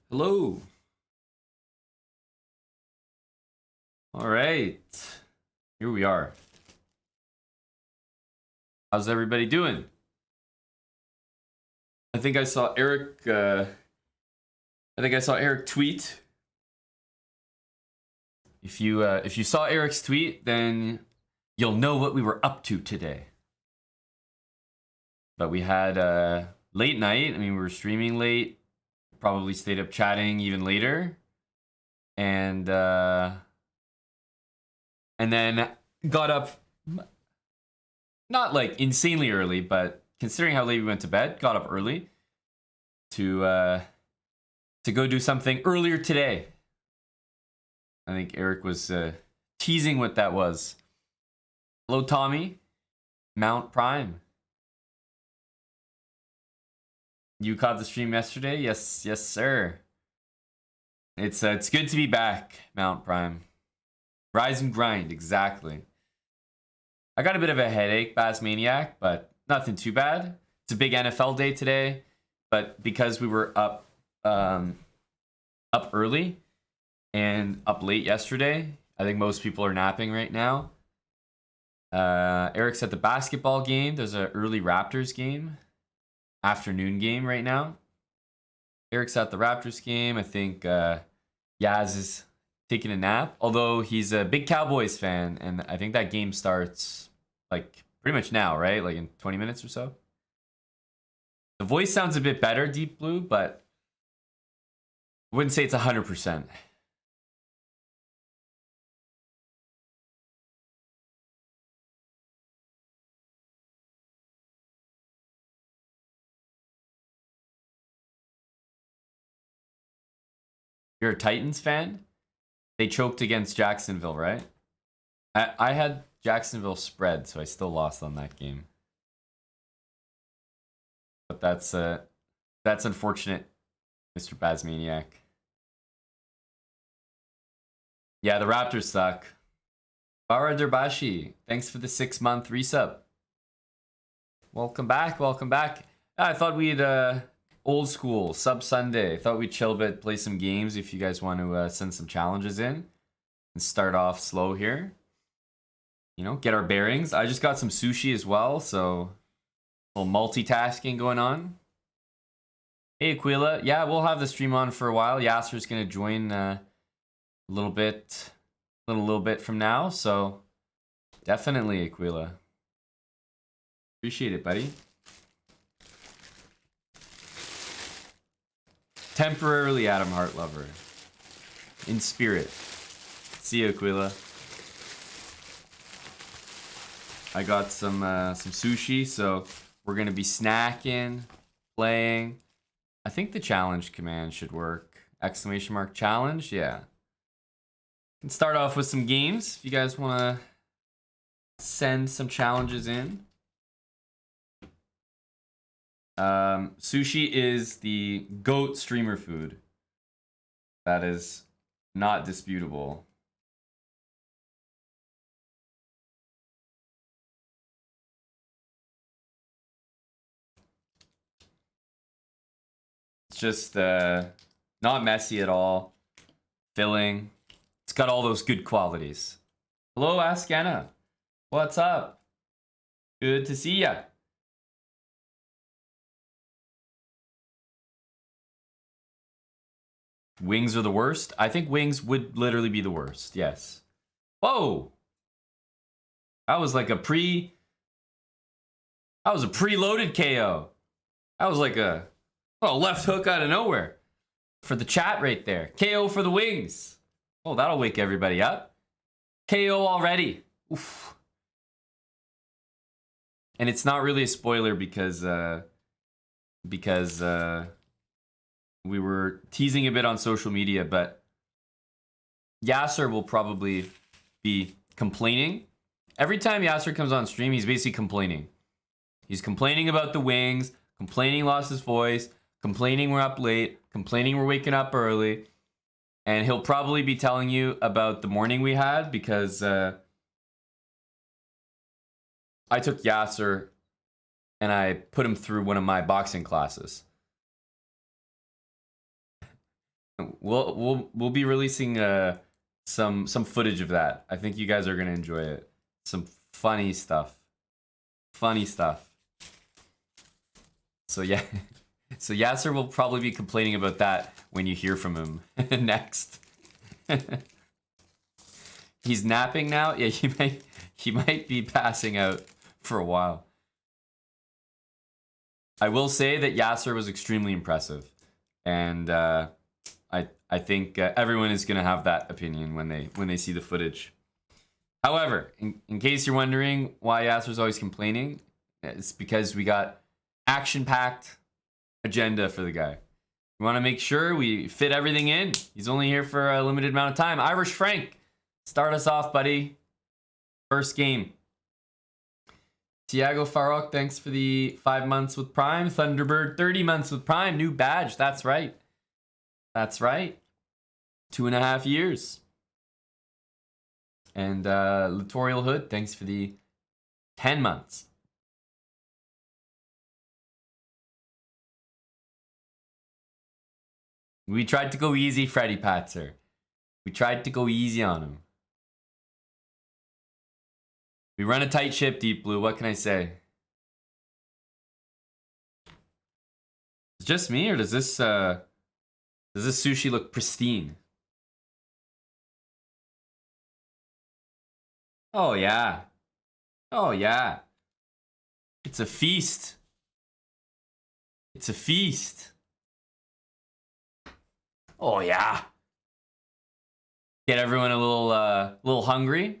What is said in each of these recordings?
Hello. All right. Here we are. How's everybody doing? I think I saw Eric tweet. If you saw Eric's tweet, then you'll know what we were up to today. But we had late night. I mean, we were streaming late. Probably stayed up chatting even later. And then got up not like insanely early, but considering how late we went to bed, got up early to go do something earlier today. I think Eric was teasing what that was. Hello, Tommy. Mount Prime. You caught the stream yesterday? Yes, sir. It's good to be back, Mount Prime. Rise and grind, exactly. I got a bit of a headache, Baz Maniac, but nothing too bad. It's a big NFL day today, but because we were up early and up late yesterday, I think most people are napping right now. Eric's at the basketball game. There's an early Raptors game, afternoon game right now. Eric's at the Raptors game. I think Yaz is taking a nap, although he's a big Cowboys fan, and I think that game starts like pretty much now, right? Like in 20 minutes or so. The voice sounds a bit better, Deep Blue, but I wouldn't say it's 100%. You're a Titans fan? They choked against Jacksonville, right? I had Jacksonville spread, so I still lost on that game. But that's unfortunate, Mr. Bazmaniac. Yeah, the Raptors suck. Bara Derbashi, thanks for the 6-month resub. Welcome back, welcome back. I thought we'd old school sub Sunday. I thought we'd chill a bit, play some games if you guys want to send some challenges in and start off slow here. You know, get our bearings. I just got some sushi as well, so a little multitasking going on. Hey, Aquila. Yeah, we'll have the stream on for a while. Yasser's gonna join a little bit from now, so definitely, Aquila. Appreciate it, buddy. Temporarily Adam Hart lover. In spirit. See you, Aquila. I got some sushi, so we're gonna be snacking, playing. I think the challenge command should work. Exclamation mark challenge, yeah. Can start off with some games if you guys wanna send some challenges in. Sushi is the GOAT streamer food. That is not disputable. It's just not messy at all. Filling. It's got all those good qualities. Hello, Ask Anna. What's up? Good to see ya. Wings are the worst? I think wings would literally be the worst, yes. Whoa! That was like a preloaded KO. That was like a left hook out of nowhere. For the chat right there. KO for the wings. Oh, that'll wake everybody up. KO already. Oof. And it's not really a spoiler because we were teasing a bit on social media, but Yasser will probably be complaining. Every time Yasser comes on stream, he's basically complaining. He's complaining about the wings, complaining lost his voice, complaining we're up late, complaining we're waking up early. And he'll probably be telling you about the morning we had because I took Yasser and I put him through one of my boxing classes. We'll be releasing some footage of that. I think you guys are gonna enjoy it. Some funny stuff. Funny stuff. So yeah. So Yasser will probably be complaining about that when you hear from him next. He's napping now? Yeah, he might be passing out for a while. I will say that Yasser was extremely impressive. And I think everyone is gonna have that opinion when they see the footage. However, in case you're wondering why Yasser's always complaining, it's because we got action-packed agenda for the guy. We want to make sure we fit everything in. He's only here for a limited amount of time. Irish Frank, start us off, buddy. First game. Tiago Farok, thanks for the 5 months with Prime. Thunderbird, 30 months with Prime. New badge. That's right. That's right. 2.5 years. And Littorial Hood, thanks for the 10 months. We tried to go easy, Freddy Patzer. We tried to go easy on him. We run a tight ship, Deep Blue. What can I say? Is it just me, or does this sushi look pristine? Oh yeah. Oh yeah. It's a feast. It's a feast. Oh yeah. Get everyone a little hungry.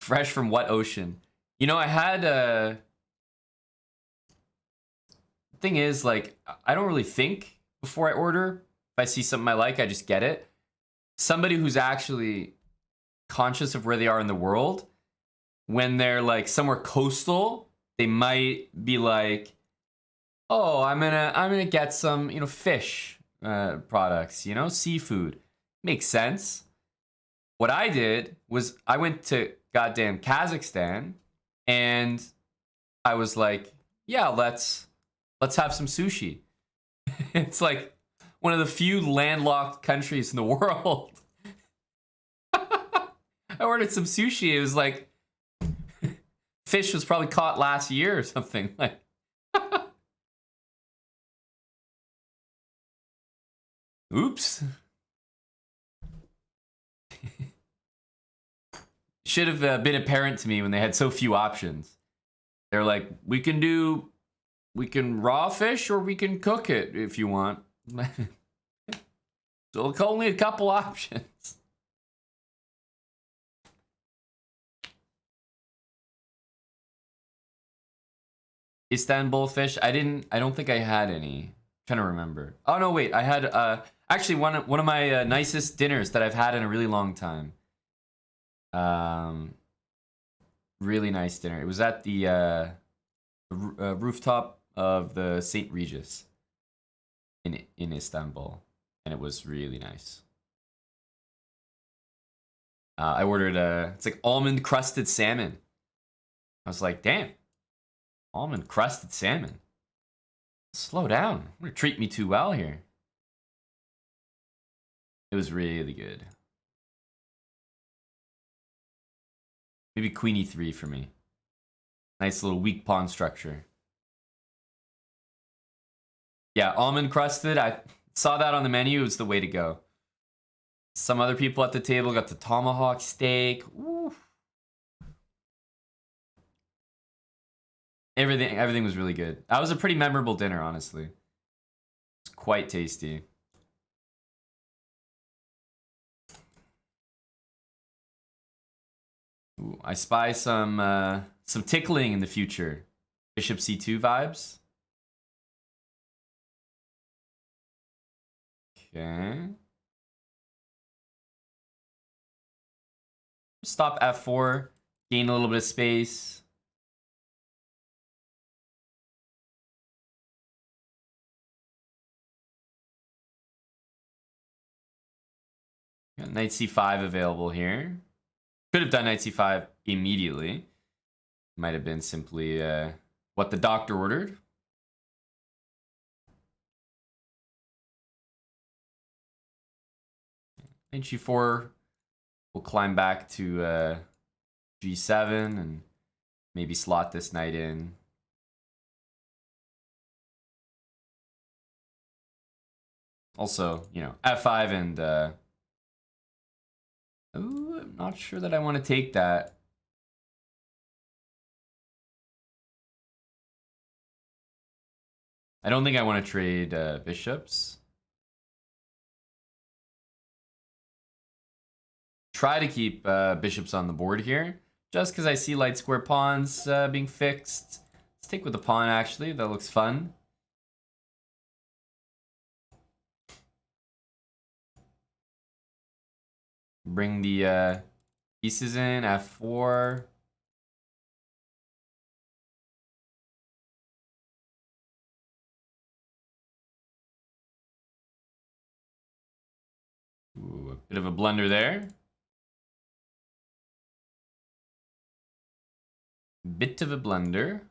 Fresh from what ocean? You know, I had thing is, like, I don't really think before I order. If I see something I like, I just get it. Somebody who's actually conscious of where they are in the world, when they're like somewhere coastal, they might be like, oh, I'm gonna get some, you know, fish products, you know, seafood. Makes sense. What I did was I went to goddamn Kazakhstan and I was like, yeah, let's have some sushi. It's like one of the few landlocked countries in the world. I ordered some sushi. It was like fish was probably caught last year or something. Like oops. Should have been apparent to me when they had so few options. They're like, we can raw fish or we can cook it if you want. So only a couple options. Istanbul fish. I don't think I had any. I'm trying to remember. Oh no, wait. I had actually one of my nicest dinners that I've had in a really long time. Really nice dinner. It was at the rooftop of the St. Regis in Istanbul, and it was really nice. I ordered it's like almond crusted salmon. I was like, damn, almond crusted salmon. Slow down. You're gonna treat me too well here. It was really good. Maybe Queen E3 for me. Nice little weak pawn structure. Yeah, almond crusted. I saw that on the menu. It was the way to go. Some other people at the table got the tomahawk steak. Ooh. Everything was really good. That was a pretty memorable dinner, honestly. It's quite tasty. Ooh, I spy some tickling in the future. Bishop C2 vibes. Okay. Stop F4. Gain a little bit of space. Got Knight C5 available here. Could have done Knight C5 immediately. Might have been simply what the doctor ordered. And g4 will climb back to g7 and maybe slot this knight in. Also, you know, f5 and ooh, I'm not sure that I want to take that. I don't think I want to trade bishops. Try to keep bishops on the board here, just because I see light square pawns being fixed. Let's take with the pawn, actually. That looks fun. Bring the pieces in, f4. Ooh, a bit of a blunder there. Bit of a blunder.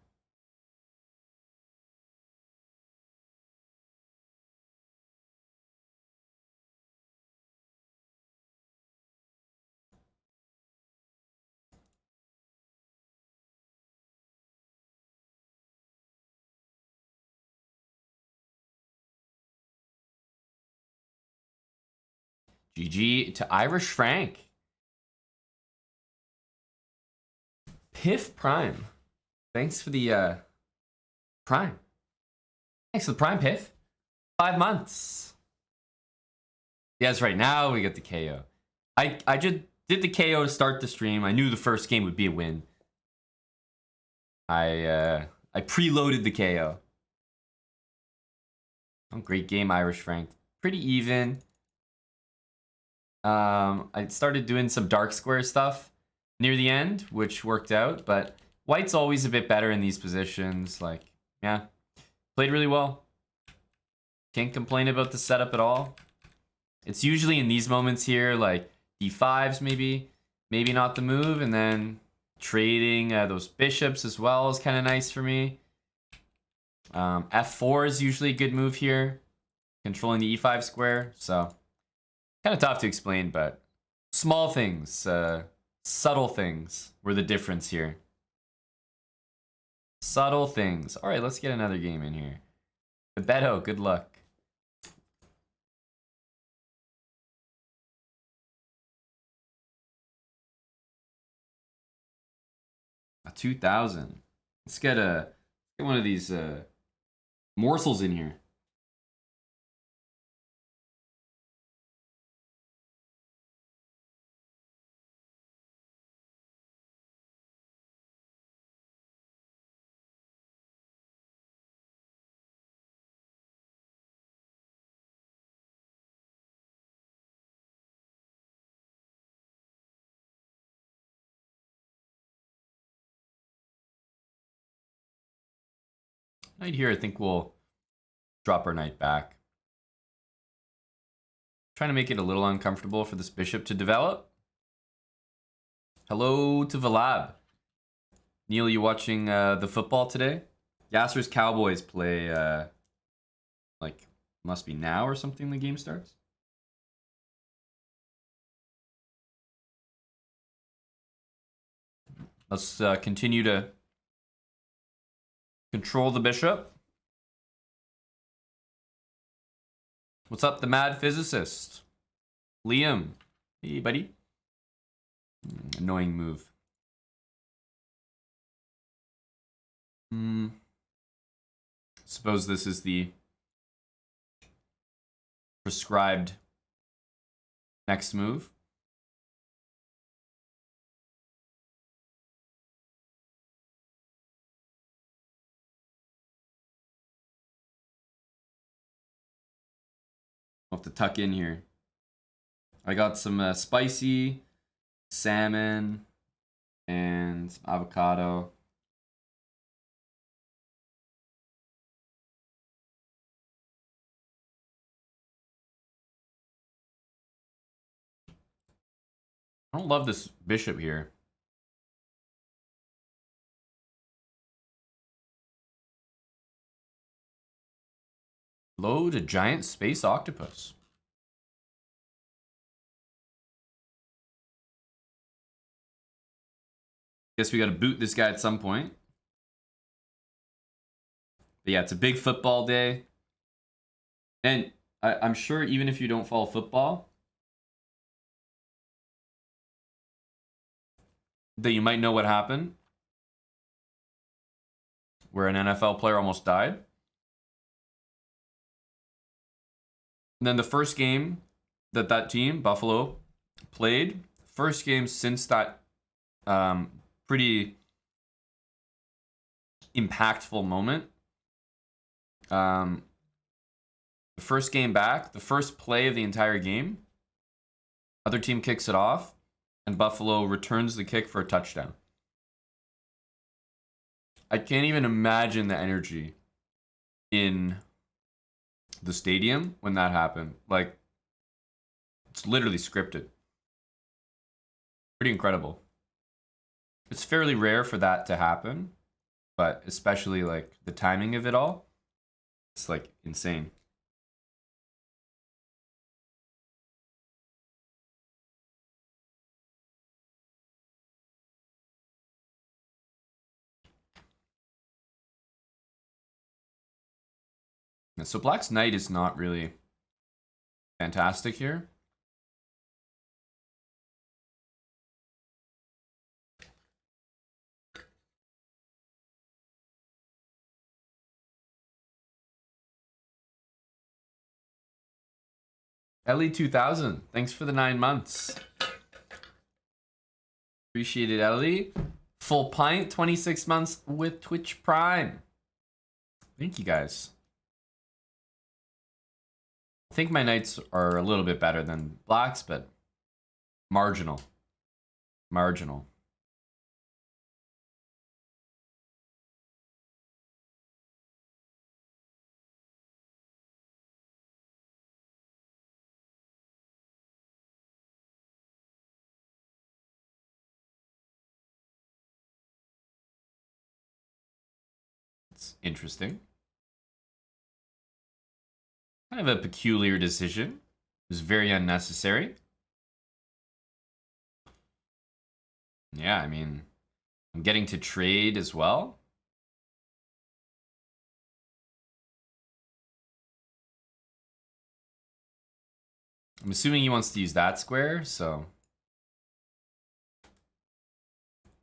GG to Irish Frank. Piff Prime. Thanks for the Prime. Thanks for the Prime, Piff. 5 months. Yes, right now we get the KO. I just did the KO to start the stream. I knew the first game would be a win. I preloaded the KO. Oh, great game, Irish Frank. Pretty even. I started doing some dark square stuff near the end, which worked out, but white's always a bit better in these positions. Like, yeah, played really well. Can't complain about the setup at all. It's usually in these moments here, like d5s maybe not the move, and then trading those bishops as well is kind of nice for me. f4 is usually a good move here, controlling the e5 square, so kind of tough to explain, but small things, subtle things were the difference here. Subtle things. All right, let's get another game in here. Bebeto, good luck. A 2000. Let's get one of these morsels in here. Knight here, I think we'll drop our knight back. Trying to make it a little uncomfortable for this bishop to develop. Hello to Valab. Neil, you watching the football today? Yasser's Cowboys play, like, must be now or something the game starts. Let's continue to control the bishop. What's up, the mad physicist? Liam. Hey, buddy. Annoying move. Suppose this is the prescribed next move. I'll have to tuck in here. I got some spicy salmon and avocado. I don't love this bishop here. Load a giant space octopus. Guess we got to boot this guy at some point. But yeah, it's a big football day. And I'm sure even if you don't follow football, that you might know what happened. Where an NFL player almost died. And then the first game that team, Buffalo, played, first game since that pretty impactful moment. The first game back, the first play of the entire game, other team kicks it off, and Buffalo returns the kick for a touchdown. I can't even imagine the energy in the stadium when that happened. Like, it's literally scripted. Pretty incredible. It's fairly rare for that to happen, but especially like the timing of it all, it's like insane. So Black's Knight is not really fantastic here. Ellie 2000, thanks for the 9 months. Appreciate it, Ellie. Full pint, 26 months with Twitch Prime. Thank you guys. I think my Knights are a little bit better than Blacks, but marginal. Marginal. It's interesting. Kind of a peculiar decision. It was very unnecessary. Yeah, I mean, I'm getting to trade as well. I'm assuming he wants to use that square, so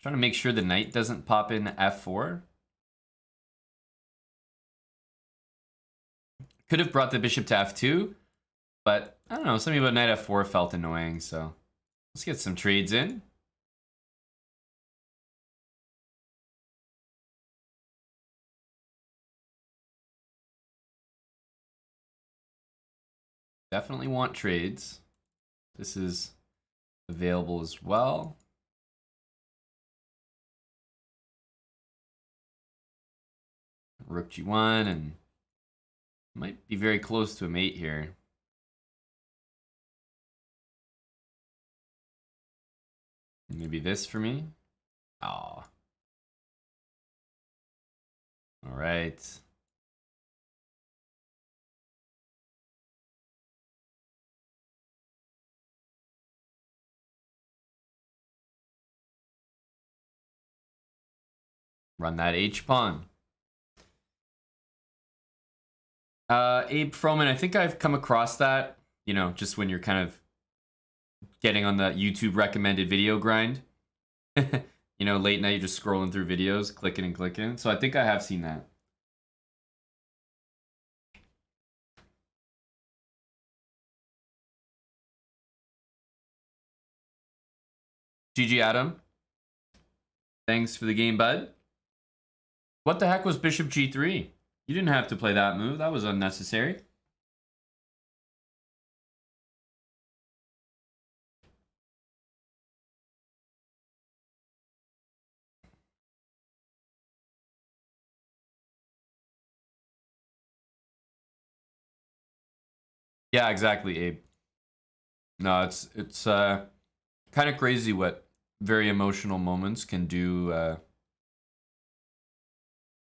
trying to make sure the knight doesn't pop in f4. Could have brought the bishop to f2, but I don't know, something about knight f4 felt annoying, so let's get some trades in. Definitely want trades. This is available as well. Rook g1, and might be very close to a mate here. Maybe this for me. Oh. All right. Run that H-pawn. Abe Froman, I think I've come across that, you know, just when you're kind of getting on the YouTube recommended video grind. You know, late night, you're just scrolling through videos, clicking and clicking. So I think I have seen that. GG Adam. Thanks for the game, bud. What the heck was Bishop G3? You didn't have to play that move. That was unnecessary. Yeah, exactly, Abe. No, it's kind of crazy what very emotional moments can do.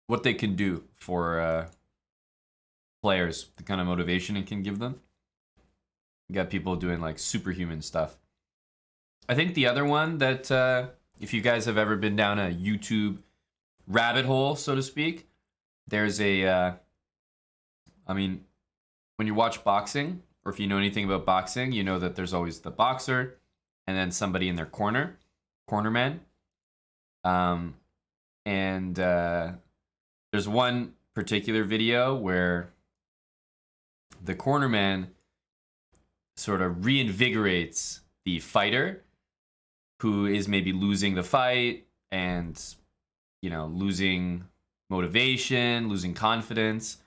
What they can do for players the kind of motivation it can give them. You got people doing like superhuman stuff. I think the other one that if you guys have ever been down a YouTube rabbit hole, so to speak, there's a I mean, when you watch boxing, or if you know anything about boxing, you know that there's always the boxer and then somebody in their corner man. And there's one particular video where the corner man sort of reinvigorates the fighter who is maybe losing the fight and, you know, losing motivation, losing confidence.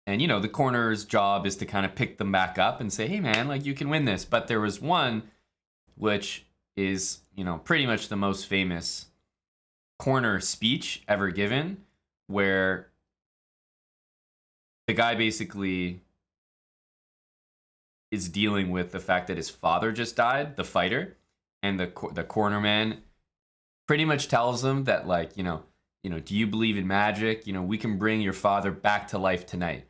And, you know, the corner's job is to kind of pick them back up and say, hey, man, like, you can win this. But there was one which is, you know, pretty much the most famous corner speech ever given, where the guy basically is dealing with the fact that his father just died, the fighter, and the corner man pretty much tells him that, like, you know, do you believe in magic? You know, we can bring your father back to life tonight.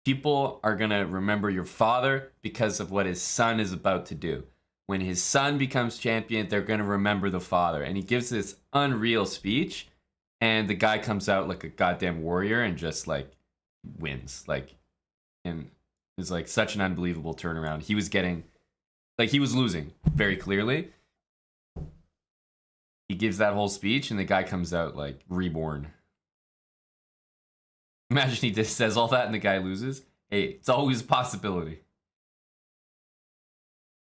People are going to remember your father because of what his son is about to do. When his son becomes champion, they're going to remember the father. And he gives this unreal speech, and the guy comes out like a goddamn warrior and just, like, wins. Like, and it's like such an unbelievable turnaround. He was getting, like, he was losing very clearly. He gives that whole speech, and the guy comes out, like, reborn. Imagine he just says all that and the guy loses. Hey, it's always a possibility.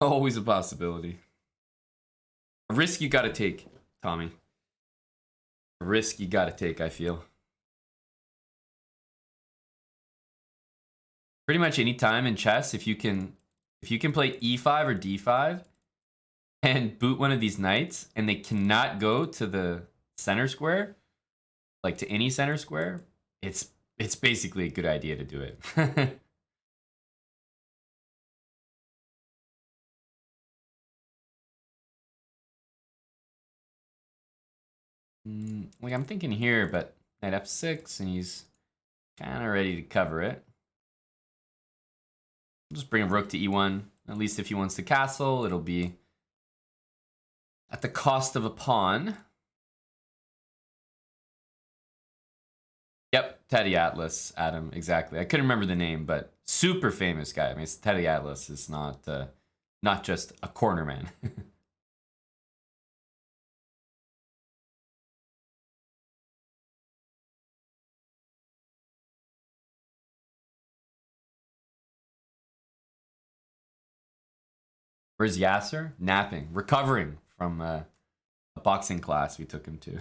Always a possibility. A risk you gotta take, Tommy. A risk you gotta take, I feel. Pretty much any time in chess, if you can play e5 or d5 and boot one of these knights and they cannot go to the center square, like to any center square, it's basically a good idea to do it. Like, I'm thinking here, but knight f6, and he's kind of ready to cover it. Just bring a rook to e1. At least if he wants to castle, it'll be at the cost of a pawn. Yep, Teddy Atlas, Adam, exactly. I couldn't remember the name, but super famous guy. I mean, Teddy Atlas is not just a corner man. Where's Yasser? Napping, recovering from a boxing class we took him to.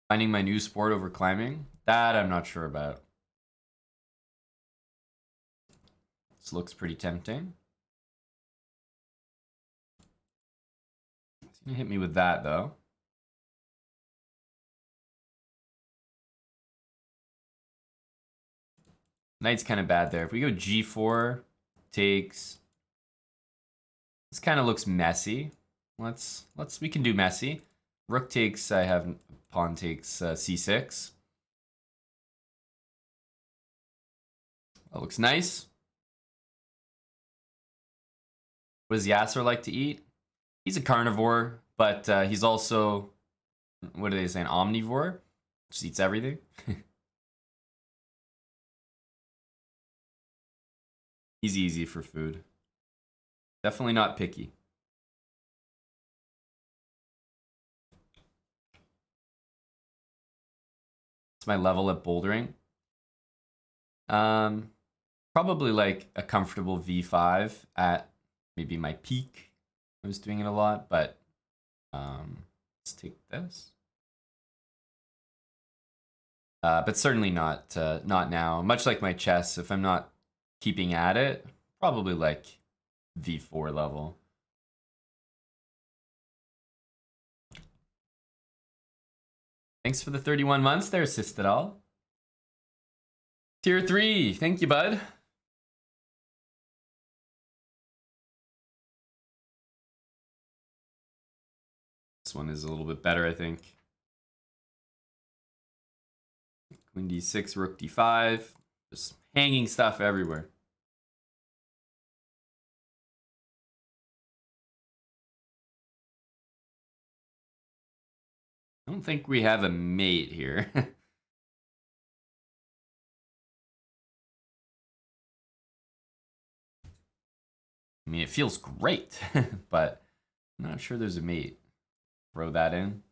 Finding my new sport over climbing? That I'm not sure about. This looks pretty tempting. He's gonna hit me with that, though. Knight's kind of bad there. If we go g4, takes... This kind of looks messy. We can do messy. Rook takes, I have pawn takes c6. That looks nice. What does Yasser like to eat? He's a carnivore, but he's also, what do they say, an omnivore? Just eats everything. He's easy for food. Definitely not picky. It's my level at bouldering. Probably like a comfortable v5 at maybe my peak. I was doing it a lot, but let's take this. But certainly not now. Much like my chess, if I'm not keeping at it, probably like v4 level. Thanks for the 31 months there, Sistadal. Tier 3. Thank you, bud. This one is a little bit better, I think. Queen d6, rook d5. Just hanging stuff everywhere. I don't think we have a mate here. I mean, it feels great, but I'm not sure there's a mate. Throw that in.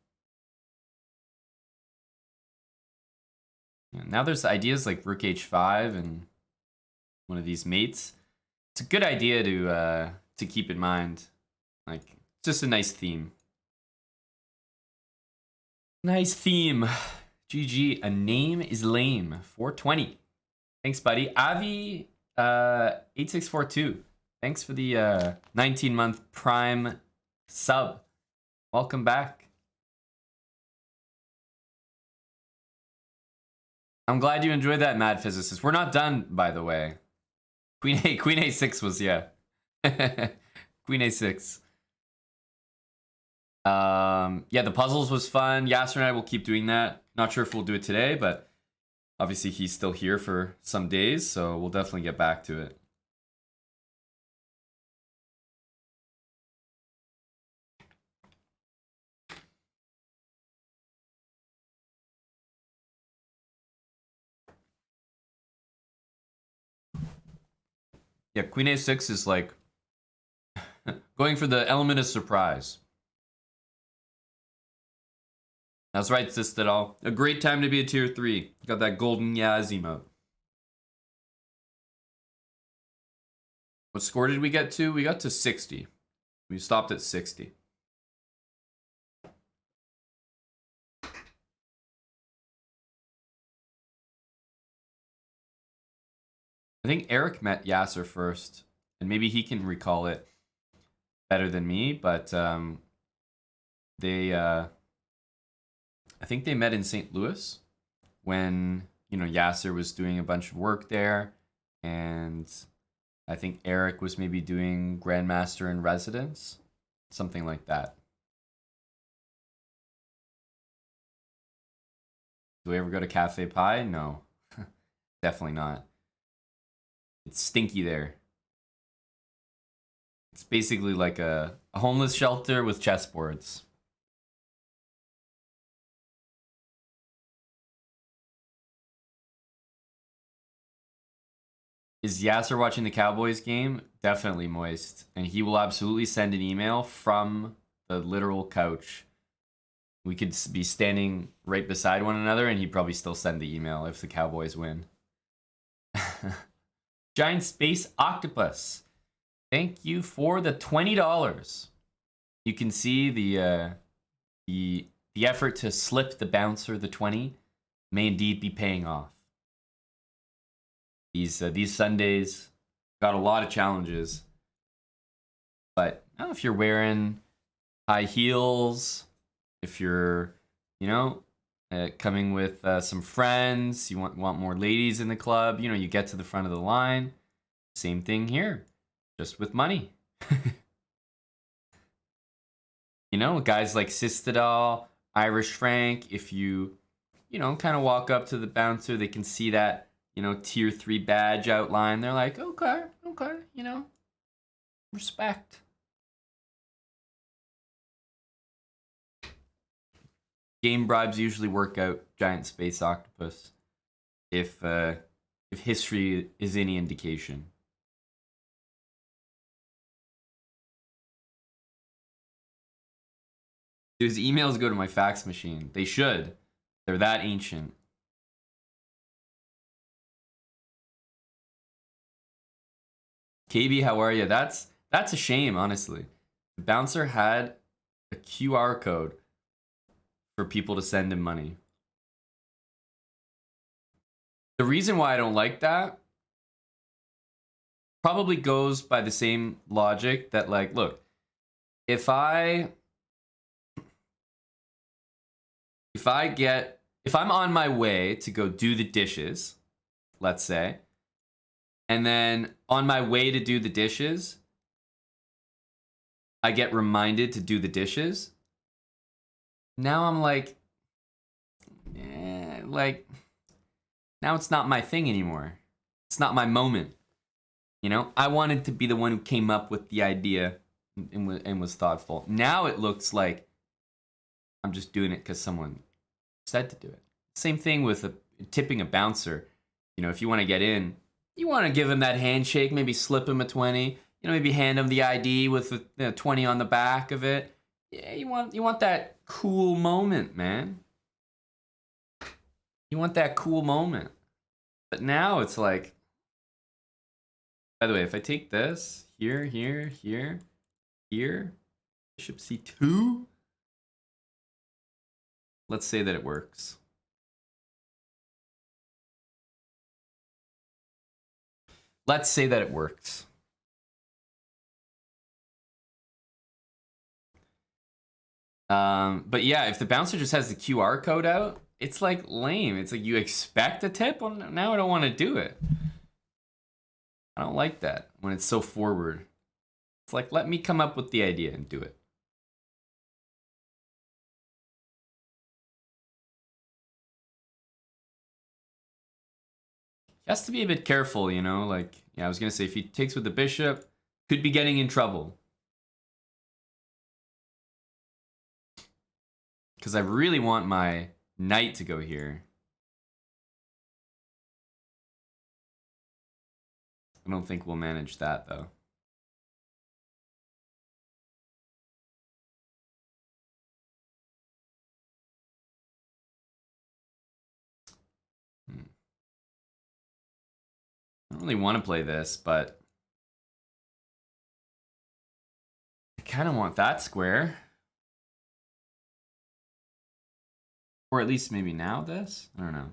Yeah, now there's ideas like rook h5 and one of these mates. It's a good idea to keep in mind. Like, it's just a nice theme. Nice theme. GG. A name is lame. 420. Thanks, buddy. Avi 8642. Thanks for the 19-month Prime sub. Welcome back. I'm glad you enjoyed that, Mad Physicist. We're not done, by the way. Queen A6 was, yeah. Queen A6. Yeah, the puzzles was fun. Yasser and I will keep doing that. Not sure if we'll do it today, but obviously he's still here for some days, so we'll definitely get back to it. Yeah, Queen A6 is like going for the element of surprise. That's right, Sistadal. A great time to be a tier 3. Got that golden Yaz emote. What score did we get to? We got to 60. We stopped at 60. I think Eric met Yasser first, and maybe he can recall it better than me, but I think they met in St. Louis when, you know, Yasser was doing a bunch of work there, and I think Eric was maybe doing Grandmaster in Residence, something like that. Do we ever go to Cafe Pie? No, definitely not. It's stinky there. It's basically like a homeless shelter with chessboards. Is Yasser watching the Cowboys game? Definitely moist. And he will absolutely send an email from the literal couch. We could be standing right beside one another and he'd probably still send the email if the Cowboys win. Giant Space Octopus. Thank you for the $20. You can see the effort to slip the bouncer the 20 may indeed be paying off. These Sundays got a lot of challenges, but I don't know if you're wearing high heels, if you're, you know, coming with some friends, you want more ladies in the club, you know, you get to the front of the line. Same thing here, just with money. You know, guys like Sistadal, Irish Frank, if you know, kind of walk up to the bouncer, they can see that, you know, tier 3 badge outline. They're like, okay, you know, respect. Game bribes usually work out, Giant Space Octopus, if history is any indication. His emails go to my fax machine. They should. They're that ancient. KB, how are you? That's a shame, honestly. The bouncer had a QR code for people to send him money. The reason why I don't like that probably goes by the same logic that, like, look, if I if I'm on my way to go do the dishes, let's say, and then on my way to do the dishes, I get reminded to do the dishes. Now I'm like, now it's not my thing anymore. It's not my moment. You know, I wanted to be the one who came up with the idea and was thoughtful. Now it looks like I'm just doing it because someone said to do it. Same thing with tipping a bouncer. You know, if you want to get in, you want to give him that handshake, maybe slip him a 20. You know, maybe hand him the ID with the 20 on the back of it. Yeah, you want that cool moment, man. You want that cool moment. But now it's like, by the way, if I take this here, bishop c2, let's say that it works. Let's say that it works. But yeah, if the bouncer just has the QR code out, it's like lame. It's like you expect a tip. Well, now I don't want to do it. I don't like that when it's so forward. It's like, let me come up with the idea and do it. He has to be a bit careful, you know? Like, yeah, I was going to say, if he takes with the bishop, could be getting in trouble. Because I really want my knight to go here. I don't think we'll manage that, though. I don't really want to play this, but I kind of want that square. Or at least maybe now this? I don't know.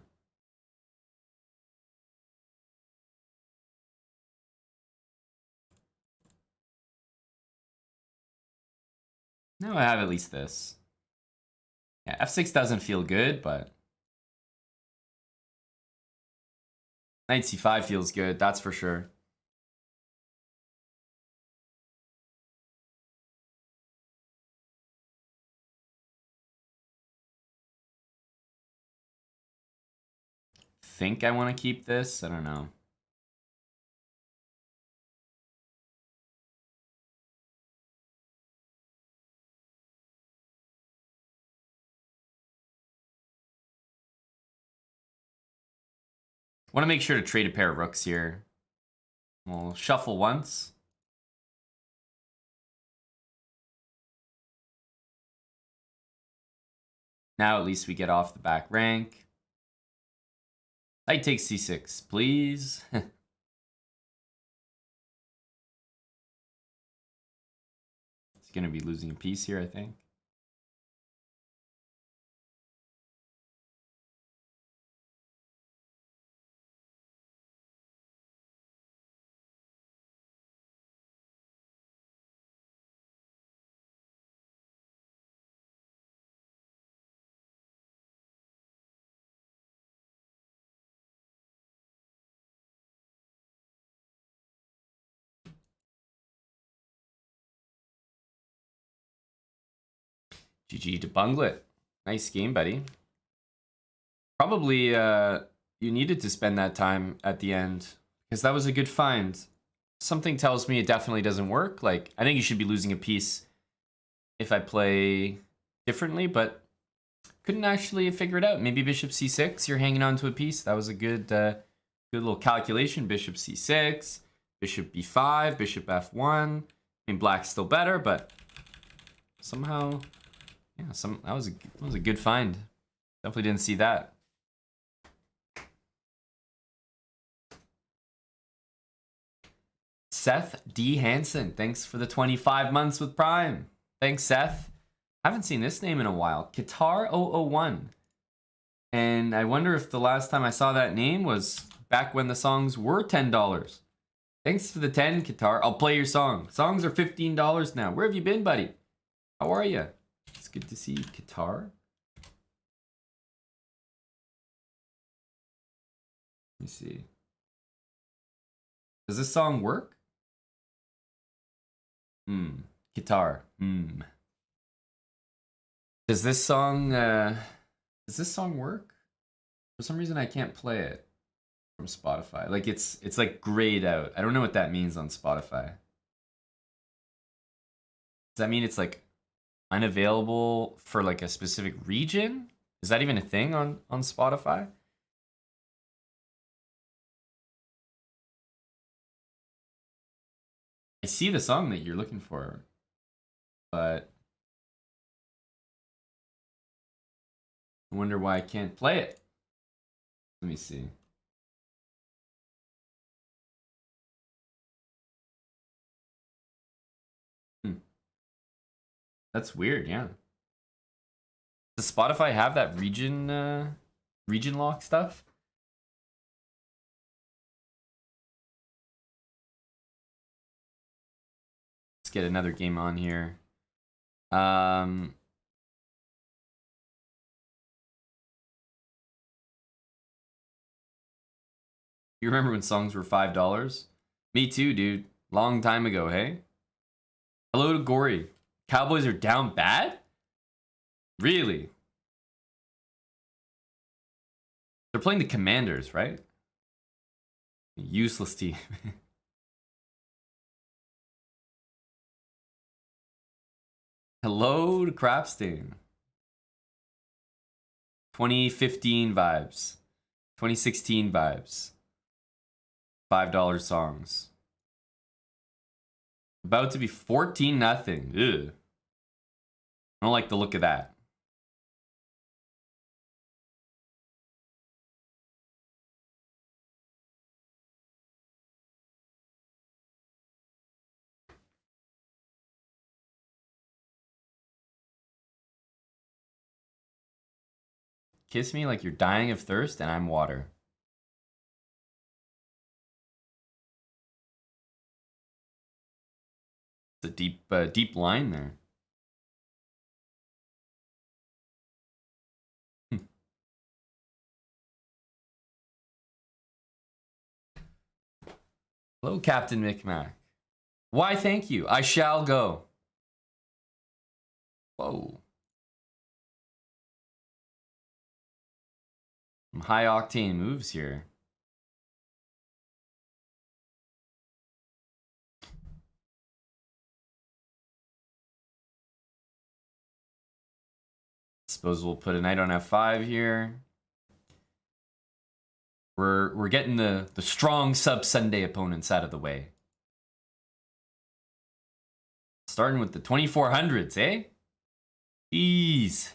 Now I have at least this. Yeah, f6 doesn't feel good, but knight c5 feels good, that's for sure. Think I want to keep this? I don't know. Want to make sure to trade a pair of rooks here. We'll shuffle once. Now at least we get off the back rank. Knight takes c6, please. He's going to be losing a piece here, I think. GG to Bunglet. Nice game, buddy. Probably you needed to spend that time at the end because that was a good find. Something tells me it definitely doesn't work. Like, I think you should be losing a piece if I play differently, but couldn't actually figure it out. Maybe bishop c6, you're hanging on to a piece. That was a good good little calculation. Bishop c6, bishop b5, bishop f1. I mean, black's still better, but somehow, yeah, that was a good find. Definitely didn't see that. Seth D. Hansen, thanks for the 25 months with Prime. Thanks, Seth. Haven't seen this name in a while. Qatar 001. And I wonder if the last time I saw that name was back when the songs were $10. Thanks for the 10, Qatar. I'll play your song. Songs are $15 now. Where have you been, buddy? How are you? It's good to see you, Qatar. Let me see. Does this song work? Guitar. Does this song work? For some reason I can't play it from Spotify. Like it's like grayed out. I don't know what that means on Spotify. Does that mean it's like unavailable for like a specific region? Is that even a thing on Spotify? I see the song that you're looking for, but I wonder why I can't play it. Let me see. That's weird, yeah. Does Spotify have that region lock stuff? Let's get another game on here. You remember when songs were $5? Me too, dude. Long time ago, hey? Hello to Gory. Cowboys are down bad? Really? They're playing the Commanders, right? Useless team. Hello to Crapstain. 2015 vibes. 2016 vibes. $5 songs. About to be 14-0. Ugh. I don't like the look of that. Kiss me like you're dying of thirst and I'm water. It's a deep line there. Hello, Captain Micmac. Why, thank you. I shall go. Whoa. Some high octane moves here. Suppose we'll put a knight on f5 here. We're getting the strong sub Sunday opponents out of the way. Starting with the 2400s, eh? Jeez.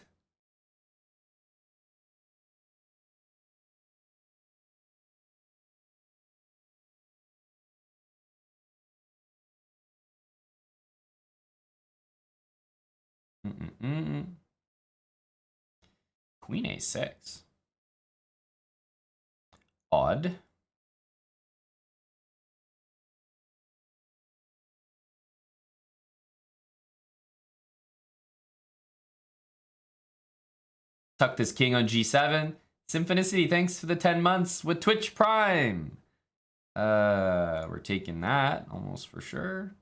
Queen a6. Odd. Tuck this king on g7. Symphonicity, thanks for the 10 months with Twitch Prime. We're taking that almost for sure.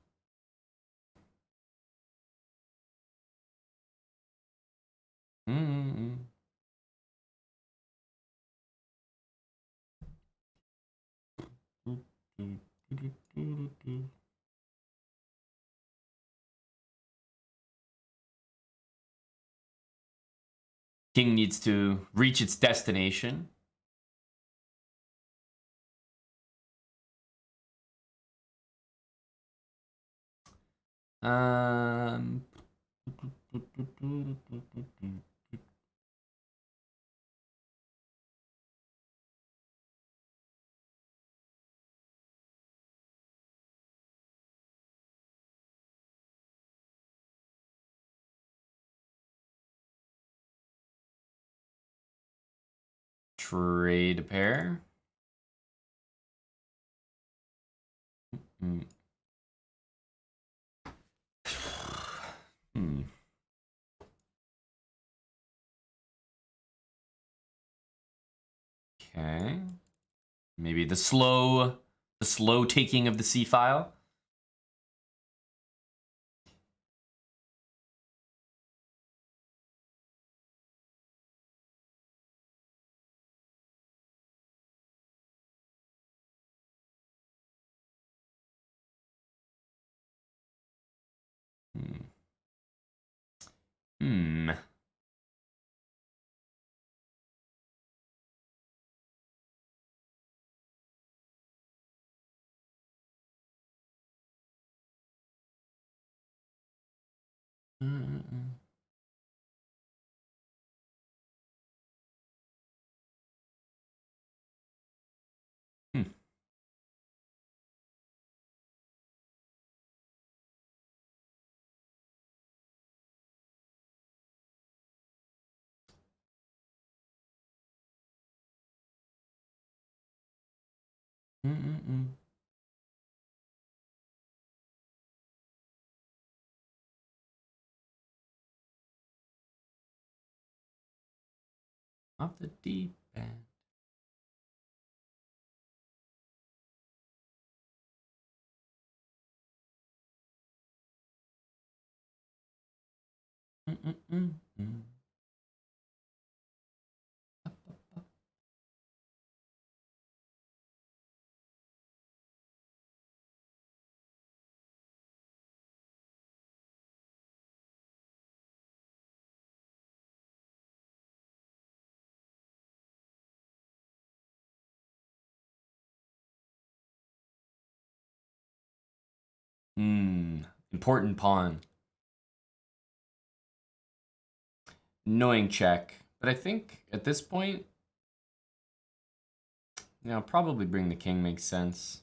King needs to reach its destination. Trade pair. Okay. Maybe the slow taking of the c file. Hmm. Off the deep end. Important pawn. Annoying check. But I think at this point, probably bring the king makes sense.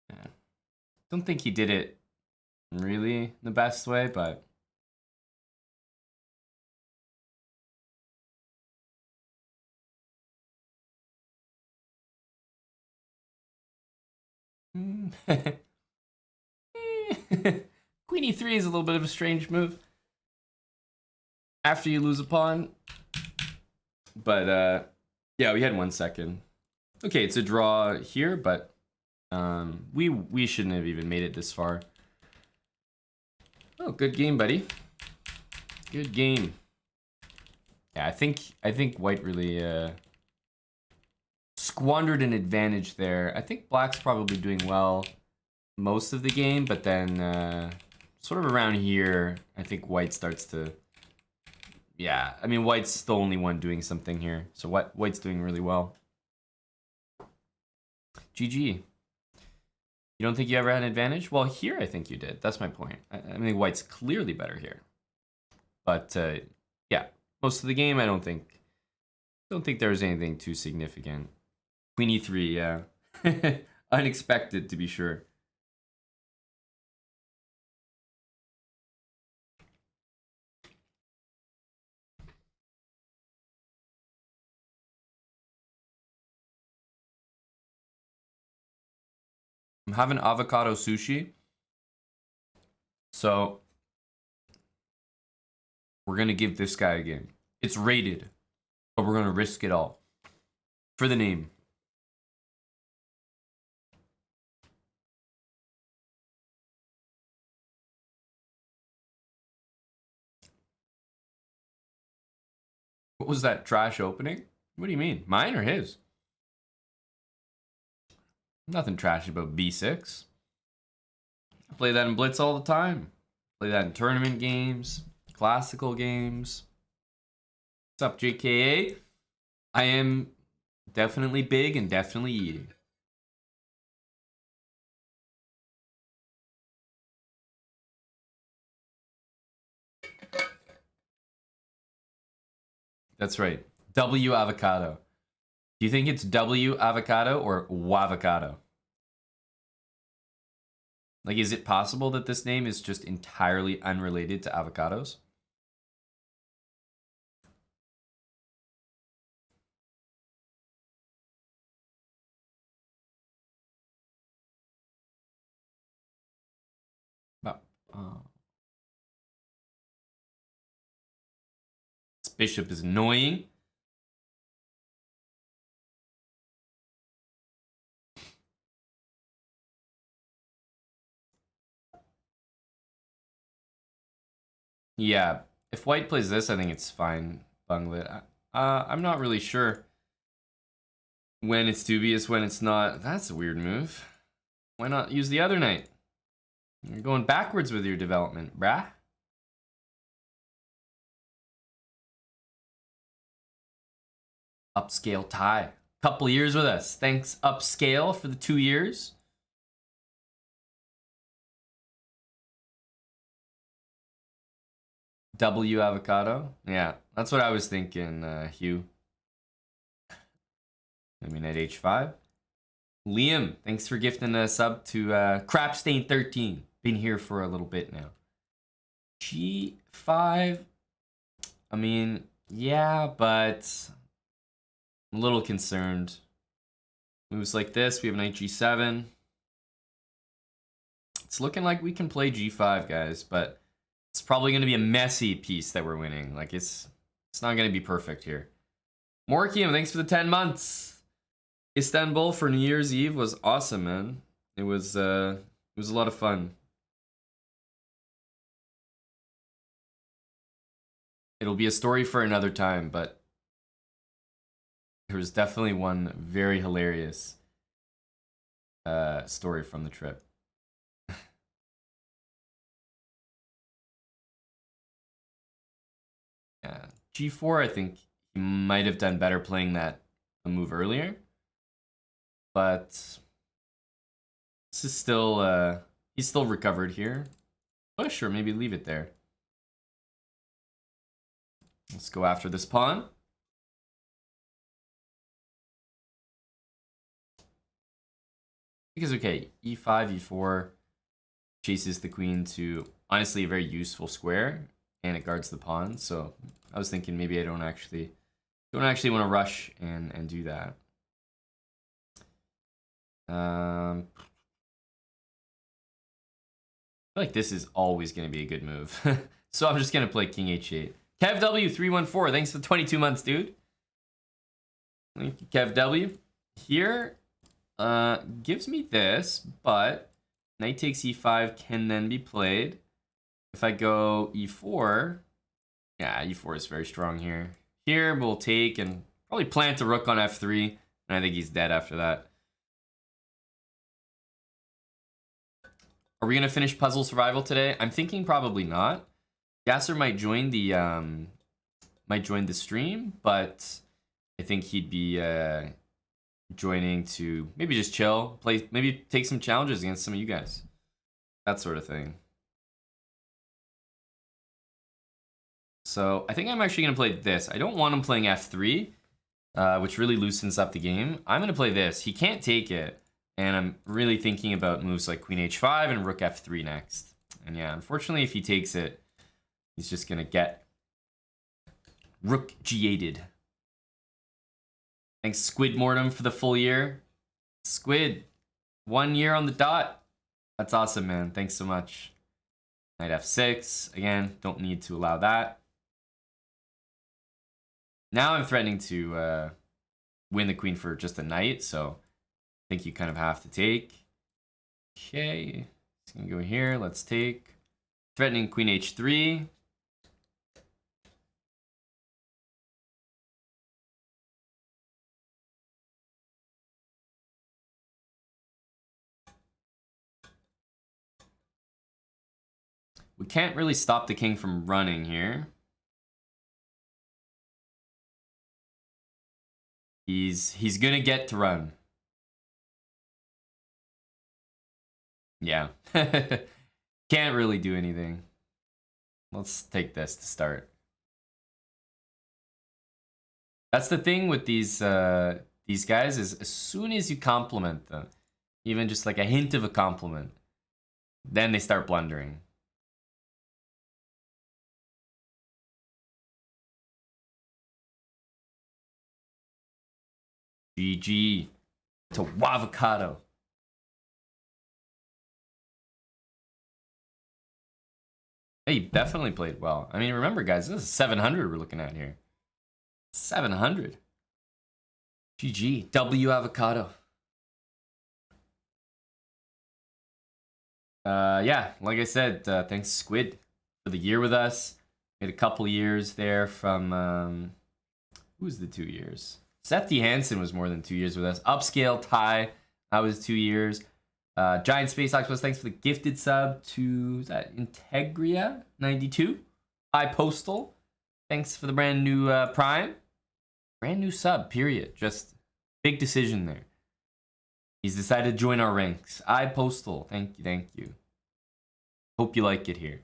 Yeah. Don't think he did it really the best way, but Queen e3 is a little bit of a strange move after you lose a pawn. But yeah, we had 1 second. Okay, it's a draw here, but we shouldn't have even made it this far. Oh, good game, buddy. Good game. Yeah, I think white really squandered an advantage there. I think black's probably doing well most of the game, but then sort of around here, I think white starts to... Yeah, I mean, white's the only one doing something here. So white's doing really well. GG. You don't think you ever had an advantage? Well, here I think you did. That's my point. I mean, white's clearly better here. But yeah, most of the game, I don't think there was anything too significant. Queen e3, yeah. Unexpected, to be sure. I'm having avocado sushi. So we're going to give this guy a game. It's rated, but we're going to risk it all for the name. What was that trash opening? What do you mean? Mine or his? Nothing trash about b6. I play that in Blitz all the time. Play that in tournament games, classical games. What's up, JKA? I am definitely big and definitely eating. That's right. W avocado. Do you think it's W avocado or Wavocado? Like, is it possible that this name is just entirely unrelated to avocados? This bishop is annoying. Yeah, if white plays this, I think it's fine, Bunglet. I'm not really sure when it's dubious, when it's not. That's a weird move. Why not use the other knight? You're going backwards with your development, brah. Upscale tie. Couple years with us. Thanks, Upscale, for the 2 years. W avocado. Yeah, that's what I was thinking, Hugh. I mean, at H5. Liam, thanks for gifting a sub to Crapstain13. Been here for a little bit now. G5. I mean, yeah, but I'm a little concerned. Moves like this. We have knight G7. It's looking like we can play G5, guys, but it's probably going to be a messy piece that we're winning. Like, it's not going to be perfect here. Morkium, thanks for the 10 months. Istanbul for New Year's Eve was awesome, man. It was a lot of fun. It'll be a story for another time, but there was definitely one very hilarious story from the trip. Yeah, G4, I think he might have done better playing that a move earlier. But this is still, he's still recovered here. Push or maybe leave it there. Let's go after this pawn. Because, okay, E5, E4 chases the queen to, honestly, a very useful square. And it guards the pawn. So I was thinking maybe I don't actually want to rush and do that. I feel like this is always going to be a good move. So I'm just going to play King H8. KevW314, thanks for 22 months, dude. Thank you, KevW. Here, gives me this, but knight takes E5 can then be played. If I go E4, yeah, E4 is very strong here. Here, we'll take and probably plant a rook on F3, and I think he's dead after that. Are we gonna finish Puzzle Survival today? I'm thinking probably not. Yasser might join the stream, but I think he'd be joining to maybe just chill, play, maybe take some challenges against some of you guys, that sort of thing. So I think I'm actually gonna play this. I don't want him playing F3, which really loosens up the game. I'm gonna play this. He can't take it. And I'm really thinking about moves like Queen H5 and Rook F3 next. And yeah, unfortunately, if he takes it, he's just going to get Rook G8'd. Thanks, Squid Mortem, for the full year. Squid, 1 year on the dot. That's awesome, man. Thanks so much. Knight F6. Again, don't need to allow that. Now I'm threatening to win the queen for just a knight, so I think you kind of have to take. Okay, it's gonna go here. Let's take. Threatening Queen H3. We can't really stop the king from running here. He's gonna get to run. Yeah. Can't really do anything. Let's take this to start. That's the thing with these guys, is as soon as you compliment them, even just like a hint of a compliment, then they start blundering. GG to Wavocado. Hey, you definitely played well. I mean, remember, guys, this is 700 we're looking at here. 700. GG. W Avocado. Yeah, like I said, thanks, Squid, for the year with us. Made a couple years there from who's the 2 years? Seth D. Hansen was more than 2 years with us. Upscale Ty, that was 2 years. Giant Space Octopus, thanks for the gifted sub to, is that Integria 92? Hi Postal, thanks for the brand new Prime. Brand new sub, period. Just big decision there. He's decided to join our ranks. I Postal, thank you, thank you. Hope you like it here.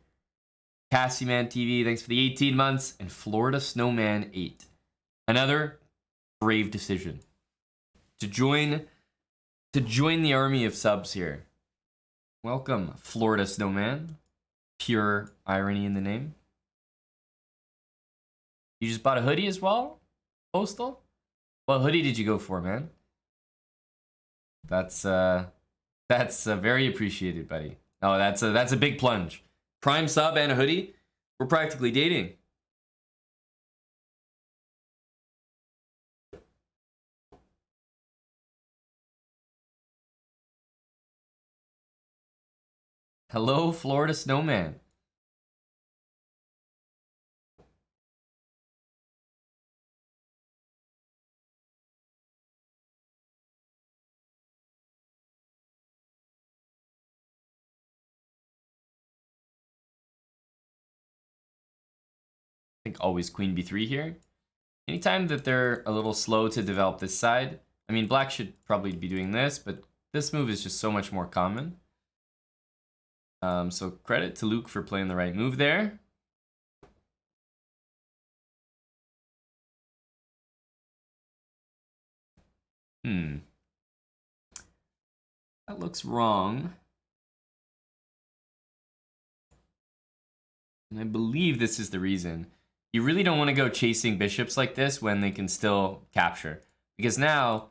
Cassieman TV, thanks for the 18 months. And Florida Snowman 8. Another brave decision. To join the army of subs here. Welcome, Florida Snowman. Pure irony in the name. You just bought a hoodie as well, Postal? What hoodie did you go for, man? That's very appreciated, buddy. Oh, that's a big plunge. Prime sub and a hoodie. We're practically dating. Hello, Florida Snowman. I think always Queen B3 here. Anytime that they're a little slow to develop this side, I mean, black should probably be doing this, but this move is just so much more common. So credit to Luke for playing the right move there. That looks wrong. And I believe this is the reason. You really don't want to go chasing bishops like this when they can still capture. Because now,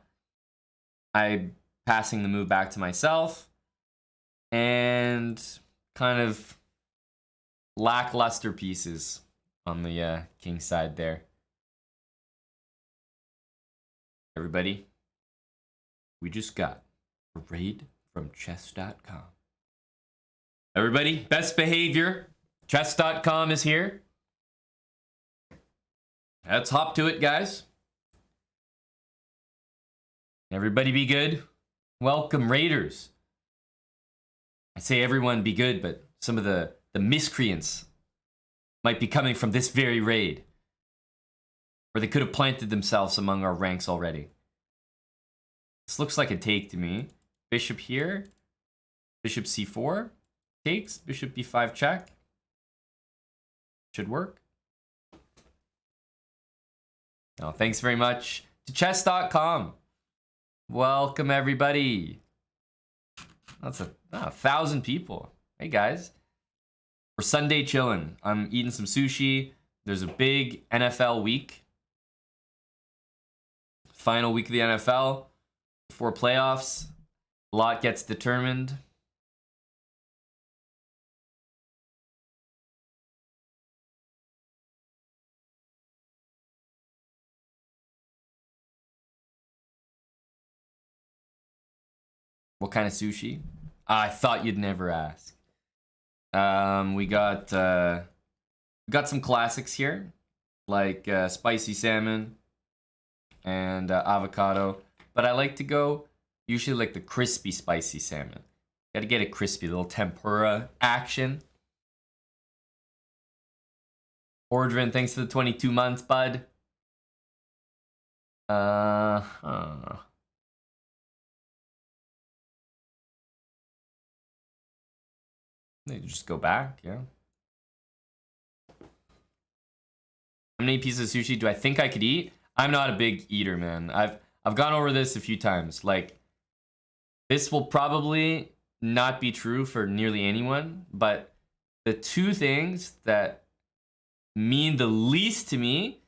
I'm passing the move back to myself. And kind of lackluster pieces on the king side there. Everybody, we just got a raid from chess.com. Everybody, best behavior. Chess.com is here. Let's hop to it, guys. Everybody be good. Welcome, raiders. I say everyone be good, but some of the miscreants might be coming from this very raid. Or they could have planted themselves among our ranks already. This looks like a take to me. Bishop here. Bishop c4. Takes. Bishop b5 check. Should work. Oh, thanks very much to chess.com. Welcome, everybody. That's 1,000 people. Hey, guys. We're Sunday chilling. I'm eating some sushi. There's a big NFL week. Final week of the NFL. Before playoffs. A lot gets determined. What kind of sushi? I thought you'd never ask. We got some classics here, like spicy salmon and avocado. But I like to go usually like the crispy spicy salmon. Got to get it crispy, little tempura action. Ordrin, thanks for the 22 months, bud. They just go back, yeah. How many pieces of sushi do I think I could eat? I'm not a big eater, man. I've gone over this a few times. Like, this will probably not be true for nearly anyone, but the two things that mean the least to me,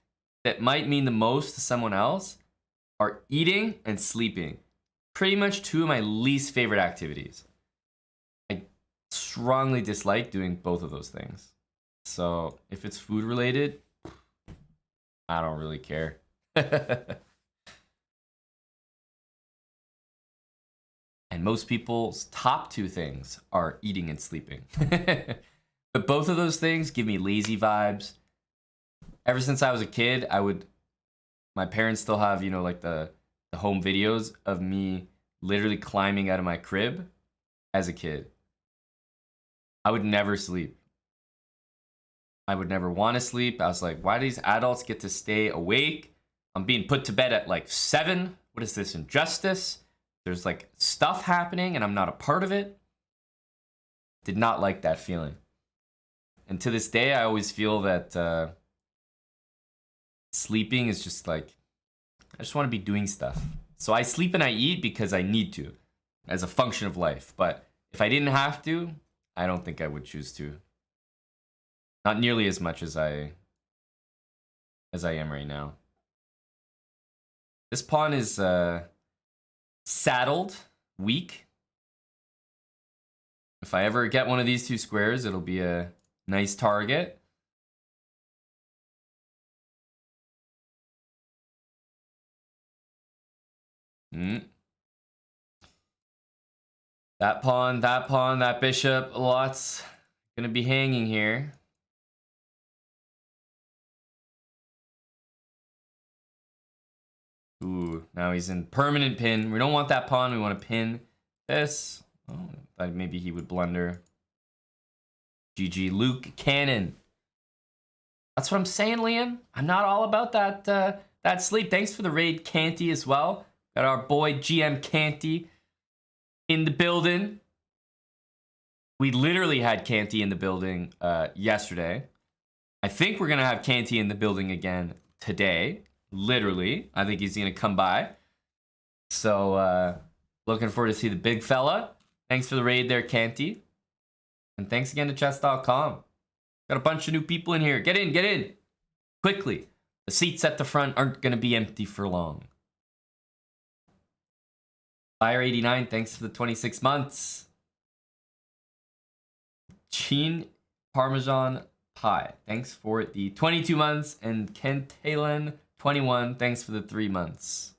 that might mean the most to someone else, are eating and sleeping. Pretty much two of my least favorite activities. I strongly dislike doing both of those things. So if it's food related, I don't really care. And most people's top two things are eating and sleeping. But both of those things give me lazy vibes. ever since I was a kid, my parents still have, you know, like the home videos of me literally climbing out of my crib as a kid. I would never sleep. I would never want to sleep. I was like, why do these adults get to stay awake? I'm being put to bed at like 7. What is this, injustice? There's like stuff happening and I'm not a part of it. Did not like that feeling. And to this day, I always feel that sleeping is just like, I just want to be doing stuff. So I sleep and I eat because I need to, as a function of life. But if I didn't have to, I don't think I would choose to. Not nearly as much as I am right now. This pawn is saddled, weak. If I ever get one of these 2 squares, it'll be a nice target. That pawn, that bishop, lots gonna be hanging here. Ooh, now he's in permanent pin. We don't want that pawn. We want to pin this. Oh, thought maybe he would blunder. GG, Luke Cannon. That's what I'm saying, Liam. I'm not all about that sleep. Thanks for the raid, Canty, as well. Got our boy GM Canty in the building. We literally had Canty in the building yesterday. I think we're gonna have Canty in the building again today. Literally, I think he's gonna come by. So looking forward to see the big fella. Thanks for the raid there, Canty. And thanks again to chess.com. Got a bunch of new people in here. Get in, get in. Quickly. The seats at the front aren't gonna be empty for long. Fire89, thanks for the 26 months. Chin Parmesan Pie, thanks for the 22 months. And Kent Halen, 21, thanks for the 3 months.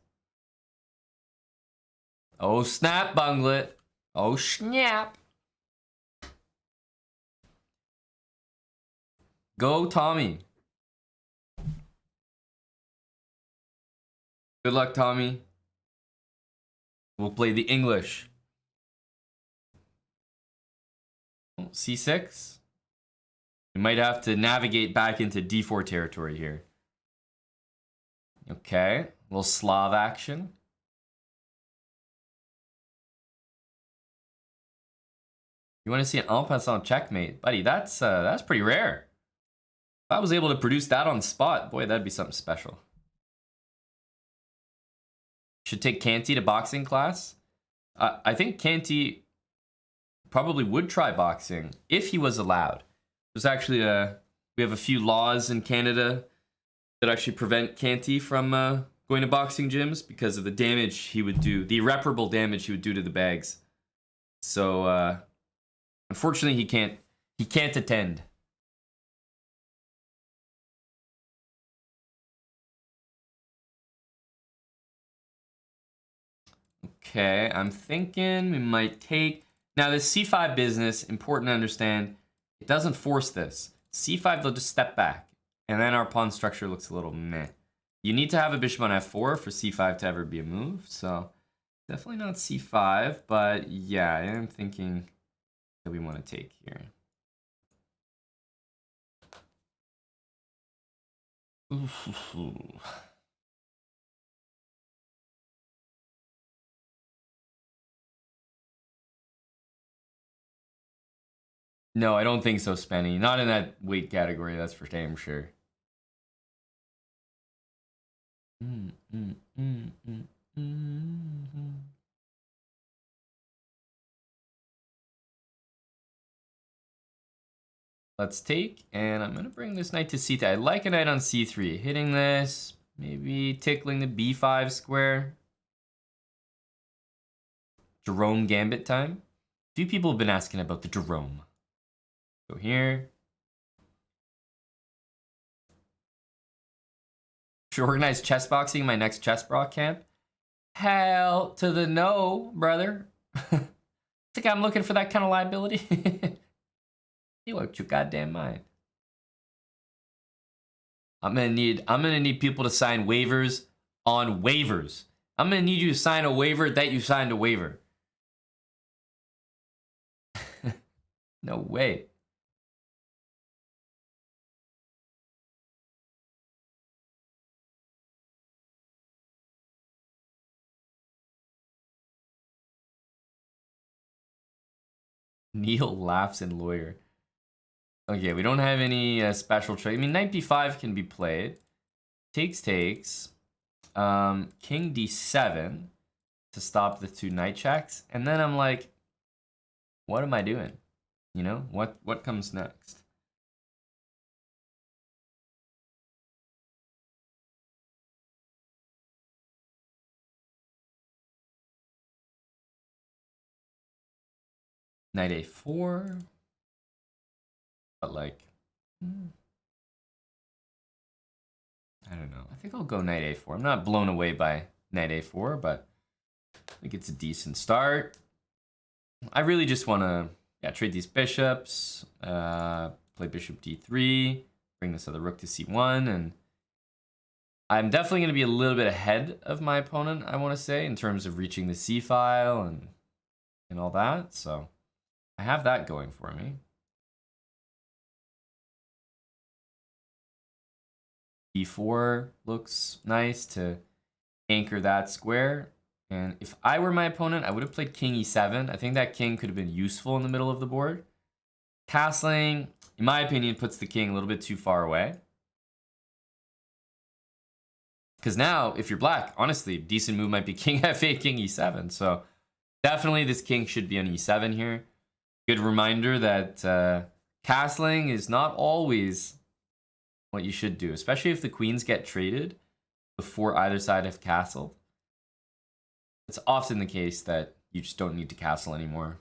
Oh, snap, Bunglet. Oh, snap. Go, Tommy. Good luck, Tommy. We'll play the English. C6. We might have to navigate back into D4 territory here. Okay, a little Slav action. You want to see an en passant checkmate? Buddy, that's pretty rare. If I was able to produce that on the spot, boy, that'd be something special. Should take Canty to boxing class. I think Canty probably would try boxing if he was allowed. There's actually we have a few laws in Canada that actually prevent Canty from going to boxing gyms because of the damage he would do, the irreparable damage he would do to the bags. So unfortunately, he can't attend. Okay, I'm thinking we might take... Now, this C5 business, important to understand, it doesn't force this. C5, they'll just step back. And then our pawn structure looks a little meh. You need to have a bishop on F4 for C5 to ever be a move. So, definitely not C5. But, yeah, I am thinking that we want to take here. Ooh. No, I don't think so, Spenny. Not in that weight category, that's for damn sure. Let's take, and I'm going to bring this knight to C3. I like a knight on C3. Hitting this, maybe tickling the B5 square. Jerome Gambit time. A few people have been asking about the Jerome. Go here. Should organize chess boxing in my next chess bra camp? Hell to the no, brother. Think I'm looking for that kind of liability? You out your goddamn mind. I'm gonna need people to sign waivers on waivers. I'm gonna need you to sign a waiver that you signed a waiver. No way. Neil laughs and lawyer. Okay, we don't have any special trade. I mean, knight b5 can be played. Takes. King d7 to stop the 2 knight checks. And then I'm like, what am I doing? You know, what comes next? Knight a4. But like, I don't know. I think I'll go knight a4. I'm not blown away by knight a4, but I think it's a decent start. I really just want to trade these bishops, play bishop d3, bring this other rook to c1, and I'm definitely going to be a little bit ahead of my opponent, I want to say, in terms of reaching the c file and all that. So I have that going for me. e4 looks nice to anchor that square. And if I were my opponent, I would have played king e7. I think that king could have been useful in the middle of the board. Castling, in my opinion, puts the king a little bit too far away. Because now, if you're black, honestly, decent move might be king f8, king e7. So definitely this king should be on e7 here. Good reminder that castling is not always what you should do, especially if the queens get traded before either side have castled. It's often the case that you just don't need to castle anymore.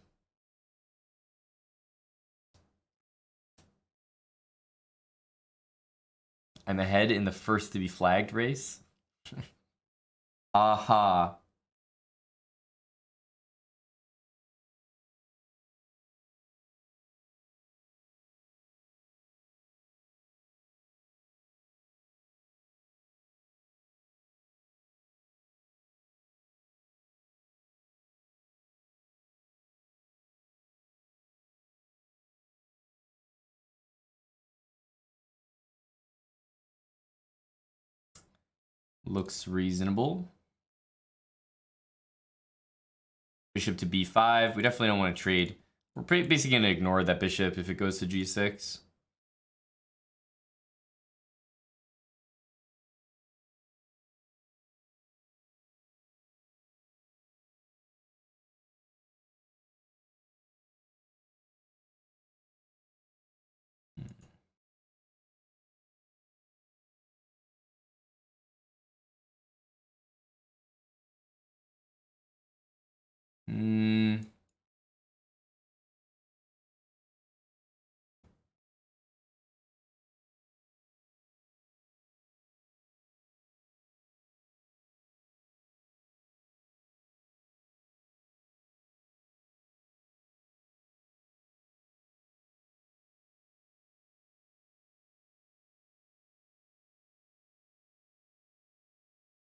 I'm ahead in the first to be flagged race. Aha. Looks reasonable. Bishop to b5. We definitely don't want to trade. We're basically going to ignore that bishop if it goes to g6.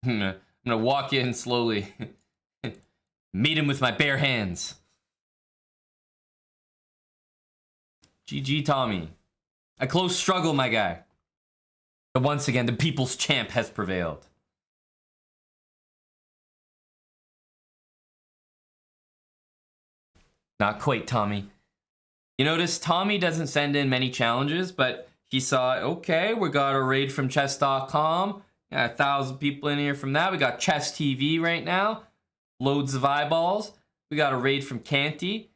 I'm gonna walk in slowly. Meet him with my bare hands. GG, Tommy. A close struggle, my guy. But once again, the people's champ has prevailed. Not quite, Tommy. You notice Tommy doesn't send in many challenges, but he saw, okay, we got a raid from chess.com. Got 1,000 people in here from that. We got Chess TV right now. Loads of eyeballs. We got a raid from Canty.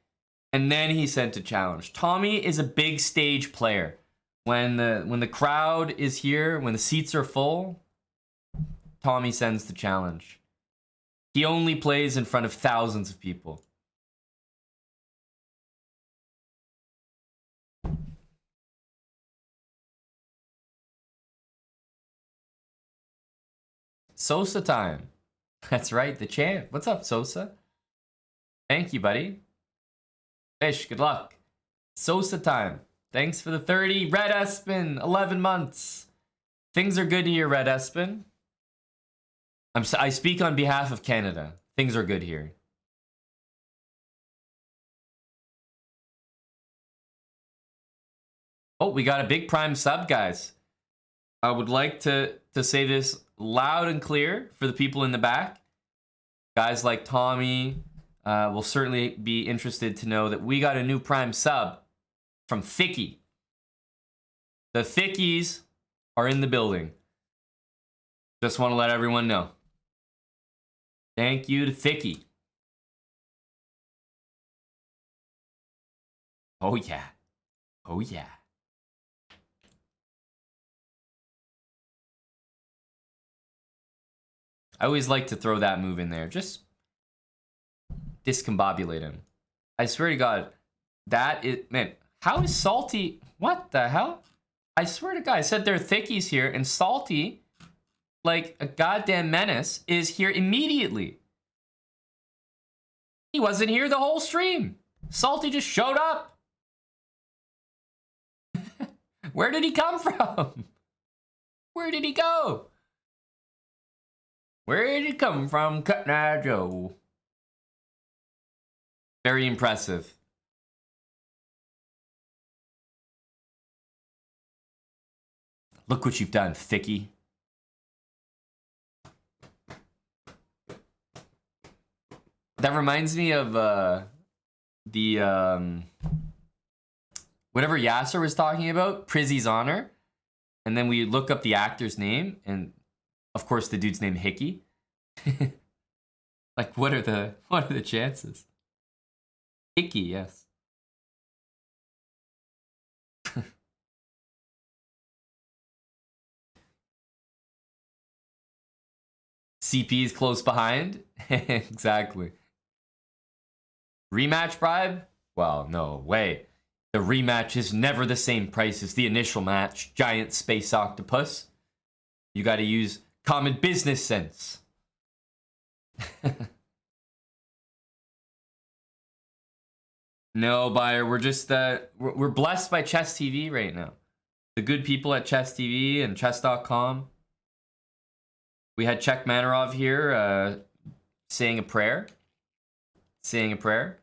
And then he sent a challenge. Tommy is a big stage player. When the crowd is here, when the seats are full, Tommy sends the challenge. He only plays in front of thousands of people. Sosa time. That's right, the champ. What's up, Sosa? Thank you, buddy. Fish, good luck. Sosa time. Thanks for the 30. Red Espin, 11 months. Things are good here, Red Espen. I speak on behalf of Canada. Things are good here. Oh, we got a big prime sub, guys. I would like to say this loud and clear for the people in the back. Guys like Tommy will certainly be interested to know that we got a new prime sub from Thicky. The Thickies are in the building. Just want to let everyone know. Thank you to Thicky. Oh, yeah. Oh, yeah. I always like to throw that move in there. Just discombobulate him. I swear to God, that is... Man, how is Salty... What the hell? I swear to God, I said there are Thickies here, and Salty, like a goddamn menace, is here immediately. He wasn't here the whole stream. Salty just showed up. Where did he come from? Where did he go? Where did he come from, Cutting Eye Joe? Very impressive. Look what you've done, Thicky. That reminds me of the whatever Yasser was talking about, Prizzy's Honor. And then we look up the actor's name, and of course the dude's name Hickey. Like what are the chances? Hickey, yes. CP is close behind. Exactly. Rematch bribe? Well, no way. The rematch is never the same price as the initial match, giant space octopus. You gotta use common business sense. No, Buyer, we're just, we're blessed by Chess TV right now. The good people at Chess TV and chess.com. We had Czech Manarov here saying a prayer. Saying a prayer.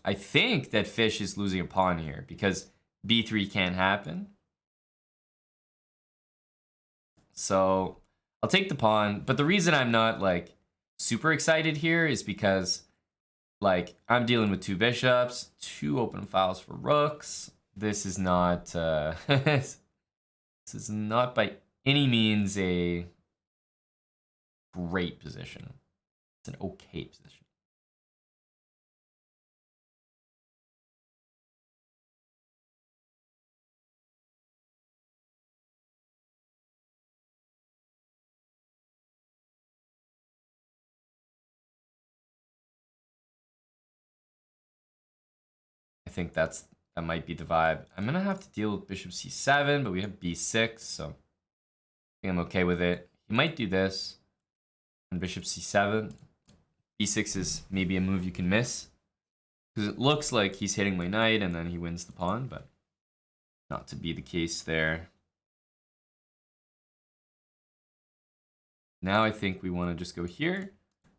I think that Fish is losing a pawn here because b3 can't happen. So I'll take the pawn. But the reason I'm not like super excited here is because like I'm dealing with two bishops, two open files for rooks. This is not this is not by any means a great position. It's an okay position. I think that might be the vibe. I'm gonna have to deal with bishop c7, but we have b6, so I think I'm okay with it. He might do this, and bishop c7. b6 is maybe a move you can miss, because it looks like he's hitting my knight, and then he wins the pawn, but not to be the case there. Now I think we want to just go here,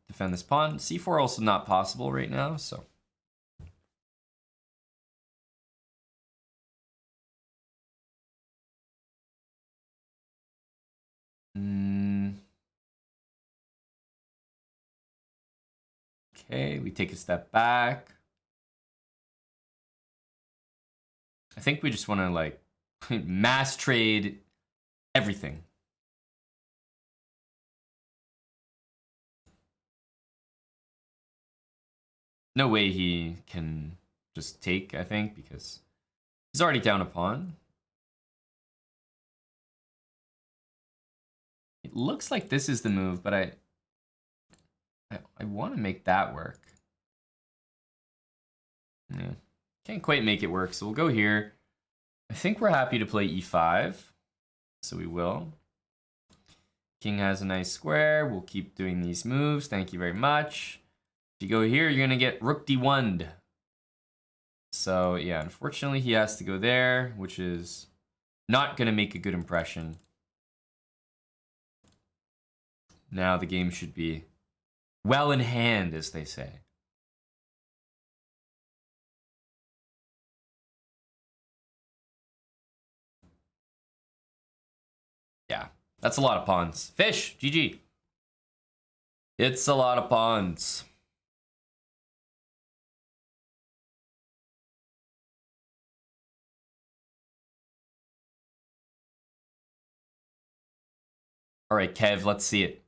defend this pawn. c4 also not possible right now, so. Okay, we take a step back. I think we just want to like mass trade everything. No way he can just take, I think, because he's already down a pawn. It looks like this is the move, but I want to make that work. Yeah, can't quite make it work, so we'll go here. I think we're happy to play e5, so we will. King has a nice square. We'll keep doing these moves. Thank you very much. If you go here, you're going to get rook d1'd. So yeah, unfortunately he has to go there, which is not going to make a good impression. Now the game should be well in hand, as they say. Yeah, that's a lot of pawns. Fish, GG. It's a lot of pawns. All right, Kev, let's see it.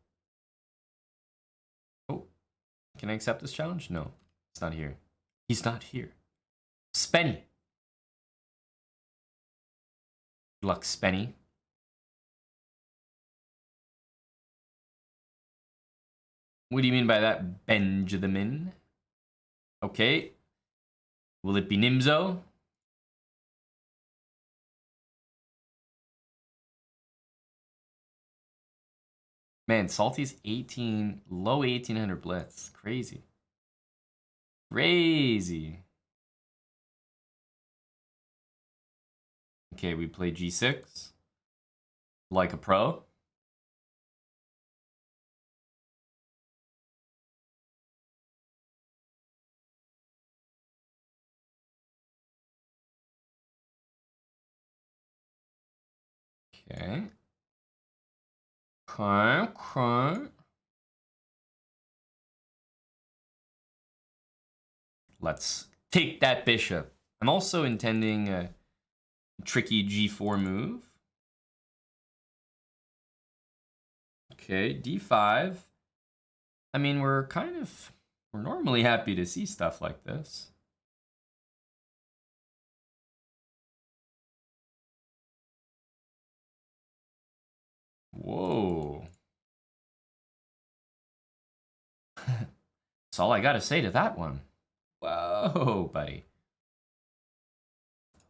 Oh, can I accept this challenge? No, it's not here. He's not here. Spenny. Good luck, Spenny. What do you mean by that, Benjamin? Okay. Will it be Nimzo? Man, Salty's 18, low 1800 blitz. Crazy. Crazy. Okay, we play G6. Like a pro. Okay. Okay. Let's take that bishop. I'm also intending a tricky G4 move. Okay, D5. I mean, we're normally happy to see stuff like this. Whoa. That's all I gotta say to that one. Whoa, buddy.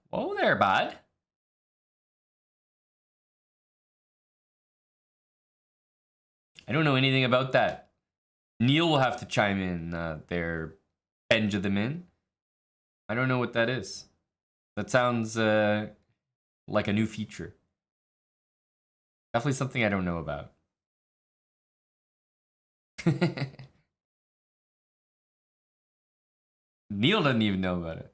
Whoa there, bud. I don't know anything about that. Neil will have to chime in there, Benjamin. I don't know what that is. That sounds like a new feature. Definitely something I don't know about. Neil doesn't even know about it.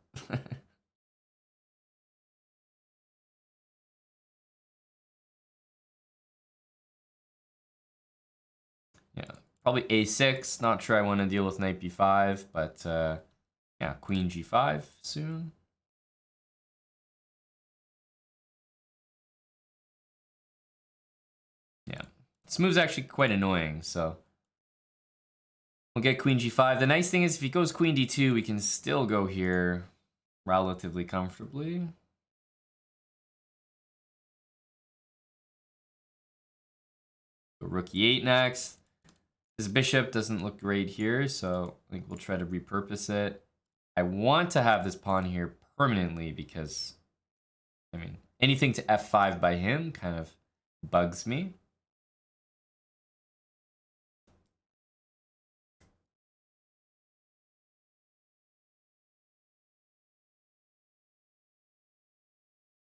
Yeah, probably a6. Not sure I want to deal with knight b5, but yeah, queen g5 soon. Yeah, this move's actually quite annoying, so we'll get queen g5. The nice thing is if he goes queen d2, we can still go here relatively comfortably. So rook e8 next. His bishop doesn't look great here, so I think we'll try to repurpose it. I want to have this pawn here permanently because, I mean, anything to f5 by him kind of bugs me.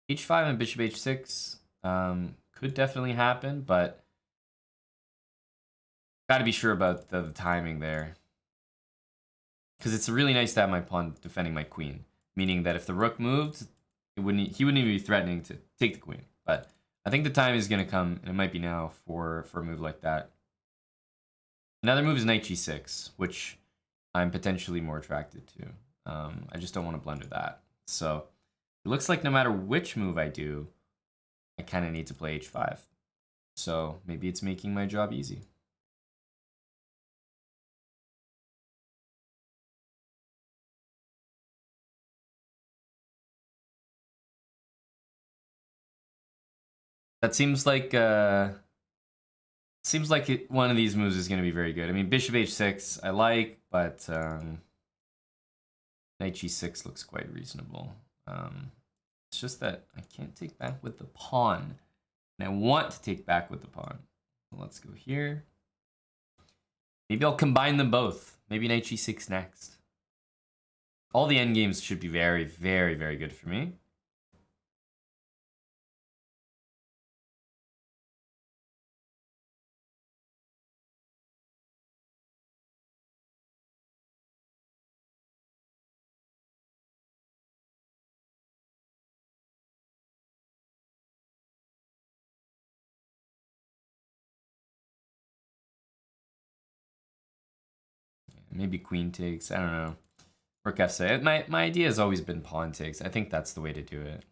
h5 and bishop h6 could definitely happen, but got to be sure about the timing there. Because it's really nice to have my pawn defending my queen, meaning that if the rook moved, he wouldn't even be threatening to take the queen. But I think the time is going to come, and it might be now for a move like that. Another move is knight g6, which I'm potentially more attracted to. I just don't want to blunder that. So it looks like no matter which move I do, I kind of need to play h5. So maybe it's making my job easy. That seems like one of these moves is going to be very good. I mean, bishop h6 I like, but knight g6 looks quite reasonable. It's just that I can't take back with the pawn, and I want to take back with the pawn. So let's go here. Maybe I'll combine them both. Maybe knight g6 next. All the endgames should be very, very, very good for me. Maybe queen takes. I don't know. Rook f6. My idea has always been pawn takes. I think that's the way to do it.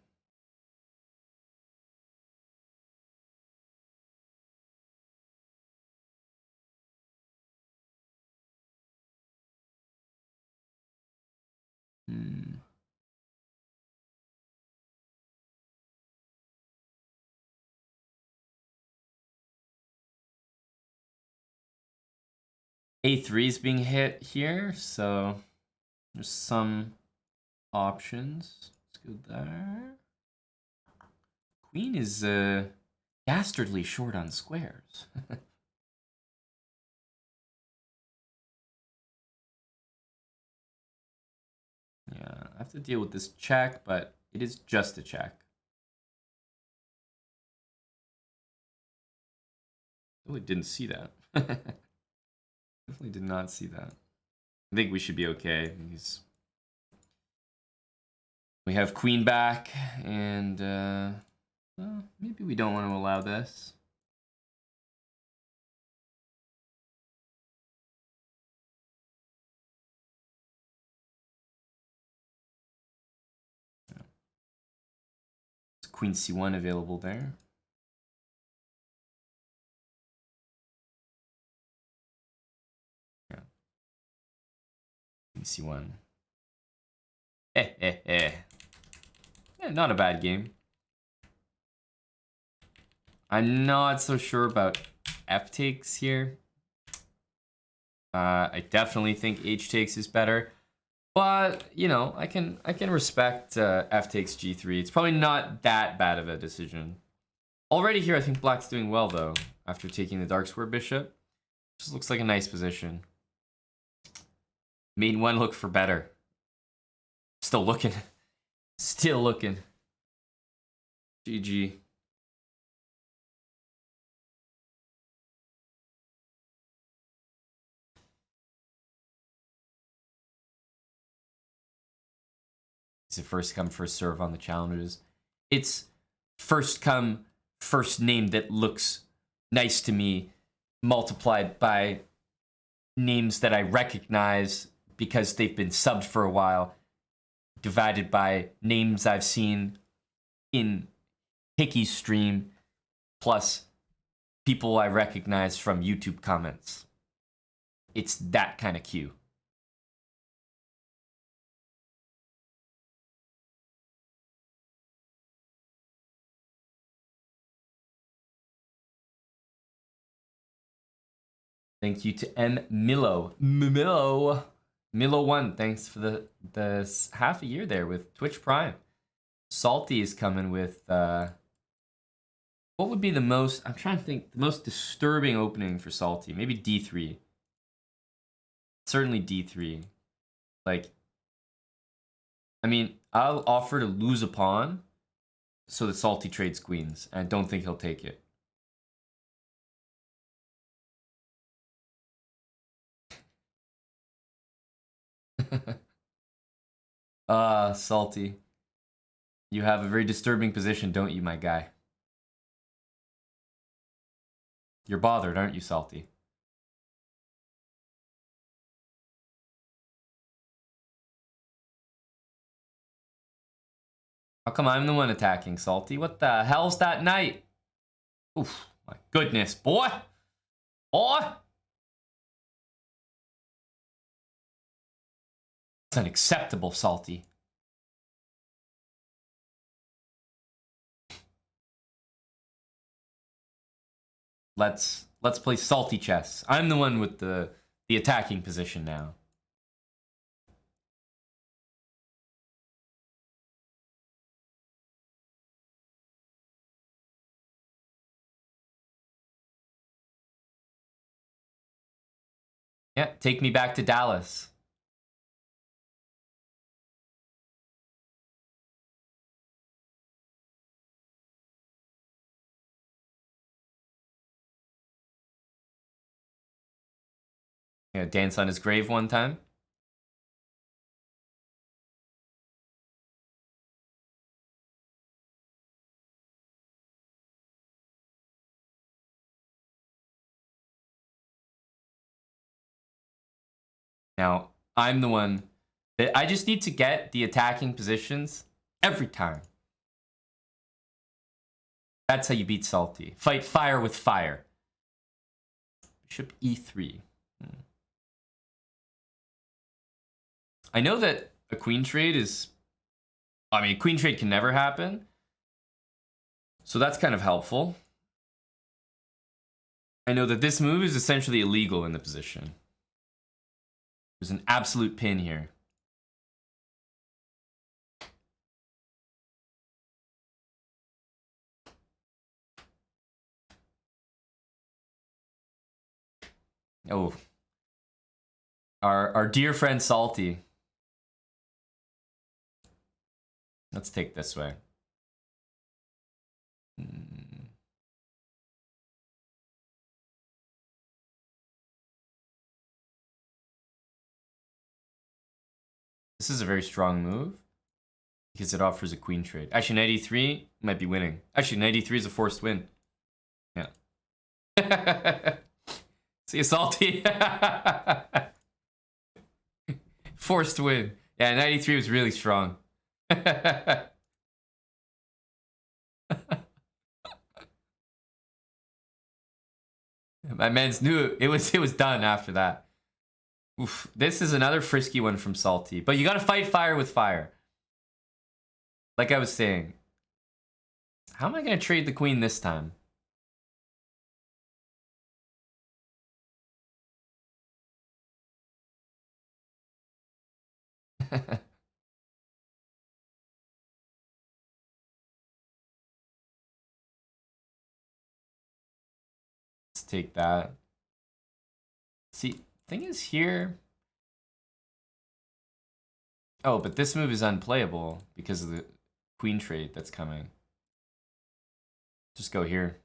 A3 is being hit here, so there's some options. Let's go there. Queen is dastardly short on squares. Yeah, I have to deal with this check, but it is just a check. Really didn't see that. Definitely did not see that. I think we should be okay because we have queen back, and well, maybe we don't want to allow this. Yeah. It's queen c1 available there. Yeah. Queen c1. Yeah, not a bad game. I'm not so sure about f takes here. I definitely think h takes is better, but you know, I can respect f takes g3. It's probably not that bad of a decision. Already here, I think black's doing well though after taking the dark square bishop. Just looks like a nice position. Made one look for better. Still looking. Still looking. GG. It's a first come, first serve on the challenges. It's first come, first name that looks nice to me, multiplied by names that I recognize because they've been subbed for a while, divided by names I've seen in Hickey's stream, plus people I recognize from YouTube comments. It's that kind of queue. Thank you to M Milo. Milo1. Thanks for the half a year there with Twitch Prime. Salty is coming with what would be the most, I'm trying to think, the most disturbing opening for Salty? Maybe D3. Certainly D3. Like, I mean, I'll offer to lose a pawn so that Salty trades queens, and I don't think he'll take it. Salty. You have a very disturbing position, don't you, my guy? You're bothered, aren't you, Salty? How come I'm the one attacking, Salty? What the hell's that knight? Oof, my goodness, boy! Boy! It's unacceptable, Salty. Let's play salty chess. I'm the one with the attacking position now. Yeah, take me back to Dallas. Yeah, dance on his grave one time. Now, I'm the one that I just need to get the attacking positions every time. That's how you beat Salty. Fight fire with fire. Bishop e3. I know that a queen trade is... I mean, queen trade can never happen. So that's kind of helpful. I know that this move is essentially illegal in the position. There's an absolute pin here. Oh. Our dear friend Salty. Let's take this way. This is a very strong move because it offers a queen trade. Actually, knight e3 might be winning. Actually, knight e3 is a forced win. Yeah. See you, Salty. Forced win. Yeah, knight e3 was really strong. My man's knew it was done after that. Oof, this is another frisky one from Salty. But you gotta fight fire with fire. Like I was saying. How am I gonna trade the queen this time? Let's take that. See, thing is here... Oh, but this move is unplayable because of the queen trade that's coming. Just go here.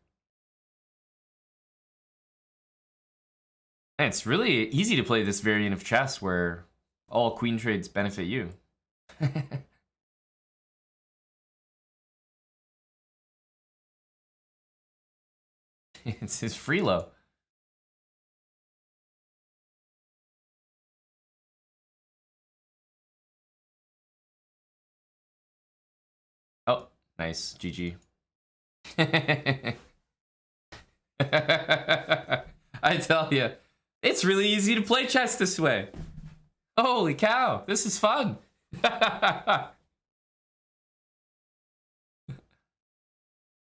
And it's really easy to play this variant of chess where all queen trades benefit you. It's his freelo. Oh, nice. GG. I tell you, it's really easy to play chess this way. Holy cow, this is fun.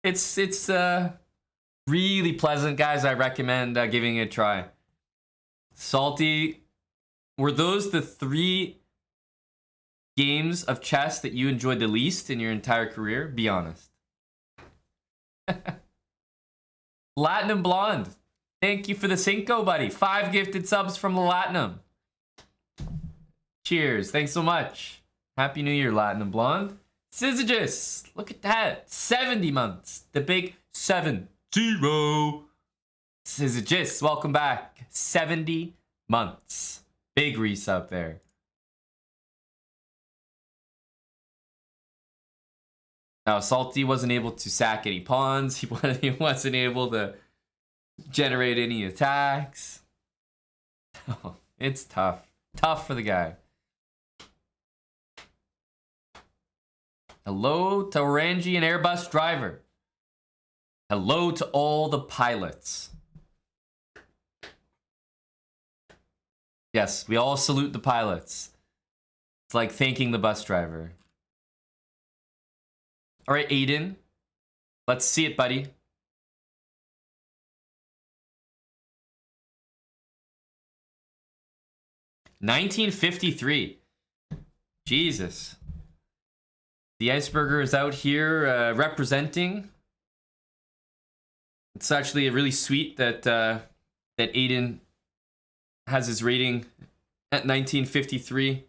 It's really pleasant, guys. I recommend giving it a try. Salty, were those the 3 games of chess that you enjoyed the least in your entire career? Be honest. Latinum Blonde, thank you for the Cinco, buddy. 5 gifted subs from the Latinum. Cheers. Thanks so much. Happy New Year, Latinum Blonde. Syzygus, look at that. 70 months. The big 7-0. Syzygus, welcome back. 70 months. Big resub there. Now, Salty wasn't able to sack any pawns. He wasn't able to generate any attacks. It's tough. Tough for the guy. Hello to Orangi and Airbus driver. Hello to all the pilots. Yes, we all salute the pilots. It's like thanking the bus driver. All right, Aiden. Let's see it, buddy. $19.53. Jesus. The Iceberger is out here representing. It's actually really sweet that that Aiden has his rating at 1953.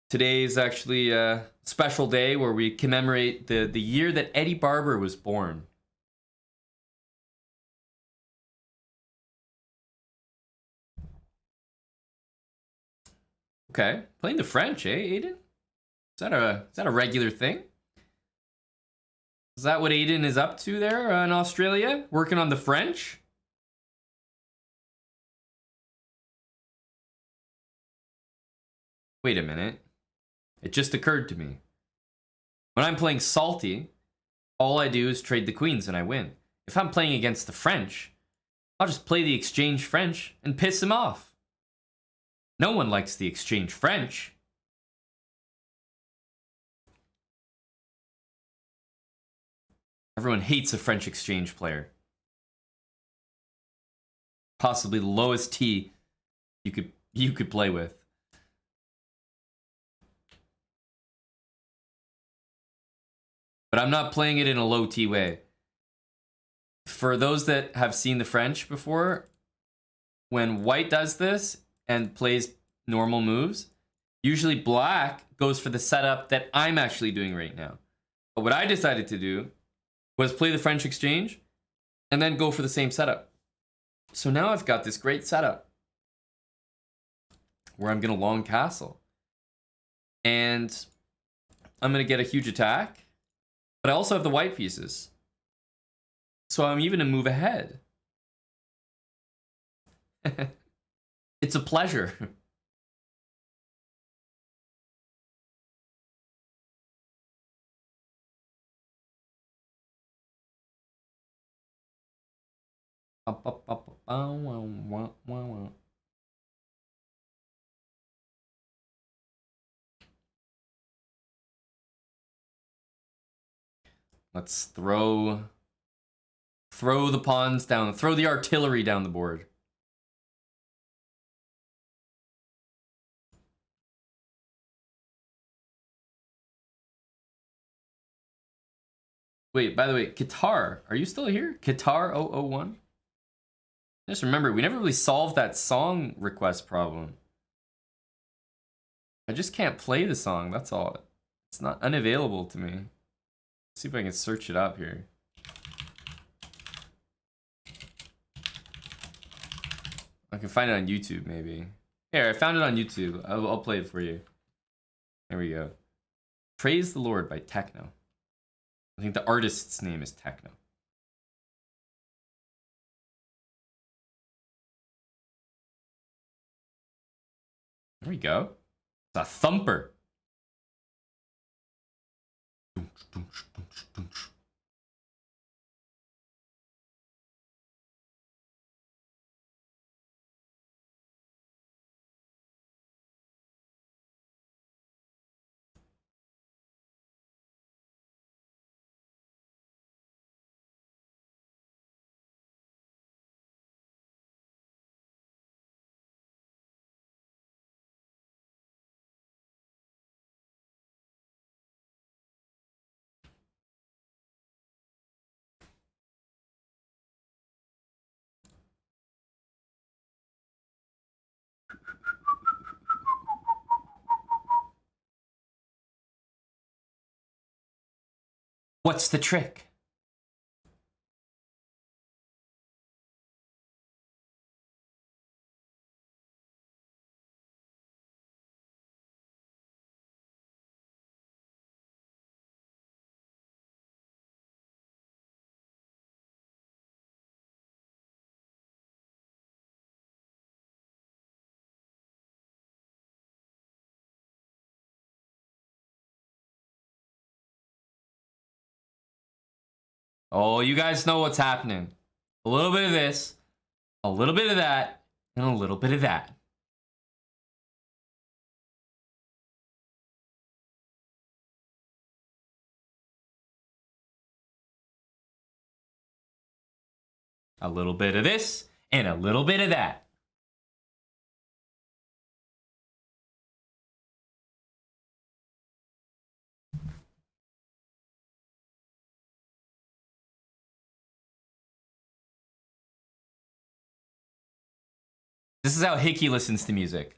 Today is actually a special day where we commemorate the year that Eddie Barber was born. Okay, playing the French, eh, Aiden? Is that a regular thing? Is that what Aiden is up to there in Australia? Working on the French? Wait a minute. It just occurred to me. When I'm playing salty, all I do is trade the queens and I win. If I'm playing against the French, I'll just play the exchange French and piss him off. No one likes the exchange French. Everyone hates a French exchange player. Possibly the lowest T you could play with. But I'm not playing it in a low T way. For those that have seen the French before, when white does this and plays normal moves, usually black goes for the setup that I'm actually doing right now. But what I decided to do was play the French exchange and then go for the same setup. So now I've got this great setup where I'm going to long castle. And I'm going to get a huge attack. But I also have the white pieces. So I'm even a move ahead. It's a pleasure. Let's throw the pawns down. Throw the artillery down the board. Wait, by the way, Qatar, are you still here? Qatar 001? Just remember, we never really solved that song request problem. I just can't play the song, that's all. It's not unavailable to me. Let's see if I can search it up here. I can find it on YouTube, maybe. Here, I found it on YouTube. I'll play it for you. There we go. Praise the Lord by Techno. I think the artist's name is Techno. There we go. It's a thumper. What's the trick? Oh, you guys know what's happening. A little bit of this, a little bit of that, and a little bit of that. A little bit of this, and a little bit of that. This is how Hickey listens to music.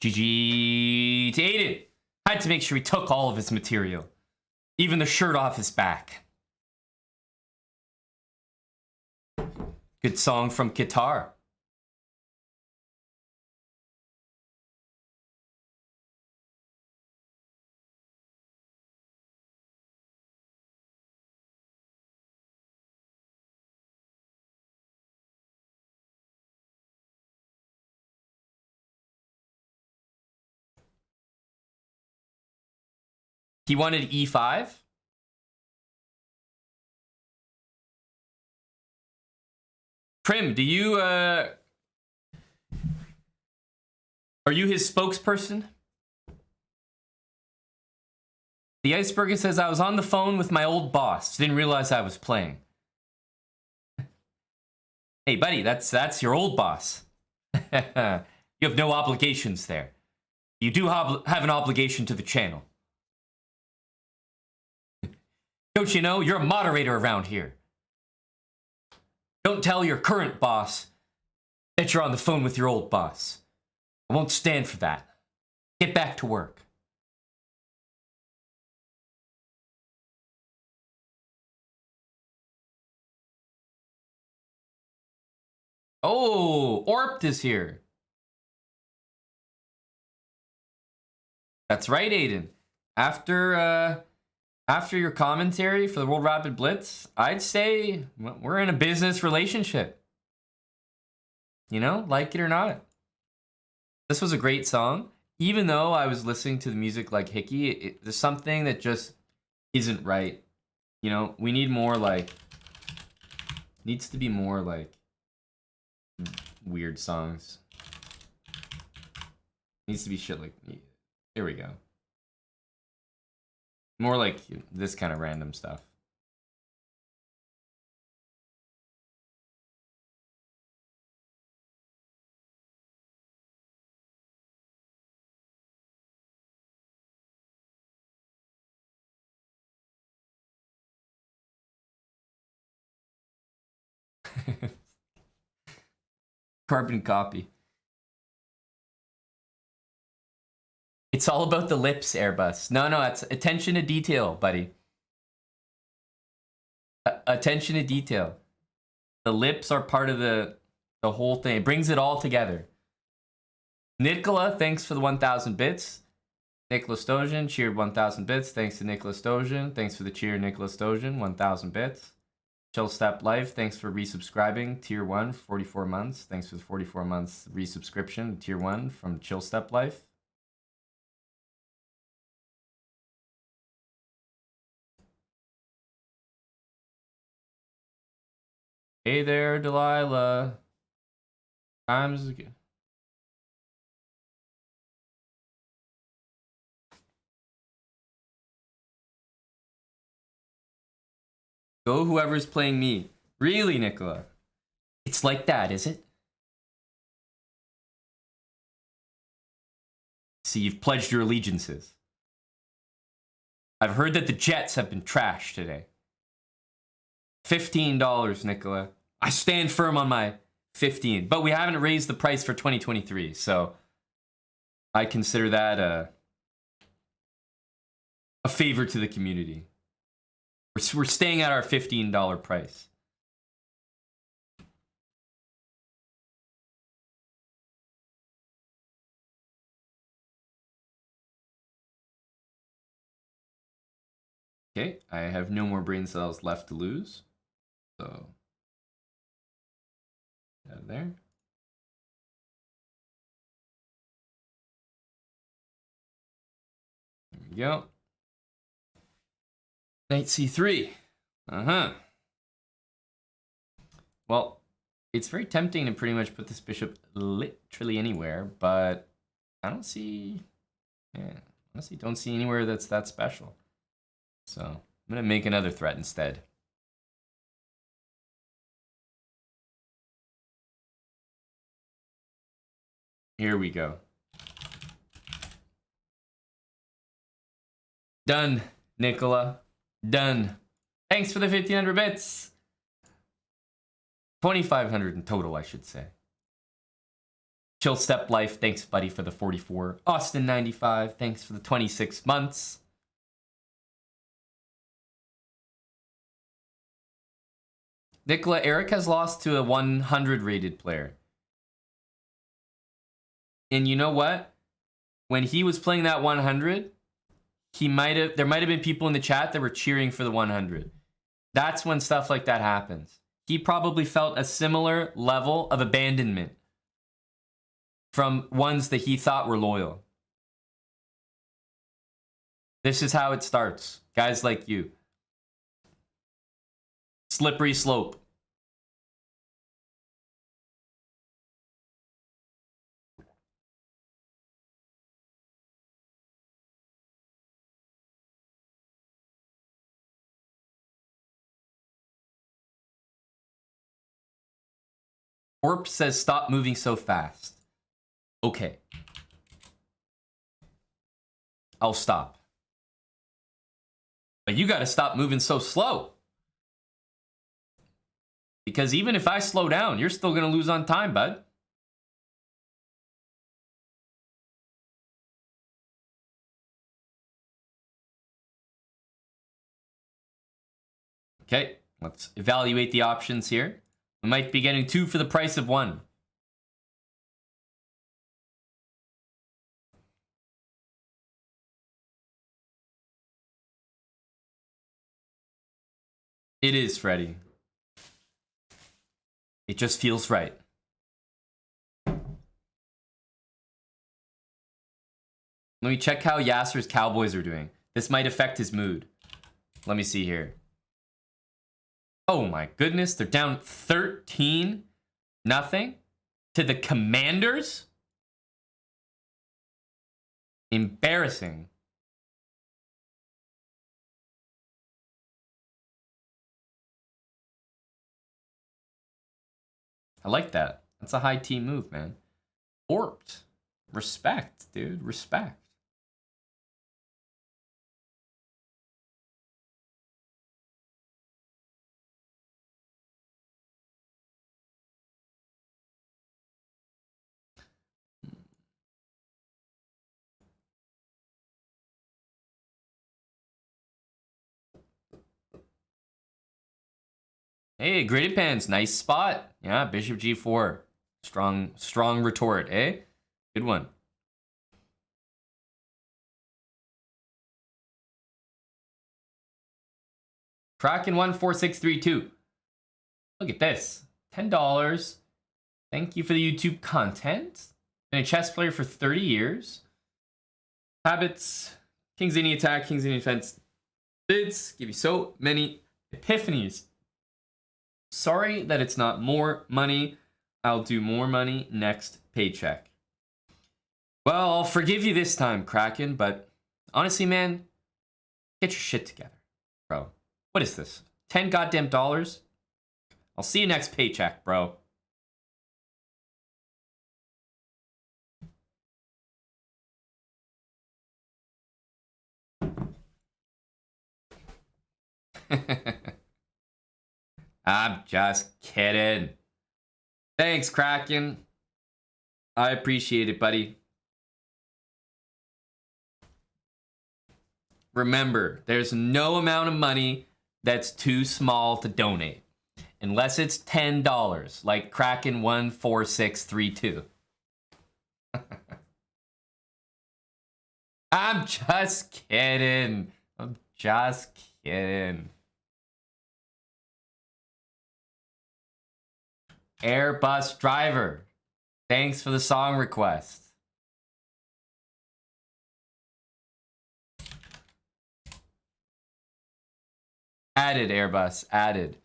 GG to Aiden. Had to make sure he took all of his material. Even the shirt off his back. Good song from Qatar. He wanted E5. Prim, do you, are you his spokesperson? The Iceberger says, I was on the phone with my old boss. Didn't realize I was playing. Hey, buddy, that's your old boss. You have no obligations there. You do have an obligation to the channel. Don't you know, you're a moderator around here. Don't tell your current boss that you're on the phone with your old boss. I won't stand for that. Get back to work. Oh, Orpt is here. That's right, Aiden. After your commentary for the World Rapid Blitz, I'd say we're in a business relationship. You know, like it or not. This was a great song. Even though I was listening to the music like Hickey, there's something that just isn't right. You know, we need more like... Needs to be more like... weird songs. Needs to be shit like... Here we go. More like this kind of random stuff. Carbon copy. It's all about the lips, Airbus. No, it's attention to detail, buddy. Attention to detail. The lips are part of the whole thing. It brings it all together. Nicola, thanks for the 1,000 bits. Nicholas Stojan cheered 1,000 bits. Thanks to Nicholas Stojan. Thanks for the cheer, Nicholas Stojan. 1,000 bits. Chill Step Life, thanks for resubscribing. Tier 1, 44 months. Thanks for the 44 months resubscription. Tier 1 from Chill Step Life. Hey there, Delilah. Times again. Go whoever's playing me. Really, Nicola? It's like that, is it? See, you've pledged your allegiances. I've heard that the Jets have been trashed today. $15, Nicola. I stand firm on my 15, but we haven't raised the price for 2023, so I consider that a favor to the community. We're staying at our $15 price. Okay, I have no more brain cells left to lose. So, out of there. There we go. Knight c3. Well, it's very tempting to pretty much put this bishop literally anywhere, but I don't see... Yeah, honestly, don't see anywhere that's that special. So, I'm going to make another threat instead. Here we go. Done, Nicola. Done. Thanks for the 1,500 bits. 2,500 in total, I should say. Chill Step Life, thanks, buddy, for the 44. Austin 95, thanks for the 26 months. Nicola, Eric has lost to a 100 rated player. And you know what? When he was playing that 100, there might have been people in the chat that were cheering for the 100. That's when stuff like that happens. He probably felt a similar level of abandonment from ones that he thought were loyal. This is how it starts. Guys like you. Slippery slope. Orp says, stop moving so fast. Okay. I'll stop. But you gotta stop moving so slow. Because even if I slow down, you're still gonna lose on time, bud. Okay, let's evaluate the options here. We might be getting 2 for the price of 1. It is, Freddy. It just feels right. Let me check how Yasser's Cowboys are doing. This might affect his mood. Let me see here. Oh my goodness, they're down 13-0 to the Commanders? Embarrassing. I like that. That's a high team move, man. Orped. Respect, dude. Respect. Hey, Gritty Pants, nice spot. Yeah, Bishop G4. Strong retort, eh? Good one. Kraken 14632. Look at this. $10. Thank you for the YouTube content. Been a chess player for 30 years. Habits. King's any attack, King's any defense. Bids give you so many epiphanies. Sorry that it's not more money. I'll do more money next paycheck. Well, I'll forgive you this time, Kraken, but honestly, man, get your shit together, bro. What is this? 10 goddamn dollars? I'll see you next paycheck, bro. I'm just kidding. Thanks, Kraken. I appreciate it, buddy. Remember, there's no amount of money that's too small to donate. Unless it's $10, like Kraken 14632. I'm just kidding. I'm just kidding. Airbus driver. Thanks for the song request. Added, Airbus. Added.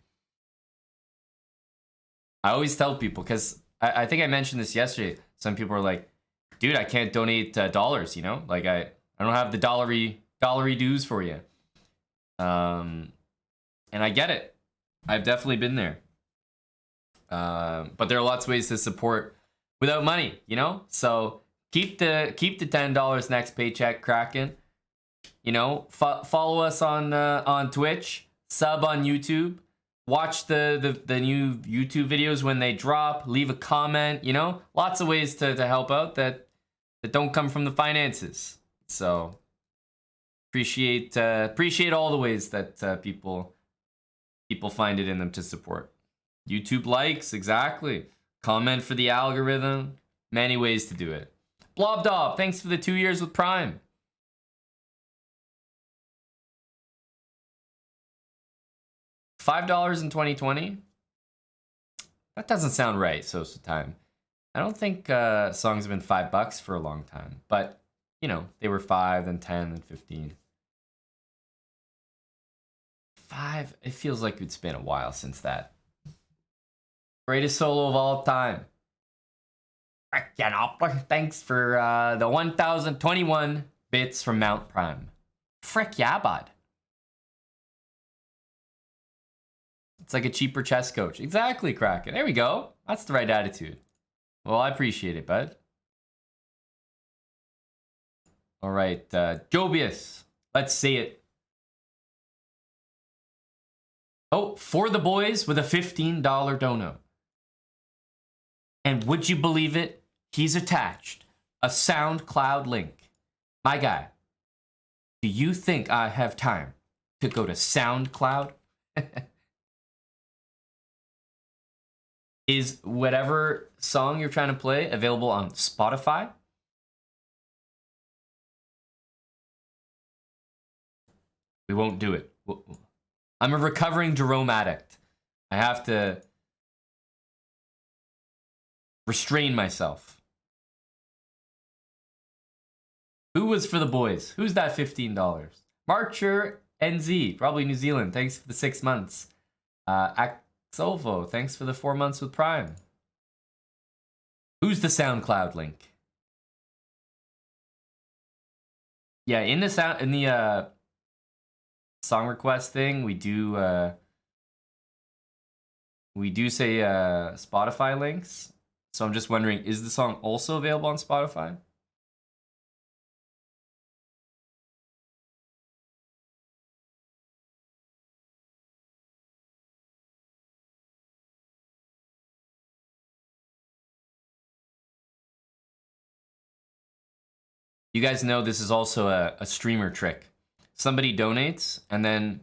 I always tell people, because I think I mentioned this yesterday. Some people are like, dude, I can't donate dollars, you know? Like, I don't have the dollary dues for you. And I get it. I've definitely been there. But there are lots of ways to support without money, you know? So keep the $10 next paycheck, Kraken. You know, follow us on Twitch, sub on YouTube. watch the new YouTube videos when they drop, leave a comment, you know? Lots of ways to help out that don't come from the finances. So appreciate all the ways that people find it in them to support. YouTube likes, exactly. Comment for the algorithm. Many ways to do it. Blobdob, thanks for the 2 years with Prime. $5 in 2020? That doesn't sound right, Sosa Time. I don't think songs have been $5 for a long time. But, you know, they were 5, then 10, then 15. 5, it feels like it's been a while since that. Greatest solo of all time. Thanks for the 1,021 bits from Mount Prime. Frick yeah, bud. It's like a cheaper chess coach. Exactly, Kraken. There we go. That's the right attitude. Well, I appreciate it, bud. All right, Jobius. Let's see it. Oh, for the boys with a $15 dono. And would you believe it? He's attached a SoundCloud link. My guy, do you think I have time to go to SoundCloud? Is whatever song you're trying to play available on Spotify? We won't do it. I'm a recovering Jerome addict. I have to restrain myself. Who was for the boys? Who's that $15? Marcher NZ, probably New Zealand. Thanks for the 6 months. Axolvo, thanks for the 4 months with Prime. Who's the SoundCloud link? Yeah, in the song request thing, we do say Spotify links. So I'm just wondering, is the song also available on Spotify? You guys know this is also a streamer trick. Somebody donates, and then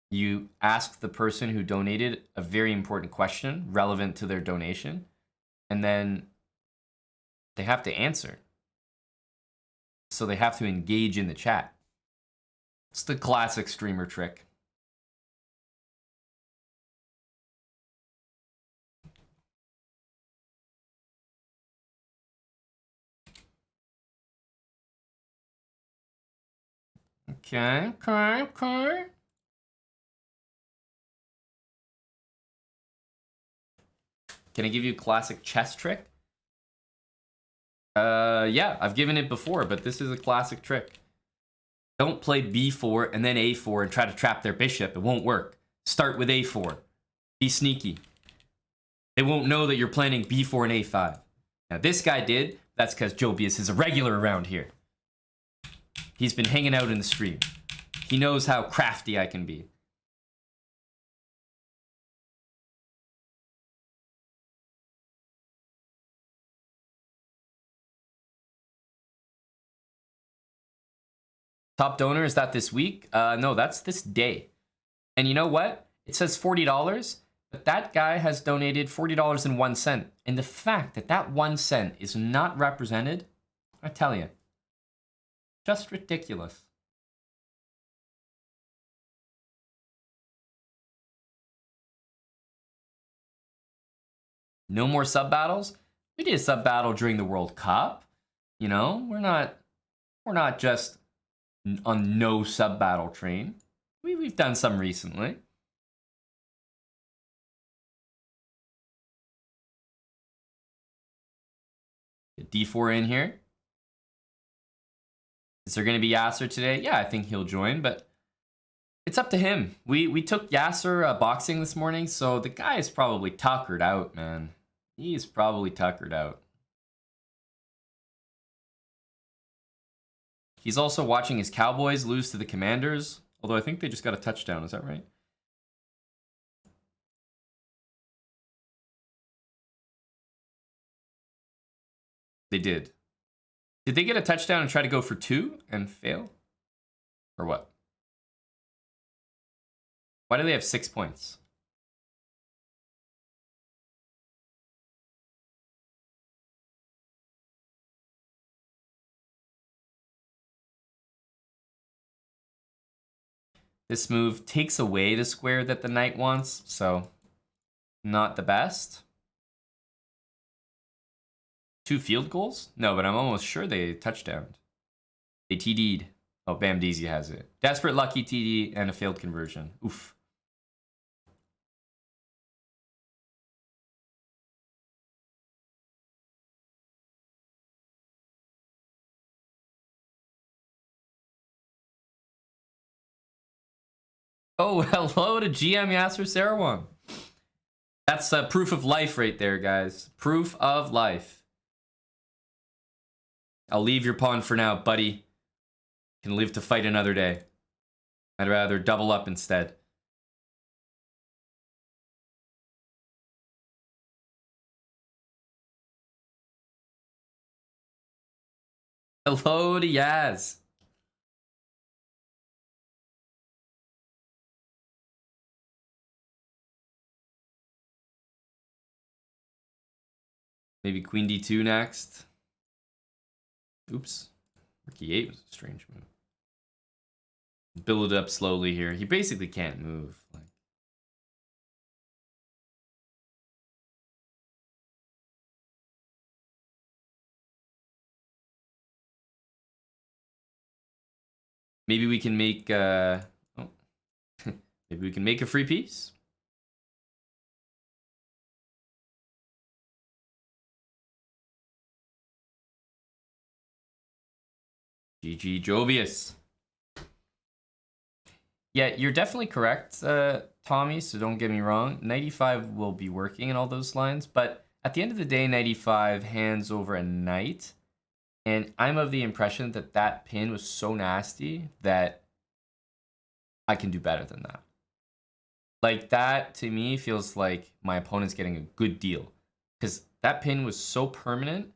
you ask the person who donated a very important question relevant to their donation, and then they have to answer. So they have to engage in the chat. It's the classic streamer trick. Okay. Can I give you a classic chess trick? Yeah, I've given it before, but this is a classic trick. Don't play b4 and then a4 and try to trap their bishop. It won't work. Start with a4. Be sneaky. They won't know that you're planning b4 and a5. Now, this guy did. That's because Jobius is a regular around here. He's been hanging out in the stream. He knows how crafty I can be. Top donor, is that this week? No, that's this day. And you know what? It says $40, but that guy has donated $40.01. And the fact that that 1 cent is not represented, I tell you, just ridiculous. No more sub battles? We did a sub battle during the World Cup. You know, we're not just on no sub battle train. We've done some recently. Get D4 in here. Is there going to be Yasser today? Yeah, I think he'll join, but it's up to him. We took Yasser boxing this morning, so the guy is probably tuckered out, man. He's probably tuckered out. He's also watching his Cowboys lose to the Commanders, although I think they just got a touchdown. Is that right? They did. Did they get a touchdown and try to go for 2 and fail? Or what? Why do they have 6 points? This move takes away the square that the knight wants, so not the best. 2 field goals? No, but I'm almost sure they touchdowned. They TD'd. Oh, Bamdeezy has it. Desperate lucky TD and a failed conversion. Oof. Oh, hello to GM Yasser Sarawon. That's proof of life right there, guys. Proof of life. I'll leave your pawn for now, buddy. Can live to fight another day. I'd rather double up instead. Hello to Yaz. Maybe Queen D2 next. Oops. Rook E8 was a strange move. Build it up slowly here. He basically can't move. Maybe we can make maybe we can make a free piece. GG Jovius. Yeah, you're definitely correct, Tommy, so don't get me wrong. 95 will be working in all those lines, but at the end of the day, 95 hands over a knight. And I'm of the impression that that pin was so nasty that I can do better than that. Like, that, to me, feels like my opponent's getting a good deal. Because that pin was so permanent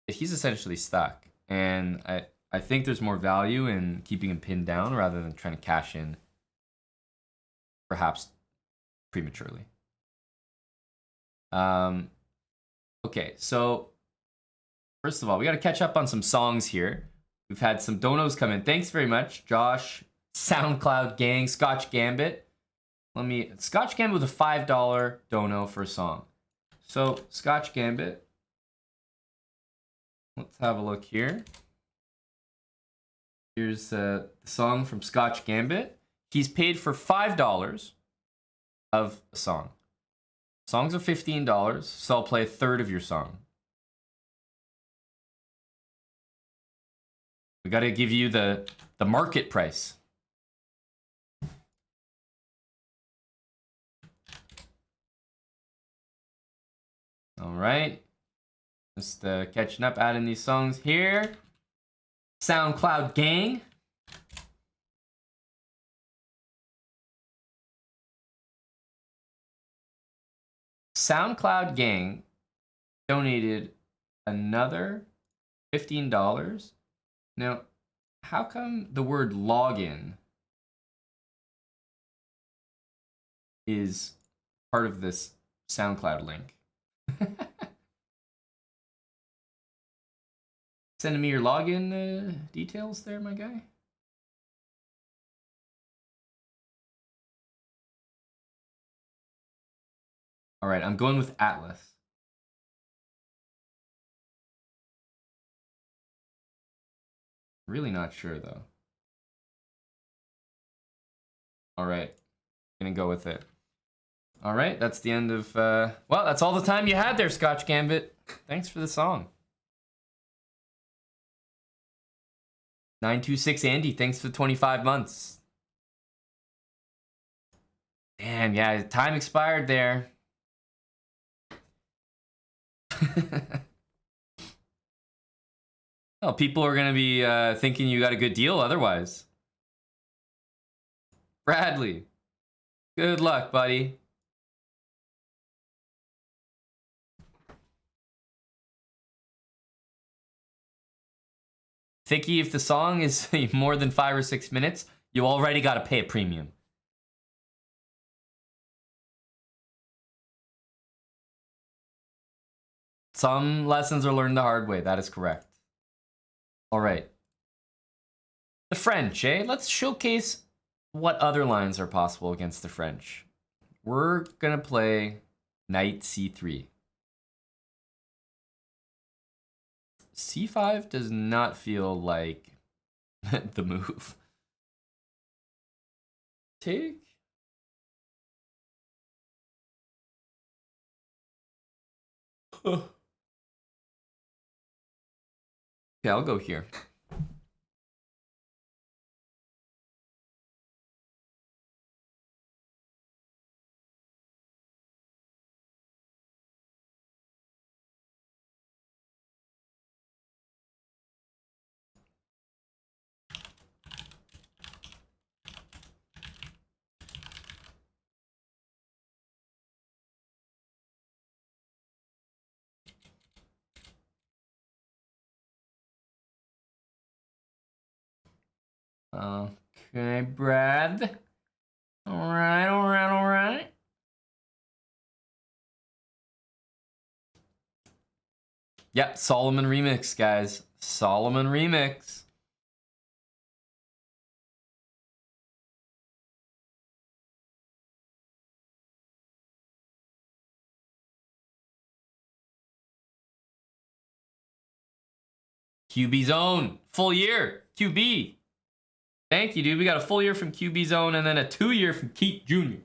that he's essentially stuck. And I think there's more value in keeping him pinned down rather than trying to cash in, perhaps prematurely. Okay, so first of all, we got to catch up on some songs here. We've had some donos come in. Thanks very much, Josh, SoundCloud Gang, Scotch Gambit. Scotch Gambit with a $5 dono for a song. So, Scotch Gambit. Let's have a look here. Here's the song from Scotch Gambit. He's paid for $5 of a song. Songs are $15, so I'll play a third of your song. We got to give you the market price. All right. Just catching up, adding these songs here. SoundCloud Gang. SoundCloud Gang donated another $15. Now, how come the word login is part of this SoundCloud link? Sending me your login details there, my guy. All right, I'm going with Atlas. Really not sure, though. All right, gonna go with it. All right, that's the end of, well, that's all the time you had there, Scotch Gambit. Thanks for the song. 926 Andy, thanks for 25 months. Damn, yeah, time expired there. Well, people are going to be thinking you got a good deal otherwise. Bradley, good luck, buddy. Thicky, if the song is more than 5 or 6 minutes, you already got to pay a premium. Some lessons are learned the hard way. That is correct. All right. The French, eh? Let's showcase what other lines are possible against the French. We're going to play knight c3. c5 does not feel like the move. Take. Okay, I'll go here. Okay, Brad. All right, all right, all right. Yep, Solomon remix, guys. Solomon remix. QB Zone, full year. QB. Thank you, dude. We got a full year from QB Zone and then a 2-year from Keith Jr.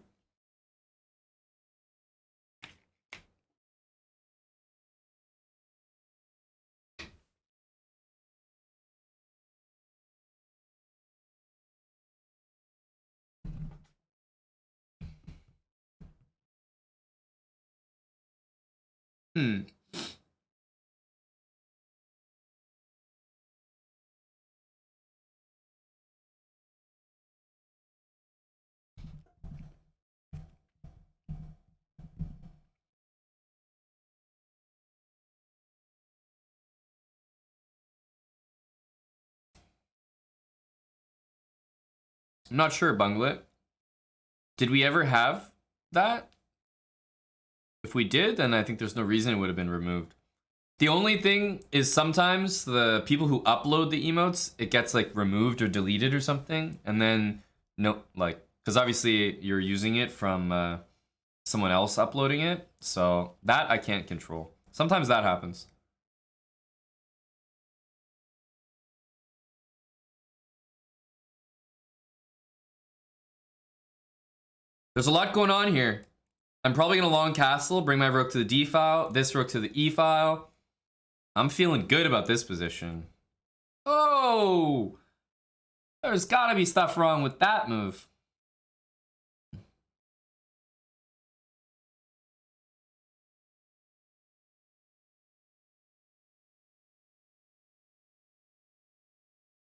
I'm not sure, Bunglet. Did we ever have that? If we did, then I think there's no reason it would have been removed. The only thing is sometimes the people who upload the emotes, it gets like removed or deleted or something. And then, no, like, because obviously you're using it from someone else uploading it. So that I can't control. Sometimes that happens. There's a lot going on here. I'm probably going to long castle, bring my rook to the D file, this rook to the E file. I'm feeling good about this position. Oh! There's got to be stuff wrong with that move.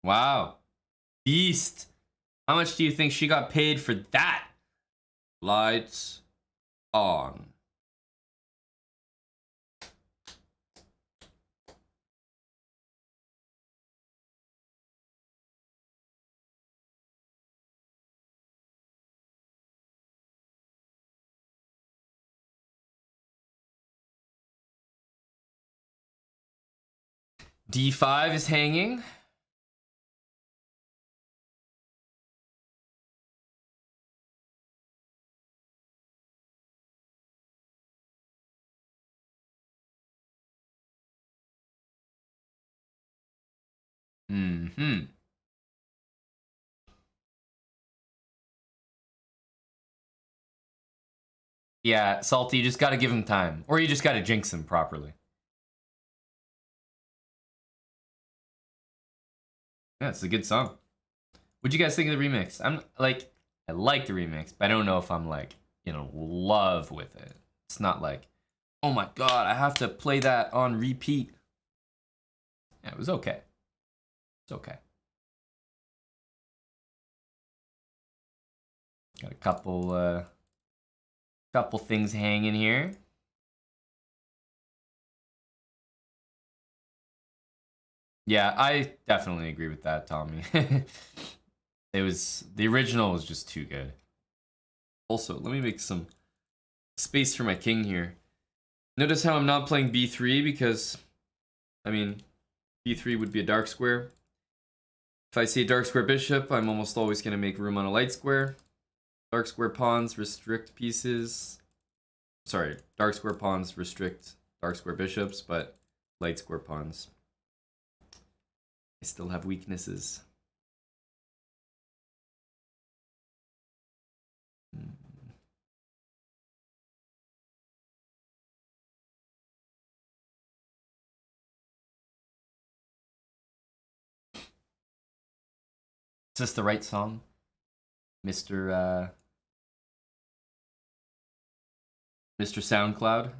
Wow. Beast. How much do you think she got paid for that? Lights on. D5 is hanging. Mm-hmm. Yeah, Salty, you just got to give him time. Or you just got to jinx him properly. Yeah, it's a good song. What'd you guys think of the remix? I'm like, I like the remix, but I don't know if I'm like, love with it. It's not like, oh my god, I have to play that on repeat. Yeah, it was okay. It's okay. Got a couple things hanging here. Yeah, I definitely agree with that, Tommy. The original was just too good. Also, let me make some space for my king here. Notice how I'm not playing b3 because, I mean, b3 would be a dark square. If I see a dark square bishop, I'm almost always going to make room on a light square. Dark square pawns restrict pieces. Sorry, dark square pawns restrict dark square bishops, but light square pawns, I still have weaknesses. Is this the right song? Mr. Mr. SoundCloud?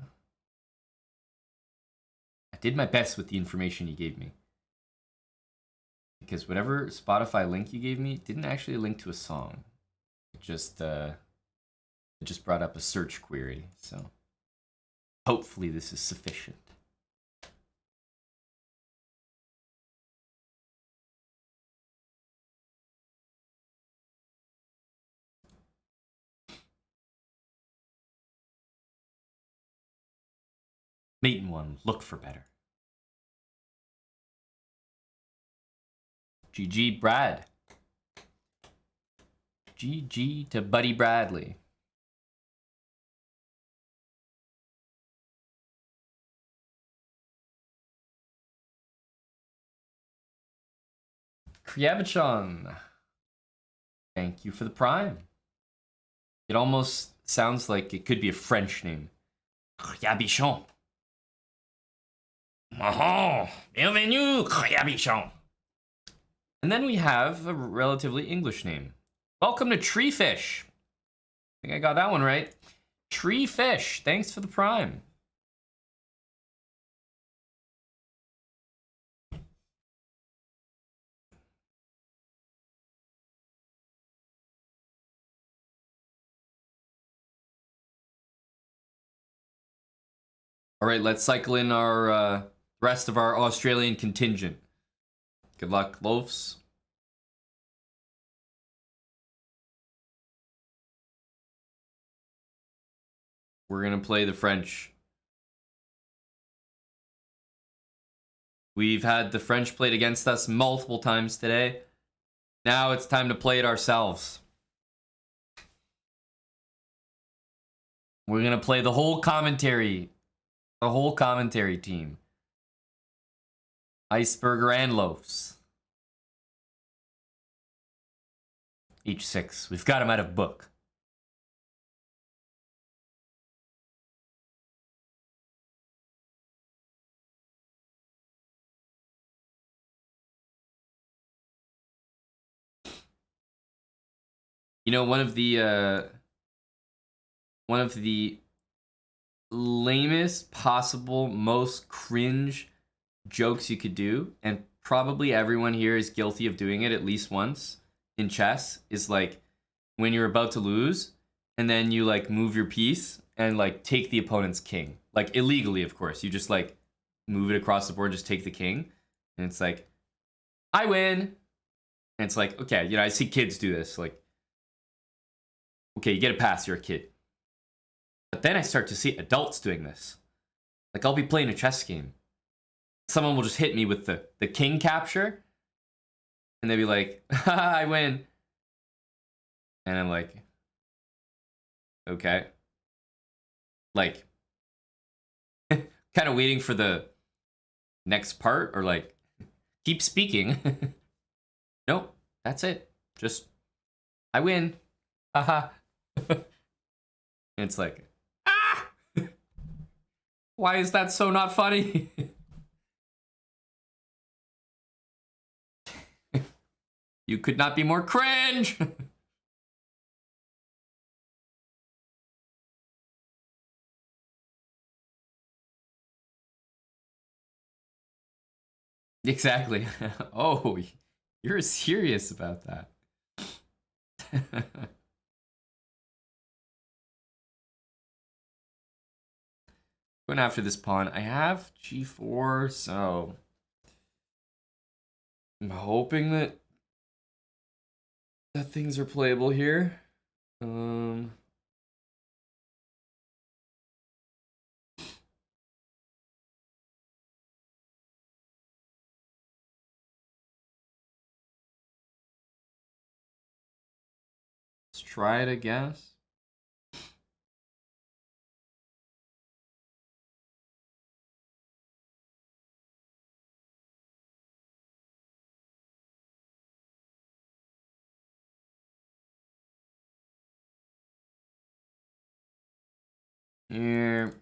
I did my best with the information you gave me. Because whatever Spotify link you gave me didn't actually link to a song. It just brought up a search query, so hopefully this is sufficient. Mate one, look for better. GG Brad. GG to Buddy Bradley. Kriabichon. Thank you for the prime. It almost sounds like it could be a French name. Kriabichon. Oh, bienvenue, Kriabichon. And then we have a relatively English name. Welcome to Treefish. I think I got that one right. Treefish, thanks for the prime. All right, let's cycle in our rest of our Australian contingent. Good luck, Loafs. We're gonna play the French. We've had the French played against us multiple times today. Now it's time to play it ourselves. We're gonna play the whole commentary team. Iceberger and Loafs. H6. We've got him out of book. You know, one of the lamest possible, most cringe jokes you could do, and probably everyone here is guilty of doing it at least once in chess, is like when you're about to lose and then you like move your piece and like take the opponent's king. Like illegally, of course. You just like move it across the board, just take the king. And it's like, I win. And it's like, okay, you know, I see kids do this. Like, okay, you get a pass, you're a kid. But then I start to see adults doing this. Like, I'll be playing a chess game. Someone will just hit me with the king capture. And they'll be like, I win. And I'm like, okay. Like, kind of waiting for the next part, or like, keep speaking. Nope, that's it. Just, I win. Haha. And it's like, ah! Why is that so not funny? You could not be more cringe. Exactly. Oh, you're serious about that. Going after this pawn. I have g4, so I'm hoping that things are playable here. Let's try it, I guess. Here,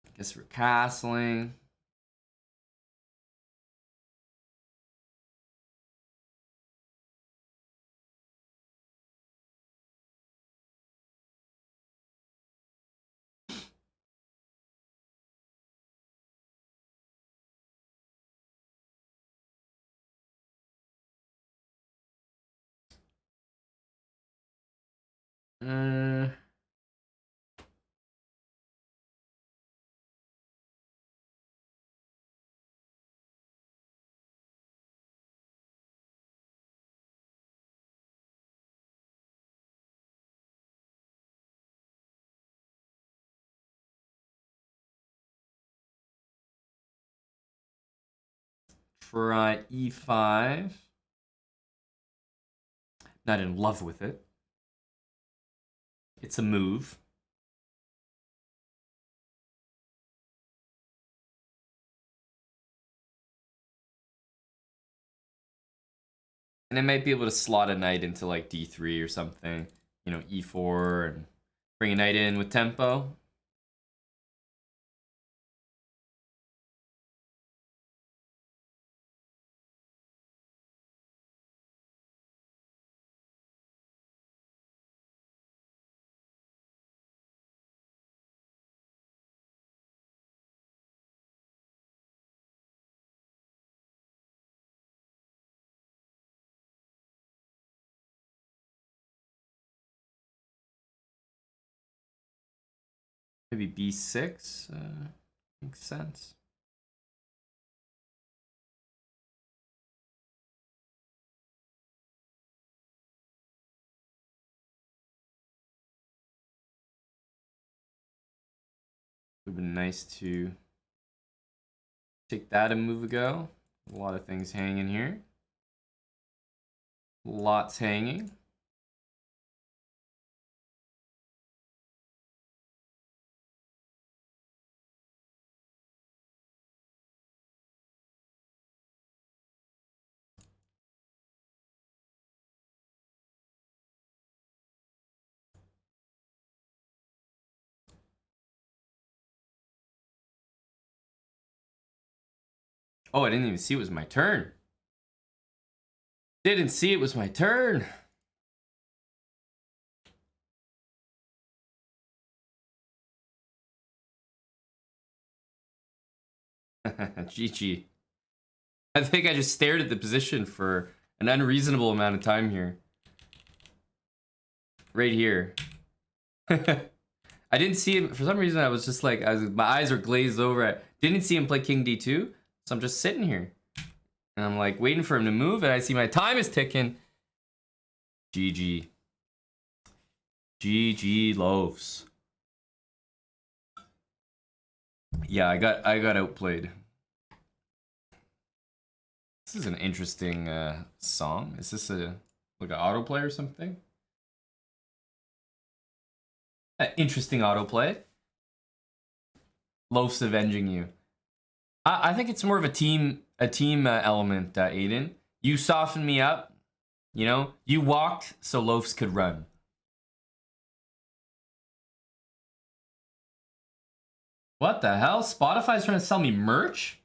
I guess we're castling. Uh, try e5. Not in love with it. It's a move. And I might be able to slot a knight into like d3 or something. You know, e4 and bring a knight in with tempo. Maybe b6 makes sense. Would have been nice to take that a move ago. A lot of things hanging here. Lots hanging. Oh, I didn't even see it was my turn. Didn't see it was my turn. GG. I think I just stared at the position for an unreasonable amount of time here. Right here. I didn't see him for some reason. I was just like, my eyes are glazed over. I didn't see him play King D2, so I'm just sitting here and I'm like waiting for him to move, and I see my time is ticking. GG. GG loaves. Yeah, I got outplayed. This is an interesting song. Is this like an autoplay or something? Interesting autoplay. Loaf's avenging you. I think it's more of a team element, Aiden. You softened me up. You know, you walked so Loafs could run. What the hell? Spotify's trying to sell me merch?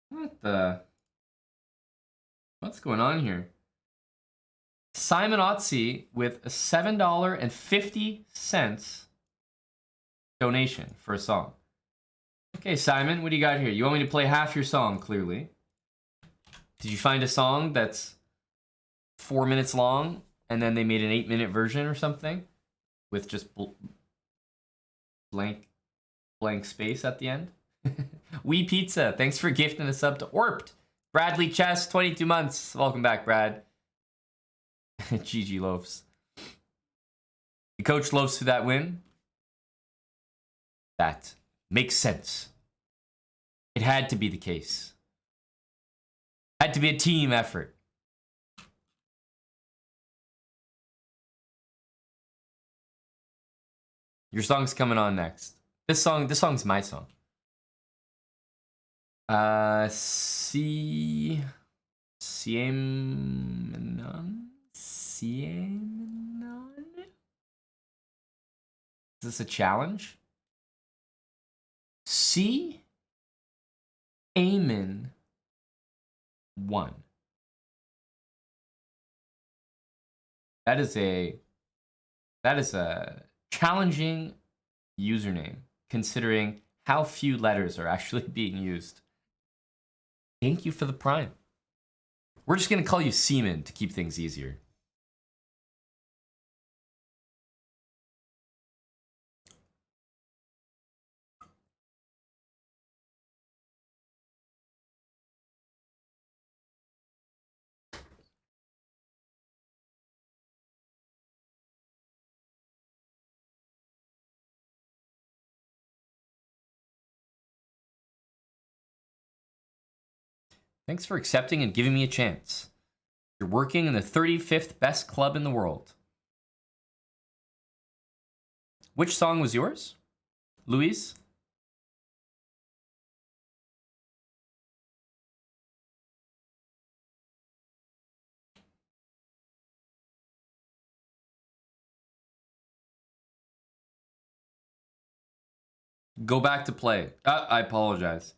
What the? What's going on here? Simon Otzi with a $7.50 donation for a song. Okay, Simon, what do you got here? You want me to play half your song, clearly. Did you find a song that's 4 minutes long and then they made an 8-minute version or something with just blank space at the end? Wee Pizza, thanks for gifting a sub to Orped. Bradley Chess, 22 months. Welcome back, Brad. GG Loafs. You coached Loafs to that win? That makes sense. It had to be the case. Had to be a team effort. Your song's coming on next. This song's my song. Siemenon? Is this a challenge? C. Amen 1. That is a challenging username, considering how few letters are actually being used. Thank you for the prime. We're just gonna call you Seaman to keep things easier. Thanks for accepting and giving me a chance. You're working in the 35th best club in the world. Which song was yours, Louise? Go back to play. I apologize.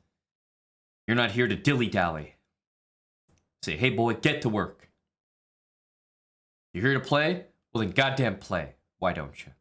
You're not here to dilly-dally. Say, hey boy, get to work. You're here to play? Well then goddamn play. Why don't you?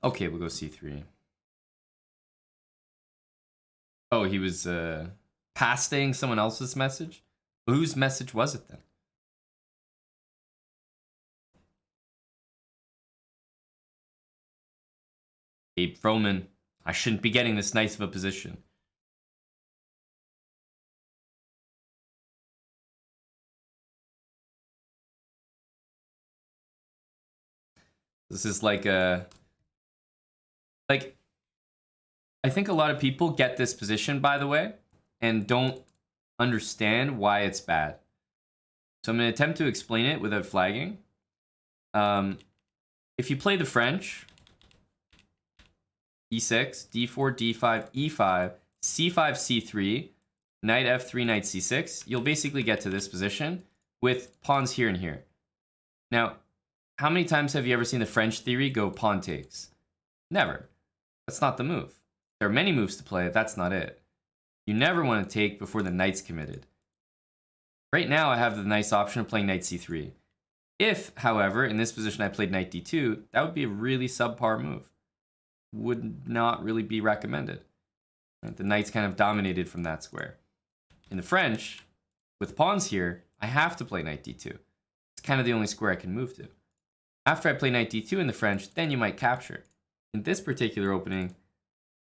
Okay, we'll go C3. Oh, he was pasting someone else's message? Whose message was it then? Abe Froman, I shouldn't be getting this nice of a position. This is like a... Like, I think a lot of people get this position, by the way, and don't understand why it's bad. So I'm going to attempt to explain it without flagging. If you play the French, e6, d4, d5, e5, c5, c3, knight f3, knight c6, you'll basically get to this position with pawns here and here. Now, how many times have you ever seen the French theory go pawn takes? Never. That's not the move. There are many moves to play, that's not it. You never want to take before the knight's committed. Right now, I have the nice option of playing knight c3. If, however, in this position I played knight d2, that would be a really subpar move. Would not really be recommended. Right? The knight's kind of dominated from that square. In the French, with pawns here, I have to play knight d2. It's kind of the only square I can move to. After I play knight d2 in the French, then you might capture. In this particular opening,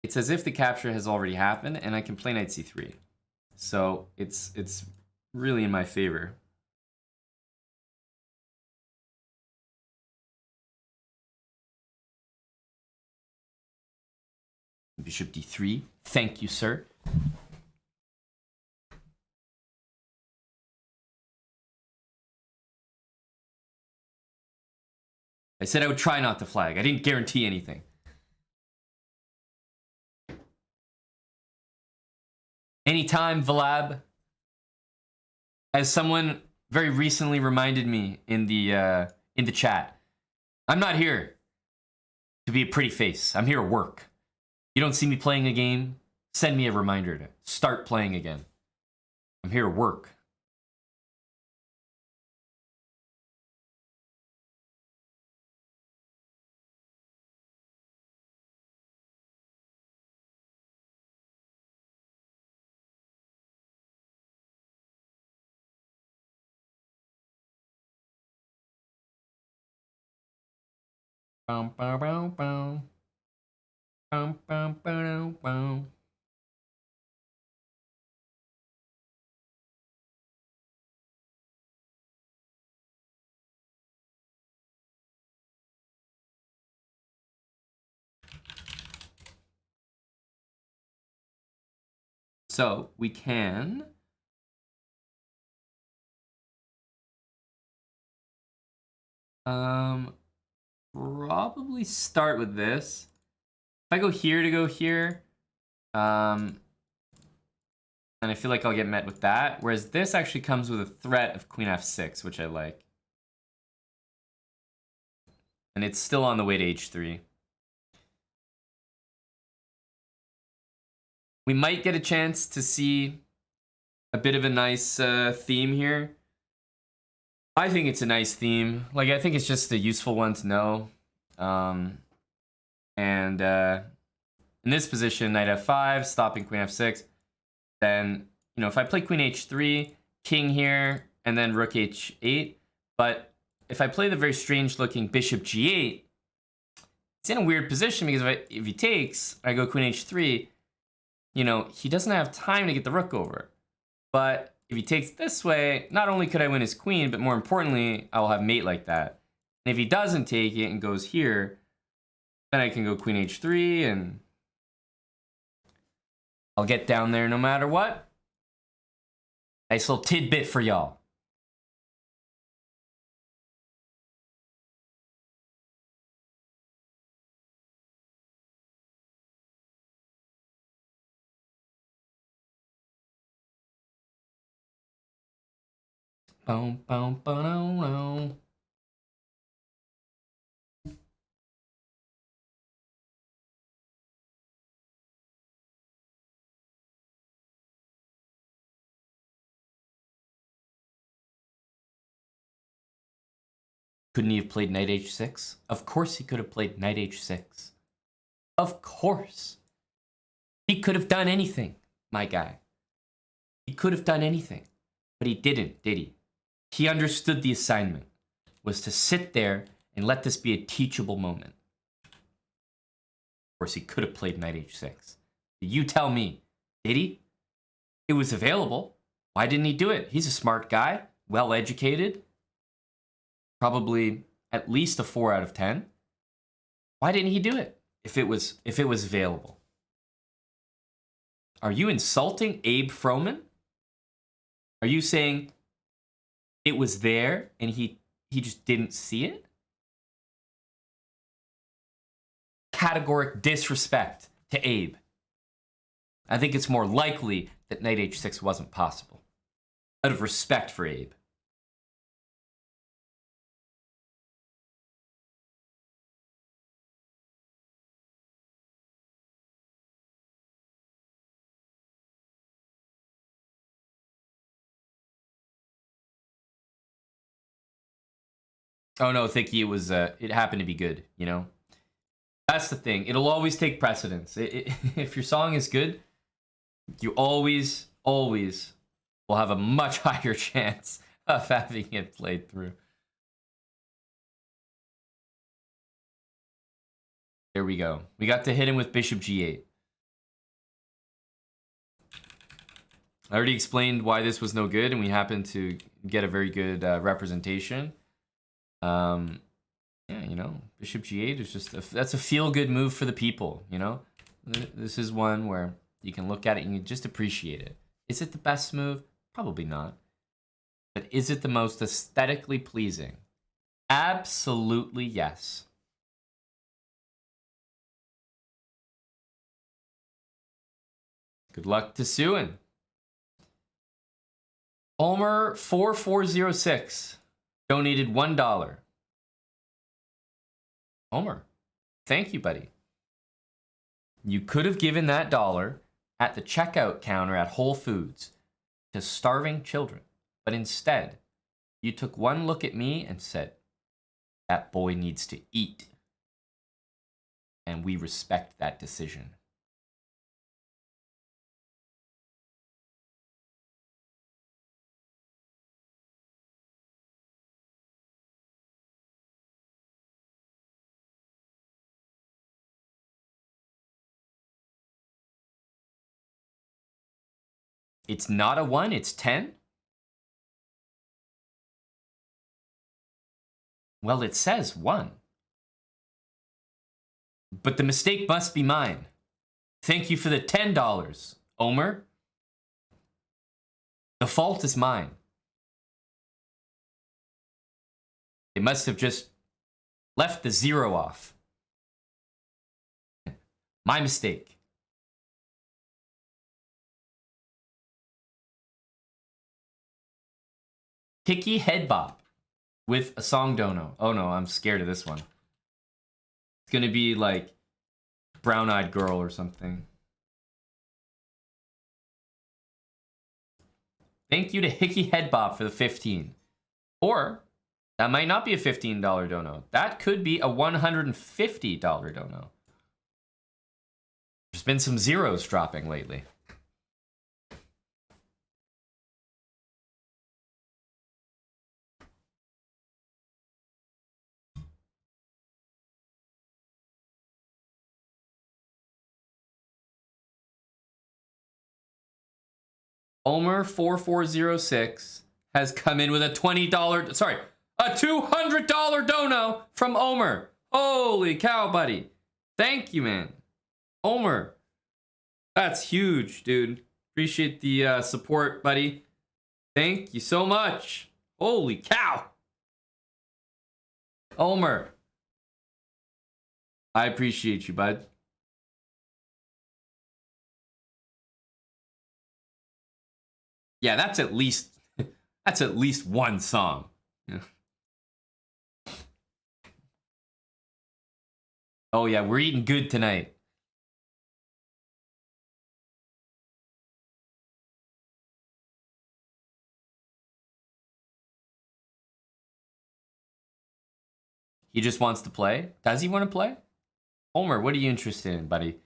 it's as if the capture has already happened and I can play knight c3. So it's really in my favor. Bishop d3. Thank you, sir. I said I would try not to flag. I didn't guarantee anything. Anytime, Vlab. As someone very recently reminded me in the chat, I'm not here to be a pretty face. I'm here to work. You don't see me playing a game, send me a reminder to start playing again. I'm here to work. Bow, bow, bow, bow. Bow, bow, bow, bow. So we can probably start with this. If I go here to go here, and I feel like I'll get met with that. Whereas this actually comes with a threat of queen f6, which I like. And it's still on the way to h3. We might get a chance to see a bit of a nice theme here. I think it's a nice theme. Like, I think it's just a useful one to know. In this position, knight f5, stopping queen f6. Then, you know, if I play queen h3, king here, and then rook h8. But if I play the very strange looking bishop g8, it's in a weird position because if he takes, I go queen h3, you know, he doesn't have time to get the rook over. But if he takes this way, not only could I win his queen, but more importantly, I will have mate like that. And if he doesn't take it and goes here, then I can go queen h3 and I'll get down there no matter what. Nice little tidbit for y'all. Boom, boom, boom. Couldn't he have played knight h6? Of course he could have played knight h6. Of course. He could have done anything, my guy. He could have done anything. But he didn't, did he? He understood the assignment was to sit there and let this be a teachable moment. Of course, he could have played knight h6. You tell me, did he? It was available. Why didn't he do it? He's a smart guy, well educated, probably at least a 4 out of 10. Why didn't he do it if it was available? Are you insulting Abe Froman? Are you saying it was there and he just didn't see it? Categoric disrespect to Abe. I think it's more likely that knight h6 wasn't possible, out of respect for Abe. Oh no, Thicky, it happened to be good, you know? That's the thing. It'll always take precedence. If your song is good, you always will have a much higher chance of having it played through. There we go. We got to hit him with bishop g8. I already explained why this was no good, and we happened to get a very good representation. Yeah, you know, bishop g8 is just that's a feel-good move for the people, you know? This is one where you can look at it and you just appreciate it. Is it the best move? Probably not. But is it the most aesthetically pleasing? Absolutely yes. Good luck to Suin. Homer4406 donated $1. Homer, Thank you, buddy. You could have given that dollar at the checkout counter at Whole Foods to starving children. But instead, you took one look at me and said, that boy needs to eat. And we respect that decision. It's not a 1, it's 10? Well, it says 1. But the mistake must be mine. Thank you for the $10, Omer. The fault is mine. They must have just left the 0 off. My mistake. Hickey Head Bop with a song dono. Oh no, I'm scared of this one. It's gonna be like Brown Eyed Girl or something. Thank you to Hickey Head Bop for the 15. Or, that might not be a $15 dono. That could be a $150 dono. There's been some zeros dropping lately. Omer4406 has come in with a $20, sorry, a $200 dono from Omer. Holy cow, buddy. Thank you, man. Omer. That's huge, dude. Appreciate the support, buddy. Thank you so much. Holy cow. Omer. I appreciate you, bud. Yeah, that's at least one song. Yeah. Oh yeah, we're eating good tonight. He just wants to play. Does he want to play? Homer, what are you interested in, buddy?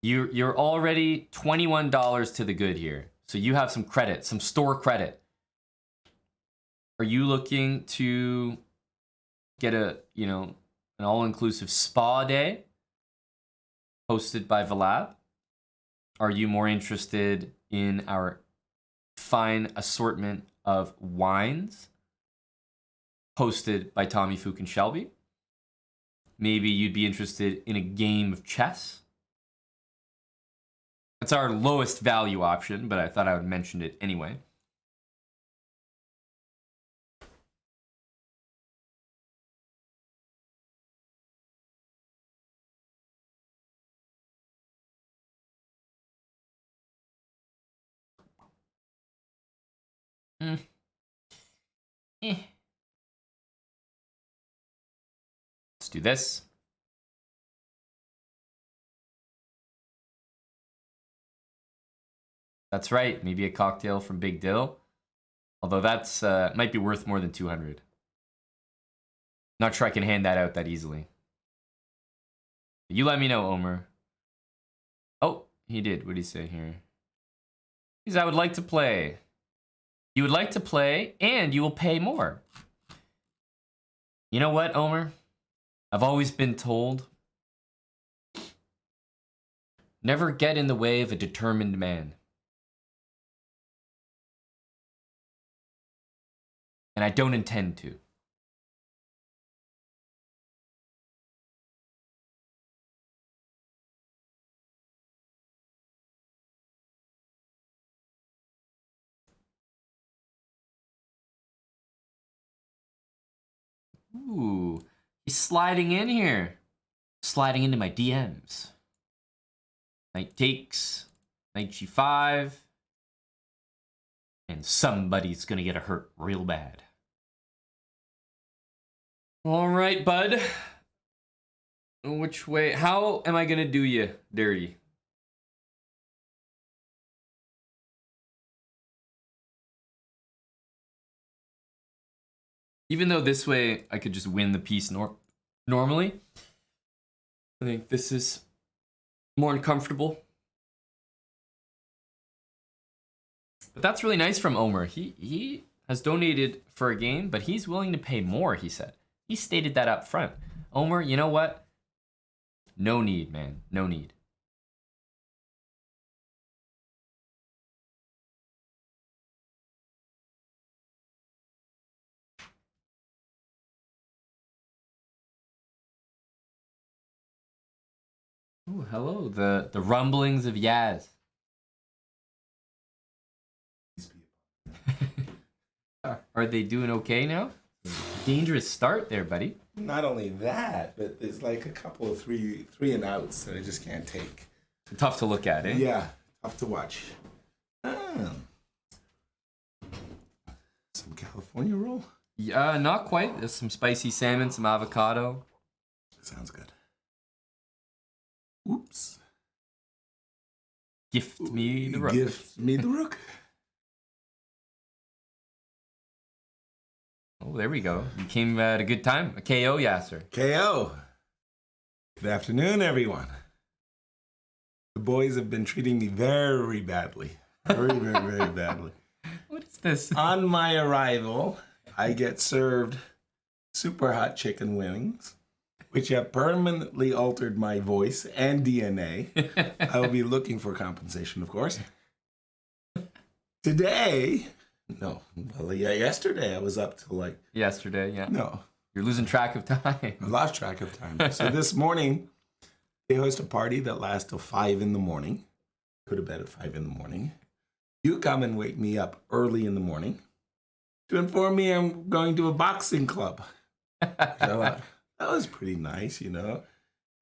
You're already $21 to the good here. So you have some credit, some store credit. Are you looking to get a, an all-inclusive spa day hosted by Vlad? Are you more interested in our fine assortment of wines hosted by Tommy, Fook, and Shelby? Maybe you'd be interested in a game of chess. That's our lowest value option, but I thought I would mention it anyway. Let's do this. That's right. Maybe a cocktail from Big Dill. Although that's might be worth more than 200. Not sure I can hand that out that easily. You let me know, Omer. Oh, he did. What did he say here? He says, I would like to play. You would like to play, and you will pay more. You know what, Omer? I've always been told, never get in the way of a determined man. And I don't intend to. Ooh, he's sliding in here. Sliding into my DMs. Knight takes, knight g5. And somebody's gonna get hurt real bad. All right, bud. Which way? How am I gonna do you dirty? Even though this way I could just win the piece normally, I think this is more uncomfortable. But that's really nice from Omer. He has donated for a game, but he's willing to pay more, he said. He stated that up front. Omer, you know what? No need, man. No need. Oh, hello. The rumblings of Yaz. Are they doing okay now? Dangerous start there, buddy. Not only that, but there's like a couple of three and outs that I just can't take. Tough to look at, eh? Yeah, tough to watch. Some California roll? Yeah, not quite. There's some spicy salmon, some avocado. Sounds good. Oops. Gift me the rook. Gift me the rook. Oh, there we go. You came at a good time. A KO, Yasser. KO. Good afternoon, everyone. The boys have been treating me very badly. Very, very, very badly. What is this? On my arrival, I get served super hot chicken wings, which have permanently altered my voice and DNA. I will be looking for compensation, of course. Today, yesterday I was up till like... Yesterday, yeah. No. You're losing track of time. I lost track of time. So this morning, they host a party that lasts till 5 in the morning. Go to bed at 5 in the morning. You come and wake me up early in the morning to inform me I'm going to a boxing club. So, that was pretty nice, you know.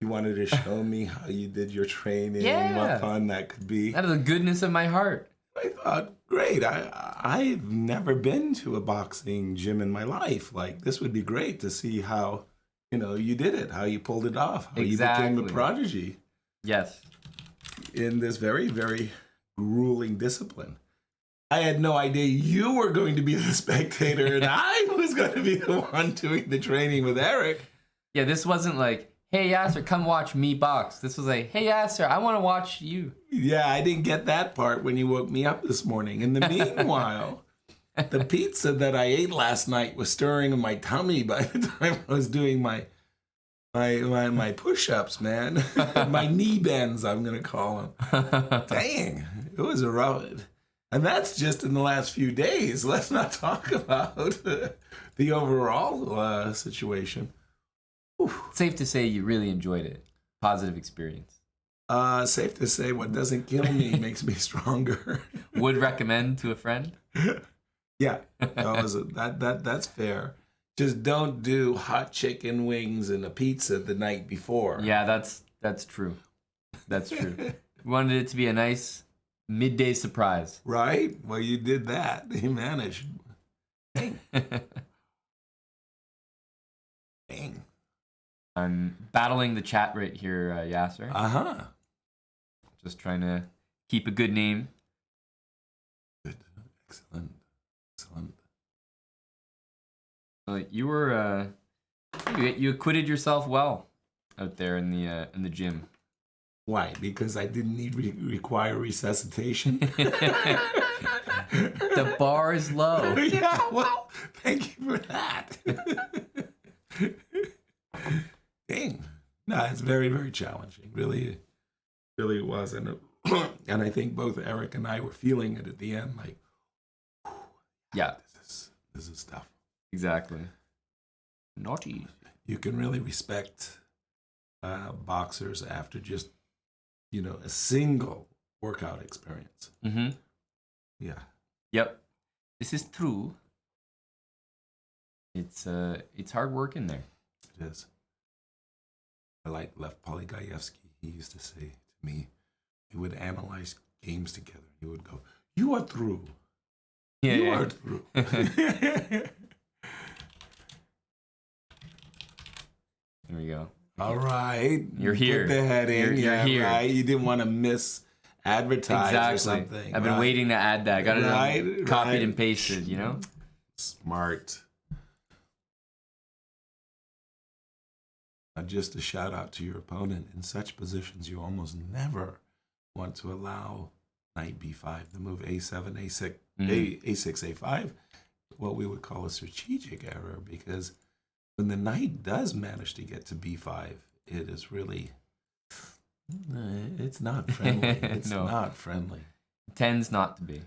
You wanted to show me how you did your training and what fun that could be. Out of the goodness of my heart. I thought, great. I've never been to a boxing gym in my life. Like, this would be great to see how, you know, you did it, how you pulled it off, how you became a prodigy. Yes. In this very, very grueling discipline. I had no idea you were going to be the spectator and I was going to be the one doing the training with Eric. Yeah, this wasn't like, hey, Yasser, come watch me box. This was like, hey, Yasser, I want to watch you. Yeah, I didn't get that part when you woke me up this morning. In the meanwhile, the pizza that I ate last night was stirring in my tummy by the time I was doing my push-ups, man. My knee bends, I'm going to call them. Dang, it was a rough... And that's just in the last few days. Let's not talk about the overall situation. Oof. Safe to say you really enjoyed it. Positive experience. Safe to say what doesn't kill me makes me stronger. Would recommend to a friend? Yeah, that's fair. Just don't do hot chicken wings and a pizza the night before. Yeah, that's true. That's true. We wanted it to be a nice midday surprise. Right? Well, you did that. You managed. Dang. Dang. I'm battling the chat right here, Yasser. Uh-huh. Just trying to keep a good name. Good. Excellent. Excellent. You were you acquitted yourself well out there in the gym. Why? Because I didn't require resuscitation. The bar is low. Yeah, well, thank you for that. Dang. No, it's very, very challenging. Really, really was. And I think both Eric and I were feeling it at the end, like, yeah, this is tough. Exactly. Naughty. You can really respect boxers after just, you know, a single workout experience. Mm-hmm. Yeah. Yep. This is true. It's hard work in there. It is. I like Lev Polygaevsky. He used to say to me, he would analyze games together. He would go, "You are through. Yeah, you are through." There we go. All right. You're here. Put the head in. You're here. Right. You didn't want to miss advertise Exactly. or something. I've been waiting to add that. Got it copied and pasted, you know? Smart. Just a shout out to your opponent. In such positions, you almost never want to allow knight b5, the move a7, a6, a6, a5, what we would call a strategic error, because when the knight does manage to get to b5, it is really, it's not friendly. It's not friendly. It tends not to be.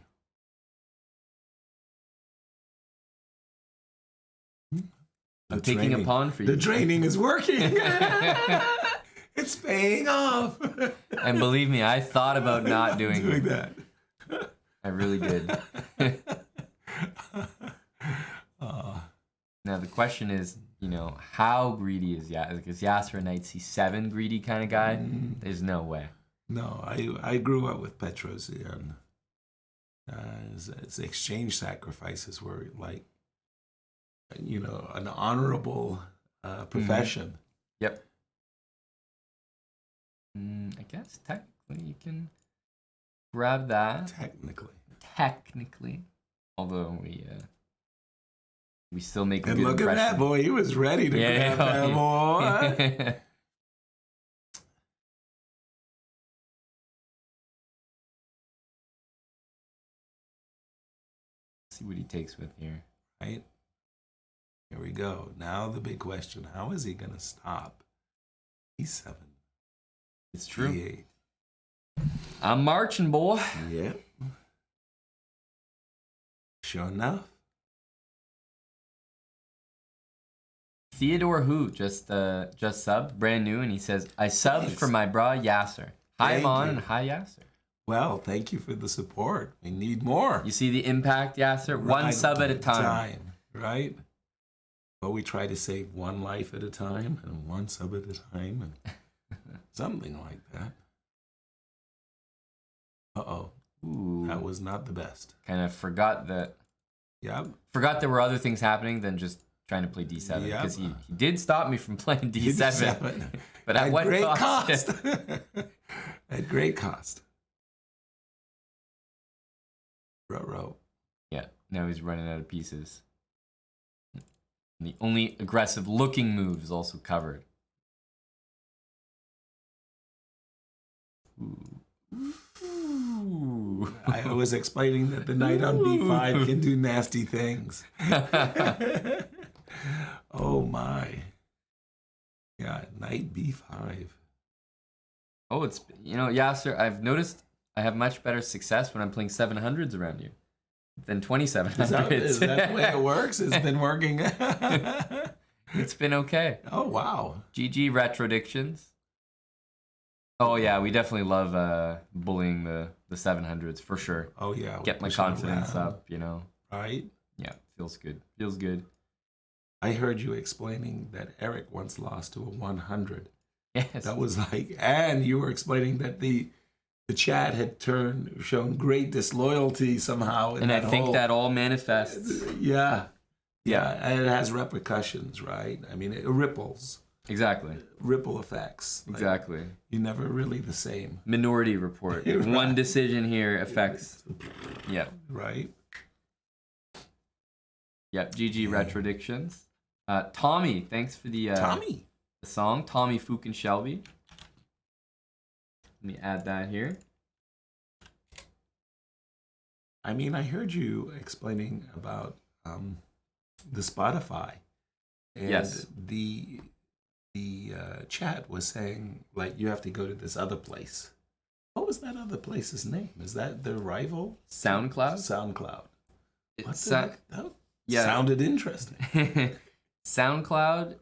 I'm taking a pawn for you. The training is working. It's paying off. And believe me, I thought about not doing that. I really did. Now the question is, you know, how greedy is Yasser? Because Yasser a knight c7 greedy kind of guy? There's no way. No, I grew up with Petrosian. His exchange sacrifices were like, you know, an honorable profession. Yep. I guess technically you can grab that. Technically. Although we still make a and good look impression. at that boy, he was ready to grab that boy. See what he takes with here. Right? Here we go. Now the big question, how is he gonna stop e7? It's true. e8. I'm marching, boy. Yep. Sure enough. Theodore Who just subbed, brand new, and he says, I subbed for my bra Yasser. Hi, Mon, and hi, Yasser. Well, thank you for the support. We need more. You see the impact, Yasser? One sub at a time. Right? But we try to save one life at a time and one sub at a time and something like that. Uh-oh. Ooh. That was not the best. Kind of forgot that. Yep. Forgot there were other things happening than just trying to play d7. Because he did stop me from playing d7. But at what great cost? At great cost. Row. Yeah, now he's running out of pieces. And the only aggressive looking move is also covered. Ooh. I was explaining that the knight on b5 can do nasty things. Oh my. Yeah, knight b5. Oh, it's, you know, Yasser, I've noticed I have much better success when I'm playing 700s around you than 2700s. Is that the way it works? It's been working. It's been okay. Oh, wow. GG Retrodictions. Oh, yeah, we definitely love bullying the 700s for sure. Oh, yeah. Get my confidence up, you know. Right? Yeah, feels good. Feels good. I heard you explaining that Eric once lost to a 100. Yes. That was like, and you were explaining that the chat had shown great disloyalty somehow. And I think that all manifests. Yeah. And it has repercussions, right? I mean, it ripples. Exactly. Ripple effects. Exactly. Like, you're never really the same. Minority Report. Right. One decision here affects. Yep. Right. Yep. GG Retrodictions. Tommy, thanks for the song. Tommy Fook and Shelby. Let me add that here. I mean, I heard you explaining about the Spotify. And yes. The chat was saying, like, you have to go to this other place. What was that other place's name? Is that their rival? SoundCloud. What the heck? That sounded interesting. SoundCloud,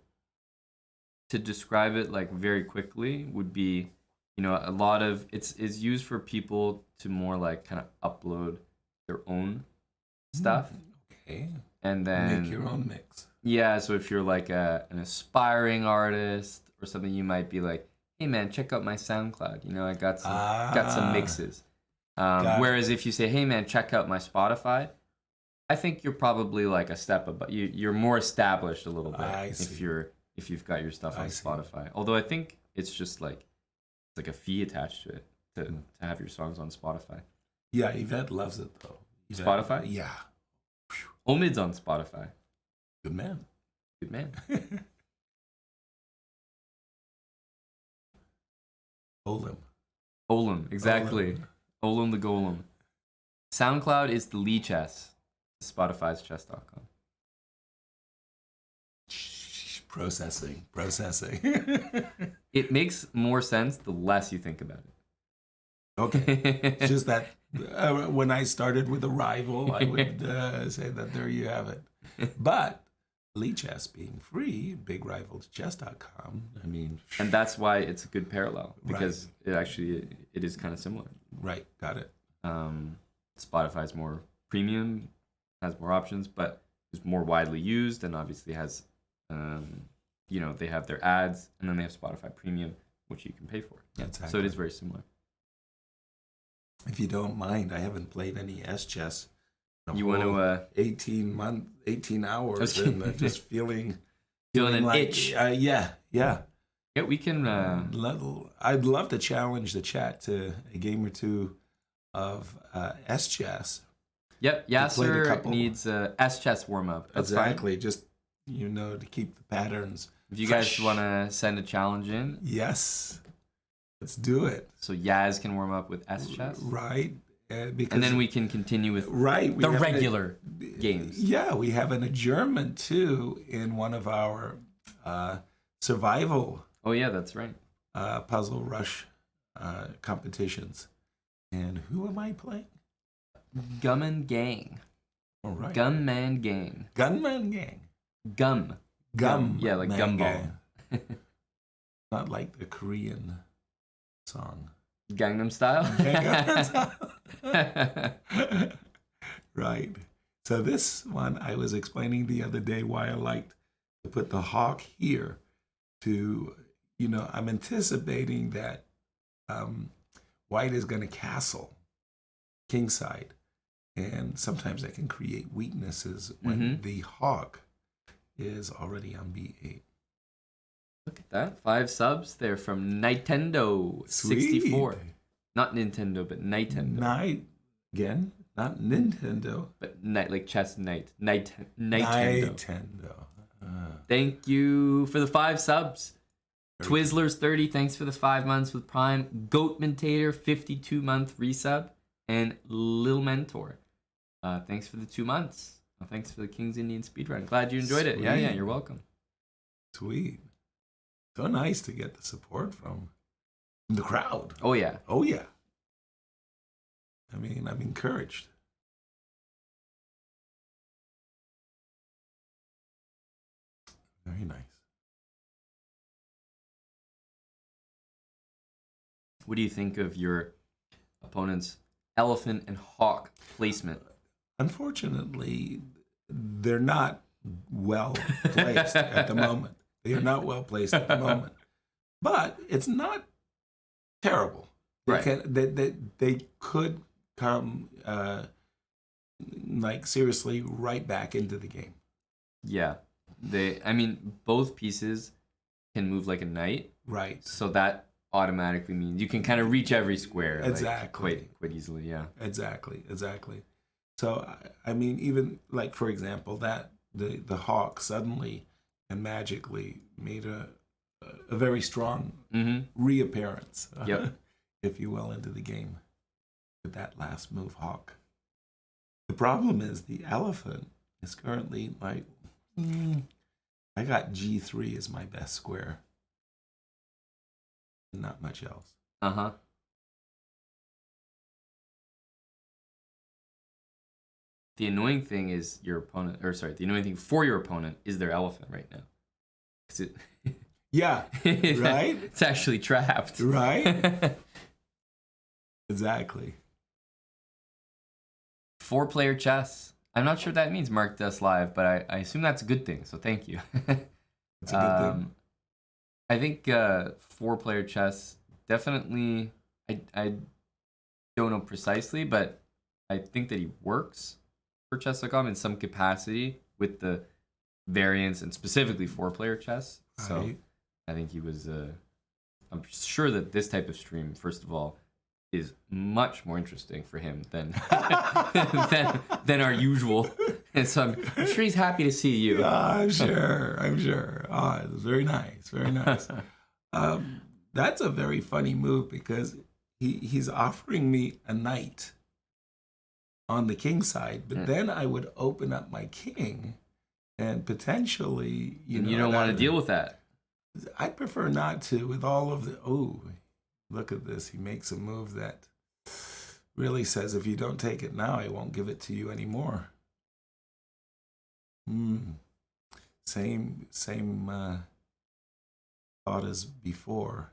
to describe it like very quickly, would be, you know, a lot of it's used for people to more like kind of upload their own stuff. Okay. And then make your own mix. Yeah, so if you're like an aspiring artist or something, you might be like, hey man, check out my SoundCloud. You know, I got some mixes. Whereas if you say, hey man, check out my Spotify, I think you're probably like a step above. You're more established a little bit if if you've got your stuff I on see. Spotify. Although I think it's just like a fee attached to it to have your songs on Spotify. Yeah, Yvette loves it though. Yvette, Spotify? Yeah. Omid's on Spotify. Good man. Good man. Olim. Exactly. Olim the Golem. SoundCloud is the Lee Chess. Spotify's chess.com. Processing. It makes more sense the less you think about it. Okay. It's just that when I started with Arrival, I would say that there you have it. But Lee Chess being free, big rival to chess.com, I mean. And that's why it's a good parallel, because it is kind of similar. Right, got it. Spotify's more premium, has more options, but is more widely used, and obviously has, they have their ads, and then they have Spotify Premium, which you can pay for. Yeah, Exactly. so it is very similar. If you don't mind, I haven't played any S-chess. You want to 18 hours and just feeling an like, itch. Yeah. Yeah, we can. I'd love to challenge the chat to a game or two of S-chess. Yep, Yasser needs a S-chess warm-up. That's exactly, fine. just to keep the patterns. If you fresh. guys want to send a challenge in, yes, let's do it. So Yaz can warm up with S-chess, right? Because, and then we can continue with the regular games. Yeah, we have an adjournment too in one of our survival. Oh yeah, that's right. Puzzle Rush competitions. And who am I playing? Gunman Gang. All right. Gunman Gang. Gunman Gang. Gum. Yeah, like gumball. Not like the Korean song. Gangnam Style? Right. So this one, I was explaining the other day why I liked to put the hawk here to, I'm anticipating that white is going to castle kingside. And sometimes that can create weaknesses when the hawk is already on B8. Look at that. 5 subs. They're from Nintendo 64. Not Nintendo, but Nintendo. Again, not Nintendo. But like chess Nintendo. Nintendo. Thank you for the 5 subs. Twizzlers 30, thanks for the 5 months with Prime. Goatmentator 52-month resub. And Lil Mentor, thanks for the 2 months. Thanks for the King's Indian speedrun. Glad you enjoyed it. Yeah, you're welcome. Sweet. So nice to get the support from the crowd. Oh, yeah. Oh, yeah. I mean, I'm encouraged. Very nice. What do you think of your opponent's elephant and hawk placement? Unfortunately, they're not well placed at the moment. They are not well placed at the moment. But it's not terrible. They could come seriously right back into the game. Yeah. Both pieces can move like a knight. Right. So that automatically means you can kind of reach every square exactly quite easily. Yeah. Exactly. So even for example, that the hawk suddenly and magically made a very strong reappearance, if you will, into the game with that last move, hawk. The problem is the elephant is currently I got G3 as my best square. Not much else. The annoying thing is the annoying thing for your opponent is their elephant right now. Yeah, right? It's actually trapped. Right? Exactly. 4-player chess. I'm not sure what that means, Mark Dust Live, but I assume that's a good thing, so thank you. It's a good thing. I think 4-player chess, definitely, I don't know precisely, but I think that he works for chess.com in some capacity with the variants and specifically 4-player chess. So Right. I think he was. I'm sure that this type of stream, first of all, is much more interesting for him than than our usual. And so I'm sure he's happy to see you. I'm sure. I'm sure. Oh, it was very nice. Very nice. That's a very funny move because he's offering me a knight on the king side, but then I would open up my king and potentially, You don't want to deal with that. I prefer not to with all of the, oh, look at this. He makes a move that really says, if you don't take it now, I won't give it to you anymore. Same thought as before.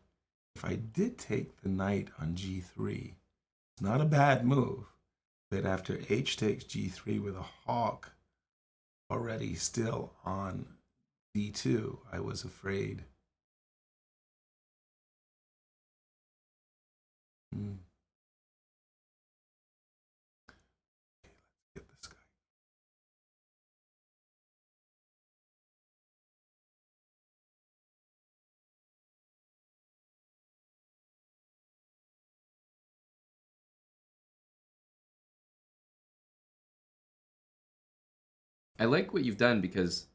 If I did take the knight on g3, it's not a bad move, but after h takes g3 with a hawk already still on d2, I was afraid. Okay, let's get this guy. I like what you've done because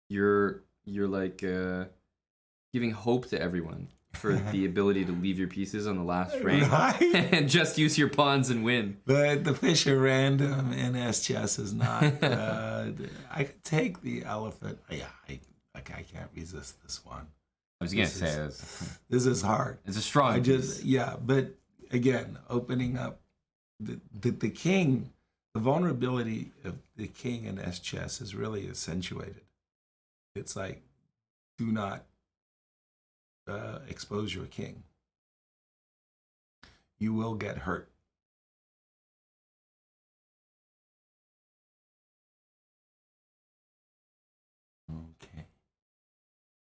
you're like giving hope to everyone for the ability to leave your pieces on the last frame Right? and just use your pawns and win. But the fish are random and S-chess is not. I could take the elephant. Yeah, I can't resist this one. I was going to say this is hard. It's a strong piece. But again, opening up the king, the vulnerability of the king in S-chess is really accentuated. It's like, do not expose your king. You will get hurt. Okay.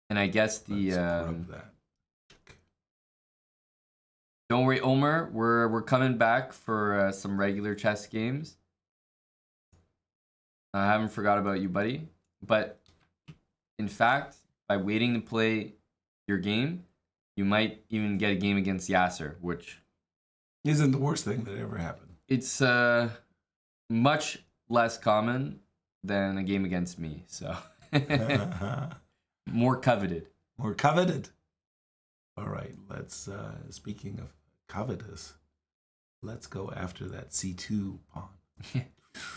And I guess the don't worry, Omer. We're coming back for some regular chess games. I haven't forgot about you, buddy. But in fact, by waiting to play your game, you might even get a game against Yasser, which isn't the worst thing that ever happened. It's much less common than a game against me, so more coveted. More coveted. All right, let's. Speaking of covetous, let's go after that C2 pawn.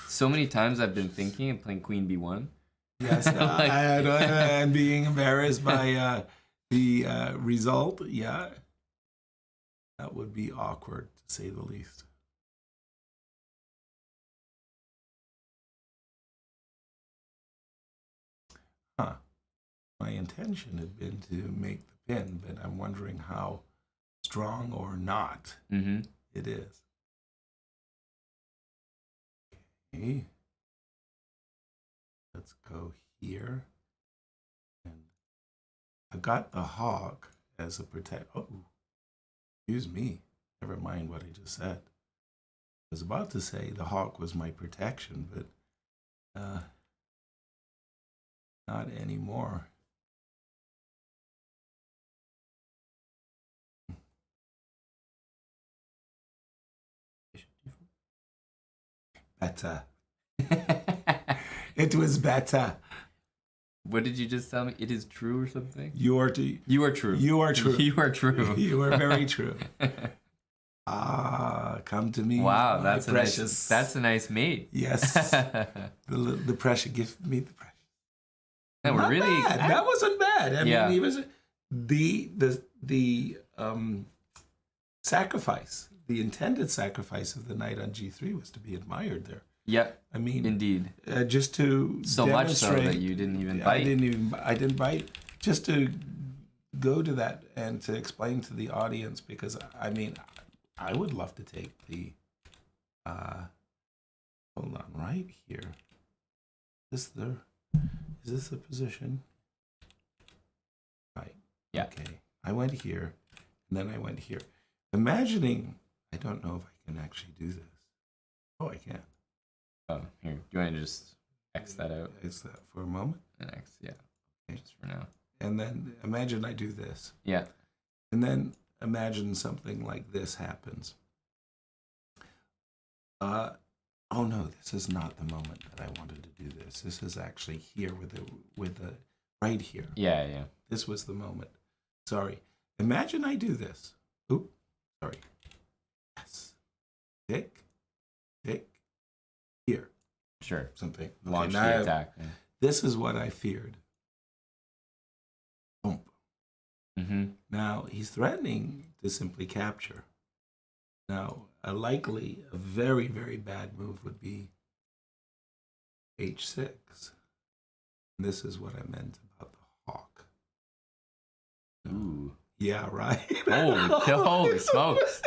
So many times I've been thinking of playing Queen B1. Yes, and being embarrassed by the result. Yeah, that would be awkward to say the least. Huh. My intention had been to make the pin, but I'm wondering how strong or not it is. Okay. Let's go here. And I've got the hawk as a protect. Oh, excuse me. Never mind what I just said. I was about to say the hawk was my protection, but not anymore. Better. It was better. What did you just tell me? It is true or something? You are true. You are true. You are true. You are true. You are very true. Come to me. Wow, that's precious. That's a nice mate. Yes. the pressure. Give me the pressure. And we're really bad. That wasn't bad. I mean, he was the sacrifice. The intended sacrifice of the knight on g3 was to be admired there. Yep. I mean, indeed. Just to so much so that you didn't even bite. I didn't bite. Just to go to that and to explain to the audience, because I mean, I would love to take the. Hold on, right here. Is this the position? Right. Yeah. Okay. I went here, and then I went here. Imagining, I don't know if I can actually do this. Oh, I can. Oh, here. Do you want to just X that out? X that for a moment. an X, yeah. Okay. Just for now. And then imagine I do this. Yeah. And then imagine something like this happens. Oh no, this is not the moment that I wanted to do this. This is actually here with the right here. Yeah, yeah. This was the moment. Sorry. Imagine I do this. Oop. Sorry. Yes. Tick. Tick. Here. Sure. Something. Okay, Launch now the attack. Yeah. this is what I feared. Boom. Mm-hmm. Now he's threatening to simply capture. Now, a very, very bad move would be h6. And this is what I meant about the hawk. Ooh. Yeah, right? Holy smokes.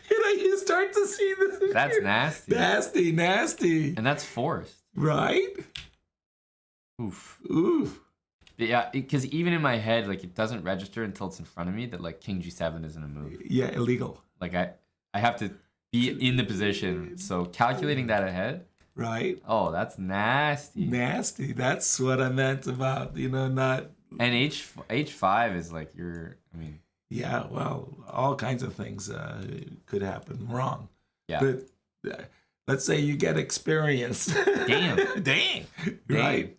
You start to see this. That's nasty. Nasty, nasty. And that's forced. Right? Oof. Oof. Yeah, because even in my head, like, it doesn't register until it's in front of me that, like, King G7 isn't a move. Yeah, illegal. Like, I have to be in the position. So calculating that ahead. Right? Oh, that's nasty. Nasty. That's what I meant about, not... And H5 is like Yeah, well, all kinds of things could happen wrong. Yeah. But let's say you get experience. Damn. Dang.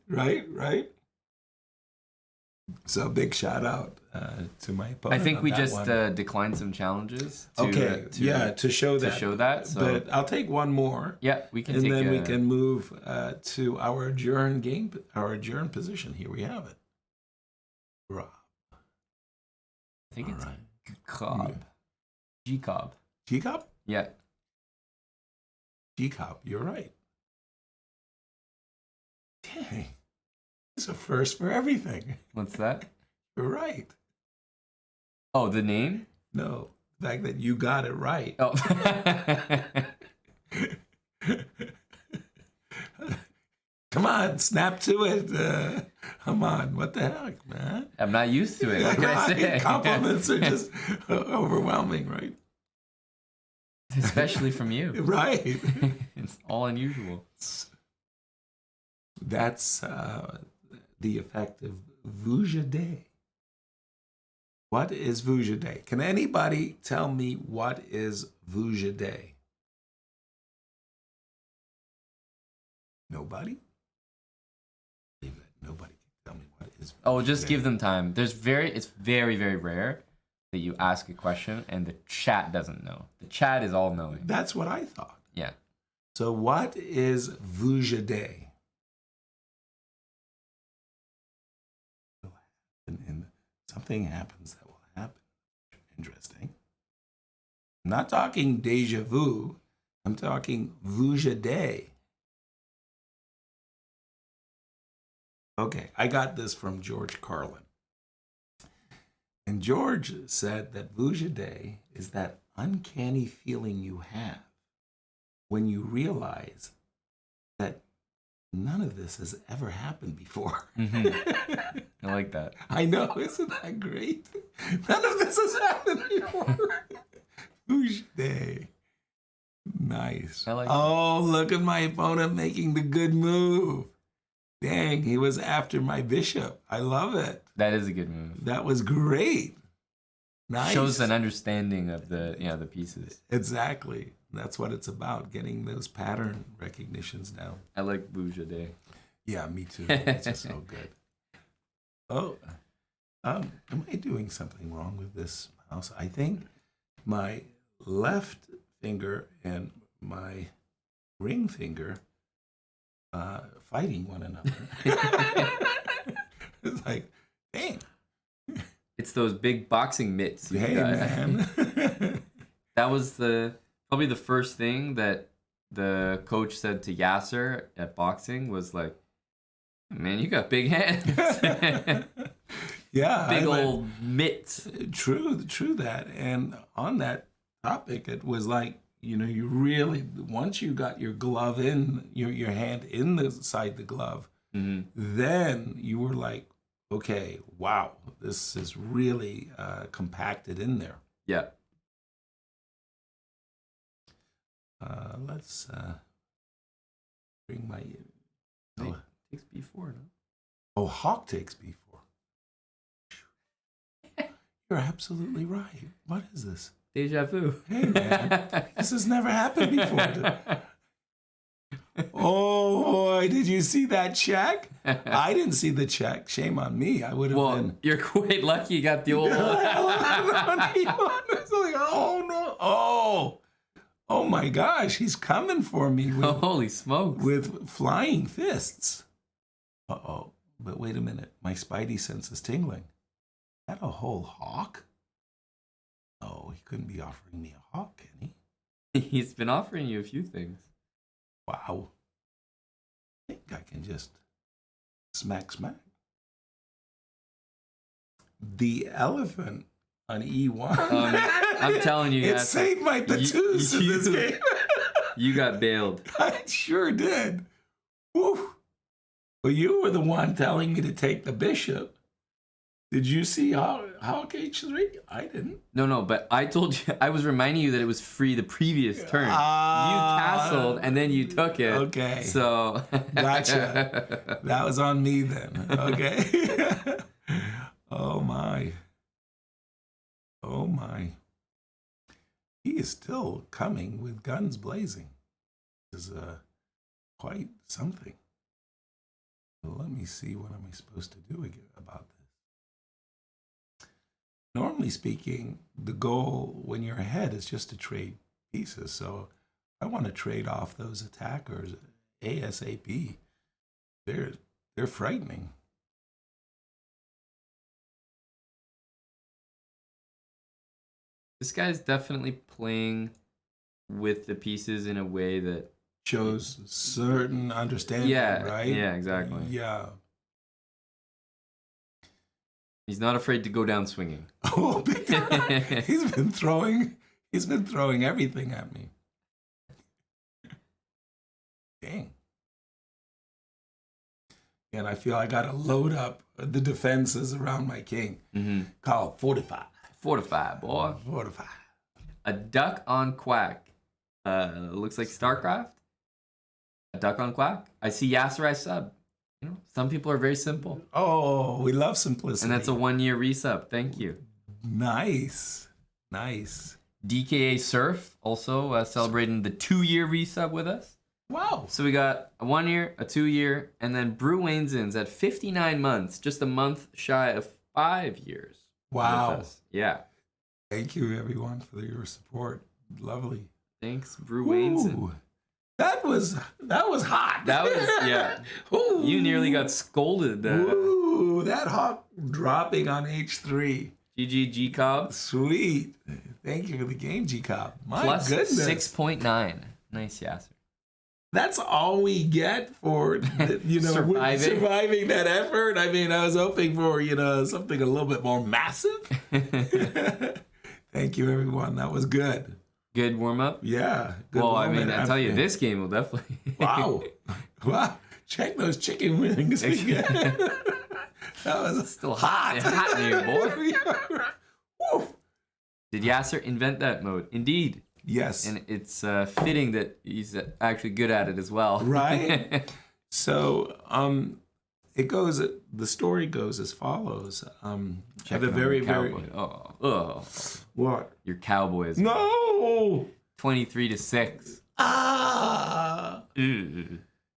Right. So big shout out to my opponent. I think on we that just one. declined some challenges. To show that. To show that. So. But I'll take one more. Yeah, we can. And take then we can move to our adjourn position. Here we have it. Rob. I think it's right. Cobb. G-Cobb. G-Cobb? Yeah. G-Cobb, you're right. Dang. It's a first for everything. What's that? You're right. Oh, the name? No, the fact that you got it right. Oh. Come on, snap to it. Come on, what the heck, man? I'm not used to it. What can I say? Compliments are just overwhelming, right? Especially from you. Right. It's all unusual. That's the effect of Vujade. What is Vujade? Can anybody tell me what is Vujade? Nobody? Nobody can tell me what is Vujade. Oh, just give them time. It's very, very rare that you ask a question and the chat doesn't know. The chat is all knowing. That's what I thought. Yeah. So what is Vujade? And something happens that will happen. Interesting. I'm not talking deja vu. I'm talking Vujade. Okay, I got this from George Carlin. And George said that Vujade is that uncanny feeling you have when you realize that none of this has ever happened before. Mm-hmm. I like that. I know, isn't that great? None of this has happened before. Vujade. Nice. I like that. Look at my opponent making the good move. Dang, he was after my bishop. I love it. That is a good move. That was great. Nice. Shows an understanding of the pieces. Exactly. That's what it's about, getting those pattern recognitions down. I like Vujade. Yeah, me too. It's just so good. Oh, am I doing something wrong with this mouse? I think my left finger and my ring finger fighting one another. It's like, dang. It's those big boxing mitts. Hey, man. That was probably the first thing that the coach said to Yasser at boxing was like, man, you got big hands. Yeah. Big old mitts. True that. And on that topic, it was like, you really, once you got your glove in, your hand inside the glove, mm-hmm. then you were like, okay, wow, this is really compacted in there. Yeah. Let's bring my... Takes B4, no? Oh, hawk takes b4. You're absolutely right. What is this? Deja vu. Hey, man. This has never happened before. Oh, boy. Did you see that check? I didn't see the check. Shame on me. I would have been. You're quite lucky you got the old one. It's like, oh, no. Oh, my gosh. He's coming for me Holy smokes. with flying fists. Uh-oh. But wait a minute. My spidey sense is tingling. Is that a whole hawk? Oh, he couldn't be offering me a hawk, can he? He's been offering you a few things. Wow. I think I can just smack. The elephant on E1. I'm telling you, it saved my tattoos in this game. You got bailed. I sure did. Woo. Well, you were the one telling me to take the bishop. Did you see Hawk H3? I didn't. No, but I told you, I was reminding you that it was free the previous turn. You castled and then you took it. Okay. So. Gotcha. That was on me then. Okay. Oh my. He is still coming with guns blazing. This is quite something. Well, let me see what am I supposed to do about this. Normally speaking, the goal when you're ahead is just to trade pieces. So I want to trade off those attackers ASAP. They're frightening. This guy's definitely playing with the pieces in a way that shows certain understanding, right? Yeah, exactly. Yeah. He's not afraid to go down swinging. Oh, he's been throwing everything at me. Dang. And I feel I got to load up the defenses around my king. Mm-hmm. Call 45. 45, boy. 45. A duck on quack. Looks like StarCraft. A duck on quack. I see Yasser I sub. You know, some people are very simple. Oh, we love simplicity. And that's a 1-year resub. Thank you. Nice. DKA Surf also celebrating the 2-year resub with us. Wow. So we got a 1 year, a 2 year, and then Brew Waynesins at 59 months, just a month shy of 5 years. Wow. Yeah. Thank you, everyone, for your support. Lovely. Thanks, Brew Wayneson. That was hot. That was, yeah. Ooh. You nearly got scolded. Ooh, that hawk dropping on H3. GG G-Cobb. Sweet. Thank you for the game, G-Cobb. My Plus goodness. 6.9. Nice, Yasser. That's all we get for, surviving that effort. I mean, I was hoping for, something a little bit more massive. Thank you, everyone. That was good. Good warm-up? Yeah. Good warm-up. I tell you, this game will definitely... Wow. Check those chicken wings. That was still hot. Hot in here, boy. Woo. Did Yasser invent that mode? Indeed. Yes. And it's fitting that he's actually good at it as well. Right. So the story goes as follows. Check the very what? Your Cowboys. No. 23-6.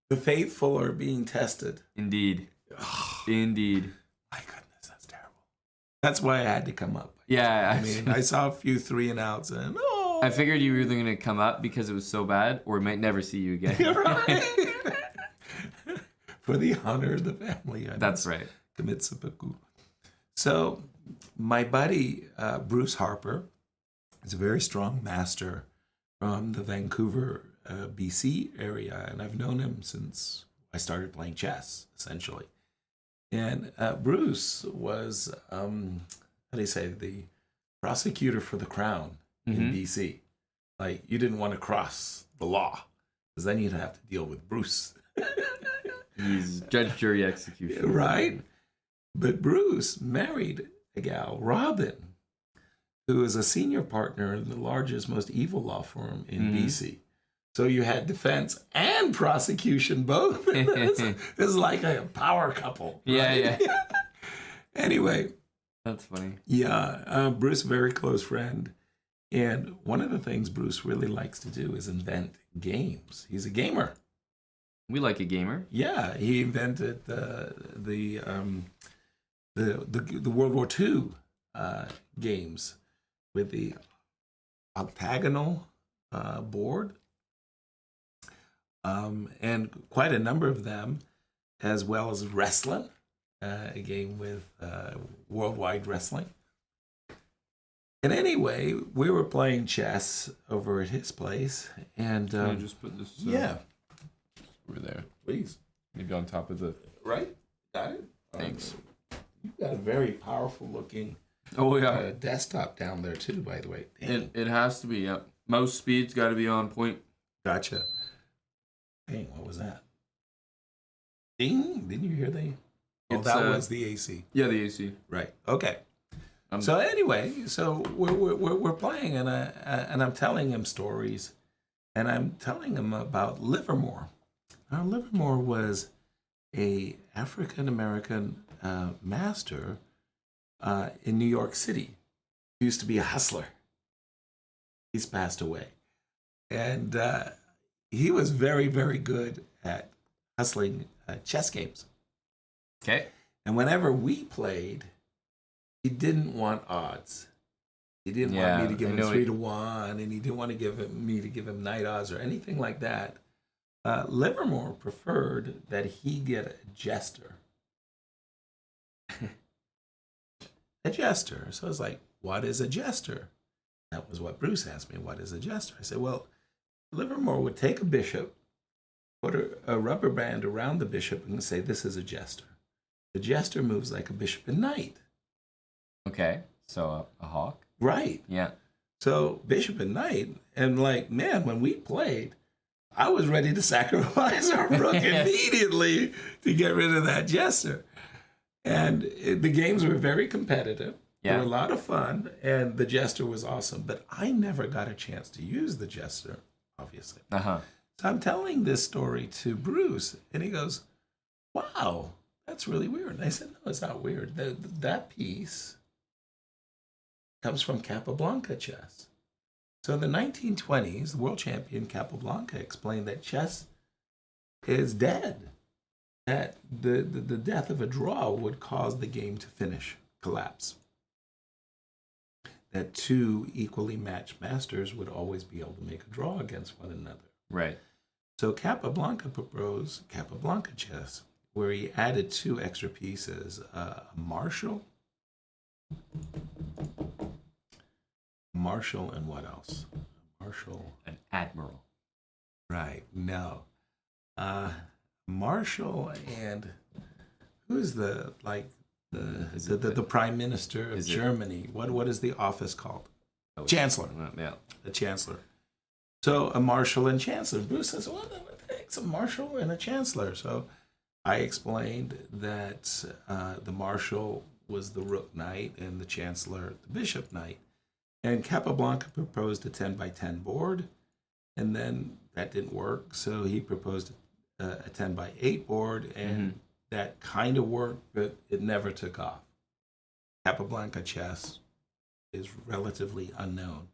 The faithful are being tested. Indeed. Indeed. My goodness, that's terrible. That's why I had to come up. Yeah. I mean, I saw a few 3 and outs and I figured you were either going to come up because it was so bad or we might never see you again. Right. For the honor of the family. That's right. Commit seppuku. So my buddy, Bruce Harper, is a very strong master from the Vancouver, BC area. And I've known him since I started playing chess, essentially. And Bruce was, the prosecutor for the crown in BC. Like, you didn't want to cross the law, because then you'd have to deal with Bruce. He's judge, jury, execution. Right? But Bruce married a gal, Robin, who is a senior partner in the largest, most evil law firm in BC. So you had defense and prosecution both. This is like a power couple. Right? Yeah. Anyway. That's funny. Yeah, Bruce, very close friend. And one of the things Bruce really likes to do is invent games. He's a gamer. We like a gamer. Yeah, he invented the World War II games with the octagonal board, and quite a number of them, as well as wrestling, a game with worldwide wrestling. And anyway, we were playing chess over at his place, and Can I just put this? Yeah, Over there. please. Maybe on top of the. Right, got it. Thanks. You've got a very powerful looking Oh yeah. desktop down there too, by the way. Dang. It has to be. Yeah. Most speeds got to be on point. Gotcha. Dang, what was that? Ding! Didn't you hear the? Oh, It's, that was the AC. Yeah, the AC. Right. Okay. So anyway, so we're playing, and I'm telling him stories, and I'm telling him about Livermore. Now, Livermore was a African American master in New York City. He used to be a hustler. He's passed away, and he was very, very good at hustling chess games. Okay. And whenever we played, he didn't want odds. He didn't want me to give him 3-1, and he didn't want to me to give him night odds or anything like that. Livermore preferred that he get a jester. A jester. So I was like, what is a jester? That was what Bruce asked me. What is a jester? I said, well, Livermore would take a bishop, put a rubber band around the bishop, and say, this is a jester. The jester moves like a bishop and knight. Okay. So a hawk. Right. Yeah. So bishop and knight, and like, man, when we played, I was ready to sacrifice our rook immediately to get rid of that jester. And the games were very competitive. Yeah. They were a lot of fun, and the jester was awesome. But I never got a chance to use the jester, obviously. Uh-huh. So I'm telling this story to Bruce, and he goes, wow, that's really weird. And I said, no, it's not weird. That piece comes from Capablanca chess. So in the 1920s, the world champion Capablanca explained that chess is dead, that the death of a draw would cause the game to collapse, that two equally matched masters would always be able to make a draw against one another. Right. So Capablanca proposed Capablanca chess, where he added two extra pieces, a marshal, and what else? Marshal. An admiral. Right. No. Marshal and who's the prime minister of Germany? What is the office called? Chancellor. Yeah. The chancellor. So a marshal and chancellor. Bruce says, what the heck's a marshal and a chancellor? So I explained that the marshal was the rook knight and the chancellor the bishop knight. And Capablanca proposed a 10x10 board, and then that didn't work. So he proposed a 10x8 board, and that kind of worked, but it never took off. Capablanca chess is relatively unknown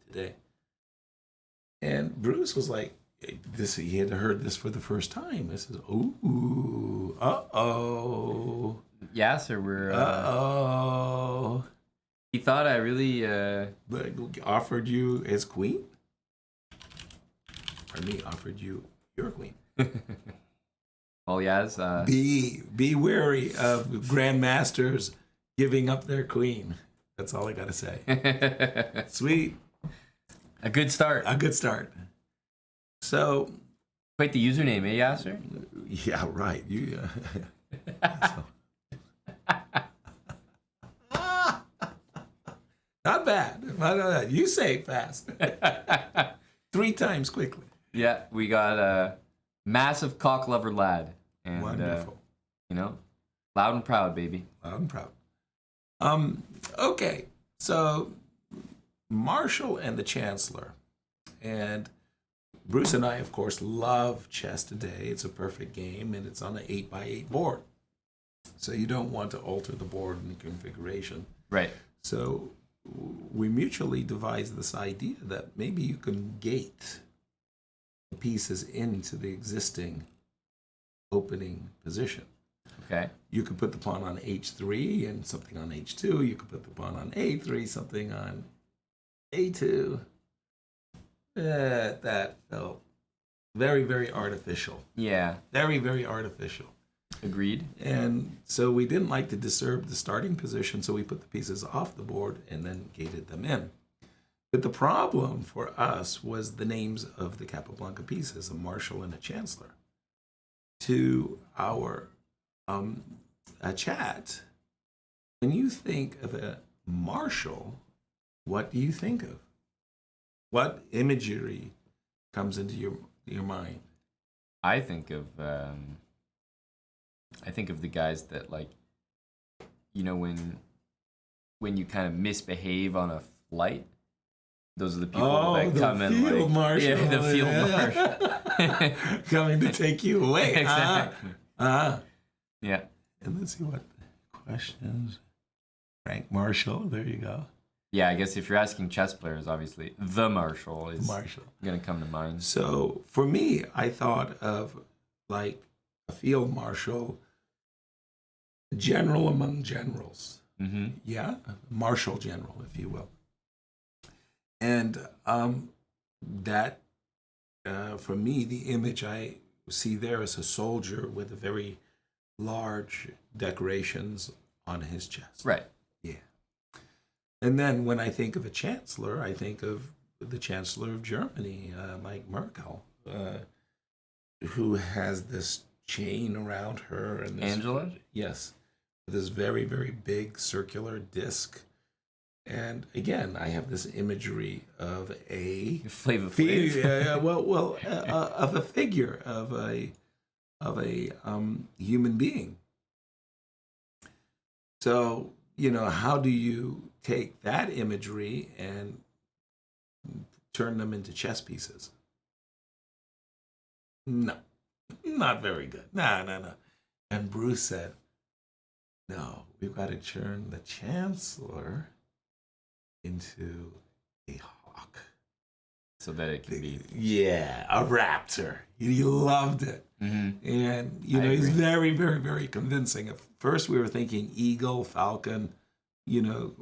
today. And Bruce was like, he had heard this for the first time. This is, ooh, uh-oh. Yasser, we're... Uh-oh. He thought I really... offered you his queen? Or me offered you your queen? Well, Yaz... Be wary of grandmasters giving up their queen. That's all I gotta say. Sweet. A good start. A good start. So... Wait, the username, eh, Yasser? Yeah, right. You... Not bad. Not bad. You say it fast. 3 times quickly. Yeah, we got a massive cock lover lad. And, wonderful. Loud and proud, baby. Loud and proud. Okay, so Marshall and the Chancellor. And Bruce and I, of course, love chess today. It's a perfect game, and it's on an 8x8 board. So you don't want to alter the board and the configuration. Right. So we mutually devised this idea that maybe you can gate the pieces into the existing opening position. Okay. You could put the pawn on h3 and something on h2. You could put the pawn on a3, something on a2. That felt very, very artificial. Yeah. Very, very artificial. Agreed. And so we didn't like to disturb the starting position, so we put the pieces off the board and then gated them in. But the problem for us was the names of the Capablanca pieces, a marshal and a chancellor. To our chat, when you think of a marshal, what do you think of? What imagery comes into your mind? I think of the guys that, like, you know, when you kind of misbehave on a flight, those are the people that come in, like, marshal. Yeah, the field marshal coming to take you away. Exactly. Yeah. And let's see what questions. Frank Marshall, there you go. Yeah, I guess if you're asking chess players, obviously the marshal is Marshall gonna come to mind. So for me, I thought of like a field marshal, general among generals. Mm-hmm. Yeah, marshal general, if you will. And that, for me, the image I see there is a soldier with a very large decorations on his chest. Right. Yeah. And then when I think of a chancellor, I think of the chancellor of Germany, like Merkel, who has this chain around her. And this, Angela? Yes. This very, very big circular disc. And again, I have this imagery of a Flavor Flav. of a figure of a human being. So, you know, how do you take that imagery and turn them into chess pieces? No, not very good. No. And Bruce said, no, we've got to turn the chancellor into a hawk. So that it can be... Yeah, a raptor. He loved it. Mm-hmm. And, you know, he's very, very, very convincing. At first we were thinking eagle, falcon, you know,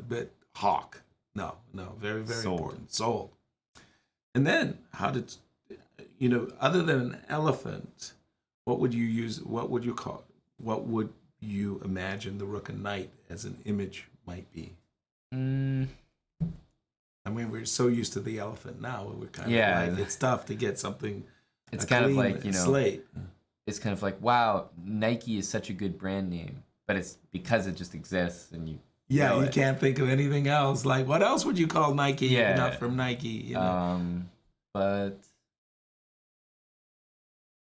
but hawk. No, very, very Sold. important. Sold. And then how did, you know, other than an elephant, what would you use, what would you imagine the rook and knight as an image might be? I mean, we're so used to the elephant now. We're kind of like, it's tough to get something. It's kind of like, you know, slate. It's kind of like, wow, Nike is such a good brand name, but it's because it just exists and you. Yeah, you it. can't think of anything else. Like, what else would you call Nike? Yeah. Not from Nike. You know? But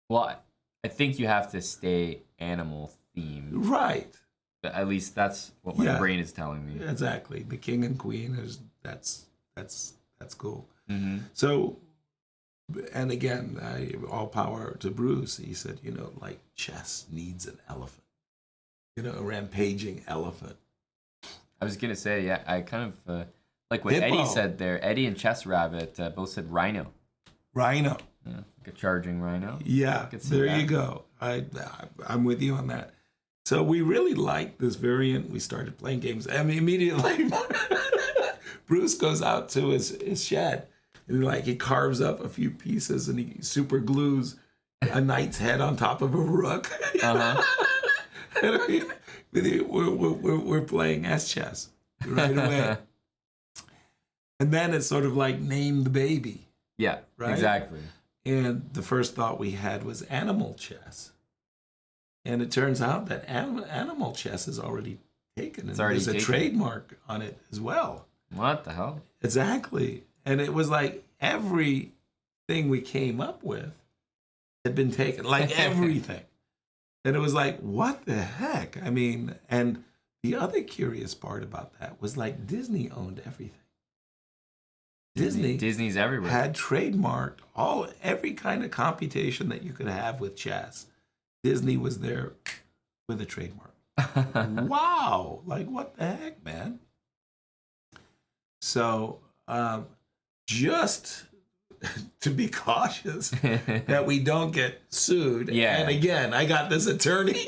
well, I think you have to stay animal themed. Right. At least that's what my brain is telling me. Exactly. The king and queen is that's cool. Mm-hmm. So, and again, all power to Bruce. He said, you know, like chess needs an elephant. You know, a rampaging elephant. I was gonna say, yeah, I kind of like what Hippo. Eddie said there. Eddie and Chess Rabbit both said rhino. Rhino. Yeah, like a charging rhino. Yeah, there you go. I'm with you on that. So we really liked this variant. We started playing games. I mean, immediately, Bruce goes out to his shed and he carves up a few pieces and he super glues a knight's head on top of a rook. And I mean, we're playing chess right away. And then it's sort of like name the baby. Yeah, right? Exactly. And the first thought we had was animal chess. And it turns out that animal chess is already taken. And there's a trademark on it as well. What the hell? Exactly. And it was like everything we came up with had been taken. Like everything. And it was like, what the heck? I mean, and the other curious part about that was like Disney owned everything. Disney's everywhere. had trademarked every kind of computation that you could have with chess. Disney was there with a trademark. Wow. Like, what the heck, man? So, just to be cautious that we don't get sued. Yeah. And again, I got this attorney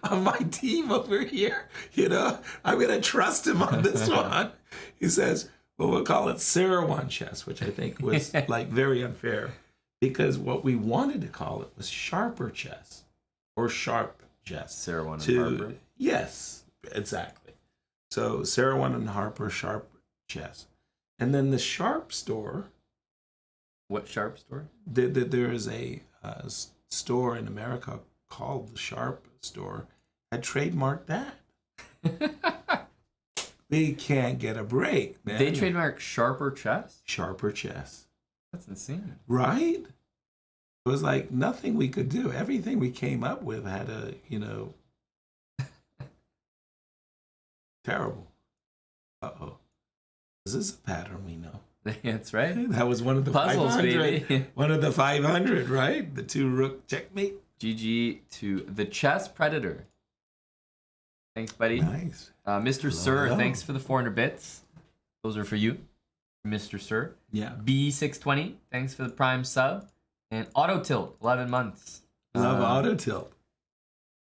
on my team over here. You know, I'm going to trust him on this one. He says, well, we'll call it Sarawan chess, which I think was like very unfair, because what we wanted to call it was sharper chess or sharp chess. Sarawan and Harper. Yes, exactly. So Sarawan and Harper, sharp chess. And then the Sharp store. What Sharp store? There is a store in America called the Sharp store. Had trademarked that. They can't get a break, man. They trademark Sharper chess? Sharper chess. That's insane. Right? It was like nothing we could do. Everything we came up with had a, terrible. Uh-oh. This is a pattern we know. That's right. That was one of the Puzzles, 500. baby. One of the 500, right? The 2 rook checkmate. GG to the Chess Predator. Thanks, buddy. Nice. Mr. Sir, thanks for the 400 bits. Those are for you, Mr. Sir. Yeah. B620, thanks for the Prime sub. And Auto Tilt, 11 months. Love auto tilt.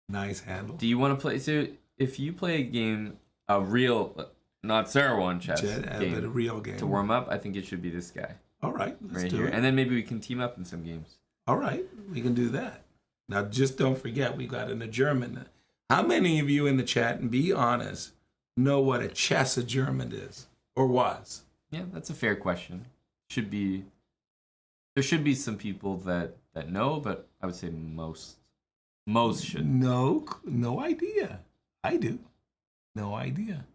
Nice handle. Do you want to play? So, if you play a game, a real, not Sarawan chess game, but a real game. to warm up, I think it should be this guy. All right. Let's right do here. it. And then maybe we can team up in some games. All right. We can do that. Now, just don't forget, we got an adjournment. How many of you in the chat, and be honest, know what a chess adjournment is or was? Yeah, that's a fair question. There should be some people that know, but I would say most should. No idea. I do. No idea.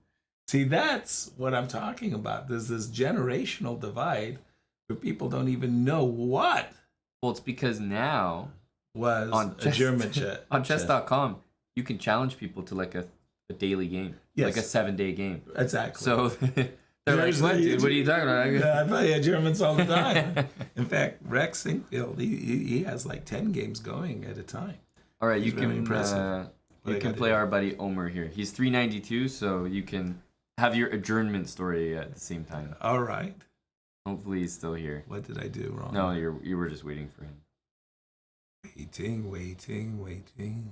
See, that's what I'm talking about. There's this generational divide where people don't even know what Well, it's because now was on a German chess. on chess.com, you can challenge people to like a daily game, like a 7-day game. Exactly. So they're like, what, dude? What are you talking about? Yeah, I play Germans all the time. In fact, Rex Sinkfield, he has like 10 games going at a time. All right, He's you very can impressive. you can play our buddy Omer here. He's 392, so you can have your adjournment story at the same time. All right. Hopefully he's still here. What did I do wrong? No, you were just waiting for him. Waiting.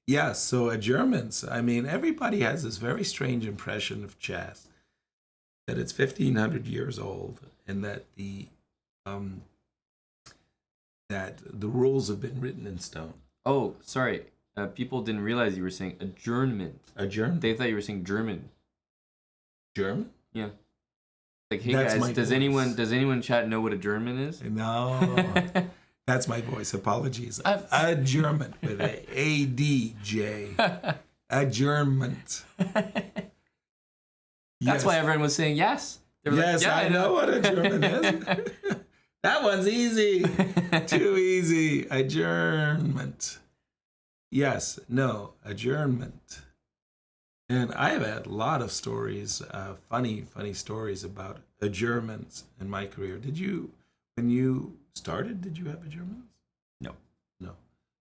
Yes, so adjournments. I mean, everybody has this very strange impression of chess, that it's 1,500 years old, and that the rules have been written in stone. Oh, sorry. People didn't realize you were saying adjournment. Adjournment? They thought you were saying German. German? Yeah. Like, hey That's my guys, does voice. anyone in chat know what a German is? No. That's my voice. Apologies. Adjournment with a A-D-J. Adjournment. That's why everyone was saying yes. They were Yes, like, yeah, I know what adjournment is. That one's easy. Too easy. Adjournment. Yes, no, adjournment. And I have had a lot of stories, funny stories about adjournments in my career. When you started, did you have adjournments? No.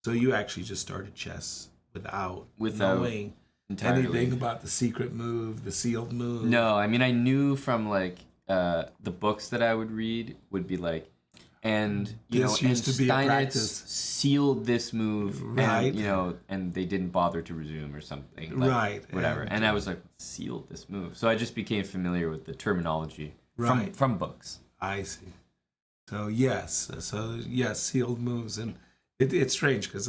So you actually just started chess without knowing entirely anything about the secret move, the sealed move? No, I mean, I knew from like the books that I would read would be like, and This used to be a Steinitz practice. sealed this move, Right. and they didn't bother to resume or something, like, Right. whatever. And I was like, sealed this move, so I just became familiar with the terminology Right. from books. I see. So yes, sealed moves, and it's strange because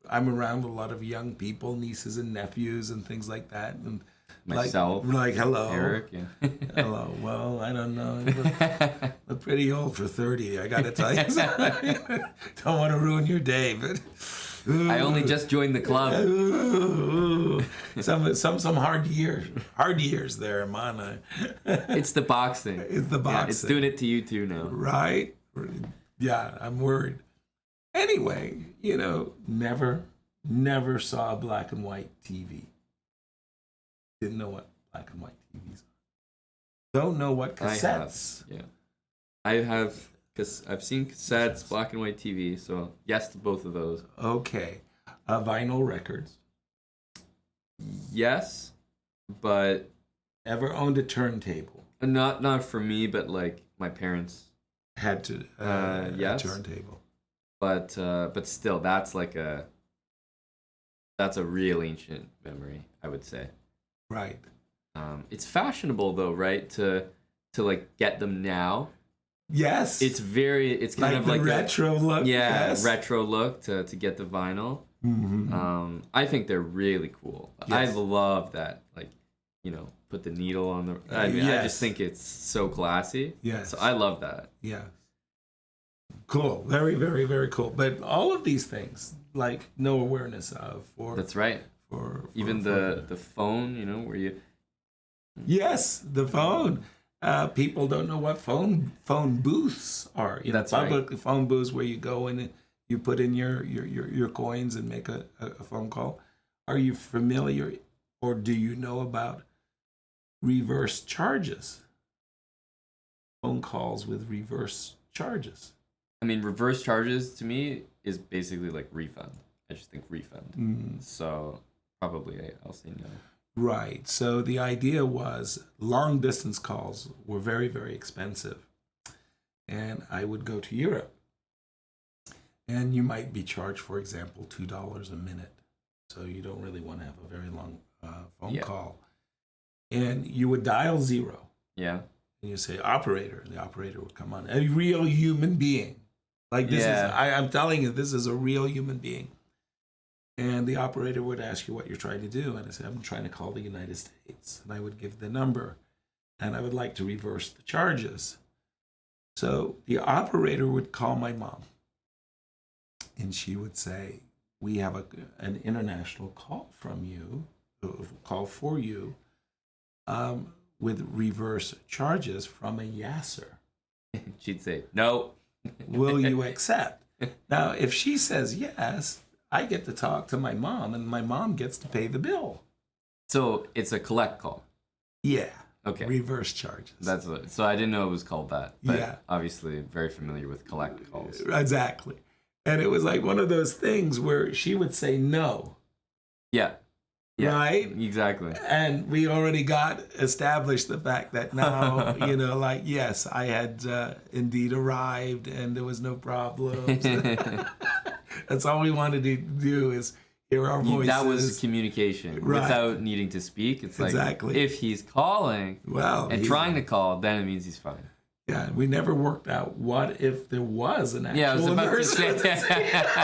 I'm around a lot of young people, nieces and nephews, and things like that, and Myself, like hello, Eric, yeah. hello. Well, I don't know. Look pretty old for 30. I got to tell you, don't want to ruin your day, but I only just joined the club. Some hard years there, man. It's the boxing. It's the boxing. Yeah, it's doing it to you too now. Right? Yeah, I'm worried. Anyway, never saw a black and white TV. Didn't know what black and white TVs are. don't know what I have. cassettes. Yeah. I have, because I've seen cassettes, black and white TV, so yes to both of those. Okay. Vinyl records. Yes, but Ever owned a turntable? not for me, but like my parents. Had to yes. a turntable. But still, that's a real ancient memory, I would say. Right. It's fashionable though, right? To like get them now. Yes. It's kind of the like retro look. Yeah, Yes. retro look to get the vinyl. Mm-hmm. I think they're really cool. Yes. I love that, like, put the needle on the. I mean, I Yes. just think it's so classy. Yes. So I love that. Yeah. Cool. Very, very, very cool. But all of these things, like no awareness of for That's right. Even the phone, where you. Yes, the phone. People don't know what phone booths are. That's public phone booths where you go in and you put in your coins and make a phone call. Are you familiar, or do you know about reverse charges? Phone calls with reverse charges. I mean, reverse charges to me is basically like refund. I just think refund. So probably I'll say no. Right. So the idea was long distance calls were very, very expensive. And I would go to Europe. And you might be charged, for example, $2 a minute. So you don't really want to have a very long phone call. And you would dial 0. Yeah. And you say, operator. The operator would come on. A real human being. Like this is, I'm telling you, this is a real human being. And the operator would ask you what you're trying to do. And I said, I'm trying to call the United States. And I would give the number. And I would like to reverse the charges. So the operator would call my mom. And she would say, we have an international call from you, call for you, with reverse charges from a Yasser. She'd say, no. Will you accept? Now, if she says yes, I get to talk to my mom, and my mom gets to pay the bill. So it's a collect call. Yeah. Okay. Reverse charges. So I didn't know it was called that. But yeah. Obviously very familiar with collect calls. Exactly. And it was like one of those things where she would say no. Yeah. Right? Exactly. And we already got established the fact that now, yes, I had indeed arrived and there was no problems. That's all we wanted to do is hear our voices. That was communication without needing to speak. It's like if he's calling and trying to call, then it means he's fine. Yeah, we never worked out what if there was an actual I was about emergency. to say.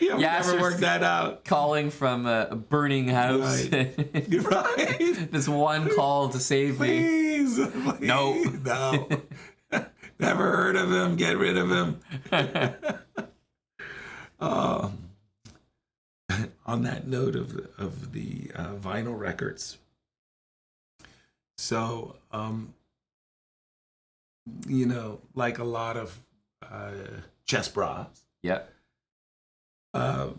We never worked that out. Calling from a burning house. Right. This one call to save me. Please. No. Never heard of him. Get rid of him. On that note of the vinyl records. So, like a lot of chest bras. Yeah.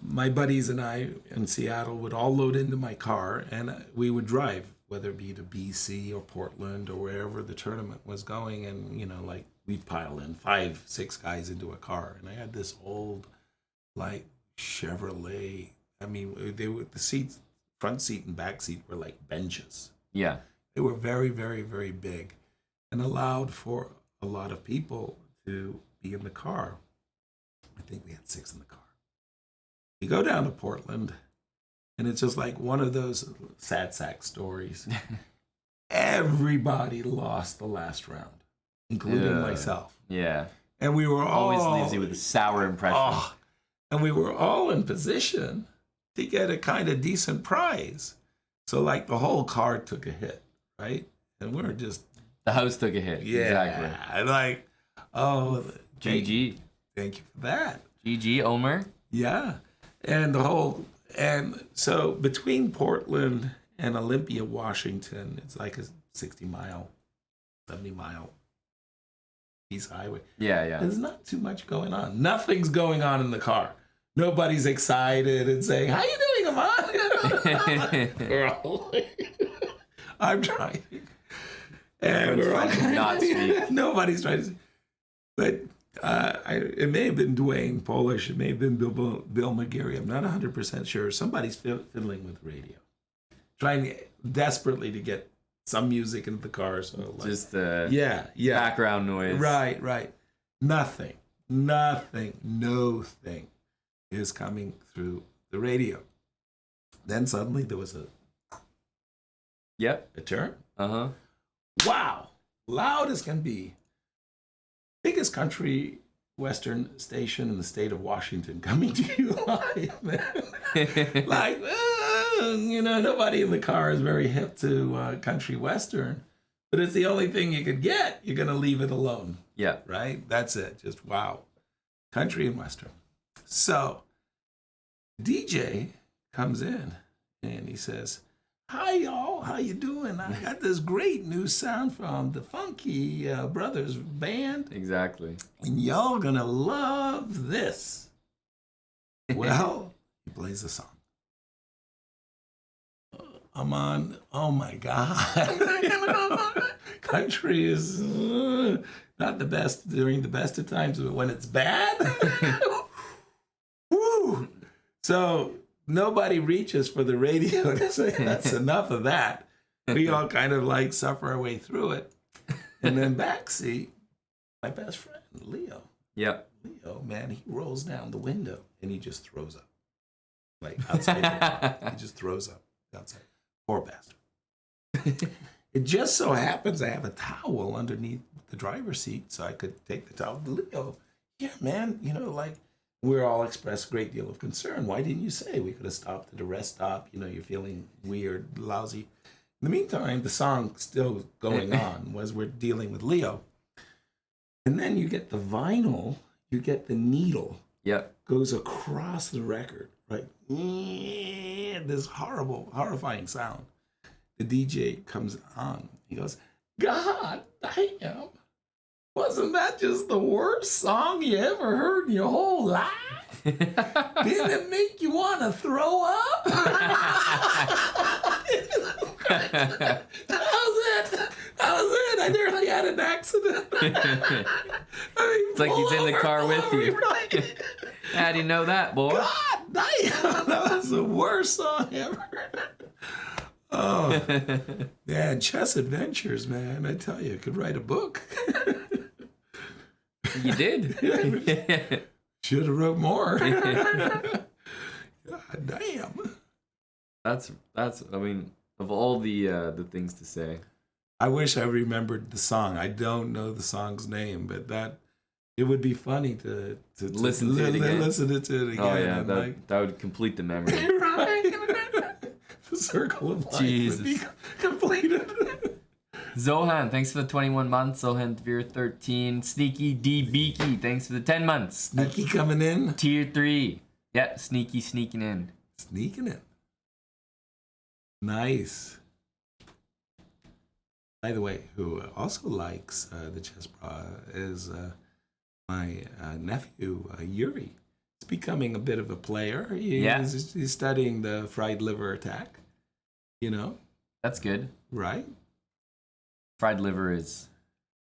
My buddies and I in Seattle would all load into my car and we would drive, whether it be to BC or Portland or wherever the tournament was going. And, we'd pile in 5-6 guys into a car. And I had this old, Chevrolet. I mean, the seats, front seat and back seat were like benches. Yeah. They were very, very, very big and allowed for a lot of people to be in the car. I think we had 6 in the car. You go down to Portland, and it's just like one of those sad sack stories. Everybody lost the last round, including myself. Yeah. And we were all... Always leaves you with a sour impression. And we were all in position to get a kind of decent prize. So, the whole car took a hit, right? And we were just... The house took a hit. Yeah. Exactly. GG. Thank you for that. GG, Omer. Yeah. And so between Portland and Olympia, Washington, it's like a 60-mile, 70-mile piece of highway. Yeah. There's not too much going on. Nothing's going on in the car. Nobody's excited and saying, "How you doing, Amon?" I'm driving. And we're all trying to not speak. Nobody's trying to speak. But it may have been Dwayne Polish. It may have been Bill McGarry. I'm not 100% sure. Somebody's fiddling with the radio, trying desperately to get some music into the car. So like, Just background noise. Right. Nothing, no thing is coming through the radio. Then suddenly there was a turn. Uh-huh. Wow, loud as can be. Biggest country western station in the state of Washington coming to you live, man. Like, nobody in the car is very hip to country western, but it's the only thing you could get. You're going to leave it alone. Yeah. Right? That's it. Just wow. Country and western. So, DJ comes in and he says, "Hi, y'all. How you doing? I got this great new sound from the Funky Brothers band. Exactly. And y'all gonna love this." Well, he plays the song. I'm on, oh my God. Country is not the best during the best of times, but when it's bad, woo. So nobody reaches for the radio to say that's enough of that. We all kind of like suffer our way through it. And then backseat, my best friend, Leo. Yep. Leo, man, he rolls down the window and he just throws up. Like outside. He just throws up outside. Poor bastard. It just so happens I have a towel underneath the driver's seat so I could take the towel. Leo, yeah, man, we all expressed a great deal of concern. Why didn't you say? We could have stopped at a rest stop. You're feeling weird, lousy. In the meantime, the song's still going on as we're dealing with Leo. And then you get the vinyl, you get the needle. Yep. Goes across the record, right? This horrifying sound. The DJ comes on. He goes, "God damn. Wasn't that just the worst song you ever heard in your whole life? Didn't it make you want to throw up?" That was it. I nearly had an accident. It's like he's in the car with you. Right? How do you know that, boy? God damn. That was the worst song ever. Oh, man, Chess Adventures, man. I tell you, I could write a book. You did. Should have wrote more. God damn. That's. I mean, of all the things to say, I wish I remembered the song. I don't know the song's name, but it would be funny to listen to it again. Listen to it again. Oh yeah, that would complete the memory. Right. The circle of life would be completed. Zohan, thanks for the 21 months. Zohan Dvir 13. Sneaky D Beaky, thanks for the 10 months. Sneaky coming in. Tier 3. Yeah, Sneaky sneaking in. Sneaking in. Nice. By the way, who also likes the chess bra is my nephew, Yuri. He's becoming a bit of a player. He's studying the fried liver attack. That's good. Right? Fried liver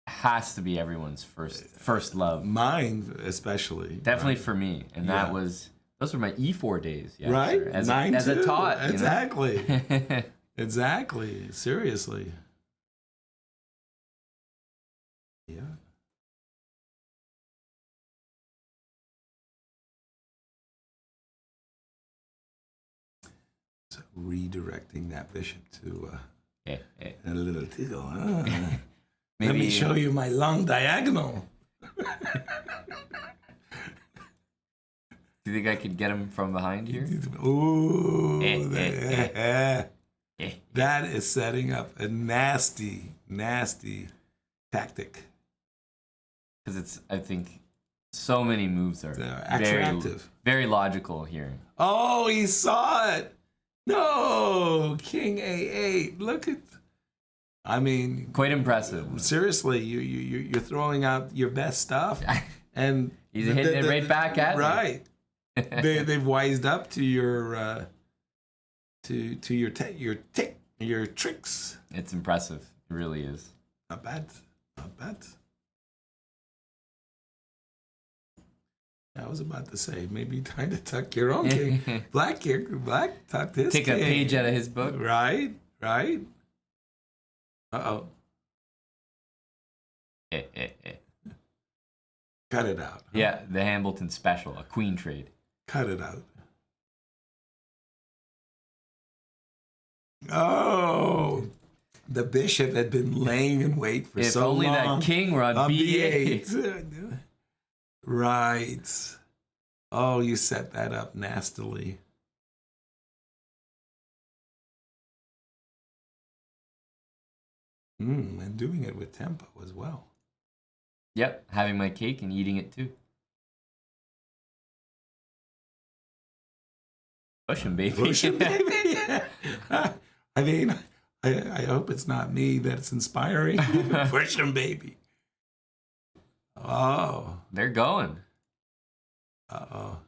has to be everyone's first love. Mine especially. Definitely for me. And those were my E4 days. Yeah, right? Sure. As Mine as too. a taught. Exactly. Exactly. Seriously. Yeah. So redirecting that bishop to a little tickle. Huh? Let me show you my long diagonal. Do you think I could get him from behind here? Ooh. That is setting up a nasty, nasty tactic. Because I think so many moves are attractive. Very logical here. Oh, he saw it. No, King A8. Look at, I mean, quite impressive. Seriously, you're throwing out your best stuff, and he's hitting it right back at me. Right. They've wised up to your your tricks. It's impressive. It really is. Not bad. Not bad. I was about to say, maybe time to tuck your own king. Black tucked his Take king. a page out of his book. Right. Uh-oh. Cut it out. Yeah, the Hamilton special, a queen trade. Cut it out. Oh, the bishop had been laying in wait for so long. If only that king were on B8. B8. Right. Oh, you set that up nastily. And doing it with tempo as well. Yep, having my cake and eating it too. Push him, baby. Push him, baby. I mean, I hope it's not me that's inspiring. Push him, baby. Oh. They're going. Uh-oh.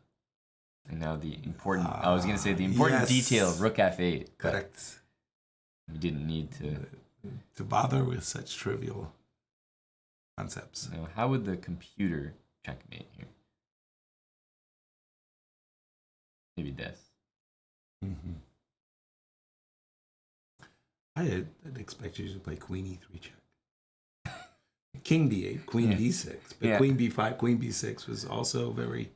And now the important, I was going to say the important detail of Rook F8. Correct. We didn't need to bother with such trivial concepts. Now, how would the computer checkmate here? Maybe this. I'd expect you to play Queen E3 check. King D8, Queen D6, but Queen B5, Queen B6 was also very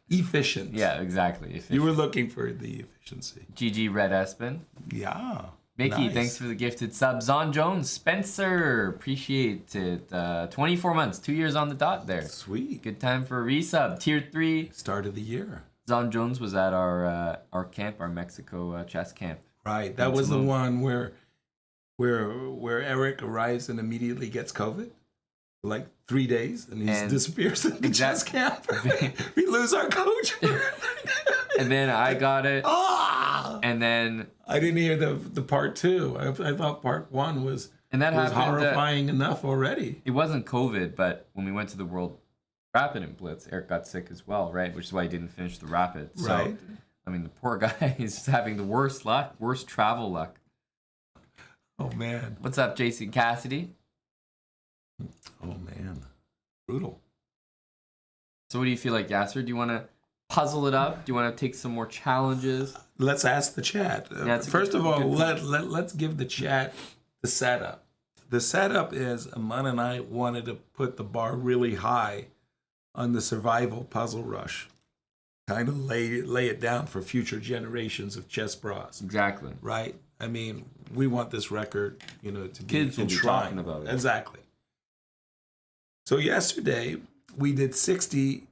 efficient. Yeah, exactly. Efficient. You were looking for the efficiency. GG Red Espen. Yeah. Mickey, thanks for the gifted sub. Zon Jones, Spencer, appreciate it. 24 months, 2 years on the dot there. Sweet. Good time for a resub. Tier 3. Start of the year. Zon Jones was at our camp, our Mexico chess camp. Right. That was the one where Eric arrives and immediately gets COVID. Like 3 days, and he disappears in the chess camp. We lose our coach. And then I got it. And then I didn't hear the part 2. I thought part 1 was horrifying enough already. It wasn't COVID, but when we went to the World Rapid and Blitz, Eric got sick as well, right? Which is why he didn't finish the Rapid. So, right. I mean, the poor guy is having the worst travel luck. Oh man. What's up, Jason Cassidy? Oh man, brutal. So what do you feel like, Yasser? Do you want to puzzle it up? Do you want to take some more challenges? Let's ask the chat. First of all, let's give the chat the setup. The setup is Aman and I wanted to put the bar really high on the survival puzzle rush. Kind of lay it down for future generations of chess bras. Exactly. Right? I mean, we want this record, to be kids will be talking about it. Exactly. So yesterday we did 60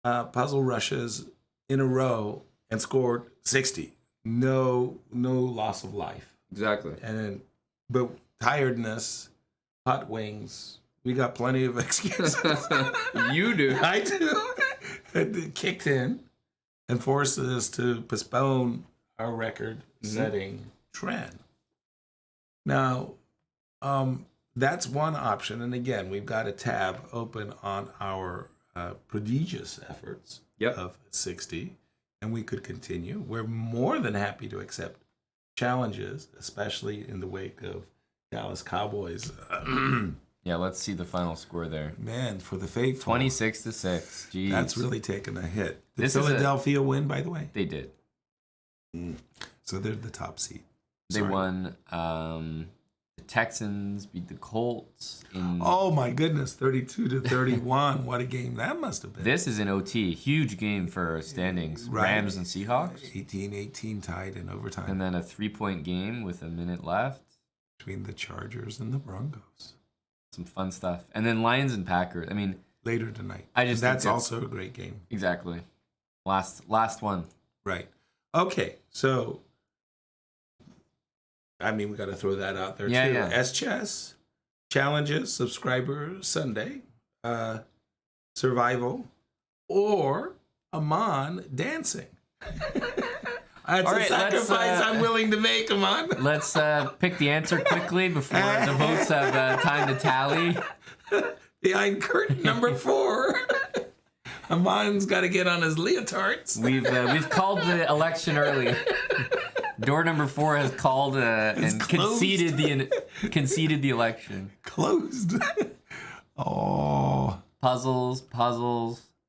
puzzle rushes in a row and scored 60. No loss of life. Exactly. But tiredness, hot wings. We got plenty of excuses. You do. I do. It kicked in and forced us to postpone our record-setting trend. Now, that's one option. And again, we've got a tab open on our prodigious efforts of 60, and we could continue. We're more than happy to accept challenges, especially in the wake of Dallas Cowboys. Yeah, let's see the final score there. Man, for the faithful. 26-6. Jeez. That's really taken a hit. Did Philadelphia win, by the way? They did. So they're the top seed. They won. The Texans beat the Colts. Oh my goodness, 32-31. What a game that must have been. This is an OT. Huge game for standings. Right. Rams and Seahawks. 18-18 tied in overtime. And then a 3-point game with a minute left. Between the Chargers and the Broncos. Some fun stuff. And then Lions and Packers. I mean, later tonight. That's also a great game. Exactly. Last one. Right. Okay. So, I mean, we got to throw that out there too. Yeah. S-Chess, challenges, subscriber Sunday, survival, or Aman dancing. That's a sacrifice I'm willing to make, Aman. Let's pick the answer quickly before the votes have time to tally. Behind curtain number 4. Aman's got to get on his leotards. We've called the election early. Door number 4 has called and conceded the election. Closed. Oh. Puzzles.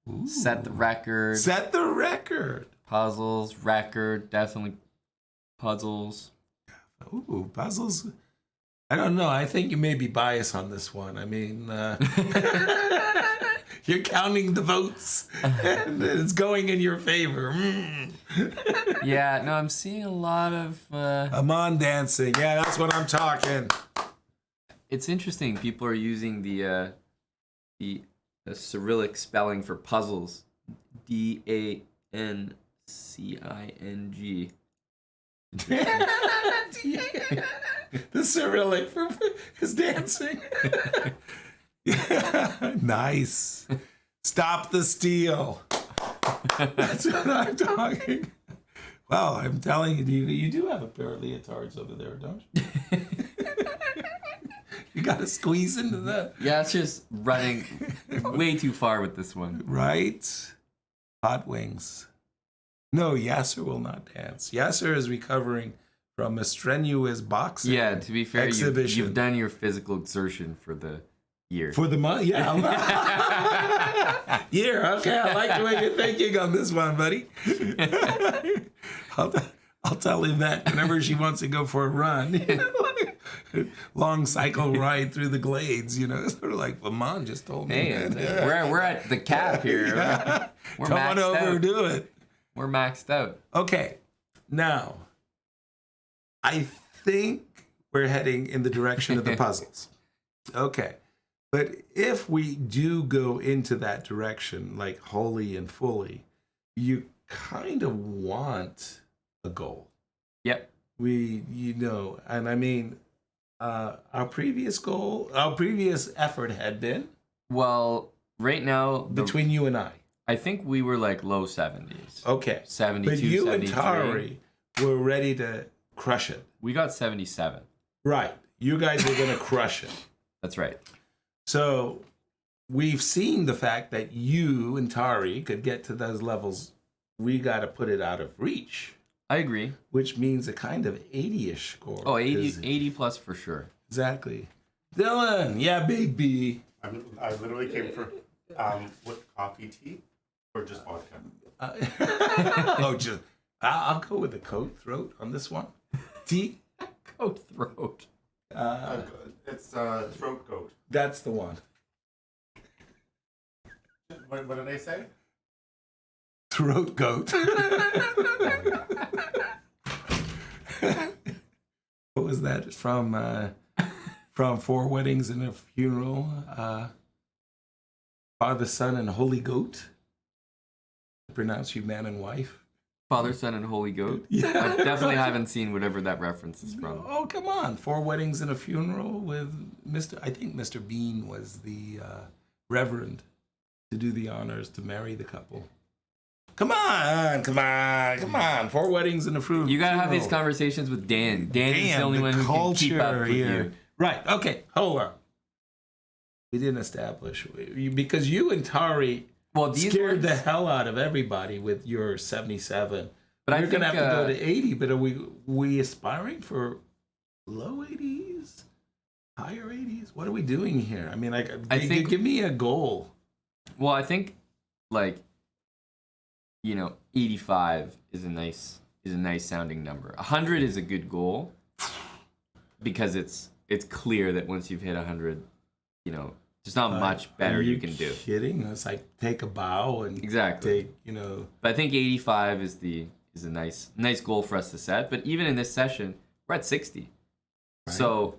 Ooh. Set the record. Set the record. Puzzles, record, definitely puzzles. Ooh, puzzles. I don't know. I think you may be biased on this one. I mean, you're counting the votes, and it's going in your favor. Yeah, no, I'm seeing a lot of... I'm on dancing. Yeah, that's what I'm talking. It's interesting. People are using the Cyrillic spelling for puzzles. DANCING. The Cyrillic for his dancing. Nice. Stop the steal. That's what I'm talking. Well, I'm telling you, you do have a pair of leotards over there, don't you? You got to squeeze into that. Yeah, it's just running way too far with this one. Right? Hot wings. No, Yasser will not dance. Yasser is recovering from a strenuous boxing Yeah, to be fair, exhibition. you've done your physical exertion for the year. For the month? Yeah. Year. Okay, I like the way you're thinking on this one, buddy. I'll tell him that whenever she wants to go for a run. Long cycle ride through the glades, sort of like Lamont just told me. Hey, we're at the cap here. Yeah. We're Don't maxed want to out. overdo it. We're maxed out. Okay, now, I think we're heading in the direction of the puzzles. Okay, but if we do go into that direction, like wholly and fully, you kind of want a goal. Yep. And I mean, our previous effort had been? Well, right now... Between you and I. I think we were like low 70s. Okay. 72, but you 73. and Tari were ready to crush it. We got 77. Right. You guys were going to crush it. That's right. So we've seen the fact that you and Tari could get to those levels. We got to put it out of reach. I agree. Which means a kind of 80-ish score. Oh, 80 plus for sure. Exactly. Dylan, yeah, baby. I literally came for what, coffee, tea, or just vodka? I'll go with the coat throat on this one. Tea. Coat throat. It's throat goat. That's the one. What did I say? Throat goat. What was that from Four Weddings and a Funeral? Father, Son, and Holy Goat. I pronounce you man and wife. Father, Son, and Holy Goat? Yeah. I definitely haven't seen whatever that reference is from. Oh, come on. 4 Weddings and a Funeral with I think Mr. Bean was the reverend to do the honors to marry the couple. Come on. 4 Weddings and a Funeral. You gotta have these conversations with Dan. Dan is the only one who can keep up with you. Right. Okay. Hold on. We didn't establish because you and Tari scared the hell out of everybody with your 77. But We're gonna have to go to 80. But are we aspiring for low 80s, higher 80s? What are we doing here? I mean, give me a goal. Well, I think 85 is a nice sounding number. 100 is a good goal because it's clear that once you've hit 100, there's not much better you can do. Kidding? It's like take a bow and exactly. take. But I think 85 is a nice goal for us to set. But even in this session, we're at 60, right. So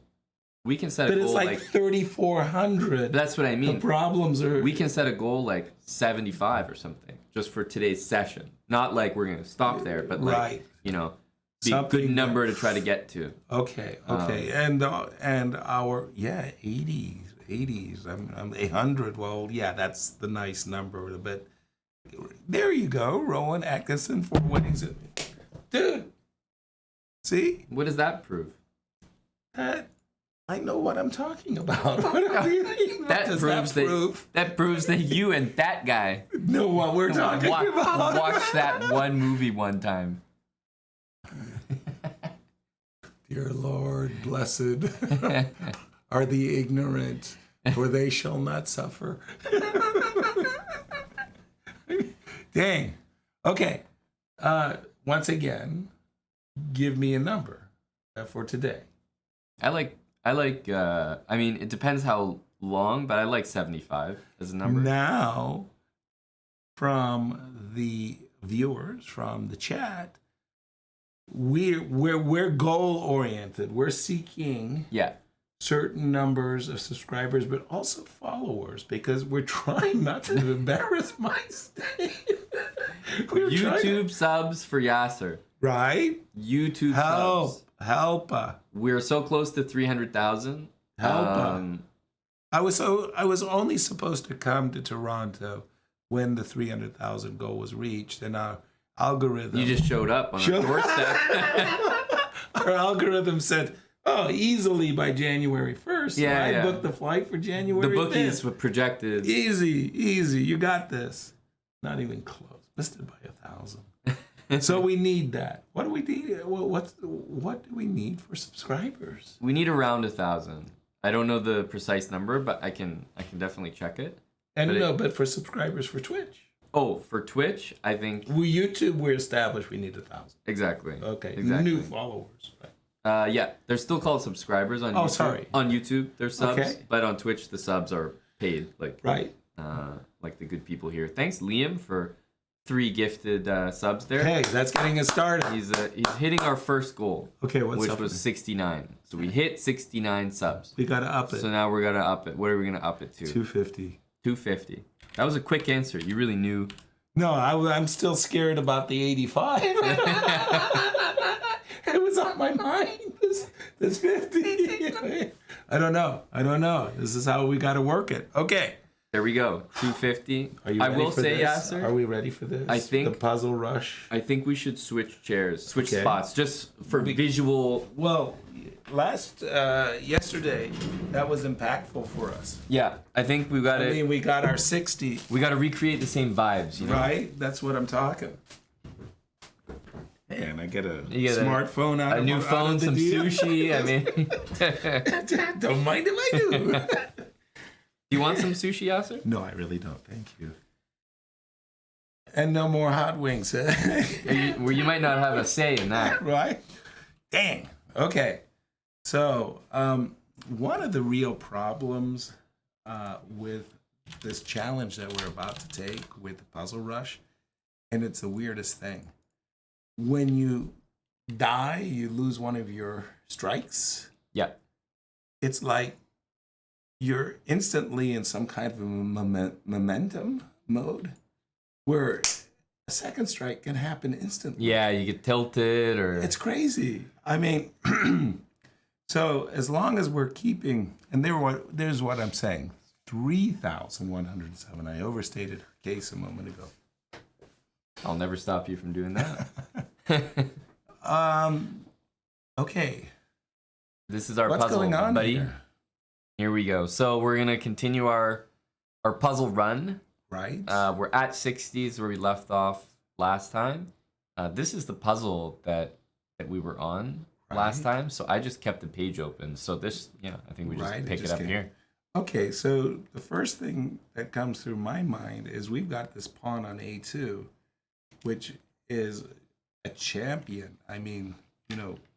we can set a goal. But it's like 3,400. That's what I mean. The problems are. We can set a goal like 75 or something just for today's session. Not like we're gonna stop there, but right. Be a good number to try to get to. Okay. And our 80s. I'm 100. Well, yeah, that's the nice number. But there you go, Rowan Atkinson, 4 Weddings. Dude, see? What does that prove? I know what I'm talking about. That proves that you and that guy know what we're talking about. Watch that one movie one time. Dear Lord, blessed are the ignorant, for they shall not suffer. Dang. Okay. Once again, give me a number for today. I mean, it depends how long, but I like 75 as a number. Now, from the viewers, from the chat, we're goal oriented. We're seeking certain numbers of subscribers, but also followers, because we're trying not to embarrass my state. YouTube subs for Yasser. Right? YouTube subs. Help. We're so close to 300,000. Help. I was only supposed to come to Toronto when the 300,000 goal was reached, and our algorithm. You just showed up on our doorstep. Our algorithm said, "Oh, easily by January 1st." So I booked the flight for January. The bookies were projected. Easy. You got this. Not even close. Missed it by 1,000. So we need that. What do we need? What do we need for subscribers? We need around 1,000. I don't know the precise number, but I can definitely check it. But for subscribers for Twitch. Oh, for Twitch, I think. YouTube, we're established. We need 1,000. Exactly. Okay. Exactly. New followers. Right. They're still called subscribers on YouTube. Oh, sorry. On YouTube, they're subs, Okay. but on Twitch, the subs are paid. Right. Like the good people here. Thanks, Liam, for 3 gifted subs there. Hey, that's getting us started. He's hitting our first goal. Okay, what's which up? was 69. So we hit 69 subs. We gotta up it. So now we're gonna up it. What are we gonna up it to? 250. 250. That was a quick answer. You really knew. No, I'm still scared about the 85. It was on my mind. This 50. I don't know. This is how we got to work it. Okay. There we go. 250. Are you I ready will for say, this? Yasser. Are we ready for this? I think the puzzle rush. I think we should switch chairs, switch Okay. spots, just for visual. Well, yesterday, that was impactful for us. Yeah, I think we got I mean, we got our 60. We got to recreate the same vibes, you know. Right? That's what I'm talking. Hey, and I get a You get smartphone out a of new out phone, of the some deal. sushi. I mean, Don't mind if I do. you want some sushi, Yasser? No, I really don't. Thank you. And no more hot wings. Well, you might not have a say in that. Right? Dang. Okay. So, one of the real problems with this challenge that we're about to take with the Puzzle Rush, and it's the weirdest thing. When you die, you lose one of your strikes. Yeah. It's like you're instantly in some kind of a momentum mode where a second strike can happen instantly. Yeah, you get tilted or. It's crazy. I mean, so as long as we're keeping, and there's what I'm saying, 3,107. I overstated her case a moment ago. I'll never stop you from doing that. Okay. This is our What's puzzle, going on buddy. here? Here we go. So we're gonna continue our puzzle run. Right. We're at 60s where we left off last time. This is the puzzle that we were on last time. So I just kept the page open. So this, I think we just pick it up here. Okay, so the first thing that comes through my mind is we've got this pawn on A2, which is a champion. I mean,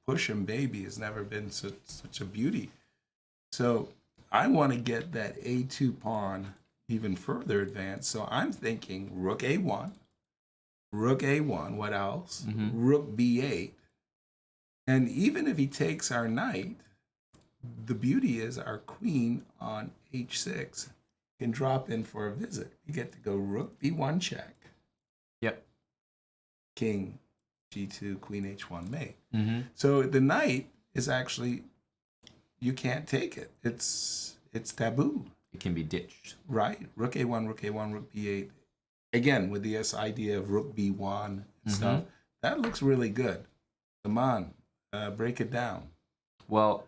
push 'em baby has never been such a beauty. So I want to get that A2 pawn even further advanced. So I'm thinking rook A1, what else? Rook B8. And even if he takes our knight, the beauty is our queen on H6 can drop in for a visit. You get to go rook B1 check. Yep. King G2, queen H1 mate. Mm-hmm. So the knight is actually, you can't take it. It's taboo. It can be ditched. Right. Rook A1, rook B8. Again, with this idea of rook B1 and stuff. That looks really good. Come on, break it down. Well,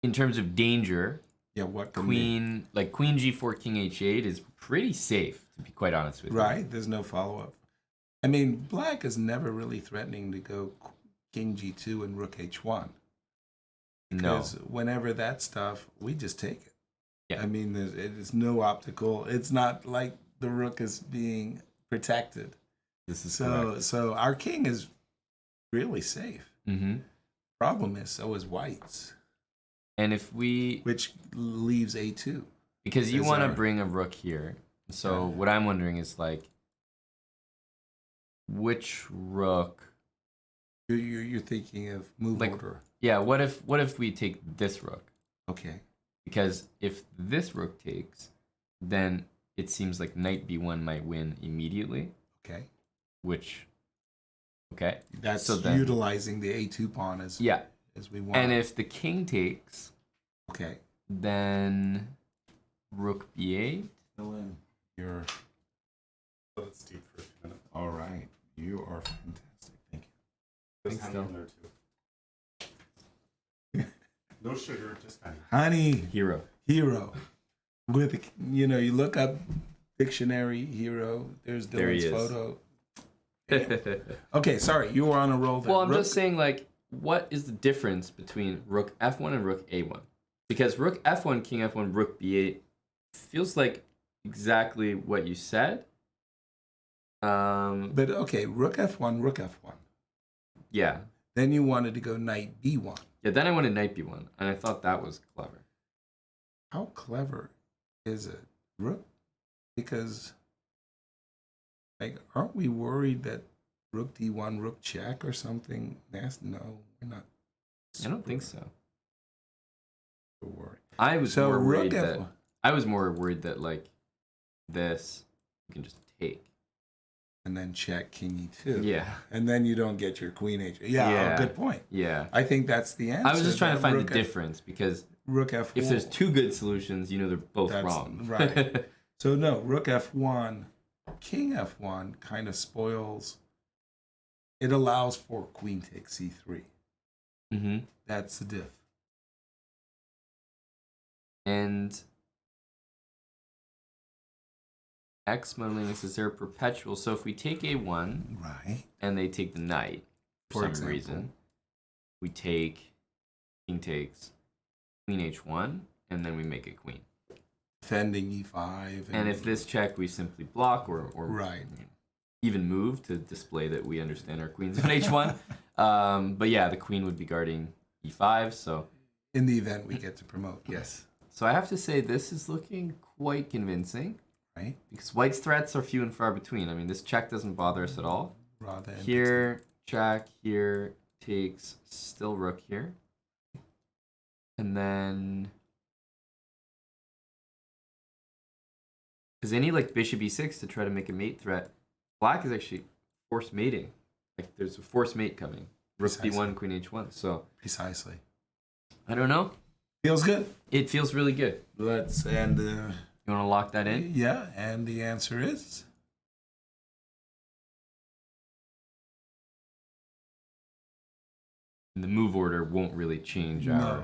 in terms of danger, What can queen G4, king H8 is pretty safe, to be quite honest with you. Right. There's no follow-up. I mean, black is never really threatening to go king G2 and rook H1. No. Because whenever that stuff, we just take it. Yeah. I mean, it's no optical. It's not like the rook is being protected. This is correct. So our king is really safe. Mm-hmm. Problem is, so is white's, And if we, which leaves a2. because you is want to our- bring a rook here, so what I'm wondering is like, which rook? You're thinking of move Like- order. Yeah. What if we take this rook? Okay. Because if this rook takes, then it seems like knight b1 might win immediately. Okay. Which, okay. That's So then- utilizing the a2 pawn as Yeah. we want. And if the king takes, Okay. then rook b8. You're Let it steep for a few minutes. all right. You are fantastic. Thank you. There's Thanks, honey Phil. in there too. No sugar, just honey. Honey, Hero. hero. With you look up dictionary hero. There's There he Dylan's is. photo. Okay, sorry, you were on a roll there. Well, I'm Rook- just saying, like, what is the difference between rook f1 and rook a1? Because rook f1, king f1, rook b8 feels like exactly what you said. But okay, rook f1, rook f1. Yeah. Then you wanted to go knight b1. Yeah, then I wanted knight b1, and I thought that was clever. How clever is it, rook? Because, like, aren't we worried that rook d1, rook check or something? No, we're not. I don't think so. Super worried. I was So more rook worried that f1. I was more worried that like this you can just take. And then check king e2. Yeah. And then you don't get your queen h. Yeah, Yeah. Oh, good point. Yeah. I think that's the answer. I was just trying to that find the rook F- difference because Rook f4. if there's two good solutions, you know they're both That's wrong. right. So no, rook f1, king f1 kind of spoils. It allows for queen takes c3. Mm-hmm. That's the diff. And X modeling is there a perpetual? So if we take a1 Right. and they take the knight for For some example. reason, we take king takes queen h1 and then we make a queen. Defending e5. And if this check, we simply block or Right. even move to display that we understand our queen's on h1. But yeah, the queen would be guarding e5. So In the event we get to promote, yes. I have to say this is looking quite convincing Right? because white's threats are few and far between. I mean, this check doesn't bother us at all. Rather than Here, check. Here, takes. Still rook here. And then... Because any like bishop e6 to try to make a mate threat, black is actually forced mating. Like there's a forced mate coming. Rook Precisely. b1, queen h1. So Precisely. I don't know. Feels good. It feels really good. Let's and You want to lock that in? yeah, and the answer is And the move order won't really change no.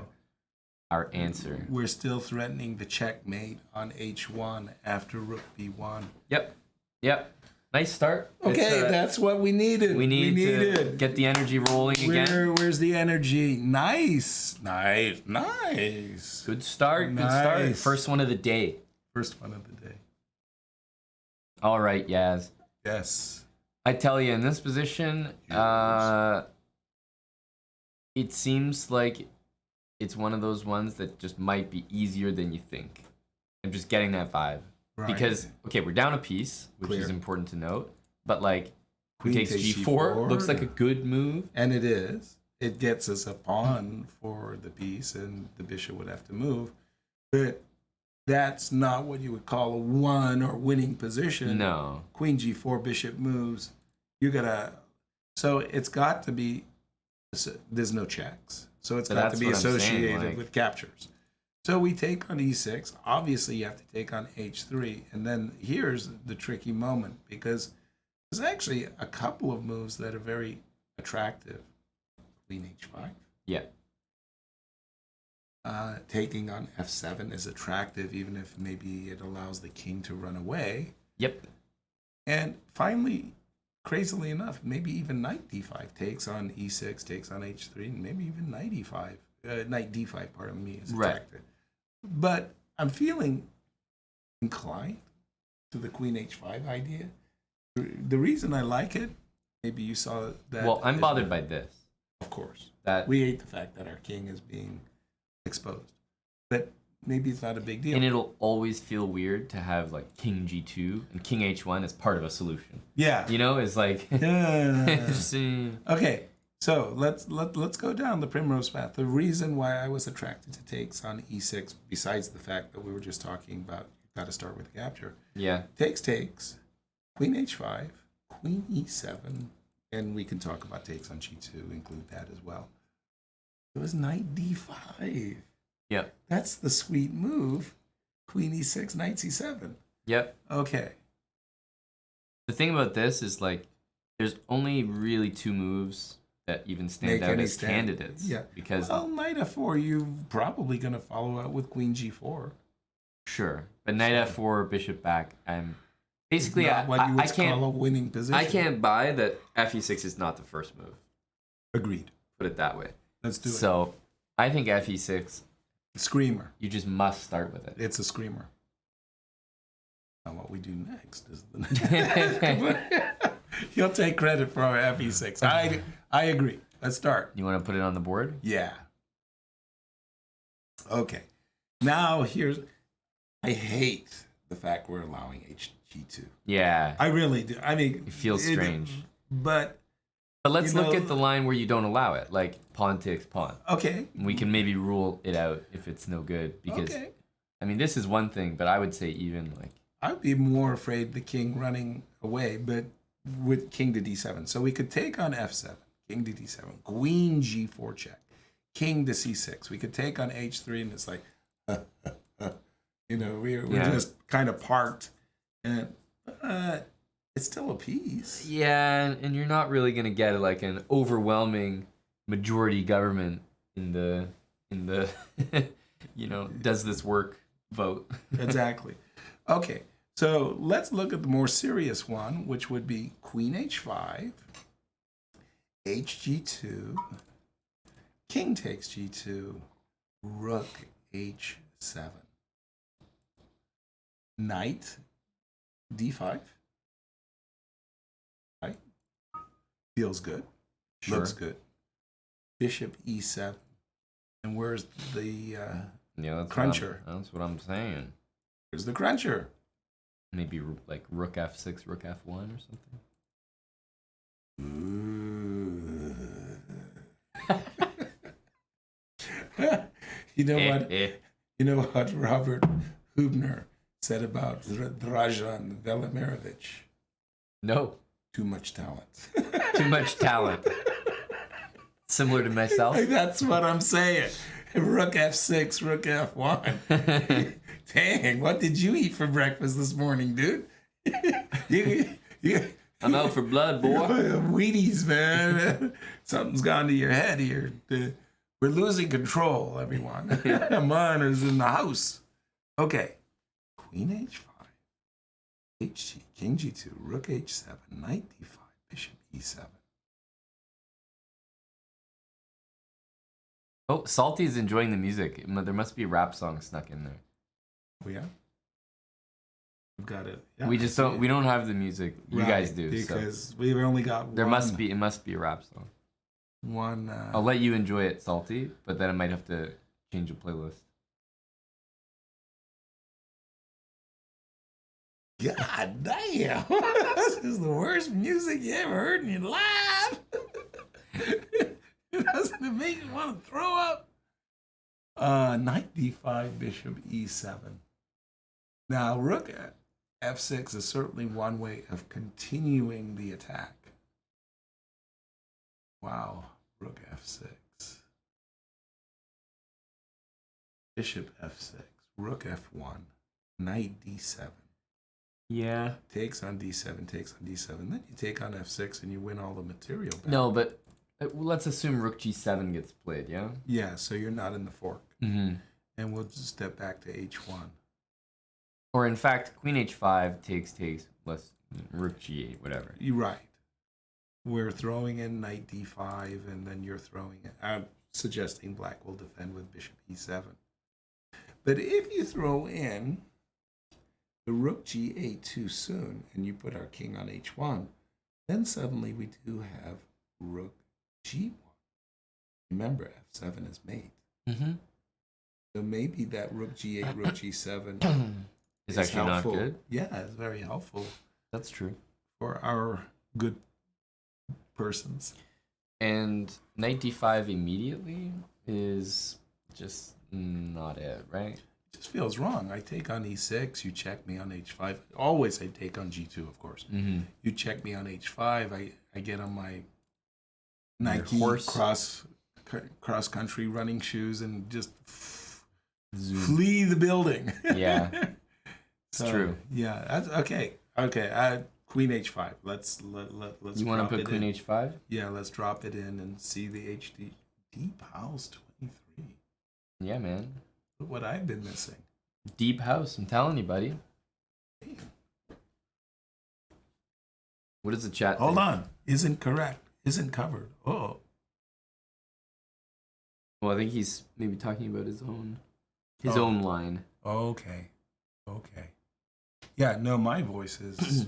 our answer. We're still threatening the checkmate on h1 after rook b1. Yep. Yep. Nice start. Okay, It's, that's what we needed. we need to needed. get the energy rolling again. Where's the energy? Nice. Nice. Good start. Good start. Nice. First one of the day. First one of the day. All right, Yaz. Yes. I tell you, in this position, it seems like it's one of those ones that just might be easier than you think. I'm just getting that vibe. Right. Because, okay, we're down a piece, which Clear. is important to note. But, like, Queen takes takes g4 looks like a G4. good move. And it is. It gets us a pawn for the piece, and the bishop would have to move. But that's not what you would call a won or winning position. No. Queen g4, bishop moves. You gotta. So it's got to be. There's no checks. So it's So got to that's be what I'm saying, associated like- with captures. So we take on e6. Obviously, you have to take on h3. And then here's the tricky moment because there's actually a couple of moves that are very attractive. Queen h5. Yeah. Taking on f7 is attractive, even if maybe it allows the king to run away. Yep. And finally, crazily enough, maybe even knight d5 takes on e6, takes on h3, and maybe even knight e5 knight d5 part of me is Right. attracted. But I'm feeling inclined to the queen h5 idea. The reason I like it, maybe you saw that. Well, I'm bothered by this. Of course. That We hate the fact that our king is being exposed. But maybe it's not a big deal. and it'll always feel weird to have like king g2 and king h1 as part of a solution. Yeah. You know, it's like Okay, so let's go down the primrose path. The reason why I was attracted to takes on e6, besides the fact that we were just talking about, you've got to start with a capture. yeah. Takes, queen h5, queen e7, and we can talk about takes on g2, include that as well. It was knight d5. Yep. That's the sweet move. Queen e6, knight c7. Yep. Okay. The thing about this is like there's only really two moves that even stand out as candidates. Yeah. Because Well, knight f4, you're probably going to follow up with queen g4. sure. But knight f4, bishop back, I'm basically Not what you would I can't call a winning position. I can't buy that fe6 is not the first move. Agreed. Put it that way. Let's do it. So I think fe6, Screamer. you just must start with it. It's a screamer. Now what we do next is the You'll take credit for our fe6. I agree. Let's start. You want to put it on the board? Yeah. Okay. Now I hate the fact we're allowing hg2. Yeah. I really do. I mean, It feels strange. But let's you look know- at the line where you don't allow it, like pawn takes pawn. okay. We can maybe rule it out if it's no good because Okay. I mean this is one thing, but I would say even like I'd be more afraid the king running away, but with king to d7. So we could take on f7, king to d7, queen g4 check, king to c6. We could take on h3, and it's like, we're just kind of parked, and it's still a piece. yeah, and you're not really gonna get like an overwhelming majority government in the does this work vote. Exactly. Okay, so let's look at the more serious one, which would be queen h5, hg2, king takes g2, rook h7, knight d5. Right? Feels good. Sure. Looks good. Bishop e7. And where's the Yeah, that's cruncher? That's what I'm saying. Where's the cruncher? Maybe like rook f6, rook f1 or Ooh. You know what? something. You know what Robert Hubner said about Dražan Velimirovich? No, Too much talent. too much talent. Similar to myself. That's what I'm saying. Rook f6, rook f1. Dang, what did you eat for breakfast this morning, dude? I'm out for blood, boy. Wheaties, man. Something's gone to your head here. We're losing control, everyone. Mine is in the house. Okay. Queen h5, hg, king g2, rook h7, knight d5, bishop e7. Oh, Salty's enjoying the music. There must be a rap song snuck in there. Oh, yeah? We've got it. Yeah, We just I see don't. it. We don't have the music. You Right, guys do. So because we've only got there one. must be. It must be a rap song. One. I'll let you enjoy it, Salty, but then I might have to change the playlist. God damn! This is the worst music you ever heard in your life. Doesn't it make you want to throw up? Knight d5, bishop e7. Now, rook at f6 is certainly one way of continuing the attack. Wow, rook f6. Bishop f6, rook f1, knight d7. Yeah. Takes on d7, takes on d7. Then you take on f6 and you win all the material back. No, but let's assume rook g7 gets played. Yeah. Yeah, so you're not in the fork. Mm-hmm. And we'll just step back to h1. Or in fact, queen h5 takes plus rook g8, whatever. You're right. We're throwing in knight d5, and then you're throwing it. suggesting black will defend with bishop e7. But if you throw in the rook g8 too soon and you put our king on h1, then suddenly we do have rook g1. Remember, f7 is mate. Mm-hmm. So maybe that rook g8, rook g7 It's actually helpful. not good. Yeah, it's very helpful That's true. for our good persons. And knight d5 immediately is just not it, right? It just feels wrong. I take on e6, you check me on h5. Always I take on g2, of course. Mm-hmm. You check me on h5, I get on my Nike horse. cross country running shoes and just Zoom. flee the building. Yeah, it's true. Yeah, that's okay. Okay, queen h5. Let's You want to put queen in. h5? Yeah, let's drop it in and see the HD deep house 23. Yeah, man. Look what I've been missing. Deep house. I'm telling you, buddy. What does the chat Hold think? on, isn't correct. Isn't covered. Oh, Well, I think he's maybe talking about his own line. okay. Yeah, no, my voice has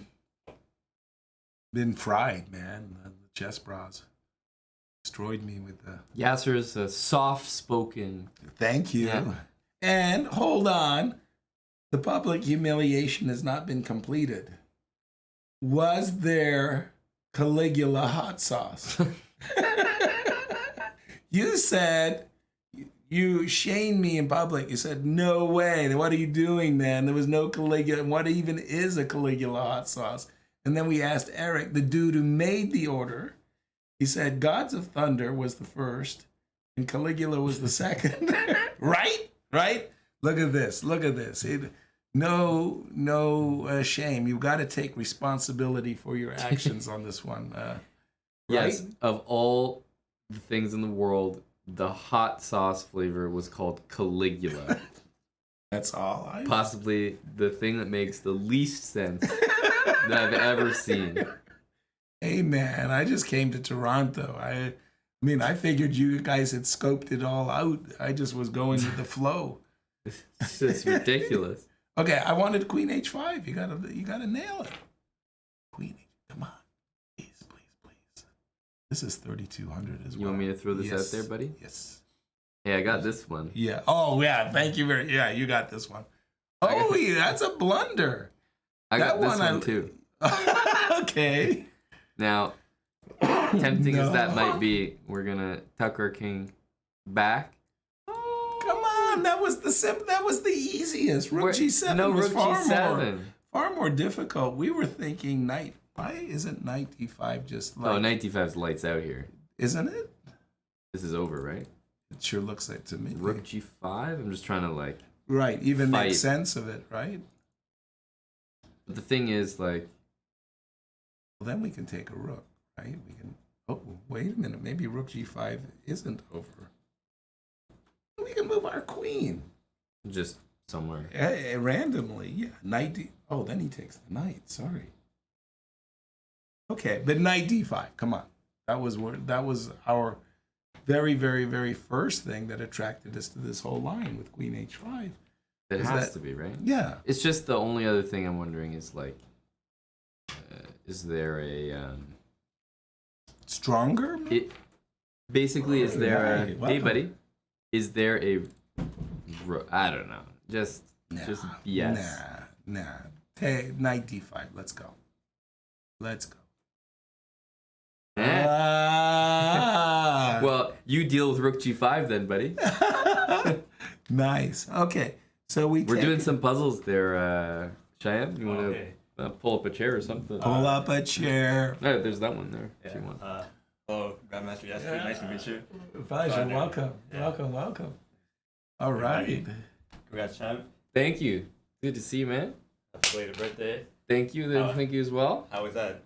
been fried, man. The chest bras destroyed me with the. Yasser's a soft-spoken. Thank you. Yeah. And hold on, the public humiliation has not been completed. Was there Caligula hot sauce? You said, you shamed me in public. You said, no way. What are you doing, man? There was no Caligula. What even is a Caligula hot sauce? And then we asked Eric, the dude who made the order. He said, Gods of Thunder was the first, and Caligula was the second. Right? Look at this. No shame. You've got to take responsibility for your actions on this one. Yes, Right? of all the things in the world, the hot sauce flavor was called Caligula. That's all. Possibly the thing that makes the least sense that I've ever seen. Hey, man, I just came to Toronto. I mean, I figured you guys had scoped it all out. I just was going with the flow. It's just ridiculous. Okay, I wanted queen h5. You gotta nail it. Queen, come on, please. This is 3200 as well. You want me to throw this Yes. out there, buddy? Yes. Hey, I got this one. Yeah. Oh, yeah. Thank you very. Yeah, you got this one. Oh, yeah, that's a blunder. I got That this one one too. Okay. Now, tempting as that No. might be, we're gonna tuck our king back. Come on, that was the easiest. Rook g7 no, was rook g7. far more difficult. We were thinking knight. Why isn't knight d5 just like? Oh, knight d5's lights out here. Isn't it? This is over, right? It sure looks like to me. Rook g5. I'm just trying to like. Right, even Fight. make sense of it, right? But the thing is, like, Well, then we can take a rook, right? We can. Oh, wait a minute. Maybe rook g5 isn't over. We can move our queen. just somewhere. Randomly, yeah. Knight d. Oh, then he takes the knight. Sorry. Okay, but knight d5. Come on. That was our very, very, very first thing that attracted us to this whole line with queen h5. It Is has that- to be, right? Yeah. It's just the only other thing I'm wondering is like, is there a Stronger? it basically is there a Right, hey welcome. buddy, is there a I don't know, just BS. Nah. Hey, knight d5. Let's go. Eh. Ah. Well, you deal with rook g5 then, buddy. Nice. Okay. So We're take- doing some puzzles there, Cheyenne. You want to Okay. pull up a chair or something? Pull up a chair. No, there's that one there. If you want. Hello, Grandmaster Yasser. Nice to meet you. Pleasure. Welcome. All right. Congrats, champ. Thank you. Good to see you, man. Happy belated birthday. Thank you. Thank you as well. How was that?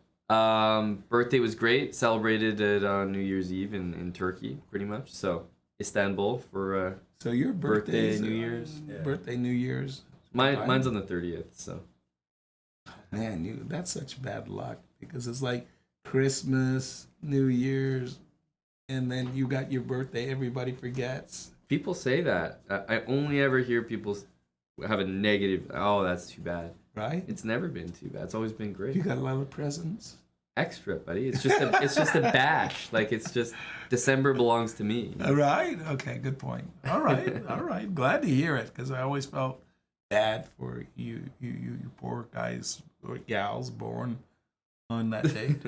Birthday was great. Celebrated it on New Year's Eve in Turkey, pretty much. So Istanbul for So your birthday, birthday, New Year's. birthday, New Year's. Mine's on the 30th. So Man, that's such bad luck because it's like Christmas, New Year's, and then you got your birthday, everybody forgets. People say that. I only ever hear people have a negative. Oh, that's too bad. Right? It's never been too bad. It's always been great. You got a lot of presents. Extra, buddy. It's just a bash. Like it's just December belongs to me. All right. Okay. Good point. All right. All right. Glad to hear it because I always felt bad for you poor guys or gals born on that date.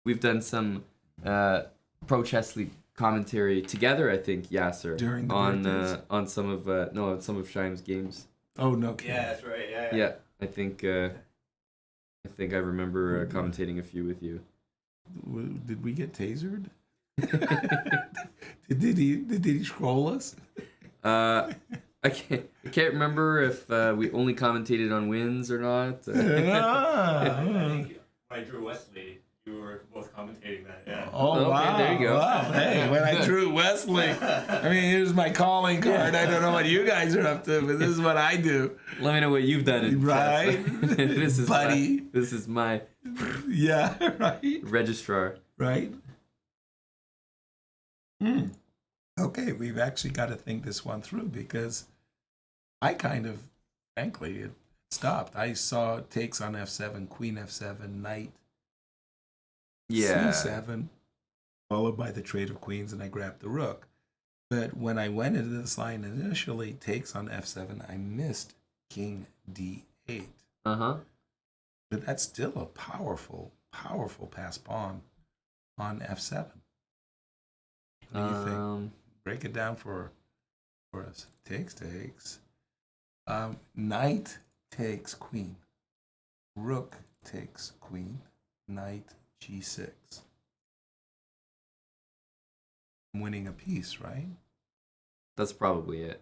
We've done some Pro Chess League commentary together. I think Yasser During the on birthdays? on some of on some of Shime's games. Oh no. Kidding. Yeah, that's right. Yeah. Yeah, I think I remember commentating a few with you. Did we get tasered? did he scroll us? I can't remember if we only commentated on wins or not. I think when I drew Wesley, you were both commentating that. Yeah. Oh, Okay, wow. there you go. Wow. Hey, when I drew Wesley, I mean, here's my calling card. I don't know what you guys are up to, but this is what I do. Let me know what you've done in Right? chess. This is Buddy. this is my Yeah, right. registrar. Right? Okay, we've actually got to think this one through because I kind of, frankly, it stopped. I saw takes on f7, queen f7, knight Yeah. c7, followed by the trade of queens, and I grabbed the rook. But when I went into this line initially, takes on f7, I missed king d8. Uh-huh. But that's still a powerful, powerful pass pawn on f7. What do you think? Break it down for us. Takes. Knight takes queen. Rook takes queen. Knight g6. I'm winning a piece, right? That's probably it.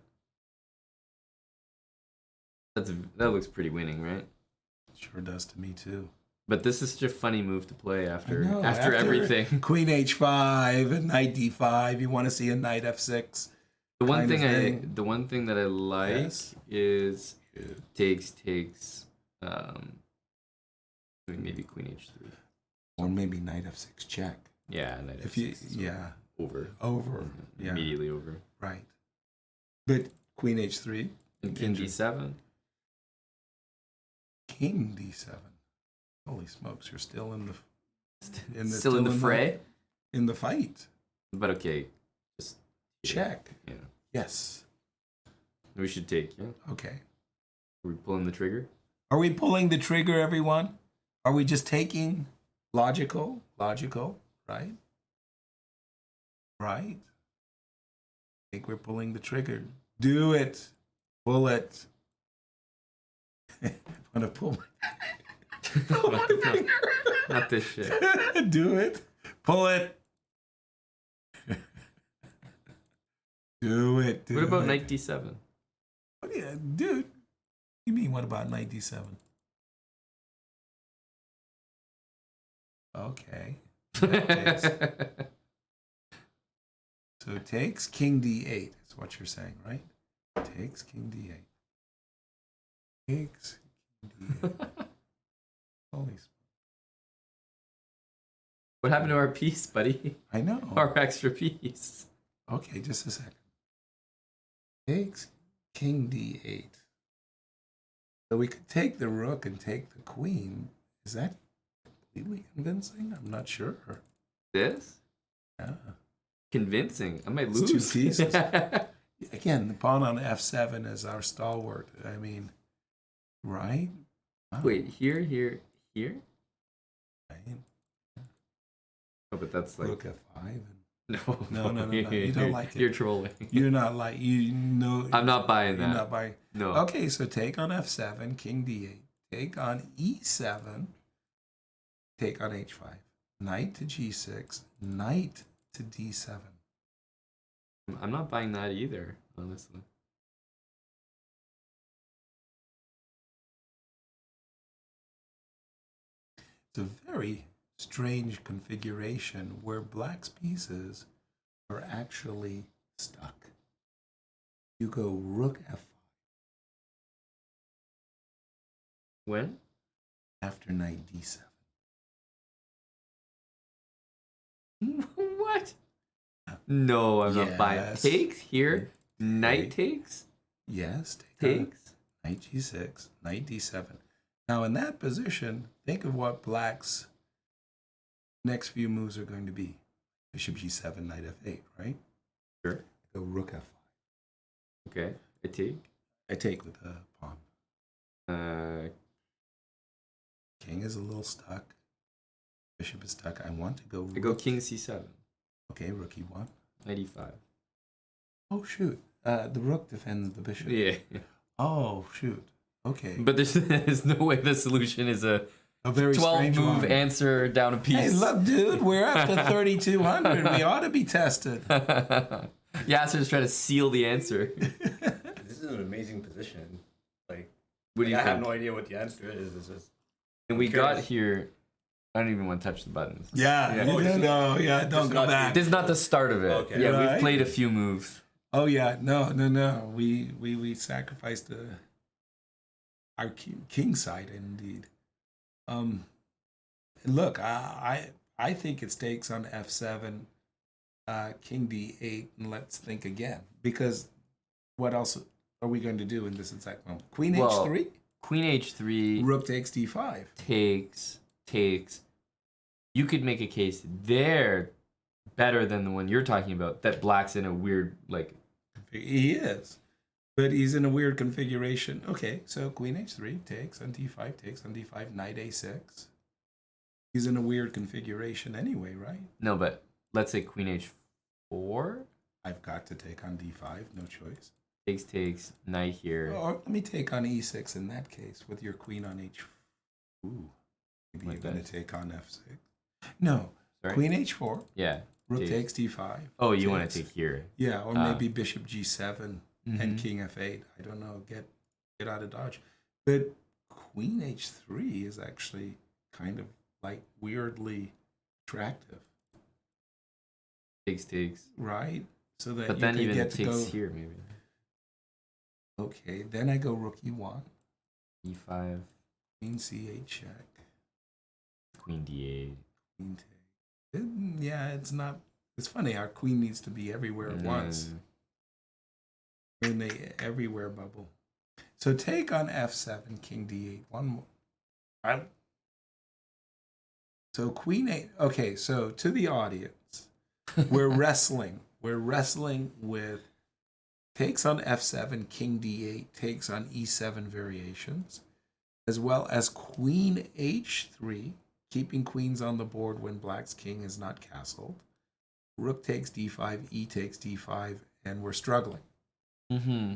That looks pretty winning, right? Sure does to me too. But this is such a funny move to play after I know, after everything. Queen h5 and knight d5. You want to see a knight f6. The one kind of thing thing. the one thing that I like Yes. is takes maybe queen h3. Or maybe knight f6 check. Yeah, knight If f6 you is over. over. Yeah. Immediately over. Right. But queen h3. And king d7. King d7. Holy smokes, you're still in the Still in the fray? in the fight. But okay. Just Check. Yeah. Yes. We should take, yeah. Okay. Are we pulling the trigger? Are we pulling the trigger, everyone? Are we just taking logical, right? Right. I think we're pulling the trigger. Do it. Pull it. I'm gonna pull my Not this shit. Do it. Pull it. Do it. What about knight d7? What do you, dude? You mean what about knight d7? Okay. So takes king d8 is what you're saying, right? Takes king d8. Takes king d8. Holy smokes. What happened to our piece, buddy? I know. Our extra piece. Okay, just a second. Takes king d8. So we could take the rook and take the queen. Is that completely convincing? I'm not sure. This? Yeah. Convincing. I might It's lose. 2 pieces. Again, the pawn on f7 is our stalwart. I mean, right? Wow. Wait, here? Right. Oh, but that's like Rook f5. And no. No. You don't like it. You're trolling. you're not like, you know. I'm not buying You're that. not buying. No. Okay, so take on f7, king d8. Take on e7. Take on h5. Knight to g6. Knight to d7. I'm not buying that either, honestly. It's a very strange configuration where black's pieces are actually stuck. You go rook f5 When? after knight d7. What? No, I'm not buying. Yes. Takes here. Knight Take. takes. Yes, take on Takes. knight g6, knight d7. Now in that position, think of what black's next few moves are going to be. Bishop g7, knight f8, right? Sure. Go rook f5. Okay. I take. I take with the pawn. King is a little stuck. Bishop is stuck. I want to go rook. I go king c7. Okay, rook e1. Knight e5. Oh, shoot. The rook defends the bishop. Yeah. Oh, shoot. Okay. But there's no way the solution is a very 12 strange move one. answer down a piece. Hey, look, dude, we're up to 3,200. We ought to be tested. Yasser's trying to seal the answer. This is an amazing position. Like, What do you I have think? no idea what the answer is. It's just. And we curious. got here. I don't even want to touch the buttons. Yeah, Yeah. don't go not back. This is not the start of it. Okay. Yeah, Right. we've played a few moves. Oh, yeah, no. We sacrificed our king side, indeed. And look, I think it stakes on f7, king d8, and let's think again. Because what else are we going to do in this exact moment? Queen Well, h3? Queen h3 Rook takes d5. takes. You could make a case there better than the one you're talking about. That black's in a weird like. He is. But he's in a weird configuration. Okay, so queen h3 takes on d5, takes on d5, knight a6. He's in a weird configuration anyway, right? No, but let's say queen h4 I've got to take on d5, no choice. takes knight here. Or let me take on e6 in that case with your queen on h. Ooh, maybe Like you're going that. to take on f6. No, Sorry? queen h4, Yeah. rook Takes. takes d5. Oh, you want takes. to take here? Yeah, or Ah. maybe bishop g7 Mhm. and king f8. I don't know. Get out of dodge. But queen h3 is actually kind of like weirdly attractive, Takes. right? So that But you then could even get to takes go. here maybe. Okay, then I go rook e1, E5, queen c8 check, queen d8. queen take. Yeah, it's not. It's funny. Our queen needs to be everywhere at once. We're in the everywhere bubble. So take on f7, king d8. One more. So queen 8. Okay, so to the audience, we're wrestling. We're wrestling with takes on f7, king d8, takes on e7 variations, as well as queen h3, keeping queens on the board when black's king is not castled. Rook takes d5, e takes d5, and we're struggling. Mm-hmm.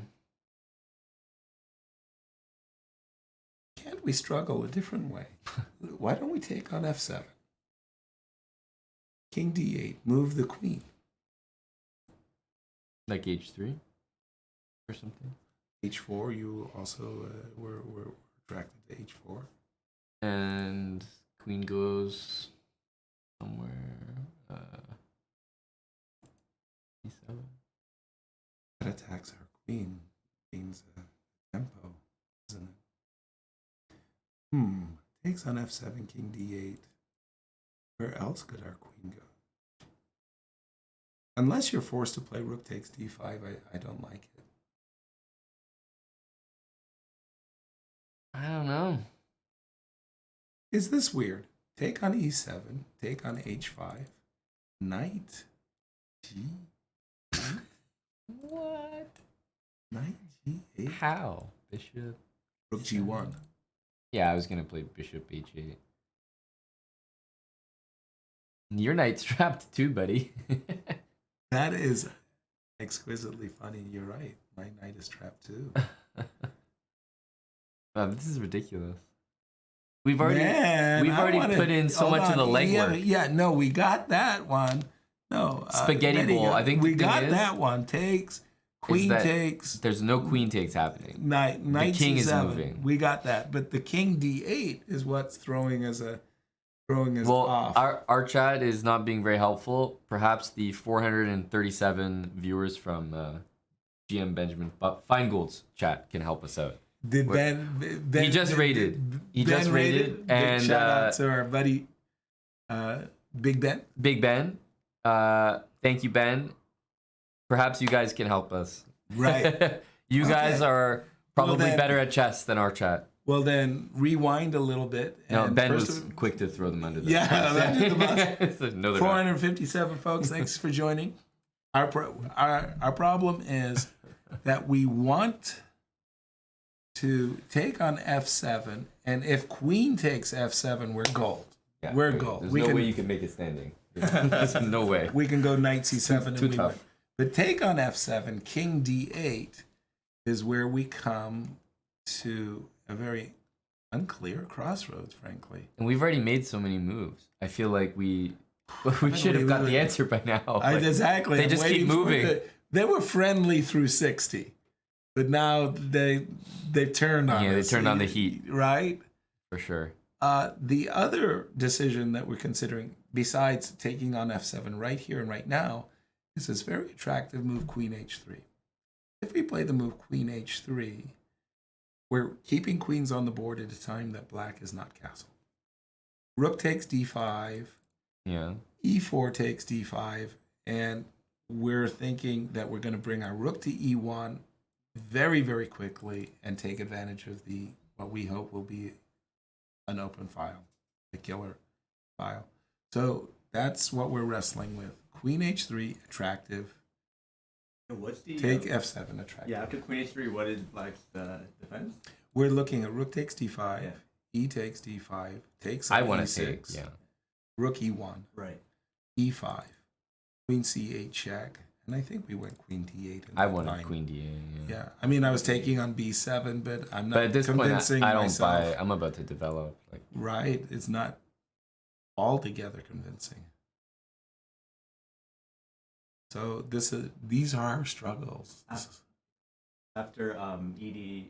Can't we struggle a different way? Why don't we take on f7? King d8, move the queen. Like h3 or something. h4, you also were attracted to h4. And queen goes somewhere. E7. That attacks our queen. Queen's tempo, isn't it? Takes on f7, king d8. Where else could our queen go? Unless you're forced to play rook takes d5, I don't like it. I don't know. Is this weird? Take on e7, take on h5, knight g8, What? knight g8, How? Bishop. rook g1. Yeah, I was gonna play bishop h8. Your knight's trapped too, buddy. That is exquisitely funny. You're right. My knight is trapped too. Wow, this is ridiculous. We've already Man, I wanna- put in so hold much of the on. legwork. Yeah, no, we got that one. No, Spaghetti Betty, bowl. I think we the thing got is- that one. Takes queen that takes There's no queen takes happening. knight king is c7. moving. We got that, but the king d8 is what's throwing us Well, off. our chat is not being very helpful. Perhaps the 437 viewers from GM Benjamin Feingold's chat can help us out. Did He just rated. He Ben just rated, Big and shout out to our buddy Big Ben. Big Ben. Thank you, Ben. Perhaps you guys can help us. Right. You guys Okay. are probably then- better at chess than our chat. Well, then rewind a little bit. No, and Ben first was of- quick to throw them under the Yeah, bus. under the bus. No, they're not. 457 folks. Thanks for joining. Our problem is that we want to take on f7, and if queen takes f7, we're gold. Yeah, we're wait, gold. There's We no can way you can make it standing. There's no way. we can go knight c7 and Too we tough. win. But take on f7, king d8 is where we come to a very unclear crossroads, frankly. And we've already made so many moves. I feel like we should have got the answer by now. Like, Exactly. They I'm just keep waiting for moving. they were friendly through 60, but now they've turned on Yeah, they us. turned on the heat. Right? For sure. The other decision that we're considering, besides taking on f7 right here and right now, is this very attractive move, queen h3. If we play the move queen h3, we're keeping queens on the board at a time that black is not castled. Rook takes d5, Yeah. e4 takes d5, and we're thinking that we're going to bring our rook to e1 very, very quickly and take advantage of what we hope will be an open file, a killer file. So that's what we're wrestling with. Queen h3, attractive. What's the Take f7, attractive. Yeah, after queen h3, what is black's defense? We're looking at rook takes d5, Yeah. e takes d5, takes I on want e6, to take. Yeah. rook e1, Right. e5, queen c8 check, and I think we went queen d8. in I that wanted line. queen d8. Yeah. Yeah, I mean, I was taking on b7, but I'm not But at this point, convincing I don't myself. buy. I'm about to develop. Like, Right, it's not altogether convincing. So these are our struggles. After ed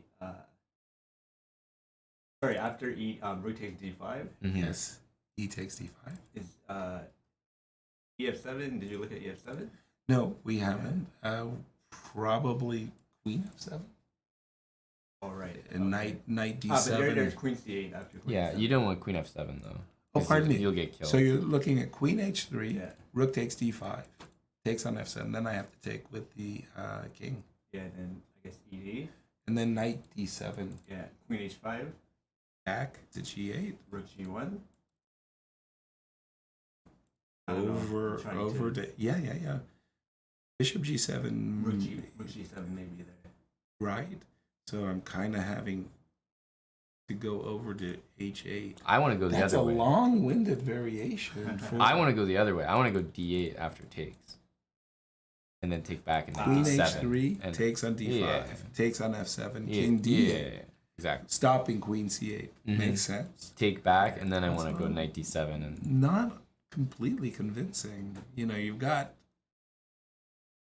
sorry, after rook takes d5 mhm. Yes, e takes d5. is ef7. Did you look at ef7? No, we haven't. Probably queen f7 All right. and knight But d7. there's queen c8 after queen Yeah, f7. you don't want queen f7 though. Oh, 'Cause pardon me. You'll get killed. So you're looking at queen h3, Yeah. rook takes d5, takes on f7. Then I have to take with the king, Yeah, and then I guess ed. and then knight d7 Yeah, queen h5, back to g8 rook g1. I don't know, I'm over trying to- yeah. Bishop g7. rook g7 maybe there. Right. So I'm kind of having to go over to h8. I want to go the That's other a way. long-winded variation. For I want to go the other way. I want to go d8 after takes, and then take back and queen d7. h3 and takes on d5, Yeah. takes on f7, yeah, king d8, yeah, exactly. stopping queen c8. Mhm. Makes sense. Take back, and then I That's want to go fine. knight d7 and Not completely convincing. You know, you've got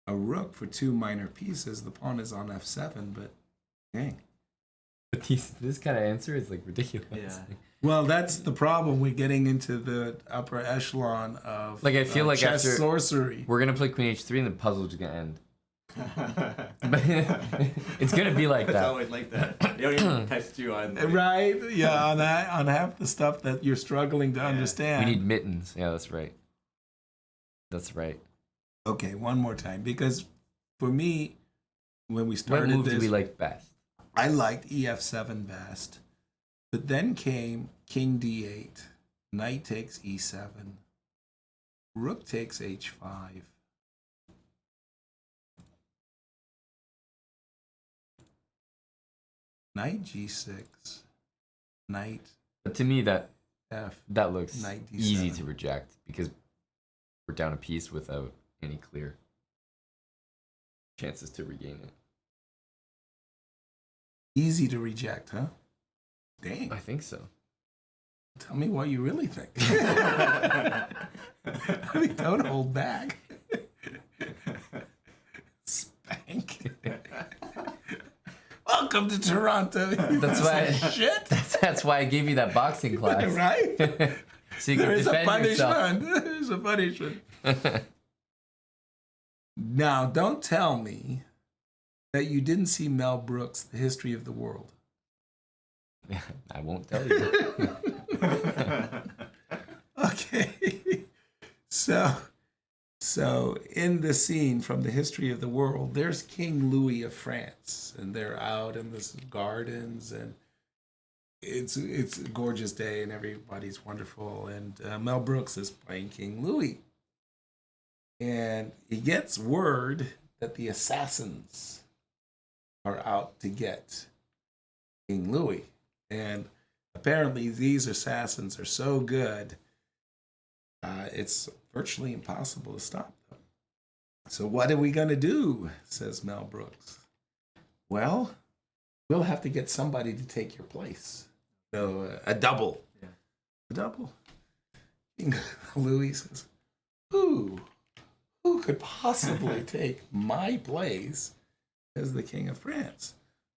a rook for two minor pieces. The pawn is on f7, but dang. But this kind of answer is like ridiculous. Yeah. Well, that's the problem. We're getting into the upper echelon of Like, I feel like chess after- sorcery. We're gonna play queen h3, and the puzzle's gonna end. It's gonna be like It's that. always like that. They don't even test you on. Right? Yeah, on half the stuff that you're struggling to understand. We need mittens. Yeah, that's right. That's right. Okay, one more time, because for me, when we What started move this, do we like best? I liked ef7 best, but then came king d8, knight takes e7, rook takes h5. Knight g6, knight But to me, that f. looks Knight d7. easy to reject because we're down a piece without any clear chances to regain it. Easy to reject, huh? Dang. I think so. Tell me what you really think. I mean, don't hold back. Spank. Welcome to Toronto. That's why. Shit. That's why I gave you that boxing class. Right? So you can There's a defend yourself. punishment. There's a punishment. Now, don't tell me that you didn't see Mel Brooks' The History of the World. I won't tell you. Okay. So So in the scene from the history of the world, there's King Louis of France, and they're out in the gardens, and it's a gorgeous day, and everybody's wonderful. And Mel Brooks is playing King Louis, and he gets word that the assassins are out to get King Louis, and apparently these assassins are so good, it's virtually impossible to stop them. So what are we going to do, says Mel Brooks. Well, we'll have to get somebody to take your place. So a double. Yeah. A double. King Louis says, who could possibly take my place as the King of France?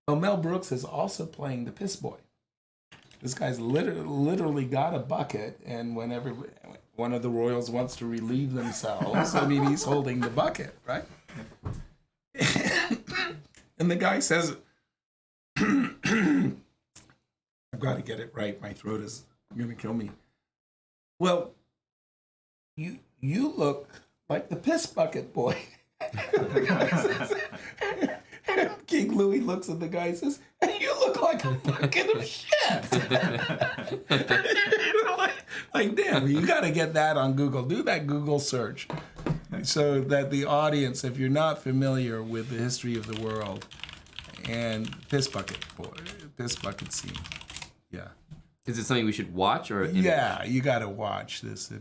Well, Mel Brooks is also playing the piss boy. This guy's literally got a bucket, and whenever one of the royals wants to relieve themselves, I mean, he's holding the bucket, right? And the guy says, I've got to get it right. My throat is going to kill me. Well, you look like the piss bucket boy. King Louis looks at the guy and says, you look like a bucket of shit. like, damn, you got to get that on Google. Do that Google search so that the audience, if you're not familiar with the history of the world and piss bucket scene. Yeah. Is it something we should watch or? Yeah, you got to watch this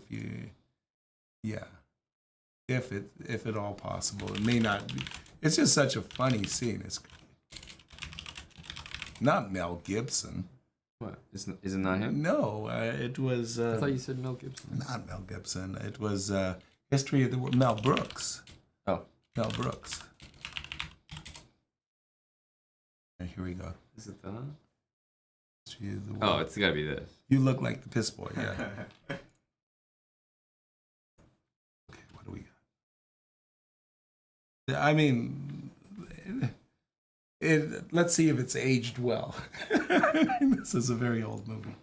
if at all possible. It may not be. It's just such a funny scene. It's not Mel Gibson. What? Is it not him? No, it was. I thought you said Mel Gibson. Not Mel Gibson. It was History of the World. Mel Brooks. Oh. Mel Brooks. And here we go. Is it that? History of the World. Oh, it's got to be this. You look like the piss boy, yeah. Okay, what do we got? I mean, let's see if it's aged well. This is a very old movie.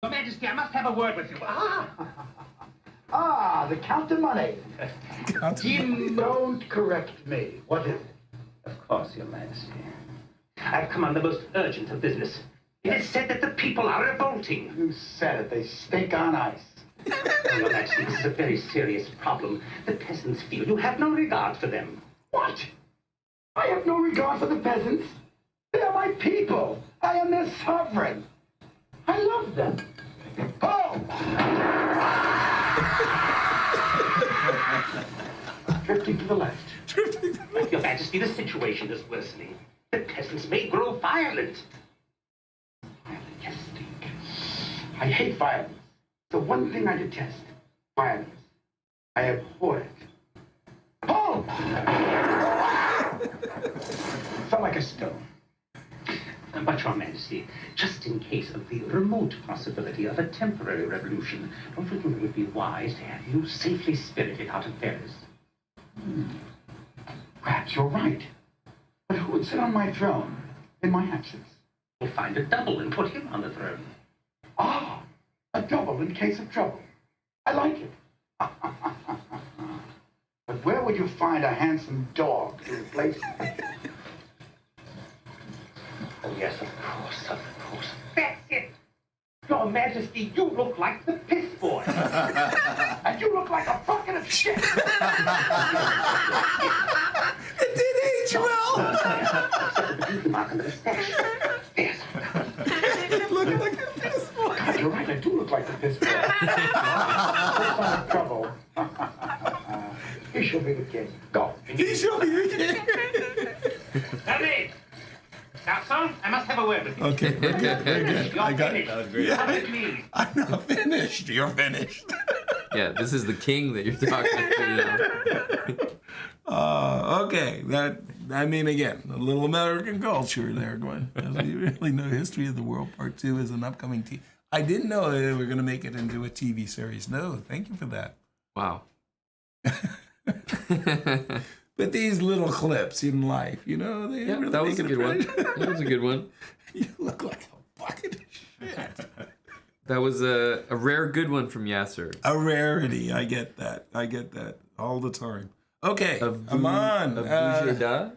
Your Majesty, I must have a word with you. The Count of Money. Jim, Don't correct me. What is it? of course, Your Majesty. I've come on the most urgent of business. It is said that the people are revolting. You said it. They stink on ice. Your Majesty, this is a very serious problem. The peasants feel you have no regard for them. What? I have no regard for the peasants. They are my people. I am their sovereign. I love them. Oh! Drifting to the left. Your Majesty, the situation is worsening. The peasants may grow violent. Violent, yes, stink. I hate violence. The one thing I detest. Violence. I abhor it. Oh! Felt like a stone. But, Your Majesty, just in case of the remote possibility of a temporary revolution, don't you think it would be wise to have you safely spirited out of Paris? Perhaps you're right. But who would sit on my throne in my absence? We'll find a double and put him on the throne. Ah, a double in case of trouble. I like it. But where would you find a handsome dog to replace me? Oh, yes, of course. That's it! Your Majesty, you look like the piss boy. And you look like a bucket of shit. It did age well. Except the beauty mark on the mustache. Yes. Look like a piss boy. God, you're right, I do look like the piss boy. This sign of trouble. He shall be the king. Go. He shall be the king. Hurry! Garçon, I must have a word with you. Okay, we're good. You're I got finished. it. That was great. Yeah. Come with me. I'm not finished. You're finished. Yeah, this is the king that you're talking to now. Okay. I mean, again, a little American culture there, going. You really know History of the World Part 2 is an upcoming TV. I didn't know they were going to make it into a TV series. No, thank you for that. Wow. But these little clips in life, you know, they Yeah, really that was make a it good one. That was a good one. You look like a bucket of shit. That was a rare good one from Yasser. A rarity. I get that. all the time. Okay, A Aman. Vujada?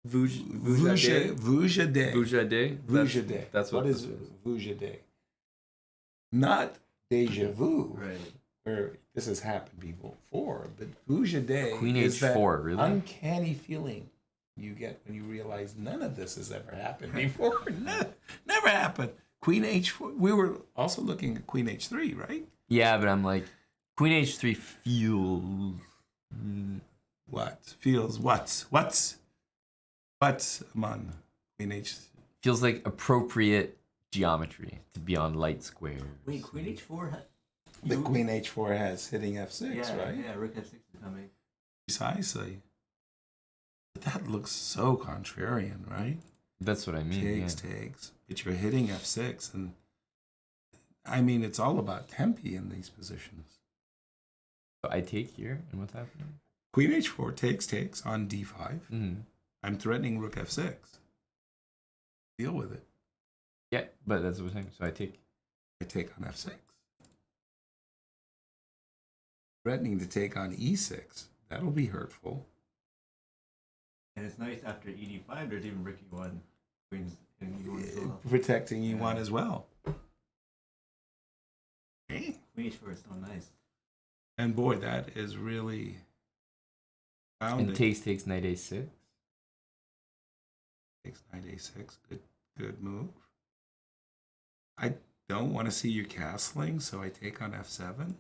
Vujade. Vujade? Vujade. That's what What is Vujade? Not deja vu, Right. where this has happened before, but Vujade Queen is that H4, really? uncanny feeling you get when you realize none of this has ever happened before. Never happened. Queen H4. We were also looking at Queen H3, right? Yeah, but I'm like, Queen H3 feels. What feels what's Aman? Queen H. Feels like appropriate geometry to be on light squares. Wait, Queen H4? The Queen H4 has hitting F6, right? Yeah, Rook F6 is coming. Precisely. But that looks so contrarian, right? That's what I mean. Takes. But you're hitting F6, and I mean, it's all about tempi in these positions. So I take here, and what's happening? Queen H4 takes on D5. Mm-hmm. I'm threatening Rook F6. Deal with it. Yeah, but that's what I'm saying. So I take. I take on F6. Threatening to take on E6. That'll be hurtful. And it's nice after ED5, there's even Rook E1. Queen's in E1 as well. Protecting E1 as well. Okay. Queen H4 is so nice. And boy, that is really And founding. takes knight A6. Takes knight A6. Good move. I don't want to see you castling, so I take on F7.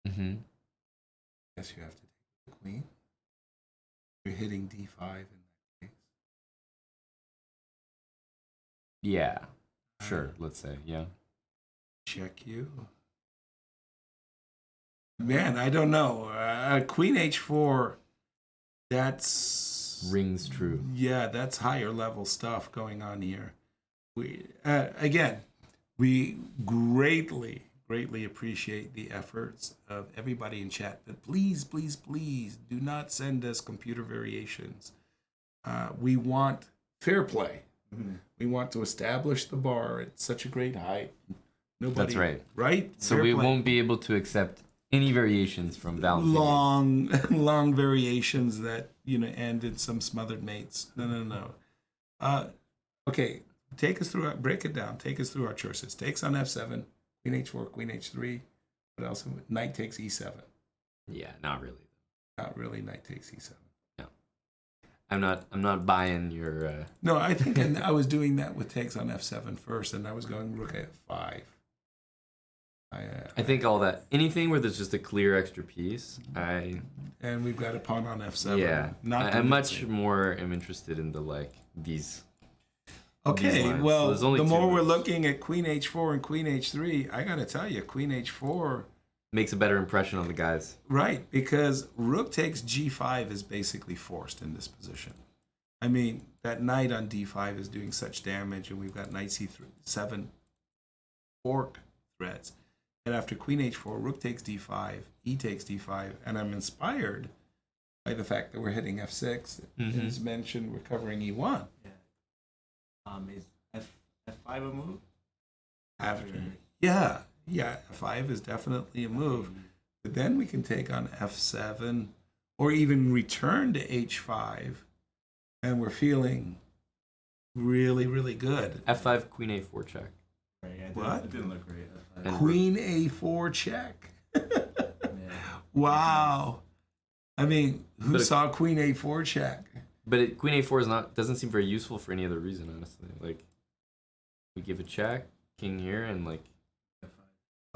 Mm-hmm. Guess you have to take the queen. You're hitting D5 in that case. Yeah. Sure, let's say. Yeah. Check you. Man, I don't know. Queen H4, that's... Rings true. Yeah, that's higher level stuff going on here. We again, we greatly appreciate the efforts of everybody in chat. But please do not send us computer variations. We want fair play. Mm-hmm. We want to establish the bar at such a great height. Nobody, That's right. Right? So Fair we play. won't be able to accept any variations from Valentine. long variations that end in some smothered mates. No. Okay, take us through. Break it down. Take us through our choices. Takes on F7, Queen H4, Queen H3. What else? Knight takes E7. Yeah, not really. Not really. Knight takes E7. No. I'm not buying your No, I think I was doing that with takes on F7 first, and I was going Rook F5. I think all that anything where there's just a clear extra piece, and we've got a pawn on F7. yeah. Not I'm much convincing. more am interested in the these. Okay, lines. well, So there's only the two more we're moves. looking at Queen H4 and Queen H3, I gotta tell you, Queen H4, Makes a better impression on the guys. right? Because Rook takes G5 is basically forced in this position. I mean, that knight on D5 is doing such damage, and we've got knight C7 fork threats. And after Queen H4, Rook takes D5, E takes D5, and I'm inspired by the fact that we're hitting F6. Mhm. As mentioned, we're covering E1. Is F5 a move? After, yeah, F5 is definitely a move. But then we can take on F7 or even return to H5, and we're feeling really good. F5 Queen A4 check. Right, yeah, What? It didn't look great. F5. And Queen A4 check. Yeah. Wow. I mean, who But- saw Queen A4 check? But Queen A4 doesn't seem very useful for any other reason, honestly. Like we give a check, king here, and like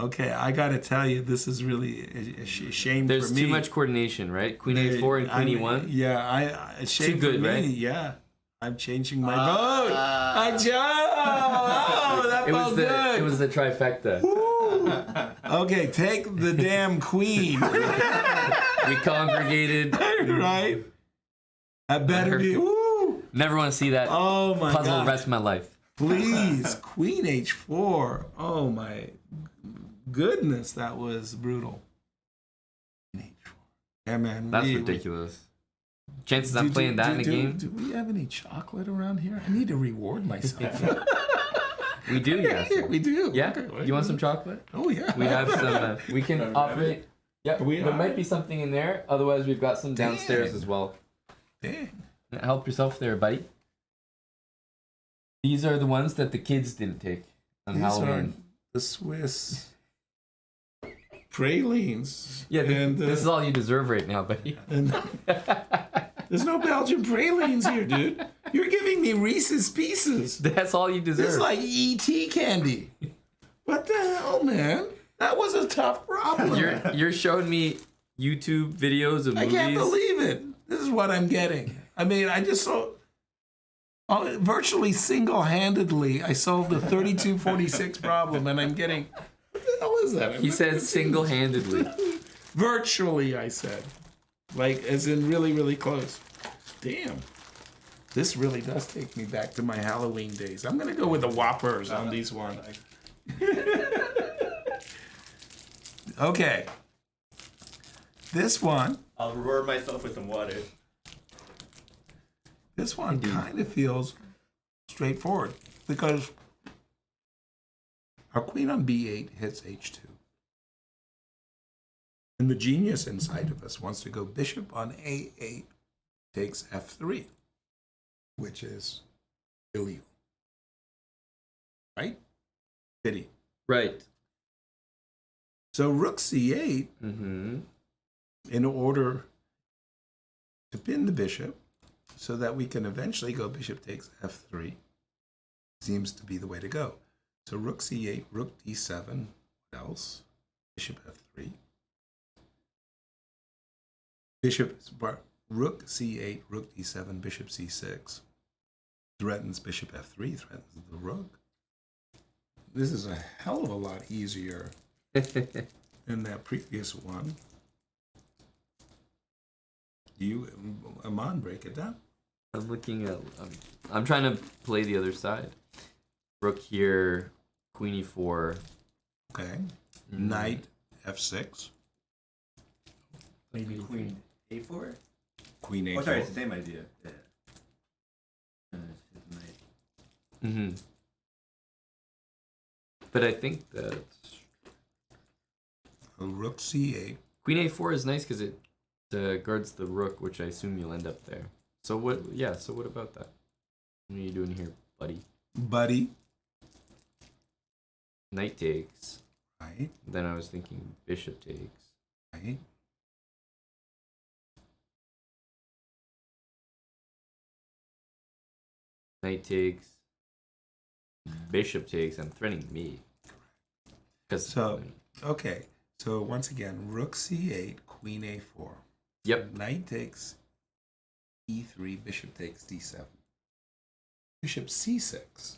Okay, I got to tell you, this is really a shame there's for me. too much coordination, right? Queen A4 and Queen E1. Yeah, it's shame good, for me. right? Yeah, I'm changing my vote. I jumped. Oh, that felt good. It was the trifecta. Woo. Okay, take the damn queen. We congregated. Right? I better be. Woo. Never want to see that Oh my puzzle the god. rest of my life. Please, Queen H4. Oh my goodness, that was brutal. Queen H4. Yeah, man. That's ridiculous. Chances I'm playing that in a game. Do we have any chocolate around here? I need to reward myself. We do, yes. We do. Yeah. Okay, You want some chocolate? Oh yeah. We have some. We can operate. Yeah, We there are? might be something in there. Otherwise, we've got some downstairs Dang. as well. Dang. Help yourself there, buddy. These are the ones that the kids didn't take on These Halloween. are the Swiss pralines. Yeah, and, this is all you deserve right now, buddy. and there's no Belgian pralines here, dude. You're giving me Reese's Pieces. That's all you This deserve. is like ET candy. What the hell, man? That was a tough problem. You're showing me YouTube videos of I movies. can't believe it. This is what I'm getting. I mean, I just saw virtually single-handedly, I solved the 3246 problem, and I'm getting. What the hell is that? He says single-handedly. Virtually, I said. Like, as in really, really close. Damn. This really does take me back to my Halloween days. I'm going to go with the Whoppers on these ones. Okay. This one. I'll reward myself with some water. This one kind of feels straightforward because our queen on b8 hits h2. And the genius inside of us wants to go bishop on a8 takes f3, which is illegal. Right? Pity. Right. So rook c8, Mm-hmm. in order to pin the bishop so that we can eventually go bishop takes f3, seems to be the way to go. So rook c8, rook d7, what else? Bishop f3. Rook c8, rook d7, bishop c6. Threatens bishop f3, threatens the rook. This is a hell of a lot easier than that previous one. You, Aman, break it down. I'm looking at. I'm trying to play the other side. Rook here, queen e4. Okay. Knight f6. Maybe queen a4? Queen a4. Oh, sorry, it's the same idea. Yeah. It's knight. Mm-hmm. But I think that Rook c8. queen a4 is nice because it guards the rook, which I assume you'll end up there. So what? Yeah. So what about that? What are you doing here, buddy? Buddy. Knight takes. Right. Then I was thinking bishop takes. Right. Knight takes. Bishop takes. I'm threatening me. So, okay. So once again, rook c8, queen a4. Yep. Knight takes e3, bishop takes d7. Bishop c6.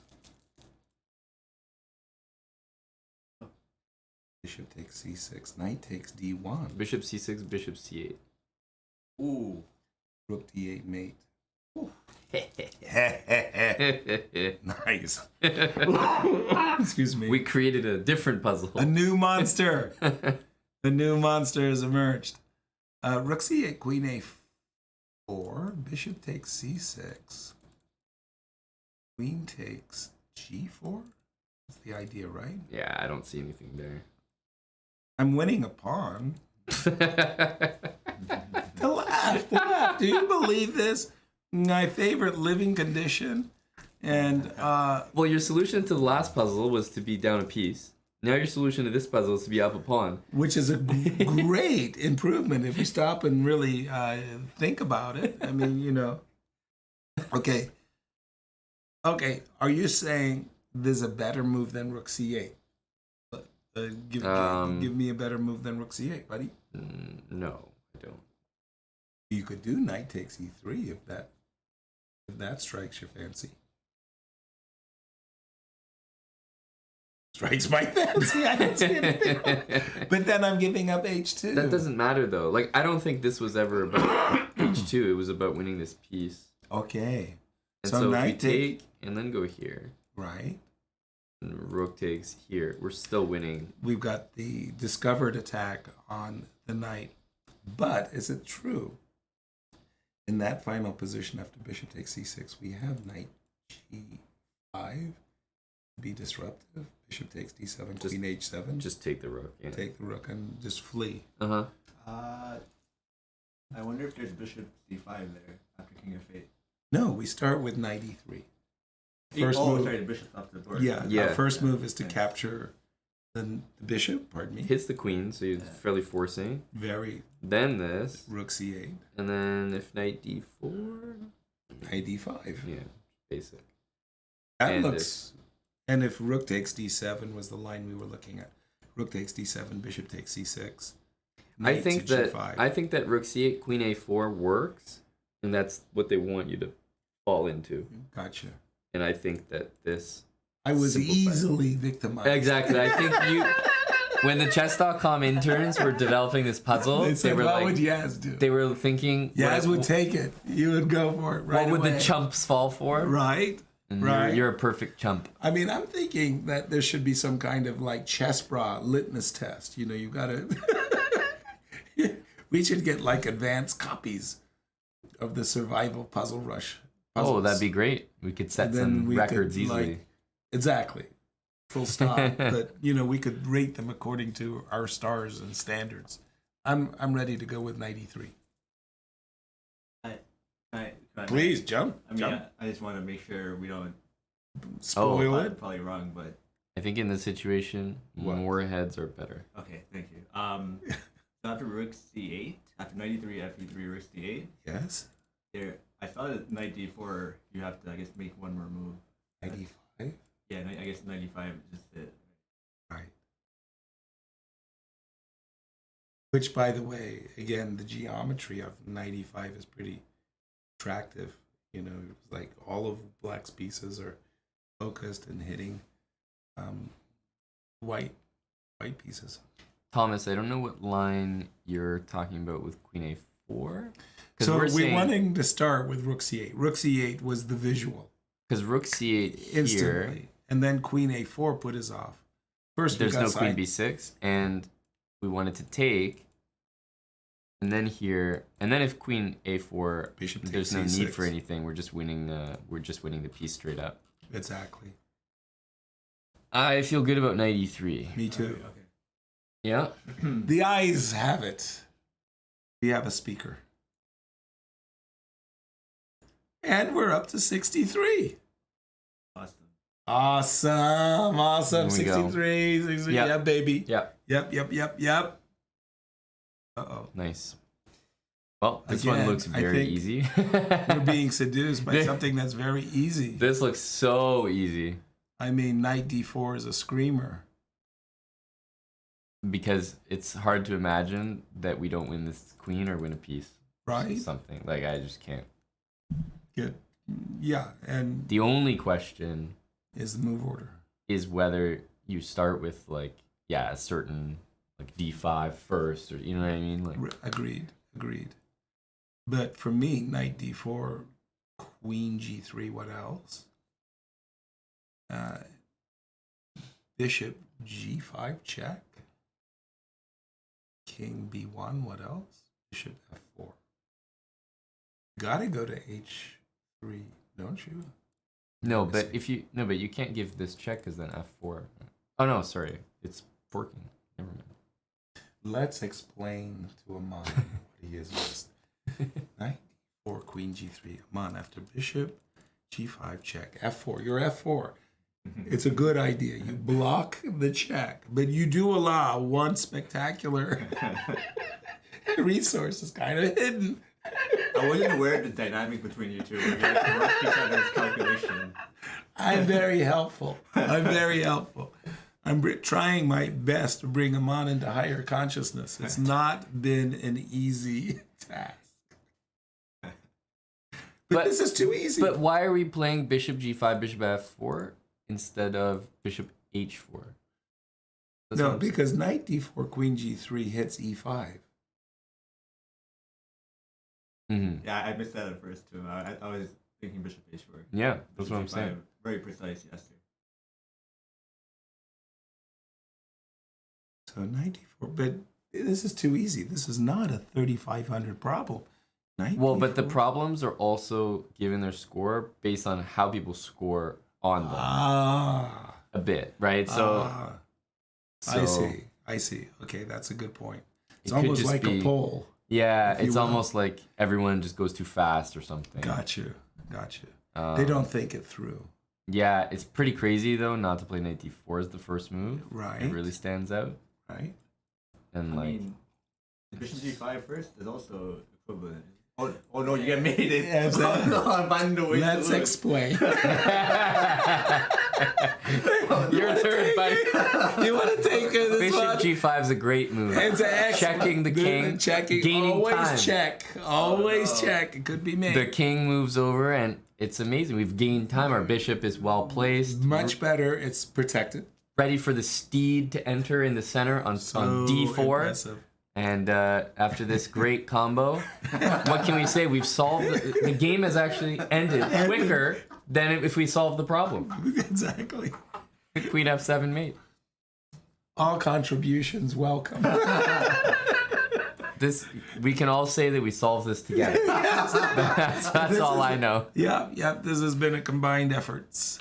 Bishop takes c6. Knight takes d1. Bishop c6. Bishop c8. Ooh. Rook d8 mate. Nice. Excuse me. We created a different puzzle. A new monster. A new monster has emerged. Rook c8, queen a4. Bishop takes c6. Queen takes g4. That's the idea, right? Yeah, I don't see anything there. I'm winning a pawn. To laugh. Do you believe this? My favorite living condition. And Well, your solution to the last puzzle was to be down a piece. Now your solution to this puzzle is to be up a pawn. which is a great improvement if you stop and really think about it. I mean, you know. Okay. Okay. Are you saying there's a better move than rook c8? Give me a better move than rook c8, buddy. No, I don't. You could do knight takes e3 if that strikes your fancy. Strikes my fancy. I don't see anything. But then I'm giving up h2. That doesn't matter though. Like I don't think this was ever about h2. It was about winning this piece. Okay. And So so if we knight take and then go here, Right. and rook takes here, we're still winning. We've got the discovered attack on the knight. But is it true? In that final position after bishop takes c6, we have knight g5, be disruptive. Bishop takes d7, queen h7. Just take the rook. Yeah. Take the rook and just flee. Uh-huh. I wonder if there's bishop c5 there after king f8. No, we start with knight e3. First move. sorry, the bishop's off the board. Yeah. Our first Yeah. move is to capture the bishop. Pardon me. Hits the queen, so you're fairly forcing. Very Then this, rook c8, and then if knight d4, knight d5. yeah, basic. That And looks. And if rook takes d7 was the line we were looking at. Rook takes d7, bishop takes c6. I think that g5. rook c8, queen a4 works, and that's what they want you to fall into. Gotcha. And I think that this I was simplifies. easily victimized. Exactly. I think you, when the chess.com interns were developing this puzzle, They said, were what like, would Yaz do? they were thinking, Yaz would take it. You would go for it right what would away. the chumps fall for? Right. And right. you're a perfect chump. I mean, I'm thinking that there should be some kind of like chess bra litmus test. You know, you got to. We should get like advanced copies of the survival puzzle rush. Puzzles. Oh, that'd be great. We could set And then some we records could, easily. like, exactly. Full stop. But you know, we could rate them according to our stars and standards. I'm ready to go with 93. Please jump. I mean, jump. I just want to make sure we don't Spoil it. probably wrong, but I think in this situation, What? more heads are better. okay, thank you. So after rook c8, after 93, fe3, rook c8, Yes. there I thought at knight d4 you have to, I guess, make one more move. 95. Yeah, I guess 95 is just it. Right. Which, by the way, again, the geometry of 95 is pretty attractive. You know, like all of black's pieces are focused and hitting white pieces. Thomas, I don't know what line you're talking about with queen a4. So we're wanting to start with rook c8. Rook c8 was the visual. Because rook c8 Instantly. here, And then queen a4 put us off. First, there's we got no queen side- b6, and we wanted to take, and then here, and then if queen a4, Bishop takes there's no c6. need for anything. We're just winning. We're just winning the piece straight up. Exactly. I feel good about knight e3. Me too. Okay. Yeah. The eyes have it. We have a speaker. And we're up to 63. Awesome. Awesome. There we go. 63. 63. Yep. Yeah, baby. Yep. Yep. Uh-oh. Nice. Well, this one Again, looks I very think easy. We're being seduced by something that's very easy. This looks so easy I mean, knight d4 is a screamer. because it's hard to imagine that we don't win this queen or win a piece. Right? Something like I just can't. Good. Yeah, and The only question is the move order. is whether you start with like a certain like d5 first, or you know what I mean, like Agreed. But for me, knight d4, queen g3, what else? Bishop g5 check. King b1, what else? Bishop f4. Gotta go to h3, don't you? no, but if you but you can't give this check because then f4. Oh no, sorry, it's forking. Never mind. Let's explain to Aman what he is missed. Knight d4, queen g3. Aman, after bishop g5 check, f4. You're f4. It's a good idea. You block the check, but you do allow one spectacular resource is kind of hidden. I wasn't aware of the dynamic between you two. You guys work each other's calculation. I'm very helpful. I'm trying my best to bring Aman into higher consciousness. It's not been an easy task. But this is too easy. But why are we playing bishop g5, bishop f4 instead of bishop h4? That's what No, I'm because knight d4, queen g3 hits e5. saying. Yeah, I missed that at first too. I was thinking bishop h4. Yeah, that's what I'm Bishop saying. g5, very precise, yes, sir. So knight d4, but this is too easy. This is not a 3,500 problem. Knight Well, but the d4. problems are also given their score based on how people score on them. Ah, a bit, right? So, I see. Okay, that's a good point. It's It could almost just like be- a poll. yeah, If you it's will. almost like everyone just goes too fast or something. Gotcha. They Um, don't think it through. Yeah, it's pretty crazy though not to play knight d4 as the first move. Right. It really stands out. Right? And I like, mean, the bishop g5 first is also equivalent. Oh no, you get mated. Yeah, exactly. Oh, no, I'm finding a way Let's to lose. explain. your turn, buddy. You want to take this Bishop one? g5 is a great move. It's an excellent- Checking the king, Checking. gaining Always time. check. Always no. check. It could be me. The king moves over and it's amazing. We've gained time. Our bishop is well placed. Much better. It's protected. Ready for the steed to enter in the center on d4. Impressive. And after this great combo, what can we say? We've solved the game has actually ended quicker than if we solved the problem. Exactly. Queen f7 mate. All contributions welcome. This we can all say that we solved this together. That's all I know. Yeah. This has been a combined efforts.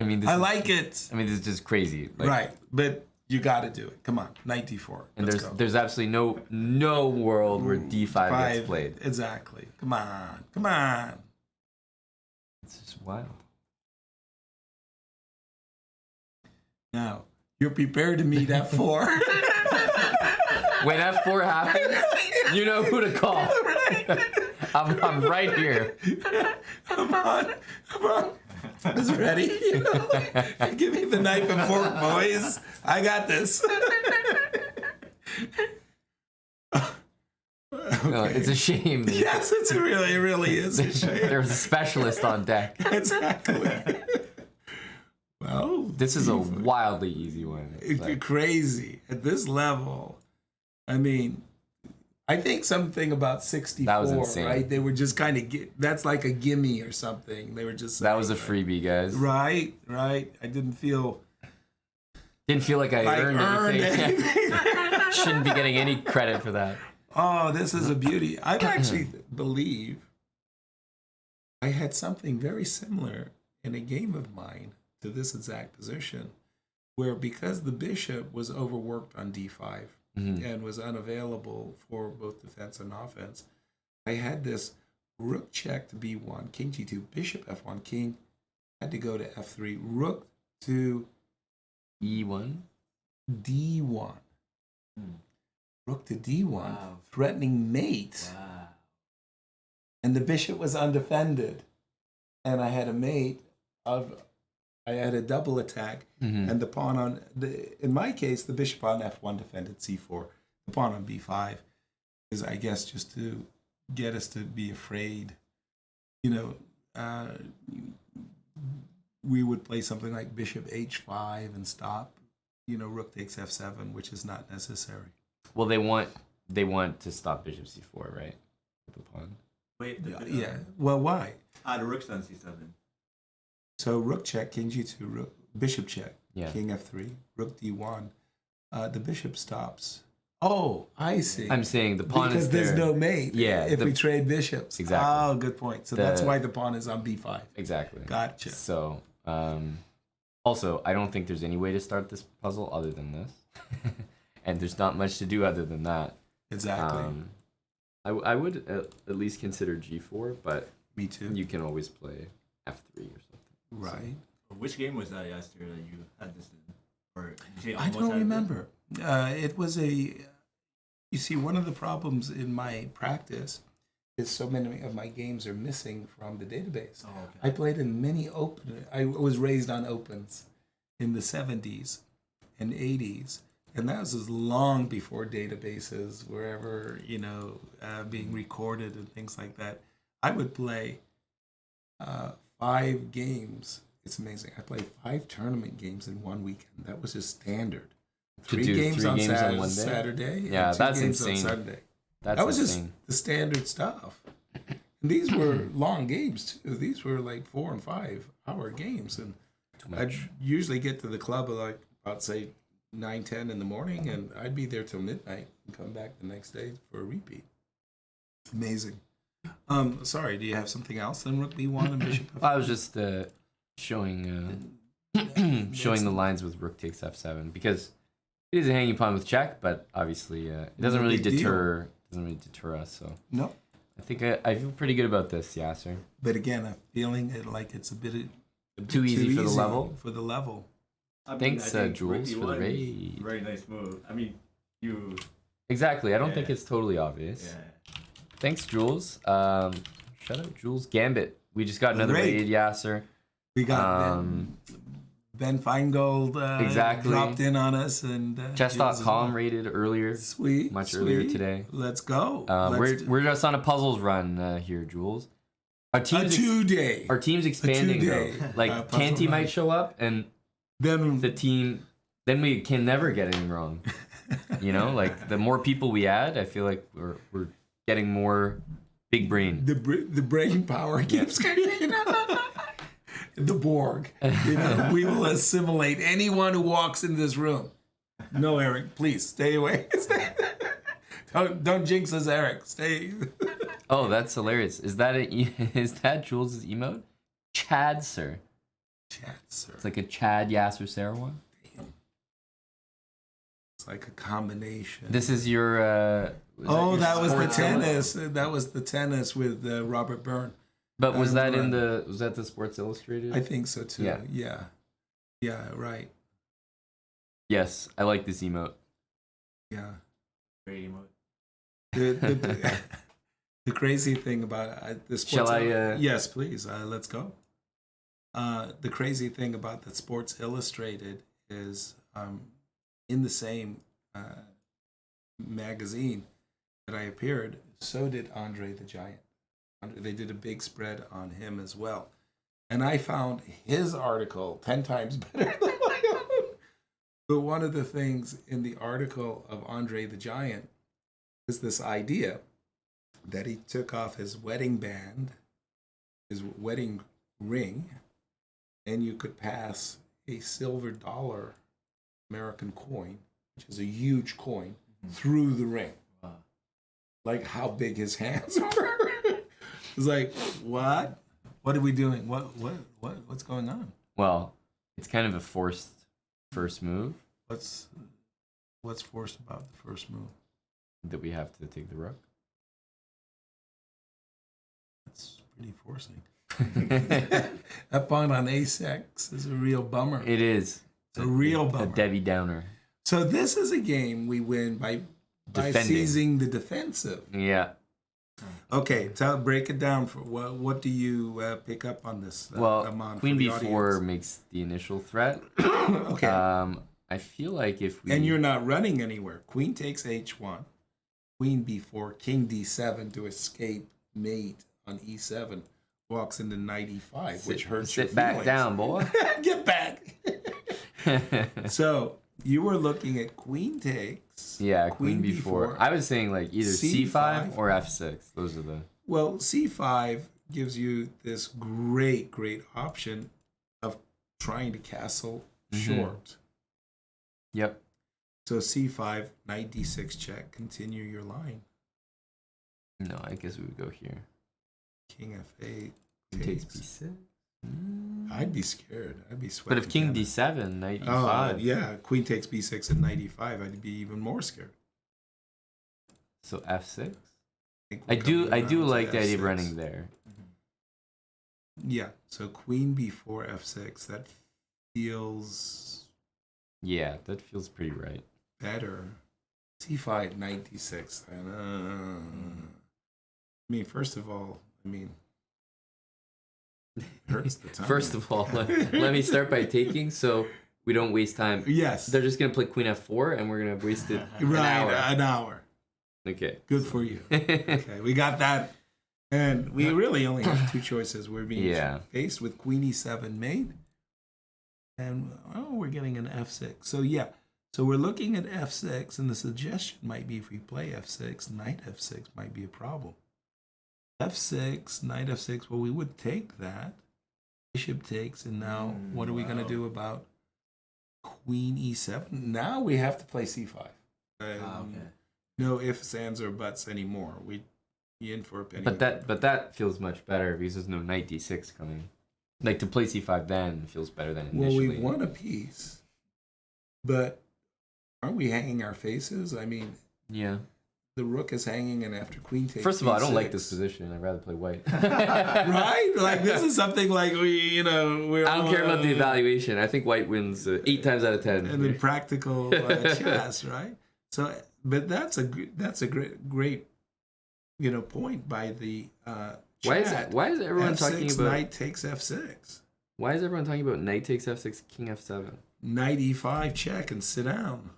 I mean, this I is, like it. I mean, this is just crazy. Like, Right, but you got to do it. Come on, knight d4. And Let's go. there's absolutely no world where d5 gets played. Exactly. Come on. It's just wild. Now you're prepared to meet f4. When f4 happens, you know who to call. I'm right here. Come on. Is it ready? Give me the knife and fork, boys. I got this. No, it's a shame. Yes, it really is a shame. There's a specialist on deck. Exactly. Well, This is a wildly easy one. It's like- crazy at this level. I mean, I think something about 64, That was insane. right? They were just kind of that's like a gimme or something. They were just that was a saying, freebie, guys. right. I didn't feel Didn't feel like I I earned anything. anything. Shouldn't be getting any credit for that. Oh, this is a beauty. I actually believe I had something very similar in a game of mine to this exact position, where because the bishop was overworked on d5 and was unavailable for both defense and offense, I had this rook check to b1, king g2, bishop f1, king had to go to f3, rook to E1. d1. Rook to d1, Wow. threatening mate. Wow. And the bishop was undefended. And I had a mate I had a double attack, and the pawn on in my case, the bishop on f1 defended c4. The pawn on b5 is, I guess, just to get us to be afraid. You know, we would play something like bishop h5 and stop. You know, rook takes f7, which is not necessary. Well, they want to stop bishop c4, right? With the pawn. Wait, Yeah. Well, why? The rook's on c7. So rook check, king g2, rook, bishop check, Yeah. king f3, rook d1. The bishop stops. Oh, I see. I'm saying the pawn because is there's there. no mate. Yeah, If the- we trade bishops. Exactly. Oh, good point. So that's The- why the pawn is on b5. Exactly. Gotcha. So, also, I don't think there's any way to start this puzzle other than this, and there's not much to do other than that. Exactly. I would at least consider g4, but Me too. you can always play f3 or something. Right. Which game was that, Yasser, that you had this in? Or did you I almost don't had it? remember. It was you see, one of the problems in my practice is so many of my games are missing from the database. Oh, okay. I played in many I was raised on opens in the 70s and 80s. And that was as long before databases were ever, being recorded and things like that. I would play 5 games. It's amazing. I played 5 tournament games in one weekend. That was just standard. To 3 do games 3 on games on one day? Saturday. Yeah, and 2 that's games insane. on Sunday. That's That was insane. just the standard stuff. And these were long games too. These were like 4 and 5 hour games. And I'd usually get to the club at like about say 9-10 in the morning, and I'd be there till midnight and come back the next day for a repeat. Amazing. Sorry, do you have something else than rook b1 and bishop f5? I was just showing showing the lines with rook takes f7 because it is a hanging pawn with check, but obviously it doesn't No really big deal. deter us. So No. I think I feel pretty good about this, Yasser. But again, I'm feeling it like it's a bit Too easy for the level? For the level. I mean, Thanks, I think Jules, rook for the E1 raid. is a very nice move. I mean, you. Exactly. I don't think Yeah. it's totally obvious. Yeah. Thanks, Jules. Shout out Jules Gambit. We just got another Raid. raid, Yasser. We got Um, Ben Feingold exactly. dropped in on us and Chess.com rated earlier. Sweet. Much sweet. earlier today. Let's go. We're just on a puzzles run here, Jules. Our a team's 2-day. our team's expanding though. two-day, Like puzzle Canty run. might show up and Then the team then we can never get anything wrong. You know, like the more people we add, I feel like we're getting more big brain. the brain power keeps getting the Borg. You know, we will assimilate anyone who walks into this room. No, Eric, please stay away. don't jinx us, Eric. Stay. Oh, that's hilarious. Is that is that Jules' emote? Chad, sir. Chat, sir. It's like a Chad Yasser Sarah one. It's like a combination. This is your. Oh, that was the sports tennis. That was the tennis with Robert Byrne. But was that in Run. was that the Sports Illustrated? I think so too. Yeah. Yeah, right. Yes, I like this emote. Yeah. Great emote. The, the crazy thing about the Shall Sports I, Yes, please. Let's go. The crazy thing about the Sports Illustrated is in the same magazine that I appeared, so did Andre the Giant. They did a big spread on him as well. And I found his article 10 times better than my own. But one of the things in the article of Andre the Giant is this idea that he took off his wedding band, his wedding ring, and you could pass a silver dollar American coin, which is a huge coin, through the ring. Wow. Like how big his hands were. It's like, what? What are we doing? What's going on? Well, it's kind of a forced first move What's forced about the first move? that we have to take the rook. That's pretty forcing. That pawn on a6 is a real bummer. It is. It's a real A bummer. Debbie Downer. So this is a game we win by Defending. seizing the defensive. Yeah. Okay, break it down. For what do you pick up on this? Well, Aman, for Queen the B4 audience? makes the initial threat. Okay, I feel like if we and you're not running anywhere. Queen takes h1, Queen b4, King d7 to escape mate on e7. Walks into knight e5, which hurts your sit back feelings. down, boy. Get back. So you were looking at queen takes. Yeah, Queen B4. I was saying like either C5 or F6. Those are the. Well, c5 gives you this great option of trying to castle short. Yep. So c5, knight d6 check, continue your line. No, I guess we would go here. King f8 King takes takes. B6. I'd be scared. I'd be sweating. But if King panic. D7, Knight Oh, E5. yeah, queen takes b6 and knight e5, I'd be even more scared. So F6. think I we're do coming around to like the idea of F6. running there. Yeah, so queen b4 f6, that feels Yeah, that feels pretty right. better. c5 knight d6. I mean, first of all, it hurts the time. First of all, let me start by taking so we don't waste time. yes, They're just gonna play Queen F4 and we're gonna waste it right, an hour. Okay. Good for you. Okay, we got that. And we really only have two choices. We're being faced with Queen E7 mate. And we're getting an F6. So yeah. So we're looking at F6, and the suggestion might be if we play F6, knight F6 might be a problem. F6, knight F6, well, we would take that. Bishop takes, and now what are we going to do about Queen E7? Now we have to play C5. No ifs, ands, or buts anymore. We in for a penny. But that feels much better because there's no Knight D6 coming. Like to play c5 then feels better than Well, initially. we won a piece, but aren't we hanging our faces? I mean, Yeah. the rook is hanging, and after queen takes. First of all, I don't like c6. this position. I'd rather play white. Right? Like this is something like we're. I don't care about the evaluation. I think white wins 8 times out of 10. And then practical chess, right? So, but that's a great point by the chat. Why is everyone F6, talking about knight takes f6? Why is everyone talking about knight takes f6, king f7? Knight e5 check and sit down.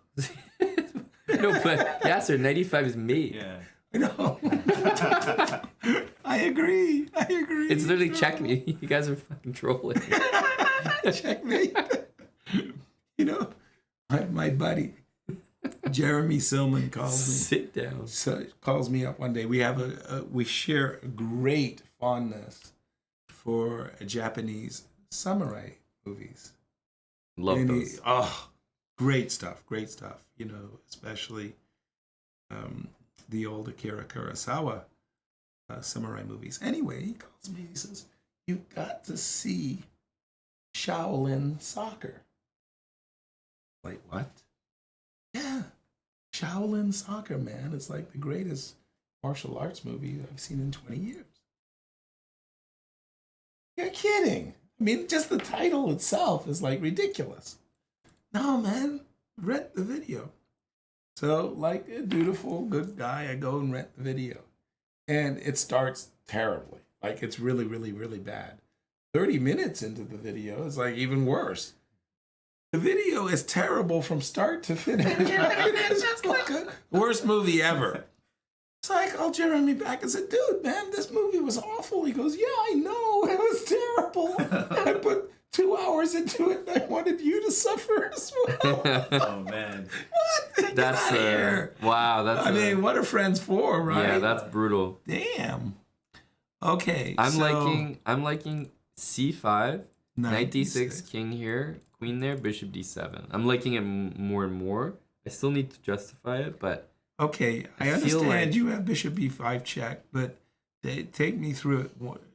No, but Yasser, knight e5 is mate. Yeah. I know. I agree. It's literally checkmate. You guys are fucking trolling. Checkmate. My buddy Jeremy Silman calls me. Sit down. So calls me up one day. We have we share a great fondness for Japanese samurai movies. Love And those. great stuff. Especially the old Akira Kurosawa samurai movies. Anyway, he calls me. He says, "You've got to see Shaolin Soccer." Like what? Yeah, Shaolin Soccer, man. It's like the greatest martial arts movie I've seen in 20 years. You're kidding. I mean, just the title itself is like ridiculous. No, man, rent the video. So, like a dutiful, good guy, I go and rent the video. And it starts terribly. Like, it's really, really, really bad. 30 minutes into the video is like even worse. The video is terrible from start to finish. It's just like a worst movie ever. So I called Jeremy back and said, "Dude, man, this movie was awful." He goes, "Yeah, I know. It was terrible. I put 2 hours into it and I wanted you to suffer as well." Oh man. What? Get That's outta here. wow. That's I mean, what are friends for, right? yeah, that's brutal. Damn. Okay. I'm so, liking c5, knight d6, king here, queen there, bishop d7. I'm liking it more and more. I still need to justify it, but Okay, I feel understand like- you have bishop b5 check, but take me through it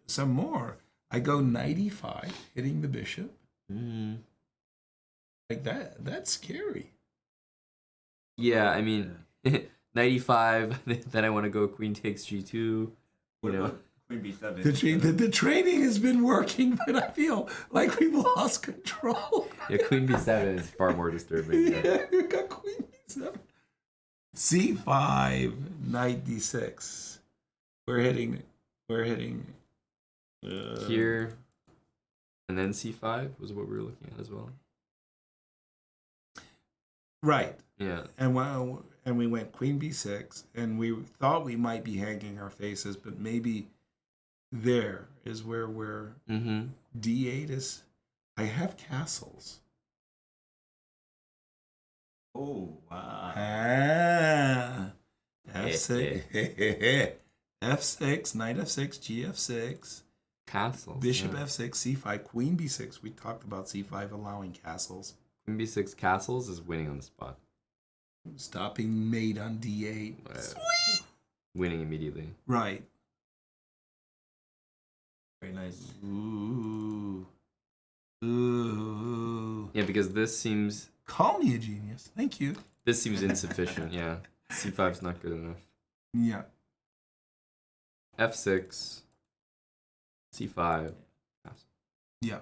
some more. I go knight e5, hitting the bishop. Like that. That's scary. yeah, I mean, knight e5. Then I want to go queen takes g2. You know, Queen b7. The training has been working, but I feel like we've lost control. yeah, queen b7 is far more disturbing. Yeah. Yeah, you got queen b7. c5, knight d6. We're hitting Here, and then c5 was what we were looking at as well. right. Yeah. And we went queen b6, and we thought we might be hanging our faces, but maybe there is where we're d8 is. I have castles. Oh wow. F6, f6, knight f6, gf6, Castles. bishop yeah. f6, c5, queen b6. We talked about c5 allowing castles, Queen b6 castles is winning on the spot. stopping mate on d8. Winning immediately. Right. Very nice. Ooh. Yeah, because this seems Call me a genius. Thank you. insufficient. Yeah, c5's not good enough. Yeah. f6, c5. Castle. Yeah.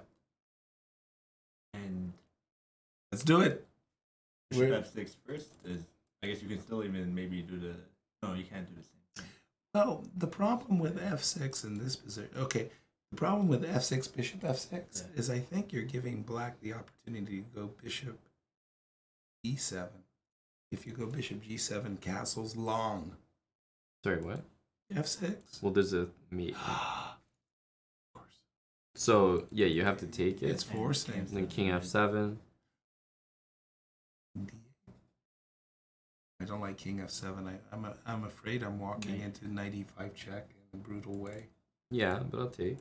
And Let's do it. bishop We're- f6 first is. I guess you can still even maybe do the. No, you can't do the same thing. Well, the problem with f6 in this position. Okay. The problem with f6, bishop f6, is I think you're giving black the opportunity to go bishop e7. If you go bishop g7, castle's long. Sorry, what? f6. Well, there's a mate. Of course. So yeah, you have to take it. It's forcing. And then king f7. I don't like king f7. I'm afraid I'm walking into knight e5 check in a brutal way. Yeah, but I'll take.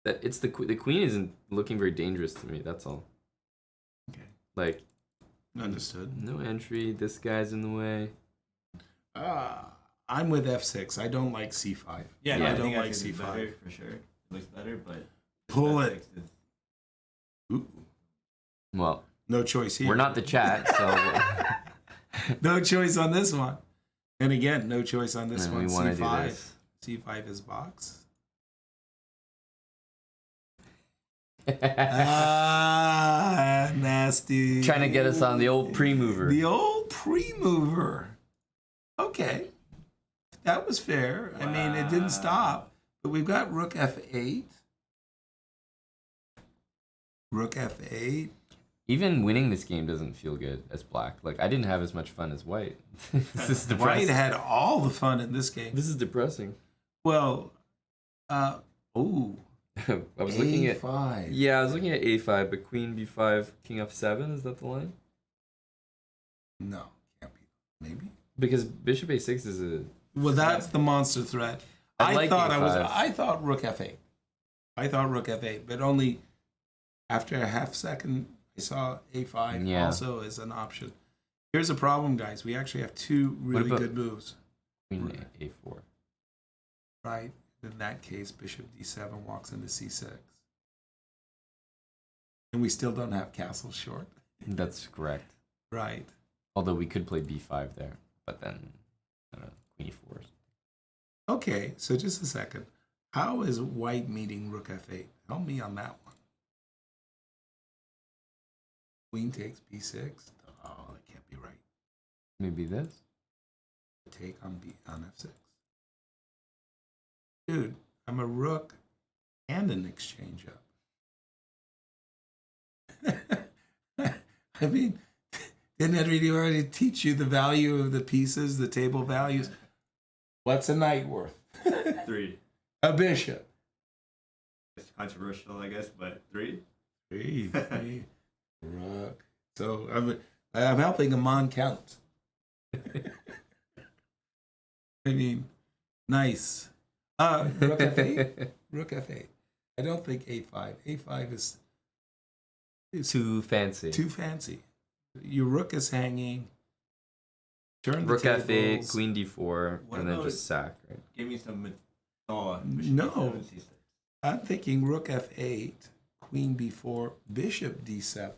That it's the queen isn't looking very dangerous to me. That's all. Okay. Like Understood. no entry. This guy's in the way. I'm with f6. I don't like c5. Yeah, Yeah, no, I I don't think like F6 is c5. better for sure. It looks better, but Pull it. Ooh, Well, no choice here. we're not the chat, so No choice on this one. And again, no choice on this and one. we want to do C5. this. C5 is box. Ah, nasty. Trying to get us on the old pre-mover. The old pre-mover. Okay. That was fair. I mean, it didn't stop. But we've got rook f8. Rook f8. Even winning this game doesn't feel good as black. Like, I didn't have as much fun as white. This is White depressing. had all the fun in this game. This is depressing. Well, ooh. I was looking at... A5. Yeah, I was looking at a5, but queen b5, king f7, is that the line? No, can't be. Maybe. Because bishop a6 is a... Well, that's the monster threat. I like thought A5. I thought rook f8. I thought rook f8, but only after a half second I saw a5 Yeah. also as an option. Here's a problem, guys. We actually have two really about- good moves. Queen a4. Right? In that case, bishop d7 walks into c6. And we still don't have castle short. That's correct. Right. Although we could play b5 there, but then, I don't know, queen e4. Okay, so just a second. How is white meeting rook f8? Help me on that one. Queen takes b6. Oh, that can't be right. Maybe this? Take on f6. Dude, I'm a rook and an exchange up. I mean, didn't that really already teach you the value of the pieces, the table values? What's a knight worth? 3. A bishop. It's controversial, I guess, but 3. 3. Rook. So I'm helping him on count. I mean, nice. Rook f8. Rook f8. I don't think a5. A5 is Too fancy. too fancy. Your rook is hanging. Turn the Rook f8, tables. queen d4, What and then about- just sack, right? Give me some. Oh, No. C7, C6. I'm thinking rook f8, queen b4, bishop d7.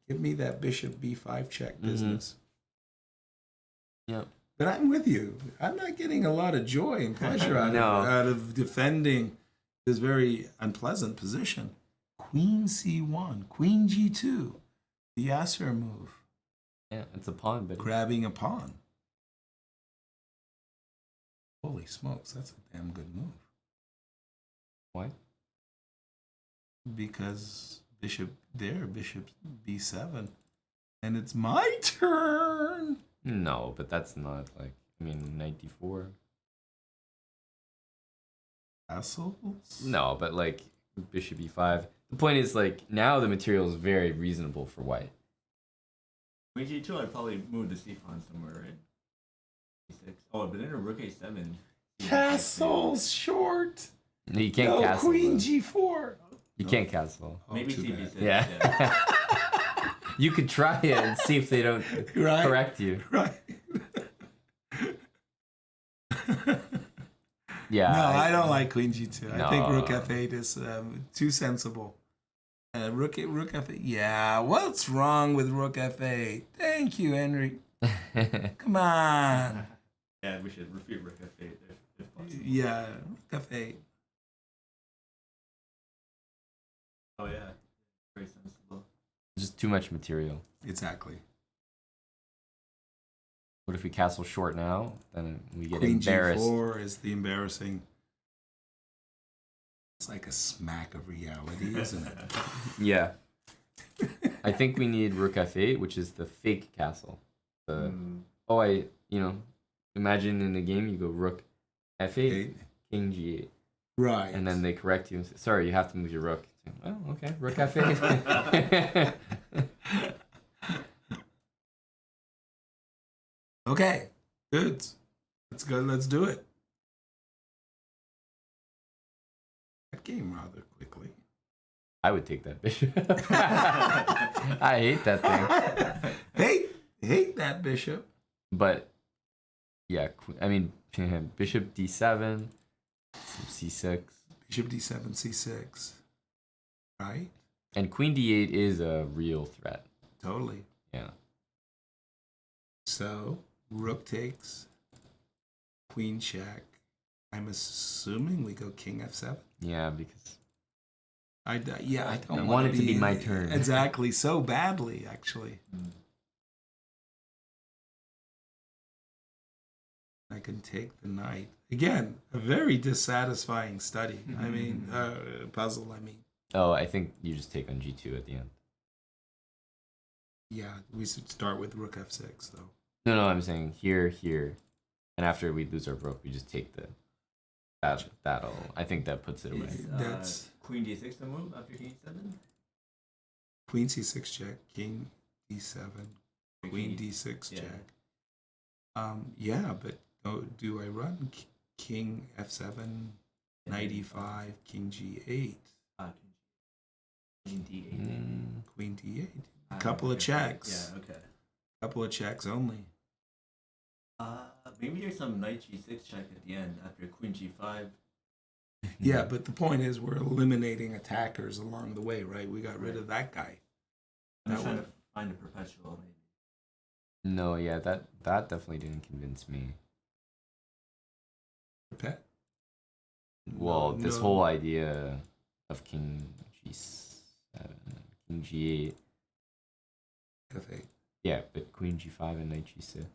Give me that bishop b5 check business. Yep. But I'm with you. I'm not getting a lot of joy and pleasure No. out of defending this very unpleasant position. Queen c1, queen g2, the Yasser move, Yeah, it's a pawn, but grabbing a pawn. Holy smokes, that's a damn good move. why? Because bishop b7, and it's my turn. No, but that's not like, I mean, knight d4. Castles? No, but like bishop e5. The point is, like, now the material is very reasonable for white. Queen G2, I'd probably move the C pawn somewhere, right? C6. Oh, but then a rook A7. Castles short. No, you can't No, castle. queen though. g4. You can't castle. Oh, Maybe too CB6. bad. Yeah. You could try it and see if they don't Right. correct you. Right. Yeah. No, I don't like queen g2. I think No. rook f8 is too sensible. Rook f8. Yeah, what's wrong with rook f8? Thank you, Henry. Come on. Yeah, we should refute rook F8 if possible. Yeah, rook f8. Oh, yeah. Very sensible. Just too much material. Exactly. What if we castle short now? Then we get Queen embarrassed. g4 is the embarrassing. It's like a smack of reality, isn't it? Yeah. I think we need rook f8, which is the fake castle. The imagine in a game you go rook f8, Eight. king g8, Right. and then they correct you and say, sorry, you have to move your rook. Oh, okay, rook f8. Okay, good. Let's go. Let's do it. That game rather quickly. I would take that bishop. I hate that thing. Hate that bishop. But yeah, I mean, bishop d7, some c6. Bishop d7, c6. Right? And queen d8 is a real threat. Totally. Yeah. So, rook takes, queen check. I'm assuming we go king f7. Yeah, because I don't I want want it to be my turn. Exactly, so badly, actually. I can take the knight. Again, a very dissatisfying study. I mean, puzzle, I mean. oh, I think you just take on g2 at the end. Yeah, we should start with rook f6, though. No, I'm saying here, and after we lose our rook, we just take the that'll. I think that puts it away. Is, That's queen d6 the move after king e7? queen c6 check, king d7, queen King d6 yeah. check. Yeah, but do I run king f7, knight e5, king g8, King d8. queen d8? A couple of checks. Yeah, okay. Couple of checks only. Maybe there's some knight g6 check at the end after queen g5. Yeah, but the point is we're eliminating attackers along the way, right? We got rid of that guy. I'm just That trying one. to find a perpetual, maybe. No, yeah, that definitely didn't convince me. Pet? Well, this No. whole idea of king g7, king g8. f8. Yeah, but queen g5 and knight g6.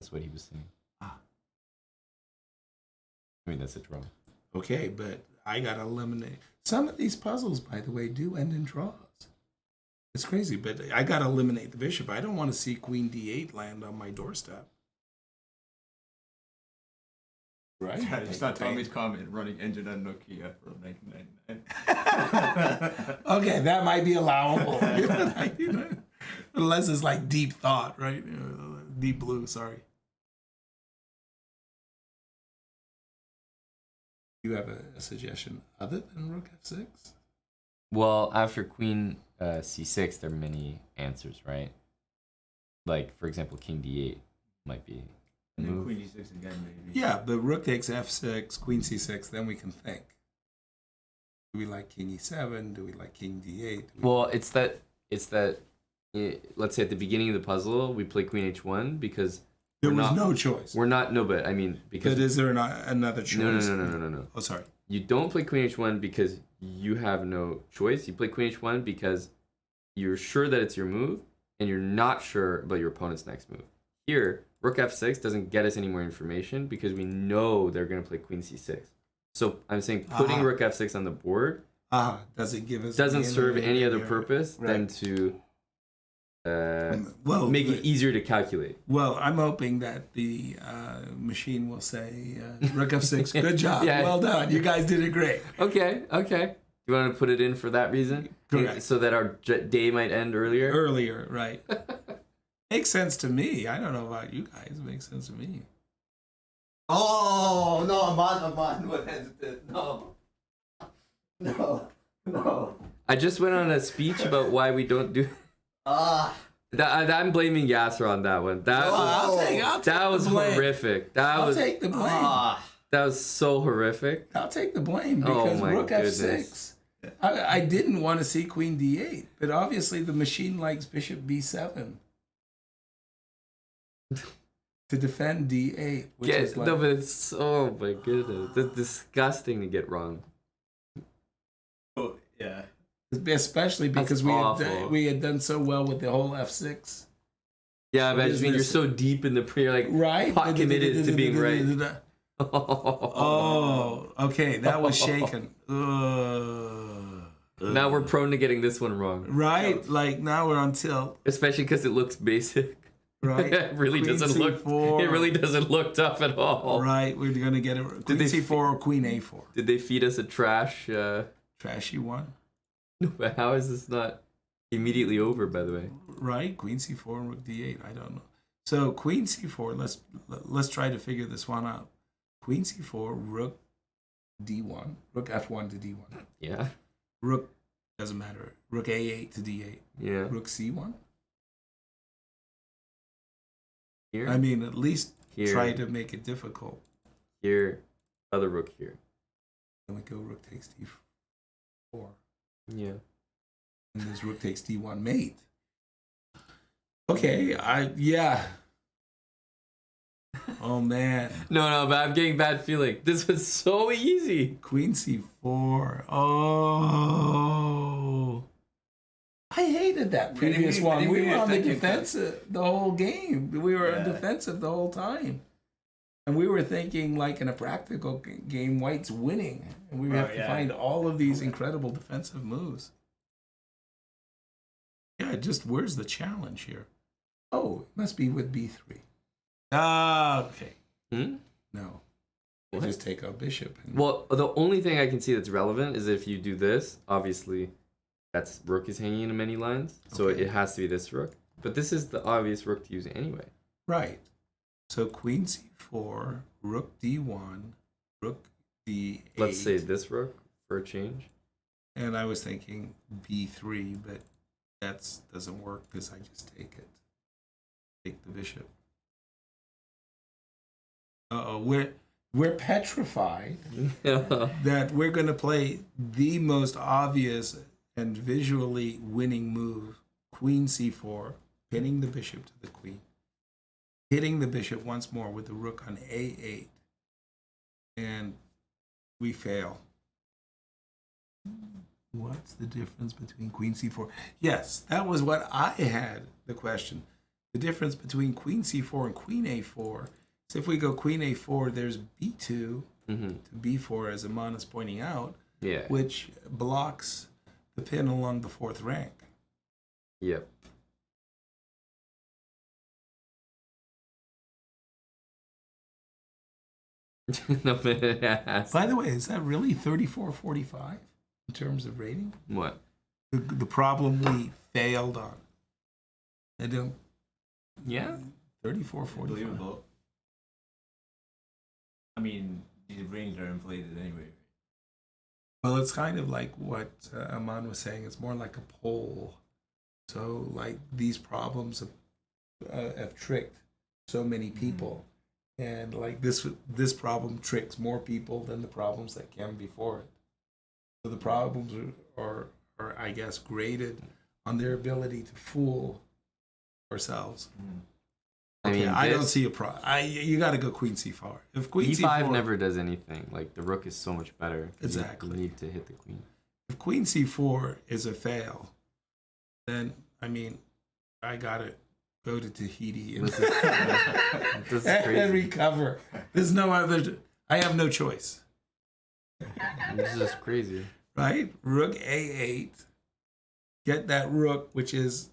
That's what he was saying. Ah. I mean, that's a draw. Okay, but I gotta eliminate. Some of these puzzles, by the way, do end in draws. It's crazy, but I gotta eliminate the bishop. I don't want to see queen d8 land on my doorstep. Right? Yeah, it's not Tommy's comment running engine on Nokia from 1999. Okay, that might be allowable. Unless it's like deep thought, right? Deep blue, sorry. You have a suggestion other than rook f6? Well, after queen c6, there are many answers, right? Like, for example, king d8 might be a And then move. queen d6 again, maybe. Yeah, but rook takes f6, queen c6, then we can think. Do we like king e7? Do we like king d8? Well, let's say at the beginning of the puzzle, we play queen h1 because there we're was not- no choice. but I mean, because But is there not another choice? no. Oh, sorry. You don't play queen h1 because you have no choice. You play queen h1 because you're sure that it's your move, and you're not sure about your opponent's next move. Here, rook f6 doesn't get us any more information because we know they're going to play queen c6. So I'm saying putting rook f6 on the board Doesn't give us doesn't serve any other purpose Right. than to Well, make it easier to calculate. Well, I'm hoping that the machine will say, rook f6, good job, Yeah. well done, you guys did it great. Okay. You want to put it in for that reason? Correct. So that our day might end earlier? Earlier, right. Makes sense to me. I don't know about you guys. It makes sense to me. Oh, no, I'm on. What hesitant? No. I just went on a speech about why we don't do... I'm blaming Yasser on that one. I'll take That was the blame. horrific. I'll take the blame. That was so horrific. I'll take the blame Oh because my rook goodness. f6. I didn't want to see queen d8, but obviously the machine likes bishop b7 to defend d8, which is like... No, but it's... Oh my goodness. It's disgusting to get wrong. Oh, yeah. Especially because That's awful. we had done so well with the whole f6. Yeah, but I mean, you're Business. so deep in the... You're like Right? pot committed to being right. Oh, okay. That was shaken. Now we're prone to getting this one wrong. Right? Like now we're on tilt. Especially because it looks basic. Right? It really Queen doesn't look... C4. It really doesn't look tough at all. Right. We're going to get it. Queen they c4 or queen a4. Did they feed us a trash... Trashy one. No, but how is this not immediately over, by the way? Right? Queen c4 and rook d8. I don't know. So queen c4. Let's try to figure this one out. Queen c4, rook d1, rook f1 to d1. Yeah. Rook doesn't matter. Rook a8 to d8. Yeah. Rook c1. Here. I mean, at least Here. try to make it difficult. Here. Other rook here. Then we go rook takes d4. Yeah. And this rook takes d1 mate. Okay, yeah. Oh man. No, but I'm getting bad feeling. This was so easy. Queen c4. Oh. I hated that previous one. We were on the defensive the whole game. We were defensive the whole time. And we were thinking, like in a practical game, White's winning. And we have to find all of these incredible defensive moves. Yeah, just where's the challenge here? Oh, it must be with b3. Ah, okay. No. What? Just take out bishop. Well, the only thing I can see that's relevant is if you do this, obviously, that's rook is hanging in many lines, so Okay. it has to be this rook. But this is the obvious rook to use anyway. Right. So queen c4, rook d1, rook d8. Let's say this rook for a change. And I was thinking b3, but that doesn't work because I just take it. Take the bishop. Uh-oh, we're petrified that we're going to play the most obvious and visually winning move, queen c4, pinning the bishop to the queen, hitting the bishop once more with the rook on a8, and we fail. What's the difference between queen c4? Yes, that was what I had the question. The difference between queen c4 and queen a4 is if we go queen a4, there's b2 to b4, as Aman is pointing out, which blocks the pin along the fourth rank. Yep. By the way, is that really 34-45 in terms of rating? What? The problem we failed on. I don't. Yeah. 34-45. Believable. I mean, these rings are inflated anyway. Well, it's kind of like what Aman was saying. It's more like a poll. So, like, these problems have tricked so many people. And, like, this problem tricks more people than the problems that came before it. So the problems are I guess, graded on their ability to fool ourselves. Okay, I don't see a problem. You got to go queen c4. If queen e5 c4 never does anything. Like, the rook is so much better. Exactly. You need to hit the queen. If queen c4 is a then I mean, I gotta go to Tahiti and, This is crazy. and recover. There's no other. I have no choice. This is just crazy. Right? Rook a8. Get that rook, which is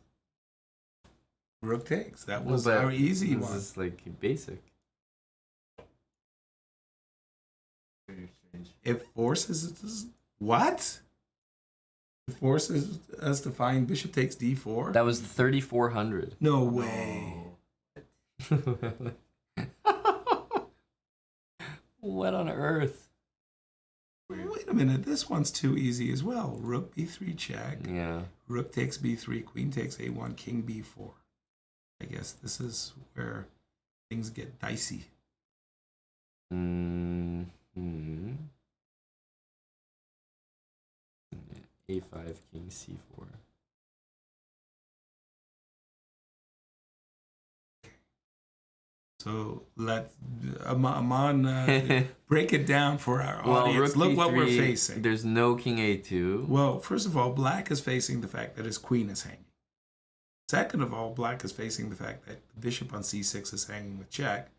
rook takes. That was our easy one. This is like basic. Very strange. It forces us. What? It forces us to find bishop takes d4? That was 3,400. No way. What on earth? Wait a minute. This one's too easy as well. Rook b3 check. Yeah. Rook takes b3. Queen takes a1. King b4. I guess this is where things get dicey. A5, king c4. So let Aman break it down for our audience. Rook Look what we're B3, facing. There's no king a2. Well, first of all, black is facing the fact that his queen is hanging. Second of all, black is facing the fact that the bishop on c6 is hanging with check,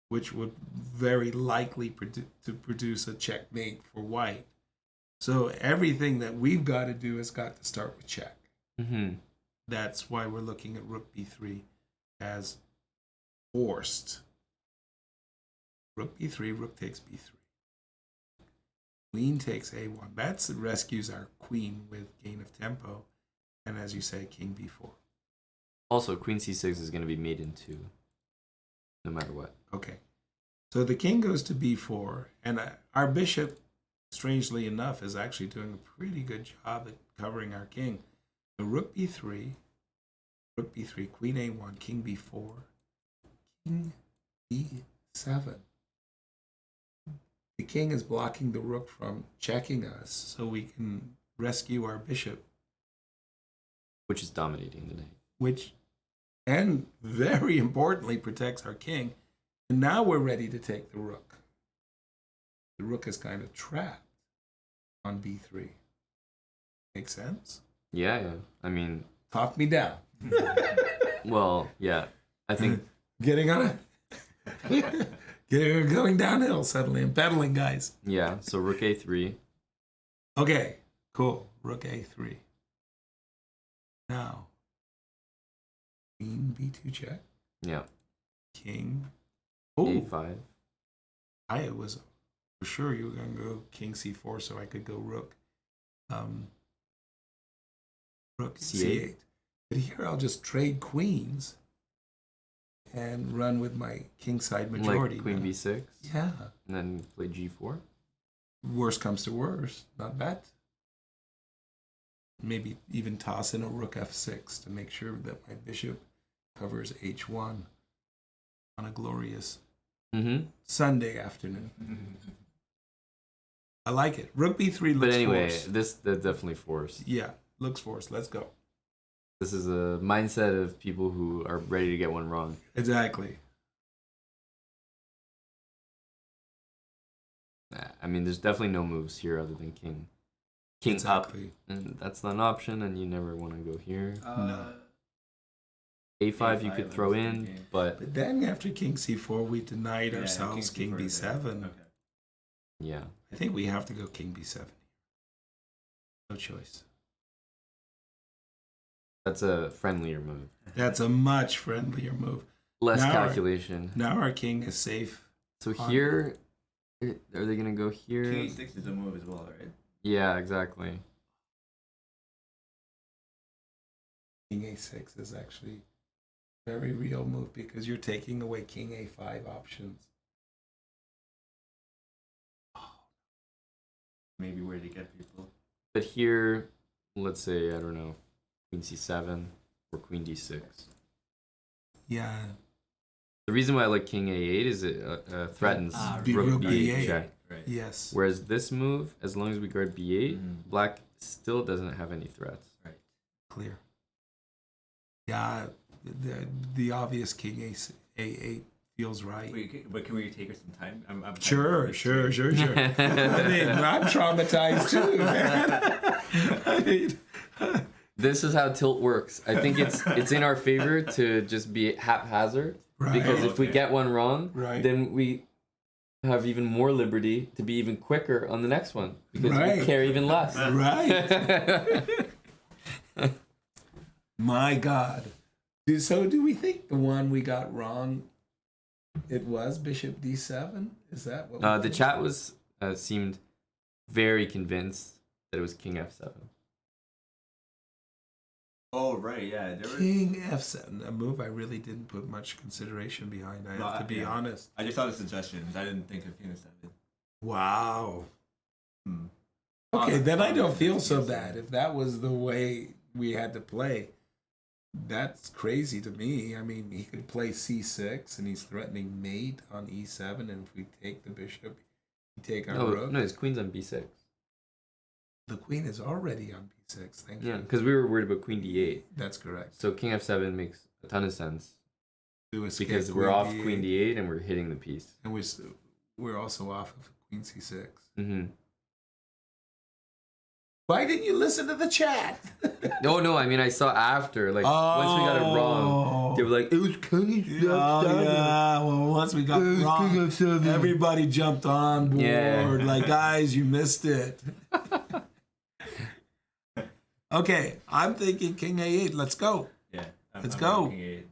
which would very likely produce a checkmate for white. So everything that we've got to do has got to start with check. That's why we're looking at rook b3 as forced. Rook b3, rook takes b3. Queen takes a1. That rescues our queen with gain of tempo. And as you say, king b4. Also, queen c6 is going to be mate in 2, no matter what. Okay. So the king goes to b4, and our bishop, strangely enough, is actually doing a pretty good job at covering our king. So rook b3, queen a1, king b4, king b7. The king is blocking the rook from checking us, so we can rescue our bishop, Which is dominating the knight. which, and very importantly, protects our king. And now we're ready to take the rook. The rook is kind of trapped on b3. Make sense? Yeah. I mean, Talk me down. well, yeah. I think Getting on a going downhill suddenly. I'm pedaling, guys. yeah. So rook a3. Okay, cool. Rook a3. Now, queen b2 check. Yeah. King. Oh, a5. I was for sure you were going to go king c4 so I could go rook. Rook c8. But here I'll just trade queens and run with my kingside majority. Like queen now. b6. Yeah. And then play g4. Worst comes to worst, not bad. Maybe even toss in a rook f6 to make sure that my bishop covers h1 on a glorious Sunday afternoon. I like it. Rook b3 looks But anyway, forced. that's definitely forced. Yeah, looks forced. Let's go. This is a mindset of people who are ready to get one wrong. Exactly. I mean, there's definitely no moves here other than king. King Exactly. up. And that's not an option, and you never want to go here. No. A5 you A5 could throw was in, thinking. but But then after king c4, we denied Yeah, ourselves king C4 is there. b7. Okay. yeah. I think we have to go king b7. No choice. That's a friendlier move. That's a much friendlier move. Less Now calculation. Now our king is safe. So on- here, are they going to go here? King a6 is a move as well, right? Yeah, exactly. King a6 is actually a very real move because you're taking away king a5 options. Maybe where to get people. But here, let's say, I don't know, queen c7 or queen d6. Yeah. The reason why I like king a8 is it threatens rook rook b8 b8. check. Right. Yes. Whereas this move, as long as we guard b8, Mhm. black still doesn't have any threats. Right. Clear. Yeah. The obvious king a8 feels right. Wait, but can we take her some time? I'm Sure. I mean, I'm traumatized too, man. I mean, This is how tilt works. I think it's in our favor to just be haphazard. Right. Because if we Okay. get one wrong, Right. then we have even more liberty to be even quicker on the next one. Because Right. we care even less. right. My God. So do we think the one we got wrong, it was bishop d7? Is that what we The think? chat was seemed very convinced that it was king f7. Oh right, yeah. There was, King f7, a move I really didn't put much consideration behind, I No, have to be yeah. honest. I just saw the suggestions. I didn't think of king a7. Wow. Hmm. Okay, then I don't feel so Yes. bad. If that was the way we had to play, that's crazy to me. I mean, he could play c6 and he's threatening mate on e7, and if we take the bishop, we take our rook. No, his queen's on b6. The queen is already on b6. Thank Yeah, you. because we were worried about queen d8. That's correct. So king f7 makes a ton of sense. To escape Because we're off queen d8 and we're hitting the piece. and we're also off of queen c6. Mm-hmm. Why didn't you listen to the chat? No, I mean, I saw after. Like, once we got it wrong, they were like, it was king f7. Yeah, well, once we got It was wrong, king f7. everybody jumped on board. Yeah. Like, guys, you missed it. Okay, I'm thinking king a8. Let's go. Yeah. Let's I'm go. King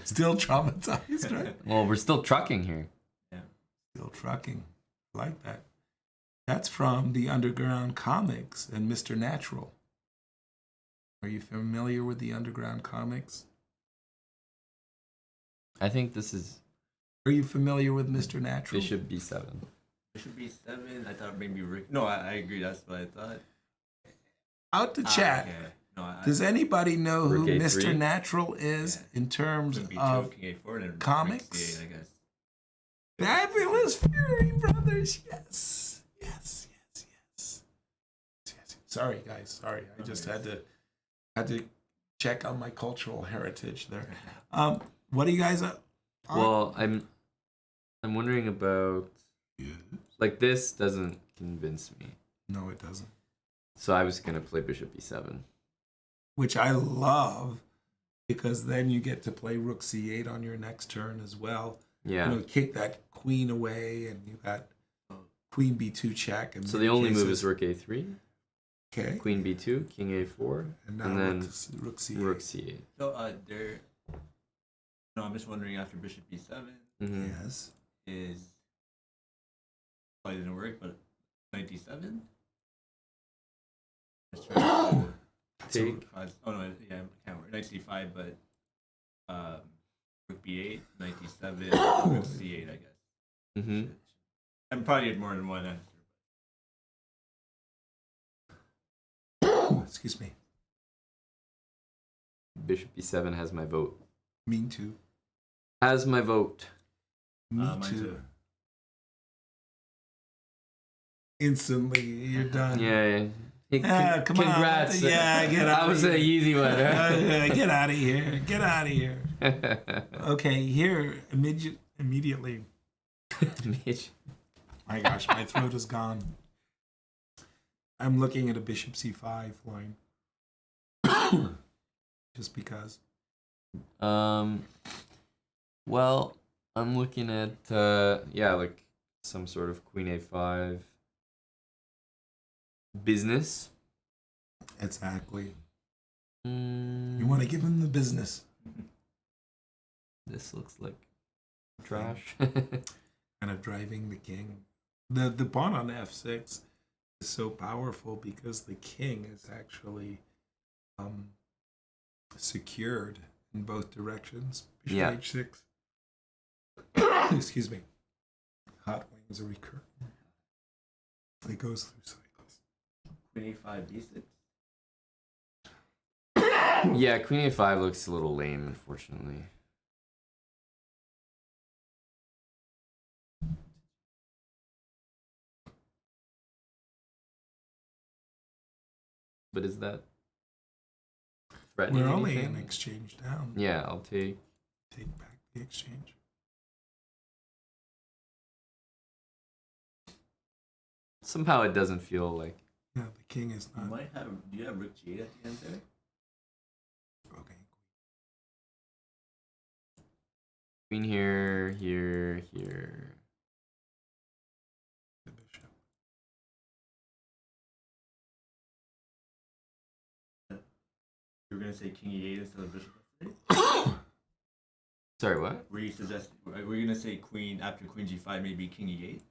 Still traumatized, right? Well, we're still trucking here. Still trucking. I like that. That's from the Underground Comics and Mr. Natural. Are you familiar with the Underground Comics? I think this is Are you familiar with Mr. Natural? bishop b7. Bishop b7. I thought maybe rook. No, I agree. That's what I thought. Out to chat. Okay. No, Does anybody know who Rook A3? Mr. Natural is Yeah. in terms Could be of king a4 and then comics? rook c8, I guess. that? Those Fury brothers. Yes. Yes. Yes. Yes. Yes. Sorry, guys. Sorry. I just had to check on my cultural heritage there. What do you guys? Well, I'm wondering about Yes. like this doesn't convince me. No, it doesn't. So I was gonna play Bishop E7. Which I love because then you get to play Rook C8 on your next turn as well. Yeah. You know, kick that queen away, and you got Queen B2 check. And So the only move is Rook A3, okay, Queen B2, King A4, and now and then Rook C8. Rook C8. So there. No, I'm just wondering after Bishop B7 Mm-hmm. Yes. is probably didn't work, but Knight D7. Let's try to Take. oh no, yeah, it can't work. Knight C5, but Rook B8, Knight D7, Rook C8, I guess. Mm-hmm. I'm probably had more than one answer. Excuse me. Bishop B7 has my vote. Me too. Has my vote. Me Mine too. too. Instantly, you're done. Yeah. Hey, Come congrats. on. Yeah, get out. That was an easy one. Huh? Get out of here. Get out of here. Okay, here immediately. Mitch. My gosh, my throat is gone. I'm looking at a Bishop C5 line. Just because. Well, I'm looking at like some sort of Queen A5 business. Exactly. Mm, You want to give him the business. This looks like trash. Kind of driving the king. The pawn on F6 is so powerful because the king is actually secured in both directions. Bishop Yeah. H6. Excuse me. Hot wings are recurring. It goes through cycles. Queen A5, D6. Yeah, Queen A5 looks a little lame, unfortunately. But is that threatening We're only anything? an exchange down. Yeah, I'll take. Take back the exchange. Somehow it doesn't feel like. Yeah, the king is You not. might have. Do you have Rook G8 at the end there? Okay. Queen here, here, here. The bishop. You were gonna say King E8 instead of Bishop F3. Sorry, what? Were you gonna say Queen after Queen G5 maybe King E8?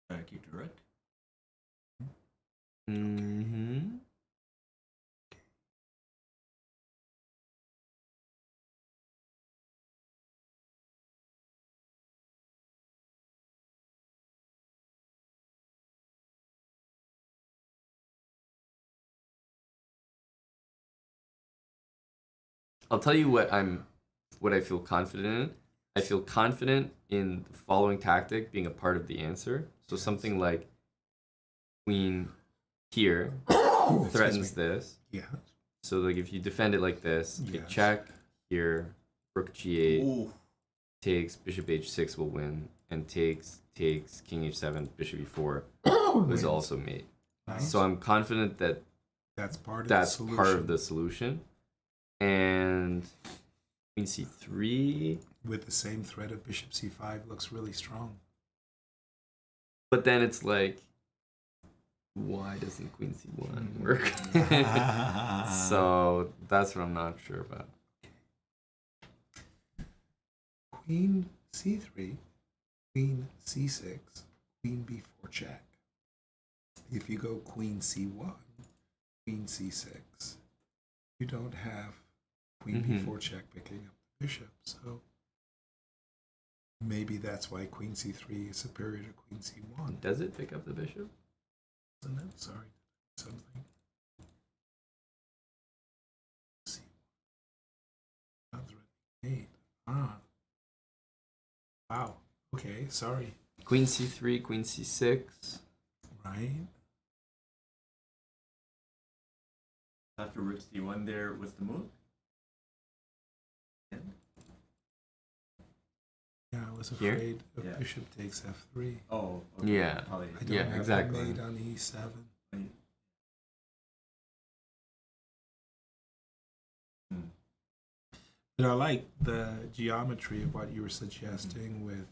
Trying to keep the rook. Mm-hmm. I'll tell you what I feel confident in. I feel confident in the following tactic being a part of the answer. So something like Queen here threatens this. Yeah. So like if you defend it like this, you Yes. check here, Rook G8 Ooh. takes, Bishop H6 will win, and takes King H7, Bishop E4 was also mate. Nice. So I'm confident that That's part of that's the solution. part of the solution. And Queen C3, With the same threat of Bishop C5 looks really strong. but then it's like, why doesn't Queen C1 work? So that's what I'm not sure about. Queen C3, Queen C6, Queen B4 check. If you go Queen C1, Queen C6, you don't have Queen B4 check picking up the bishop. So maybe that's why Queen C3 is superior to Queen C1. Does it pick up the bishop? Isn't it? Sorry. Something. C1. Not threatening 8. Ah. Wow. Okay, sorry. Queen c3, queen c6. Right. After rook c1 there, what's the move? Yeah, I was Here? afraid of Yeah. bishop takes f3. Oh, okay. Yeah. Probably. I don't Yeah, have exactly. that mate on e7. Hmm. But I like the geometry of what you were suggesting with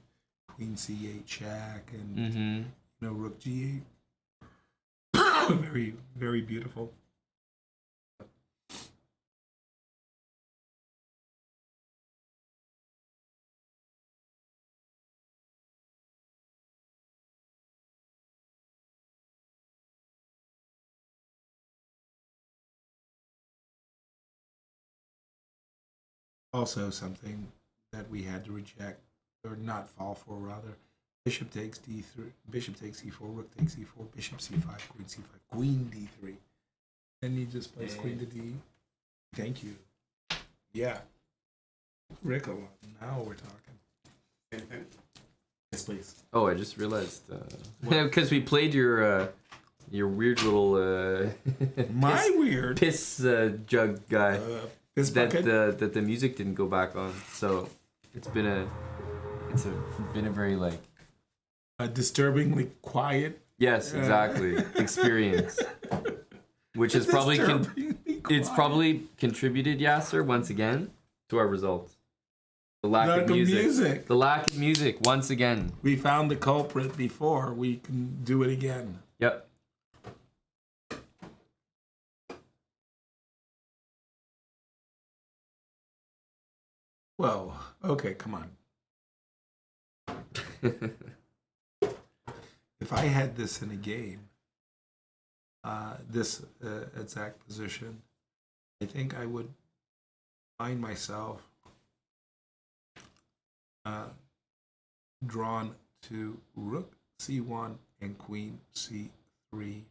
queen c8 check and Mm-hmm. rook g8. Very, very beautiful. Also something that we had to reject, or not fall for rather. Bishop takes d3, bishop takes e4, rook takes e4, bishop c5, queen c5, queen d3. And he just plays queen to d. Thank you. Yeah. Rick a lot. Now we're talking. Yes, please. Oh, I just realized because we played your weird little My weird piss jug guy piss that bucket. that the music didn't go back on. So it's been a very like Disturbingly quiet. yes, exactly experience, which is probably Disturbingly it's quiet. probably contributed Yasser once again to our results. The lack of music. The lack of music once again. We found the culprit before. We can do it again. Yep. Whoa. Okay, come on. If I had this in a game, this exact position, I think I would find myself drawn to rook c1 and queen c3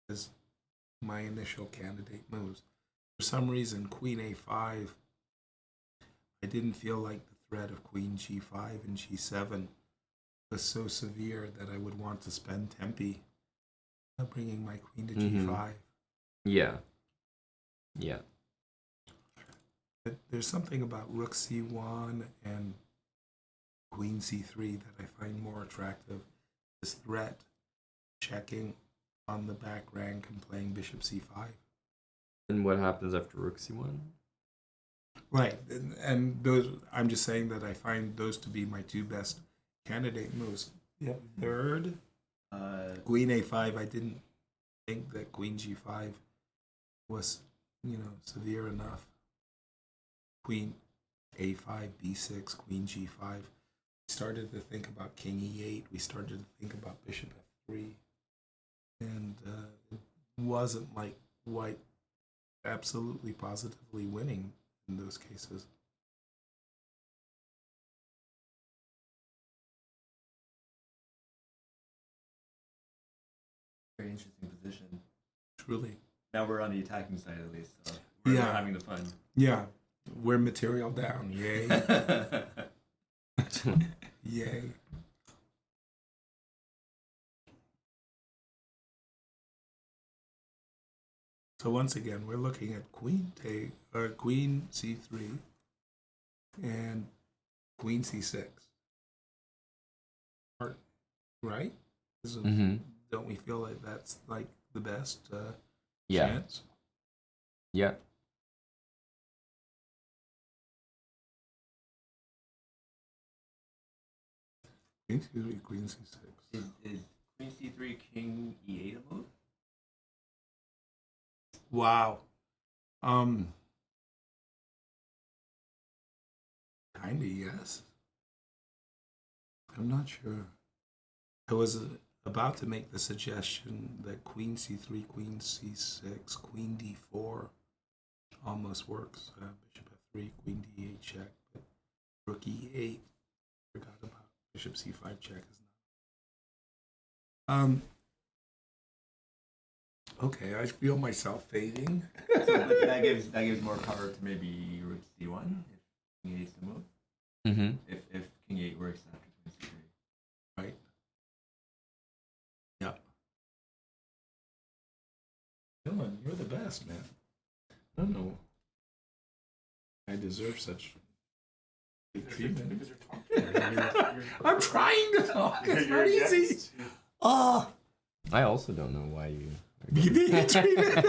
as my initial candidate moves. For some reason, queen a5, I didn't feel like the threat of queen g5 and g7 was so severe that I would want to spend tempi bringing my queen to g5. Yeah. Yeah. But there's something about rook c1 and queen c3 that I find more attractive. This threat checking on the back rank and playing bishop c5. And what happens after rook c1? Right, and those I'm just saying that I find those to be my two best candidate moves. Yep. Third, queen a5. I didn't think that queen g5 was, severe enough. Queen a5, b6, queen g5. We started to think about king e8. We started to think about bishop f3, and it wasn't like white absolutely positively winning in those cases. Very interesting position. Truly. Now we're on the attacking side at least, so we're Yeah. having the fun. Yeah. We're material down. Yay. Yay. So once again, we're looking at queen c3 and queen c6. Right? Don't we feel like that's like the best Yeah. chance? Yeah. Excuse me, queen c6. Is queen c3, king e8 a move? Wow. Kinda yes. I'm not sure. I was about to make the suggestion that queen c3, queen c6, queen d4 almost works. Bishop f3, queen d8 check, but rook e8. Forgot about bishop c5 check is not. Okay, I feel myself fading. So that gives more cover to maybe rook c1 if king 8's the move. Mm-hmm. If king 8 works after Right? Yep. Dylan, you're the best, man. I don't know. I deserve such good treatment. I'm trying to talk. It's not easy. Oh. I also don't know why you. You being treated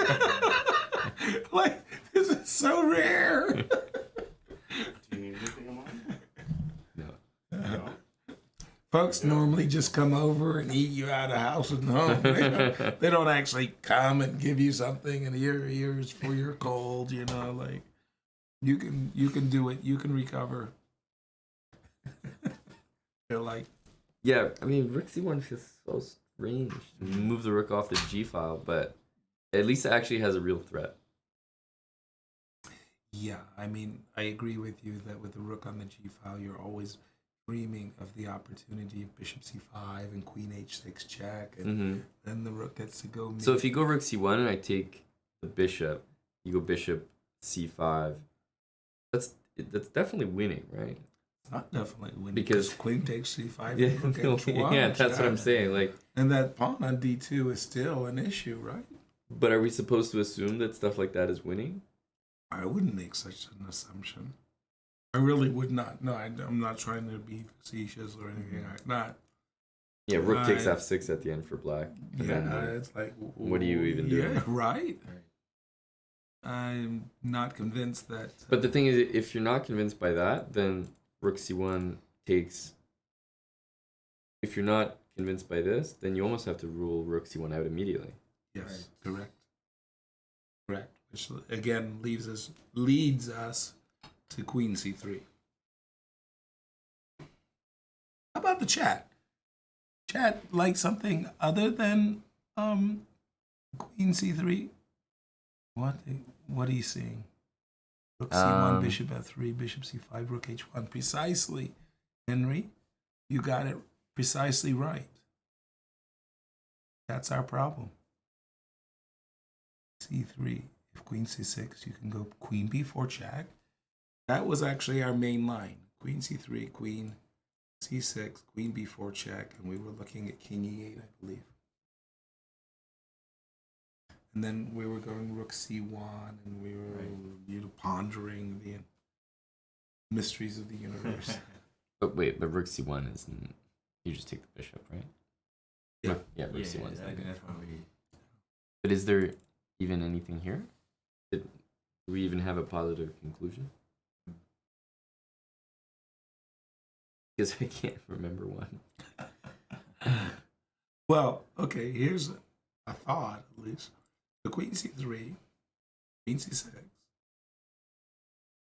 like this is so rare. Do you need anything of mine? No. No. Folks normally just come over and eat you out of house and home. They don't actually come and give you something in your ears for your cold. You know, like you can do it. You can recover. They're like, Yeah, I mean, rook c1 feels so strange. Move the rook off the g file, but at least it actually has a real threat. yeah. I mean, I agree with you that with the rook on the g file, you're always dreaming of the opportunity of bishop c5 and queen h6 check, and then the rook gets to go. So if you go rook c1 and I take the bishop, you go bishop c5. That's definitely winning, right? It's not definitely winning Because- queen takes c5. Yeah, and rook h1, yeah, that's what I'm saying. Like, And that pawn on d2 is still an issue, right? but are we supposed to assume that stuff like that is winning? I wouldn't make such an assumption. I really would not. No, I'm not trying to be facetious or anything like that. Yeah, rook takes Right. f6 at the end for black. And Yeah, then it's like, what are you even doing? Yeah, right. I'm not convinced that. But the thing is, if you're not convinced by that, then rook c1 takes. If you're not convinced by this, then you almost have to rule rook c1 out immediately. Yes, correct. Which again leads us to queen c3. How about the chat? Chat like something other than queen c3? What are you seeing? Rook c1, bishop f3, bishop c5, rook h1. Precisely, Henry. You got it precisely right. That's our problem. c3. If queen c6, you can go queen b4 check. That was actually our main line. Queen c3, queen c6, queen b4 check, and we were looking at king e8, I believe. And then we were going rook c1, and we were pondering the mysteries of the universe. But wait, but rook c1 isn't. You just take the bishop, right? Yeah. Yeah, rook c1 is I not think good. that's why we. But is there even anything here? Do we even have a positive conclusion? Because I can't remember one. Well, okay, here's a thought, at least. The queen c3, queen c6,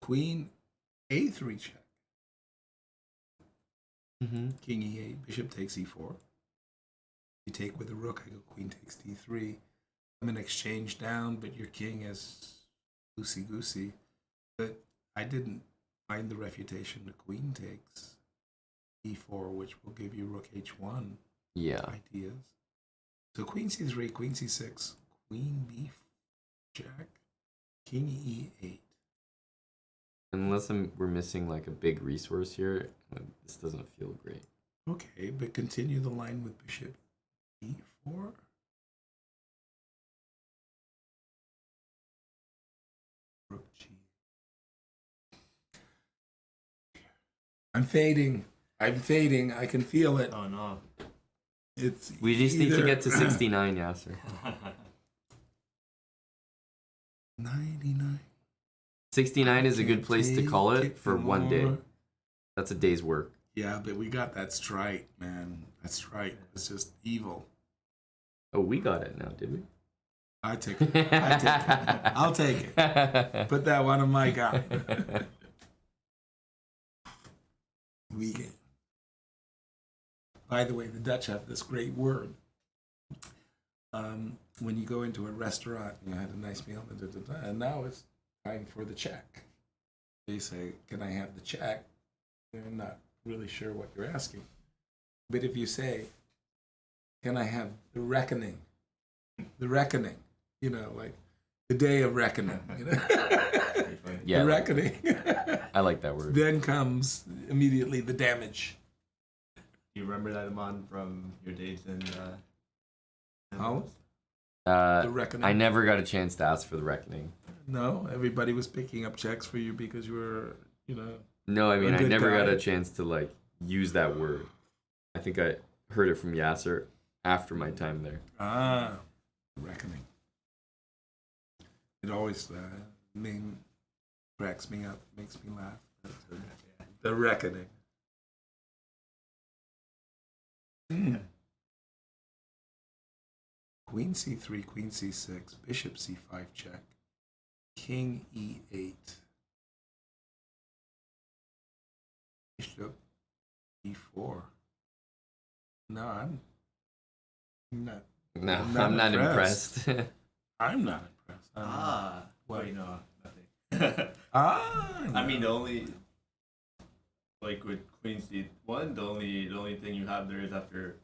queen a3 check, king e8, bishop takes e4. You take with the rook, I go queen takes d3. I'm an exchange down, but your king is loosey-goosey. But I didn't find the refutation the queen takes e4, which will give you rook h1 Yeah. ideas. So queen c3, queen c6, queen b4 check, king e8. Unless we're missing like a big resource here, this doesn't feel great. Okay, but continue the line with bishop e4. Rook g. I'm fading. I can feel it. Oh no. It's We just need to either get to 69, Yasser. 99. 69 is a good place to call it for one day. more. That's a day's work. Yeah, but we got that strike, man. That strike was just evil. Oh, we got it now, did we? I take it. I'll take it. Put that one on my guy. Vegan. By the way, the Dutch have this great word. When you go into a restaurant, you had a nice meal, and now it's time for the check. They say, "Can I have the check?" They're not really sure what you're asking. But if you say, "Can I have the reckoning?" The reckoning, you know, like the day of reckoning, you know? Yeah, The reckoning. I like that word. Then comes immediately the damage. you remember that, Amon, from your days in Holland? Uh, The Reckoning? I never got a chance to ask for the reckoning. No, everybody was picking up checks for you because you were, No, I mean A I good never got guy? a chance to like use that word. I think I heard it from Yasser after my time there. The Reckoning. It always cracks me up, makes me laugh. The Reckoning. Queen c3, queen c6, bishop c5 check, king e8, bishop e4. No, I'm not. No, I'm I'm not not impressed. I'm not impressed. What? Wait, no, nothing. I mean, the only like with Queen C1, the only thing you have there is after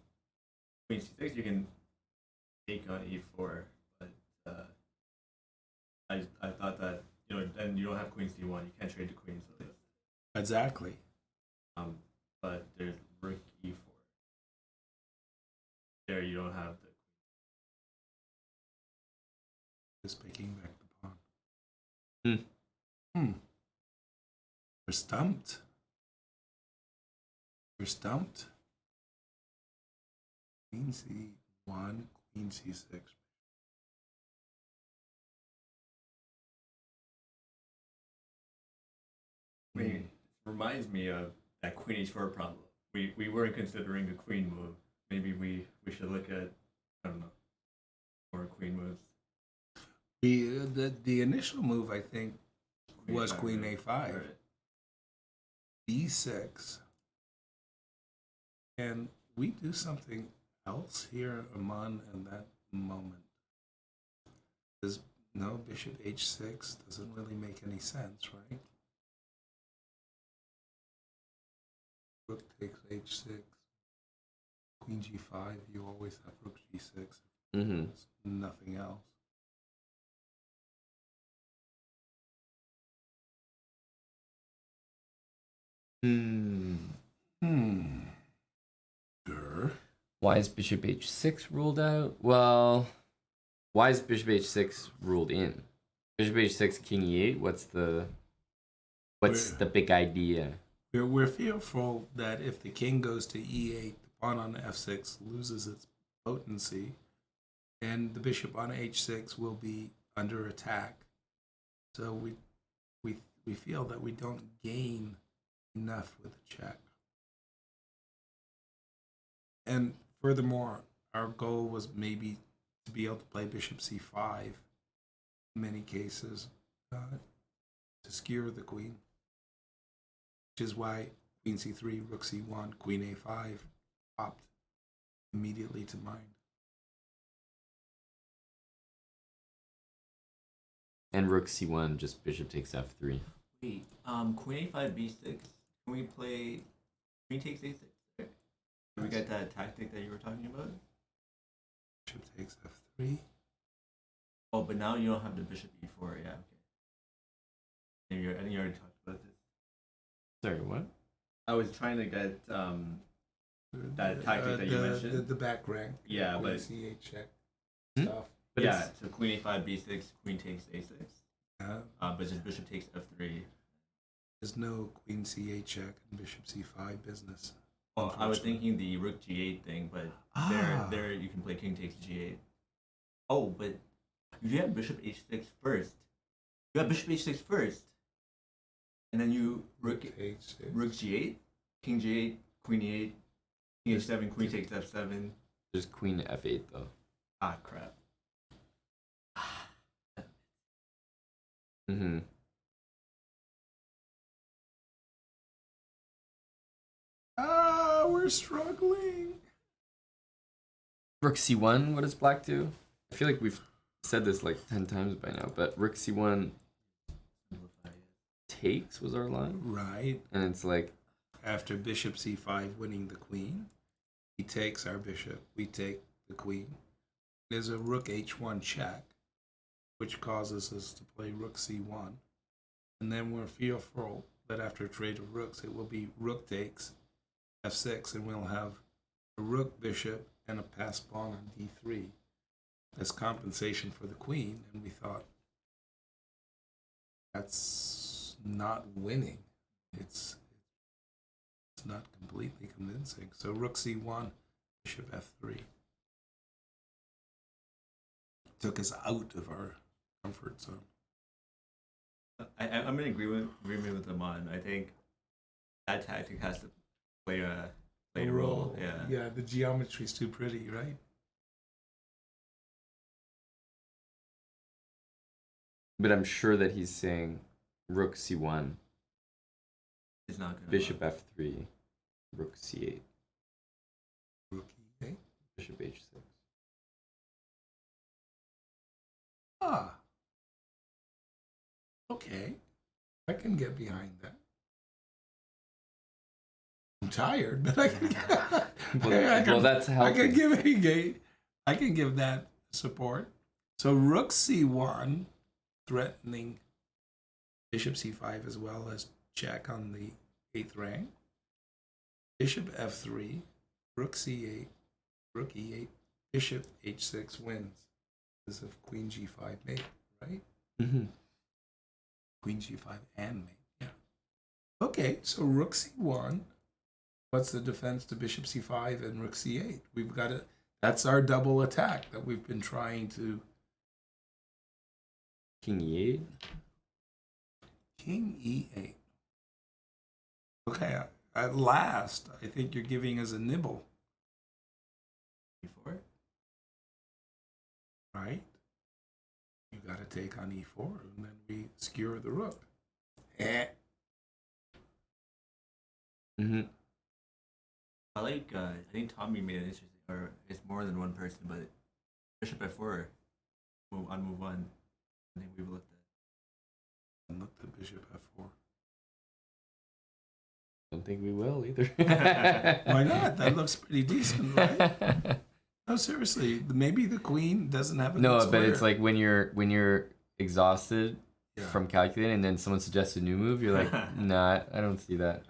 Queen C6, you can take on E4. But I thought that then you don't have Queen C1, you can't trade the queen. So Exactly. but there's Rook E4. There you don't have the. Just picking back the pawn. Hmm. We're stumped. We're stumped. Queen c1, queen c6. I mean, it reminds me of that Queen H4 problem. We weren't considering the queen move. Maybe we should look at, I don't know, more queen moves. The initial move, I think, was A5, queen right? a5, Right. b6. Can we do something else here, Amon, in that moment? Because no, bishop h6 doesn't really make any sense, right? Rook takes h6, queen g5. You always have rook g6. Mm-hmm. Nothing else. Grr. Why is bishop h6 ruled out? Well, why is bishop h6 ruled in? Bishop h6, king e8. What's the big idea? We're fearful that if the king goes to e8, the pawn on f6 loses its potency, and the bishop on h6 will be under attack. So we feel that we don't gain enough with the check. And furthermore, our goal was maybe to be able to play bishop c5 in many cases to skewer the queen, which is why queen c3, rook c1, queen a5 popped immediately to mind. And rook c1, just bishop takes f3. Wait, Queen A5 B6. Can we play Queen takes A6? Did we get that tactic that you were talking about? Bishop takes f3. Oh, but now you don't have the bishop E4. Yeah, okay. I think you already talked about this. Sorry, what? I was trying to get that tactic that you mentioned. The back rank. Yeah, queen but c8 check Hmm? stuff. But yeah, so Queen A5 B6, Queen takes A6. But just bishop takes F3. There's no queen c8 check and bishop c5 business. Well, I was thinking the rook G8 thing, but there you can play King takes G8. Oh, but you have bishop H6 first. You have bishop H6 first, and then you rook h6. G8, King G8, Queen E8, King H7, Queen takes F7. There's queen f8 though. Ah, crap. Mm-hmm. We're struggling. Rook c1, what does black do? I feel like we've said this like 10 times by now, but rook c1 takes was our line. Right. And it's like, After bishop c5 winning the queen, he takes our bishop. We take the queen. There's a rook h1 check, which causes us to play rook c1. And then we're fearful that after a trade of rooks, it will be rook takes, f6, and we'll have a rook, bishop, and a passed pawn on d3 as compensation for the queen. And we thought, that's not winning. It's not completely convincing. So rook c1, bishop f3. Took us out of our comfort zone. I'm in agreement with Aman. I think that tactic has to play a role. Yeah, the geometry's too pretty, right? But I'm sure that he's saying rook c1, It's not gonna bishop f3, rook c8, Rook e8. bishop h6. Ah. Okay. I can get behind that. I'm tired, but I can Well, that's I helpful. can give that support. So rook c1, threatening bishop c5 as well as check on the 8th rank. Bishop f3, rook c8, rook e8, bishop h6 wins. This is queen g5 mate, right? Mm-hmm. Queen g5 and mate. Yeah. Okay, so rook c1. What's the defense to bishop c5 and rook c8? We've got it. That's our double attack that we've been trying to. King e8. King e8. Okay, at last, I think you're giving us a nibble, e4. right? You got to take on e4, and then we skewer the rook. Mm-hmm. I think Tommy made it interesting, or it's more than one person, but bishop f4, move on. I think we've looked at. And look at bishop f4. Don't think we will either. Why not? That looks pretty decent, right? No, seriously. Maybe the queen doesn't have a No, good but square. it's like when you're exhausted Yeah. from calculating, and then someone suggests a new move, you're like, nah, I don't see that.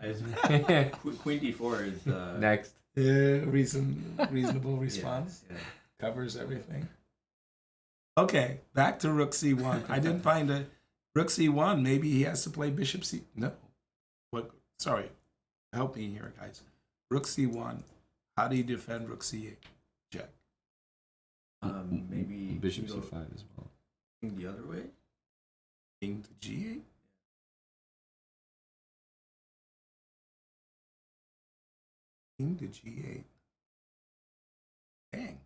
Queen d4 is Next. Yeah, reasonable response. Yeah. Covers everything. Okay, back to rook c1. I didn't find a rook c1. Maybe he has to play bishop c. No. What? Sorry. Help me here, guys. Rook c1. How do you defend rook c8? Check. Maybe bishop you go c5 as well. the other way. King to g8. King to g8. Dang.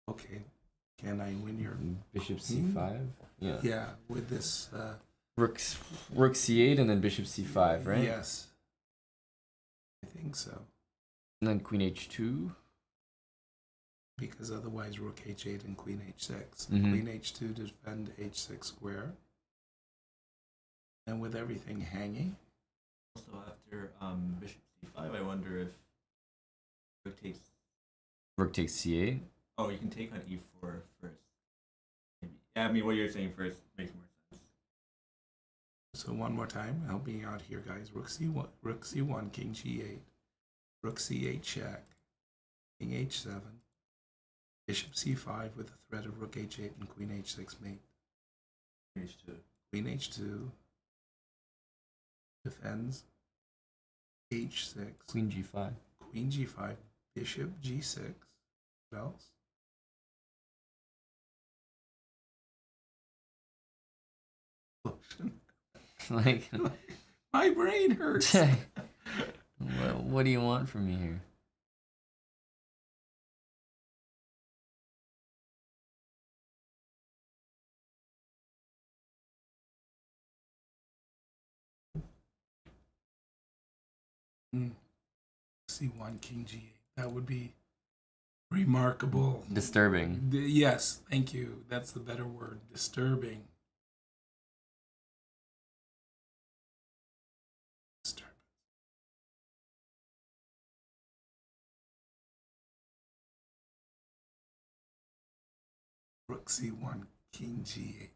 Okay. Can I win your Bishop queen? c5. Yeah. Yeah, with this. Rook c8 and then bishop c5, right? Yes. I think so. And then queen h2. Because otherwise rook h8 and queen h6. Mhm. Queen h2 to defend h6 square. And with everything hanging. Also, after bishop c5, I wonder if Rook takes c8. Oh, you can take on e4 first. Maybe. Yeah, I mean, what you're saying first makes more sense. So one more time, help me out here, guys. Rook c1, king g8, rook c8 check, king h7, bishop c5 with the threat of rook h8 and queen h6 mate. h2. Queen h2 defends h6. Queen g5. Queen g5, bishop g6. What else? Like, My brain hurts. what do you want from me here? c1, king g8. That would be remarkable. Disturbing. Yes, thank you. That's the better word. Disturbing. Disturbance. Rook c1, king g8.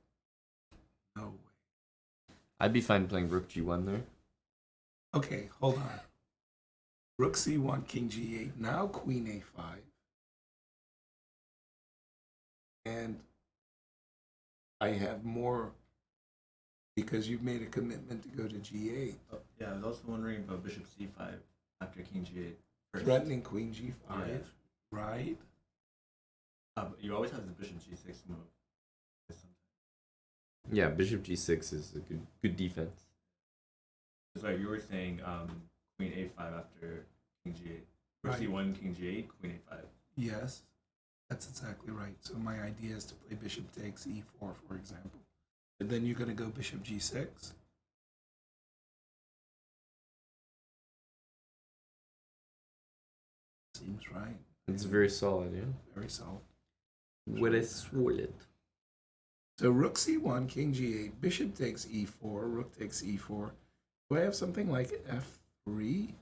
No way. I'd be fine playing rook g1 there. Okay, hold on. Rook c1, king g8, now queen a5. And I have more because you've made a commitment to go to g8. Oh, yeah, I was also wondering about bishop c5 after king g8 first. Threatening queen g5, Yeah. right? But you always have the bishop g6 move. Yeah, bishop g6 is a good defense. Sorry, you were saying queen a5 after king g8. Right. c1, king g8, queen a5. Yes, that's exactly right. So my idea is to play bishop takes e4, for example. And then you're going to go bishop g6. Seems right. It's very solid, yeah. Very solid. Very solid. So rook c1, king g8, bishop takes e4, rook takes e4. Do I have something like f3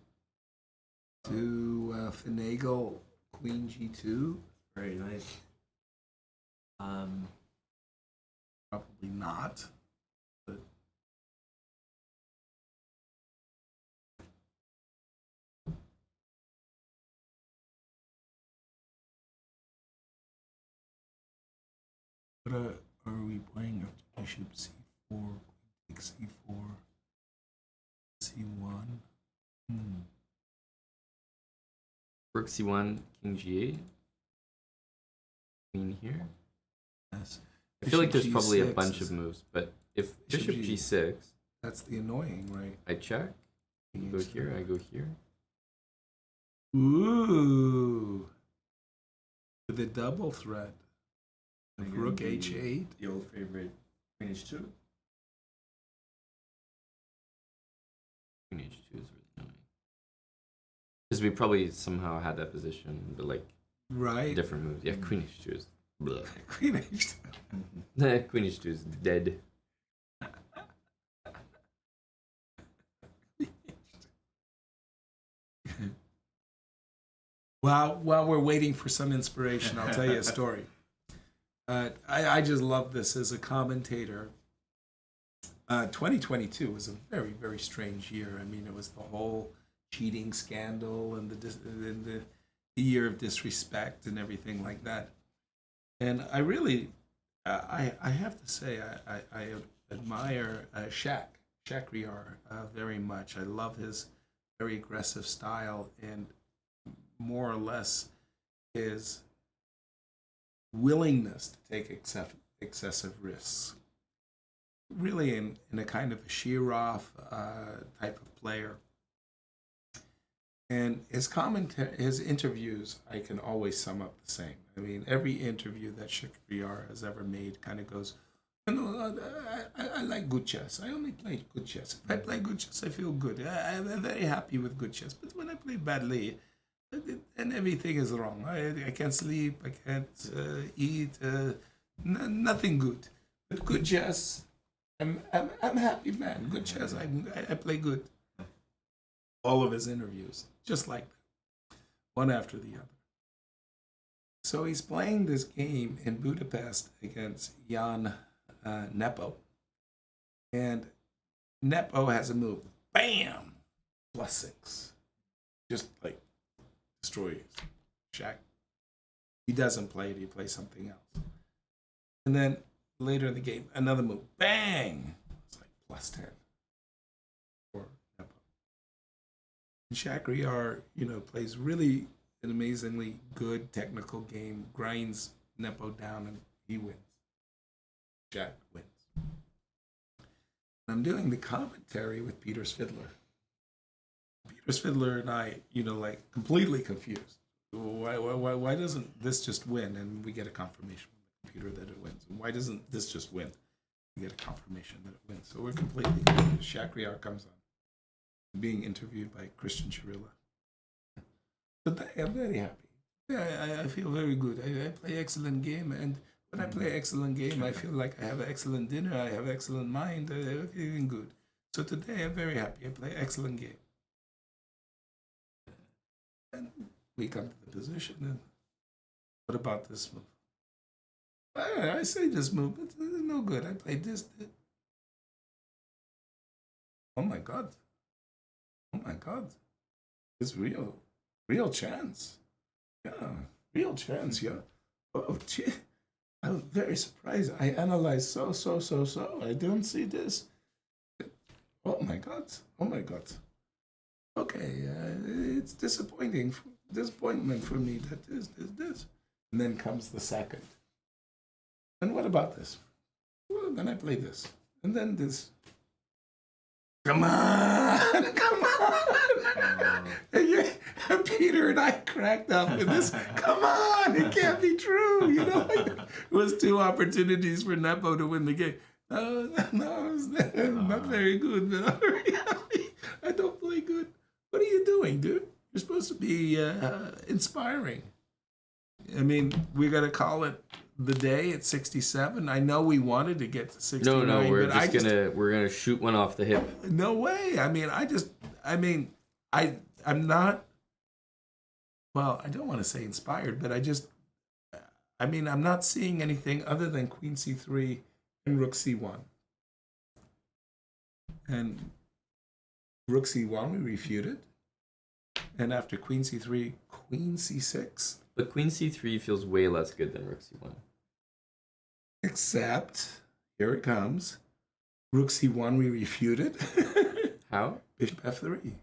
to finagle queen g2? Very nice. Probably not. But what are we playing after bishop c4, queen takes c4, c1? Rook c1, king g8. Queen here. Yes. I feel like there's Bishop probably a G6 bunch is- of moves, but if Bishop bishop G- g6, That's the annoying, right? I check. You go here, I go here. Ooh. With a double threat of Again, rook the- h8. The old favorite, queen h2. Queen h2 is really annoying. Because we probably somehow had that position, but like Right. different moves. Yeah, queen h2 is. Blah. Queen h2. Queen h2 is dead. While we're waiting for some inspiration, I'll tell you a story. I just love this as a commentator. 2022 was a very, very strange year. I mean, it was the whole cheating scandal and the year of disrespect and everything like that. And I really, I have to say, I admire Shakriar very much. I love his very aggressive style and more or less his willingness to take excessive risks. Really in a kind of a Shirov type of player. And his interviews, I can always sum up the same. I mean, every interview that Shakriar has ever made kind of goes, I like good chess. I only play good chess. If I play good chess, I feel good. I'm very happy with good chess. But when I play badly, and everything is wrong. I can't sleep. I can't eat. Nothing good. But good chess, I'm happy, man. Good chess. I play good. All of his interviews, just like that, one after the other. So he's playing this game in Budapest against Jan Nepo, and Nepo has a move, bam, +6, just like destroys Shaq. He doesn't play it, he plays something else. And then later in the game, another move, bang! It's like +10 for Nepo. And Shakriar, plays really an amazingly good technical game, grinds Nepo down, and he wins. Shaq wins. And I'm doing the commentary with Peter Svidler. Peter Svidler and I, like completely confused. Why doesn't this just win? And we get a confirmation from the computer that it wins. And why doesn't this just win? We get a confirmation that it wins. So we're completely confused. Shakriar comes on, being interviewed by Christian Chirilla. But I'm very happy. Yeah, I feel very good. I play excellent game, and when I play excellent game, I feel like I have an excellent dinner. I have excellent mind. Everything good. So today I'm very happy. I play excellent game. And we come to the position, and what about this move? I say this move, but it's no good. I played this. Oh my god. Oh my god. It's real chance. Yeah, real chance, yeah. Oh, gee. I was very surprised. I analyzed so. I don't see this. Oh my god. Oh my god. Okay, it's disappointment for me that this. And then comes the second. And what about this? Well, then I play this. And then this. Come on! Come on! And Peter and I cracked up with this. Come on! It can't be true! You know, it was 2 opportunities for Nepo to win the game. No, it's not very good. But I'm very happy. I don't play good. What are you doing, dude? You're supposed to be inspiring. I mean, we got to call it the day at 67. I know we wanted to get to 69. No, we're gonna shoot one off the hip. No way. I'm not. Well, I don't want to say inspired, but I'm not seeing anything other than Queen C3 and Rook C1. And Rook C1 we refuted, and after Queen C3, Queen C6. But Queen C3 feels way less good than Rook C1. Except, here it comes. Rook C1 we refuted. How? Bishop F3.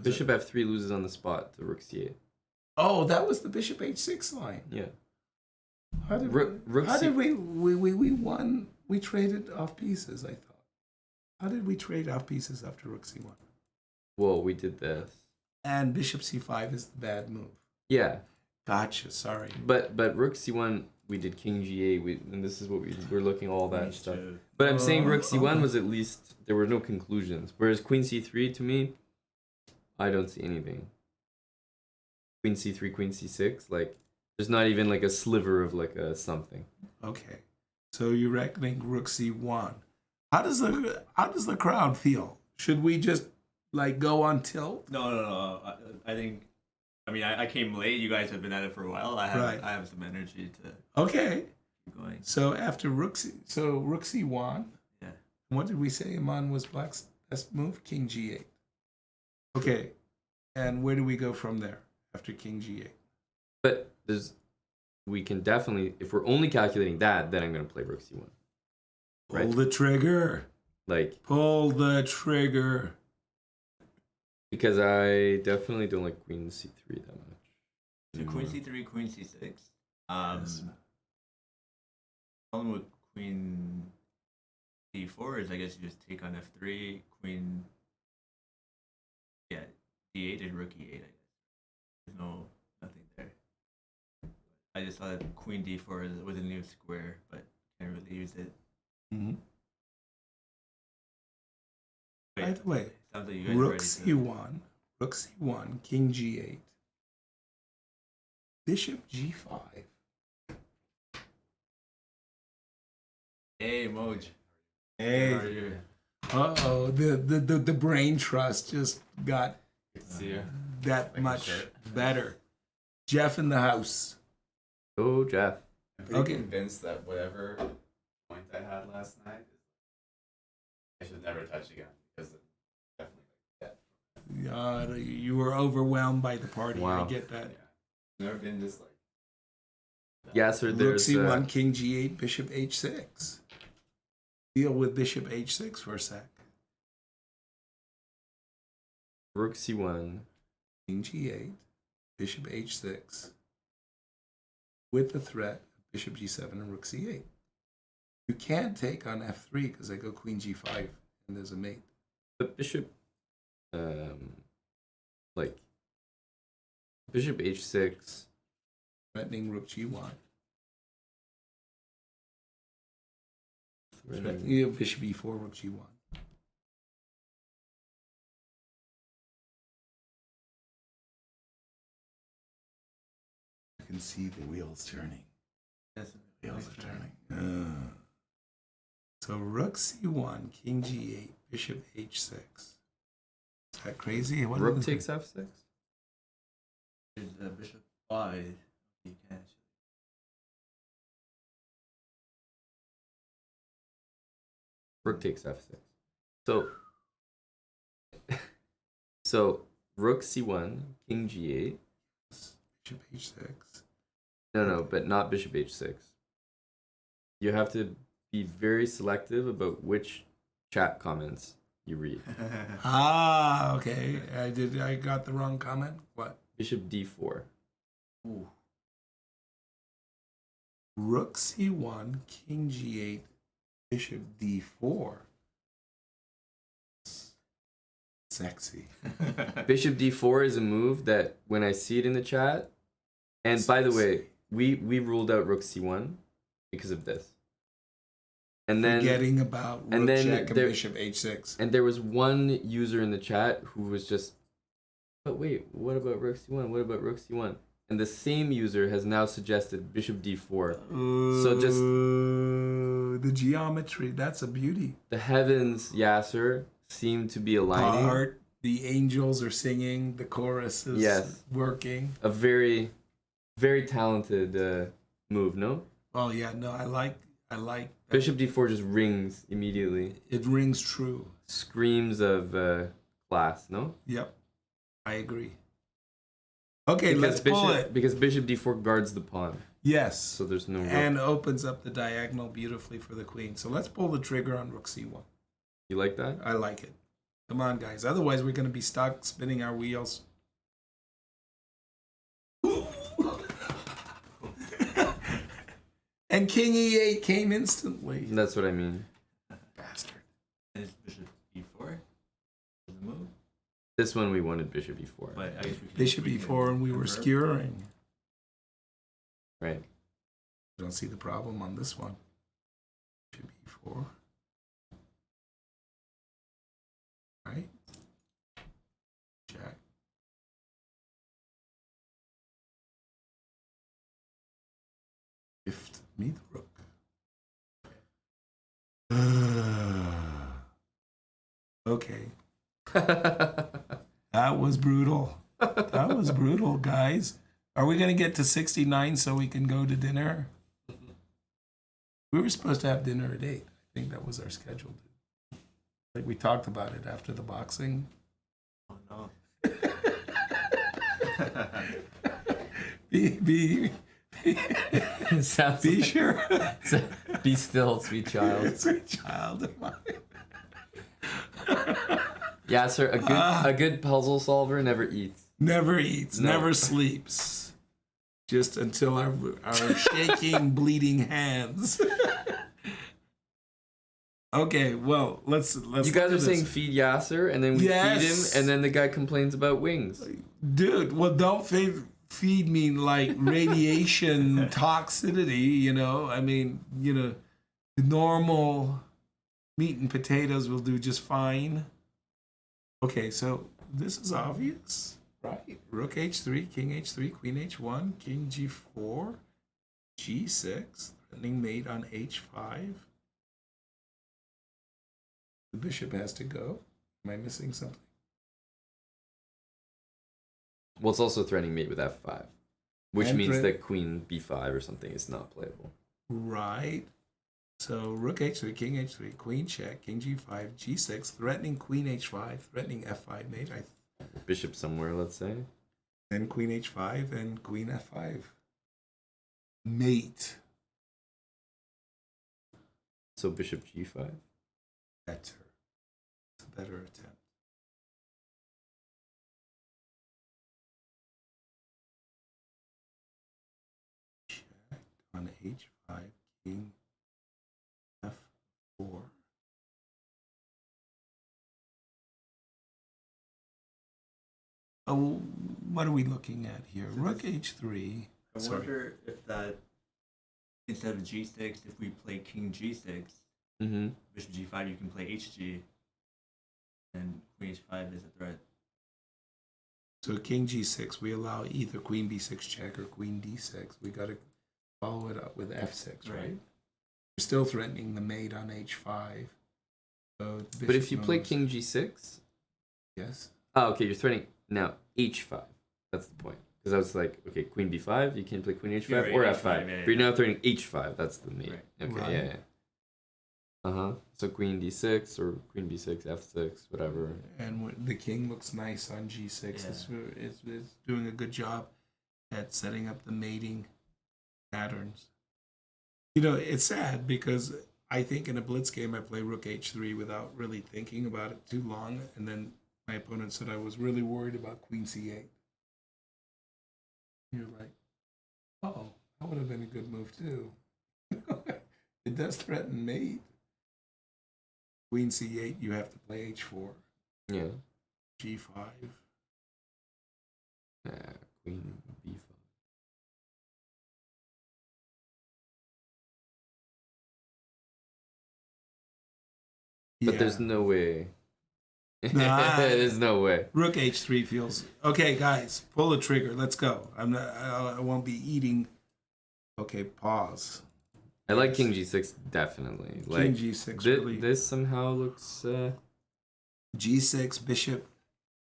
Bishop F3 loses on the spot to Rook C8. Oh, that was the Bishop H6 line. Yeah. How did we won? We traded off pieces, I thought. How did we trade off pieces after Rook C1? Well, we did this. And Bishop C5 is the bad move. Yeah. Gotcha, sorry. But Rook C1, we did King G8, and this is what we're looking all that stuff. But I'm saying Rook C1 was at least, there were no conclusions. Whereas Queen C3, to me, I don't see anything. Queen C3, Queen C6, like, there's not even like a sliver of like a something. Okay. So you're reckoning Rook C1. How does the crowd feel? Should we just like go on tilt? No. I think. I mean, I came late. You guys have been at it for a while. I have some energy to. Okay. Keep going. So after Rook C1. Yeah. What did we say Amon was Black's best move? King G8. Okay. And where do we go from there after King G8? But we can definitely, if we're only calculating that, then I'm going to play Rook C1. Right? Pull the trigger. Like, pull the trigger. Because I definitely don't like Queen C3 that much. So Queen C3, Queen C6. Yes. Problem with Queen D4 is I guess you just take on F3, Queen. Yeah, D8 and Rook E8. I guess there's nothing there. I just thought Queen D4 was a new square, but can't really use it. Mm-hmm. Wait, by the way, sounds like you guys Rook C1, Rook C1, King G8, Bishop G5. Hey, Moj. Hey. How are you? Uh-oh, the brain trust just got that Like much better. Jeff in the house. Oh, Jeff. I'm pretty Okay. convinced that whatever point I had last night, I should never touch again because it's definitely like that. You were overwhelmed by the party. Wow. I get that. Yeah. Never been this like. Yasser, Rook there's C1, King G8, Bishop H6. Deal with Bishop H6 for a sec. Rook C1. King G8, Bishop H6. With the threat of Bishop G7 and Rook C8. You can't take on F3 because I go Queen G5 and there's a mate. But Bishop, like, Bishop H6. Threatening Rook G1. Yeah, Bishop E4, Rook G1. You can see the wheels turning. Yes. Wheels are turning. So Rook C1, King G8, Bishop H6. Is that crazy? What Rook takes F6? There's Bishop 5. You can't. Rook takes F6. So, so rook c1, king g8. Bishop h6. No, but not bishop h6. You have to be very selective about which chat comments you read. Ah, okay. I got the wrong comment. What? Bishop d4. Ooh. Rook c1, king g8, bishop d4. Sexy. Bishop d4 is a move that when I see it in the chat, and by the way, we ruled out rook c1 because of this. And then Forgetting about rook check and bishop h6. And there was one user in the chat who was just, but wait, what about rook c1? What about rook c1? And the same user has now suggested bishop d4. So just the geometry, that's a beauty. the heavens, Yasser, seem to be aligning. Part, the angels are singing, the chorus is working. A very, very talented move, no? Oh yeah, no, I like that. Bishop d4 just rings immediately. It rings true. Screams of class, no? Yep, I agree. Okay, let's pull it. Because bishop d4 guards the pawn. Yes. So there's no rook. And opens up the diagonal beautifully for the queen. So let's pull the trigger on rook c1. You like that? I like it. Come on, guys. Otherwise, we're going to be stuck spinning our wheels. And king e8 came instantly. That's what I mean. Bastard. And it's bishop e4. The move. This one we wanted bishop e4. But I guess Bishop e4 and we were skewering. Right. Don't see the problem on this one. Bishop e4. Right? Check. Gift me the rook. Okay. That was brutal. That was brutal, guys. Are we going to get to 69 so we can go to dinner? We were supposed to have dinner at 8. I think that was our schedule. Like we talked about it after the boxing. Oh no. Be Sounds be like- sure. Be still, sweet child. Sweet child of mine. Yeah, sir. A good puzzle solver never eats. Never eats, No. never sleeps. Just until our shaking, bleeding hands. Okay, well, let's. You guys are saying feed Yasser, and then we feed him, Yes. and then the guy complains about wings. Dude, well, don't feed me like radiation toxicity, you know? I mean, you know, normal meat and potatoes will do just fine. Okay, so this is obvious, right? Rook h3, king h3, queen h1, king g4, g6, threatening mate on h5. The bishop has to go. Am I missing something? Well, it's also threatening mate with f5, which And means that queen b5 or something is not playable. Right. So rook h3, king h3, queen check, king g5, g6, threatening queen h5, threatening f5 mate. Bishop somewhere, let's say. Then queen h5 and queen f5. Mate. So bishop g5. Better. It's a better attempt. Check on h5, king f4. Oh, what are we looking at here? Rook h3. I wonder if that instead of g6, if we play king g6, Mm-hmm. bishop g5, you can play hg, and queen h5 is a threat. So king g6, we allow either queen b6 check or queen d6. We got to follow it up with f6, right? Right. We're still threatening the mate on h5. So the But if bishop you play knows- king g6, yes, oh, okay, you're threatening now h5. That's the point. Because I was like, okay, queen b5, you can't play queen h5 Yeah, right, or h5, f5. yeah, But you're now threatening h5. That's the mate. Right. Okay, Right. yeah. So queen d6 or queen b6, f6, whatever. And the king looks nice on g6. Yeah. It's doing a good job at setting up the mating patterns. You know, it's sad because I think in a blitz game I play rook h3 without really thinking about it too long, and then my opponent said I was really worried about queen c8. You're like, oh, that would have been a good move too. It does threaten mate. Queen c8, you have to play h4. Yeah. g5. Queen b5. But there's no way. Nah. There's no way. Rook h3 feels okay, guys. Pull the trigger. Let's go. I won't be eating. Okay, pause. I like king g6 definitely. Like King g6 really. this somehow looks. G6 bishop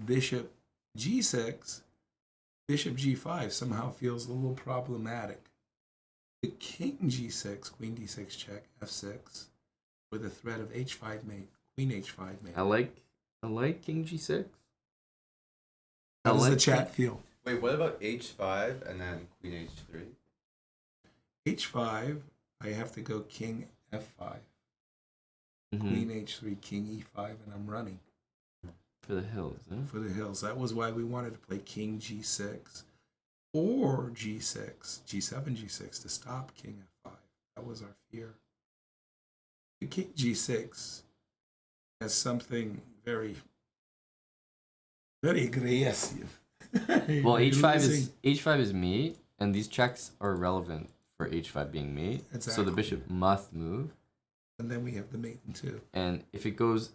g6 bishop g5 somehow feels a little problematic. The king g6 queen d6 check f6 with a threat of h5 mate queen h5 mate. I like king g6. How does the chat feel? Wait, what about h5 and then queen h3? h5 I have to go king f5 queen h3 king e5 and I'm running for the hills. Huh? for the hills. That was why we wanted to play king g6 or g6 g7 g6 to stop king f5. That was our fear. The king g6 has something very aggressive. Well, h5 is mate, and these checks are relevant for h5 being mate. Exactly. So the bishop must move. And then we have the mate in two. And if it goes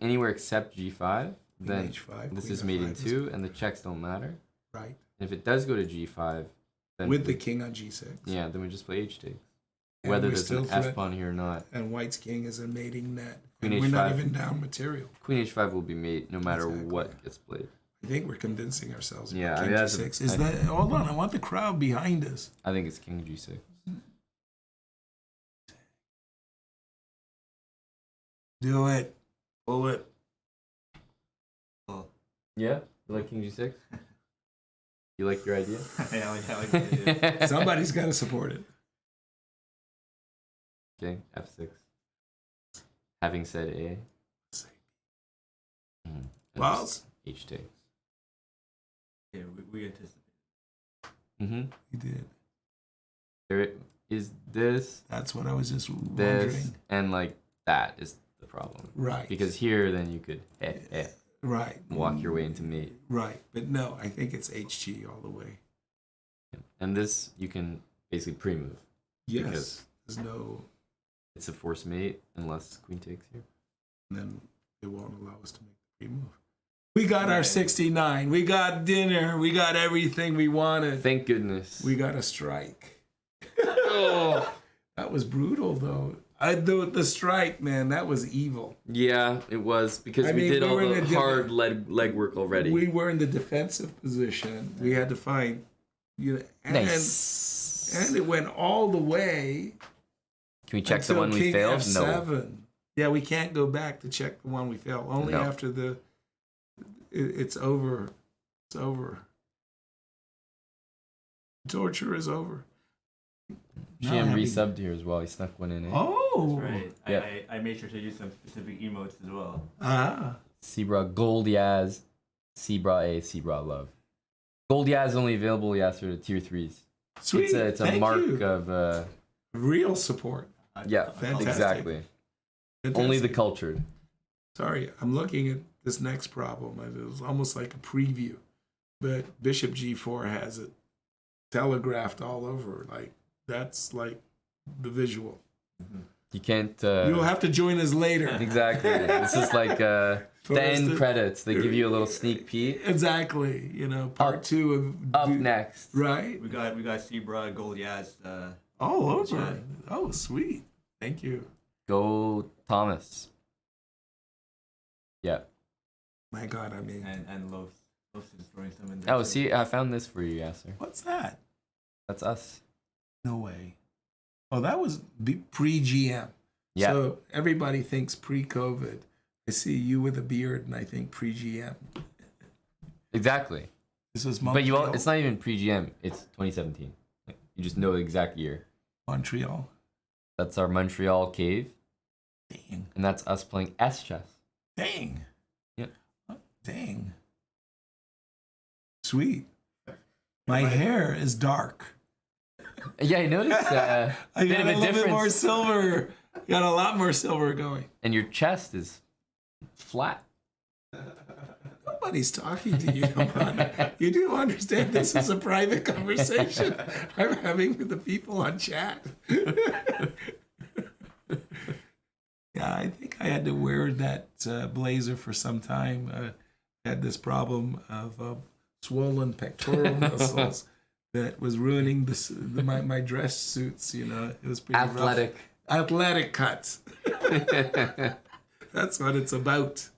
anywhere except g5, then h5, this queen is mate in f5 two, and the checks don't matter. Right. And if it does go to g5, then With the king on g6. yeah, then we just play h takes. And Whether we're there's still an f pawn here or not. And white's king is a mating net. Queen And we're not h5. even down material. Queen h5 will be mate no matter Exactly. what gets played. I think we're convincing ourselves. Yeah, About I king mean, that's g6. Is that? Hold on, I want the crowd behind us. I think it's king g6. Do it. Pull it. Yeah, you like king g6? You like your idea? Yeah, I like the idea. Somebody's got to support it. Okay, f6. Having said a. And Well, just h takes. Yeah, we anticipate. you did. There is this, That's what I was just this, wondering. and like that is the problem. Right. Because here, then you could Right. walk your way into mate. Right. But no, I think it's HG all the way. And this, you can basically pre-move. Yes. Because There's no. it's a forced mate unless queen takes here. And then it won't allow us to make the pre-move. We got our 69. We got dinner. We got everything we wanted. Thank goodness. We got a strike. Oh. That was brutal, though. The strike, man, that was evil. Yeah, it was because I we mean, did we all were in the a hard legwork already. We were in the defensive position. We had to find, and, Nice. and it went all the way. Can we check the until one we King failed? F7. No. Yeah, we can't go back to check the one we failed. Only No. after it's over. It's over. Torture is over. GM resubbed here as well. He snuck one in. Oh. Right. Yeah. I made sure to use some specific emotes as well. Ah. Sebra Gold Yaz, Sebra A, Sebra Love. Gold Yaz only available, Yasser, to tier 3s. Sweet. It's a Thank mark you. of Real support. yeah, Fantastic. exactly. Fantastic. Only the cultured. Sorry, I'm looking at this next problem. It was almost like a preview, but Bishop G4 has it telegraphed all over. Like that's like the visual. You can't. You'll have to join us later. Exactly. This is like the end credits. They give you a little sneak peek. Exactly. Part two of Up next. Right. We got Sebra, Gold Yaz. All over. Yeah. Oh, sweet. Thank you. Go Thomas. Yeah. My God, I mean, and Loaf. Loaf is throwing some in there. Oh, too. see, I found this for you, Yasser. what's that? That's us. No way. Oh, that was pre-GM. Yeah. So everybody thinks pre-COVID. I see you with a beard, and I think pre-GM. Exactly. This is But Montreal. it's not even pre-GM. It's 2017. Like, you just know the exact year. Montreal. That's our Montreal cave, Dang. and that's us playing S chess. Dang. Yep. Dang. Sweet. My hair is dark. Yeah, I noticed I bit got of a a little bit more difference. silver. Got a lot more silver going. And your chest is flat. Nobody's talking to you. Come on. You do understand this is a private conversation I'm having with the people on chat. Yeah, I think I had to wear that blazer for some time. I had this problem of swollen pectoral muscles that was ruining my dress suits. You know, it was pretty Athletic. rough. Athletic cuts. That's what it's about.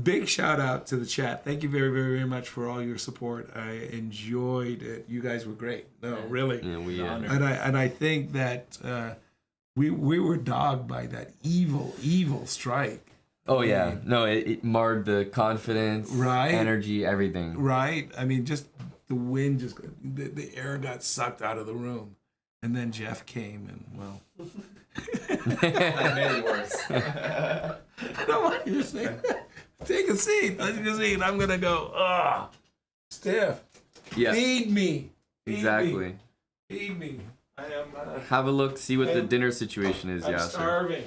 Big shout out to the chat. Thank you very, very, very much for all your support. I enjoyed it. You guys were great. No, really. Yeah, we And I think that we were dogged by that evil strike. Oh yeah, no, it marred the confidence, Right. energy, everything. Right? I mean, just the wind, the air got sucked out of the room. And then Jeff came and, well. That made it worse. I don't want you to say take a seat. Take a seat. I'm going to go, Steph, Yeah, feed me. Feed exactly. Me. Feed me. I am Have a look, see what the I'm- dinner situation is, I'm Yasser. starving.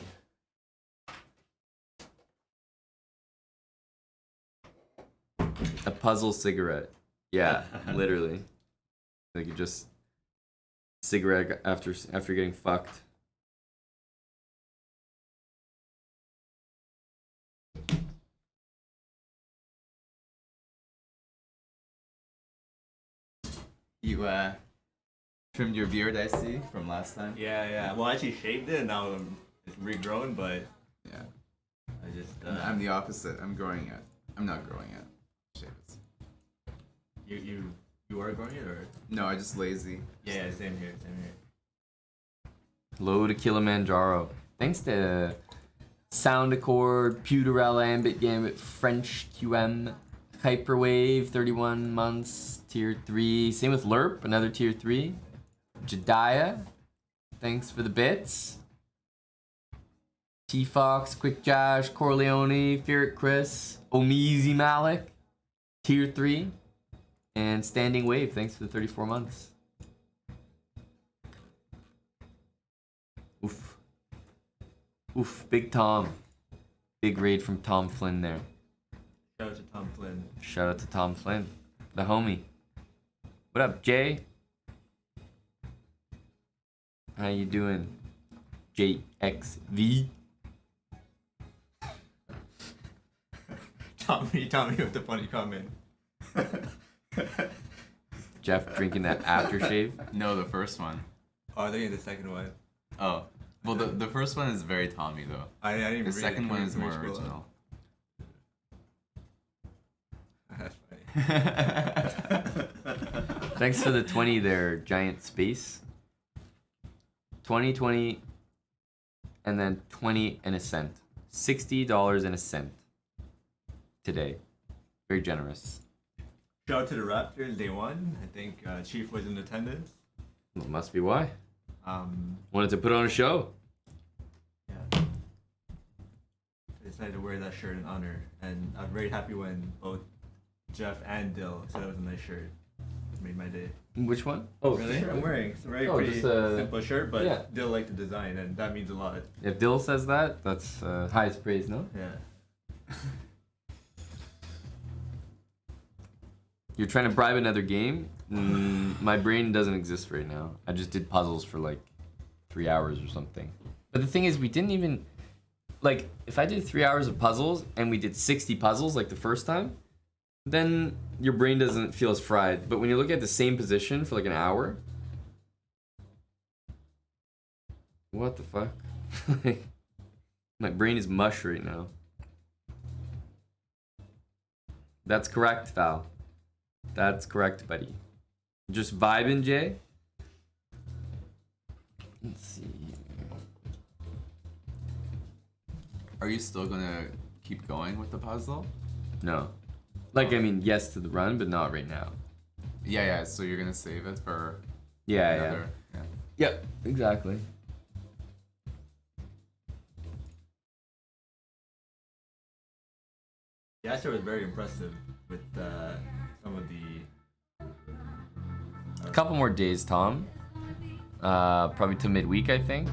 A puzzle cigarette. Yeah, literally. Like you just cigarette after getting fucked. You trimmed your beard, I see, from last time. Yeah. Well, I actually shaved it, and now it's regrown, but Yeah. I just I'm the opposite. I'm growing it. I'm not growing it. Shave it. you are growing it, or No, I'm just lazy. yeah, same here. Low to Kilimanjaro. Thanks to Sound Accord, Pewterell, Ambit Gambit, French QM, Hyperwave, 31 months, tier 3. Same with Lerp, another tier 3. Jediah, thanks for the bits. T-Fox, Quick Josh, Corleone, Ferret Chris, Omizi Malik, tier 3. And Standing Wave, thanks for the 34 months. Oof. Oof, Big Tom. Big raid from Tom Flynn there. Shout out to Tom Flynn. Shout out to Tom Flynn, the homie. What up, Jay? How you doing? JXV? Tommy with the funny comment. Jeff drinking that aftershave? No, the first one. Oh, I think it's the second one. Oh. Well, the first one is very Tommy, though. I didn't even The read it. second Can one we- is can we more scroll original. up? That's funny. Thanks for the 20 there, Giant Space. 20, 20, and then 20 and a cent. $60 and a cent today. Very generous. Shout out to the Raptors. They won. I think Chief was in attendance. Well, must be why. Um, Wanted to put on a show. yeah. I decided to wear that shirt in honor, and I'm very happy when both Jeff and Dill said it was a nice shirt. It made my day. Which one? Oh, The shirt I'm wearing. It's a very Oh, pretty just a- simple shirt, but yeah. Dill liked the design, and that means a lot. If Dill says that, that's highest praise, no? Yeah. You're trying to bribe another game? My brain doesn't exist right now. I just did puzzles for like 3 hours or something. But the thing is, we didn't even... Like, if I did 3 hours of puzzles and we did 60 puzzles like the first time, then your brain doesn't feel as fried. But when you look at the same position for like an hour... What the fuck? My brain is mush right now. That's correct, Val. That's correct, buddy. Just vibing, Jay. Let's see. Are you still gonna keep going with the puzzle? No. Like, I mean, yes to the run, but not right now. Yeah. So you're gonna save it for Yeah, another. Yeah. Yep, exactly. Yasser was very impressive with some of the. A couple more days, Tom. Probably to midweek, I think.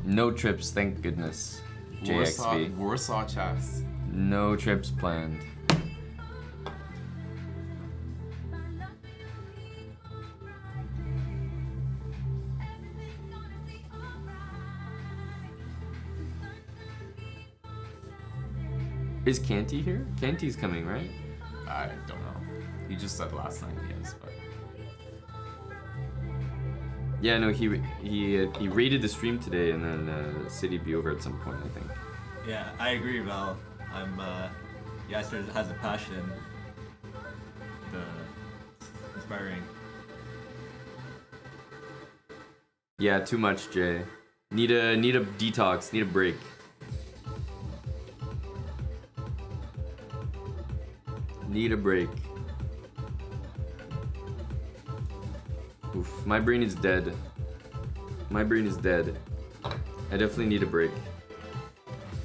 No trips, thank goodness. JXV. Warsaw chess. No trips planned. Is Canty here? Canty's coming, right? I don't know. He just said last night he is, but Yeah, no, he rated the stream today, and then City be over at some point, I think. Yeah, I agree, Val. Yasser has a passion. Inspiring. Yeah, too much, Jay. Need a detox. Need a break. Need a break. Oof, my brain is dead. My brain is dead. I definitely need a break.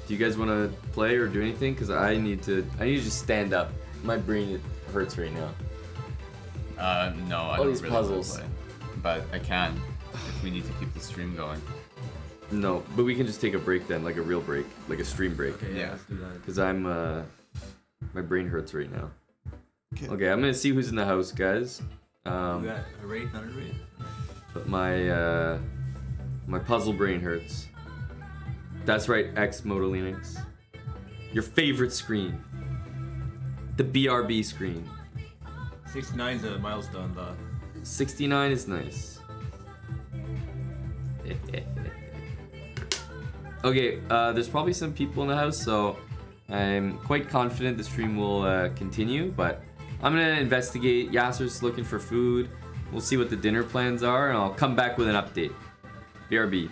Do you guys want to play or do anything? Cause I need to just stand up. My brain hurts right now. no, I All don't these really wanna puzzles. play. But I can if we need to keep the stream going. No, but we can just take a break then, like a real break, like a stream break. Okay, Yeah. let's do that. Cause I'm my brain hurts right now. Okay. Okay, I'm gonna see who's in the house, guys. You got a rate, not a rate. But my my puzzle brain hurts. That's right, X Motolinux. Your favorite screen. The BRB screen. 69's a milestone, though. 69 is nice. Okay, there's probably some people in the house, so I'm quite confident the stream will continue, but I'm gonna investigate. Yasser's looking for food. We'll see what the dinner plans are, and I'll come back with an update. BRB.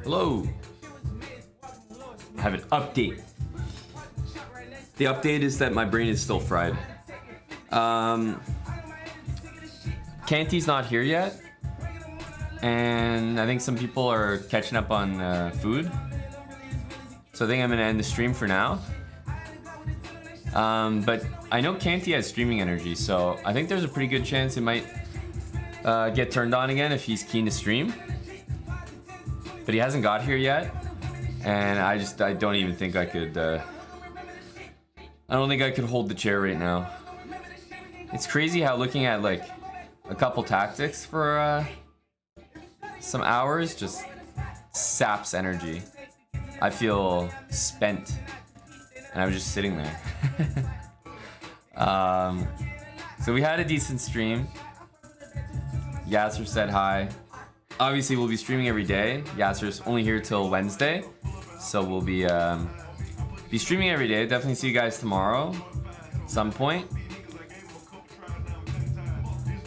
Hello. I have an update. The update is that my brain is still fried. Canty's not here yet, and I think some people are catching up on food. So I think I'm gonna end the stream for now. But I know Canty has streaming energy, so I think there's a pretty good chance it might get turned on again if he's keen to stream. But he hasn't got here yet, and I don't even think I could. I don't think I could hold the chair right now. It's crazy how looking at like a couple tactics for some hours just saps energy. I feel spent, and I was just sitting there. So we had a decent stream. Yasser said hi. Obviously, we'll be streaming every day. Yasser's only here till Wednesday, so we'll be streaming every day. Definitely see you guys tomorrow, at some point.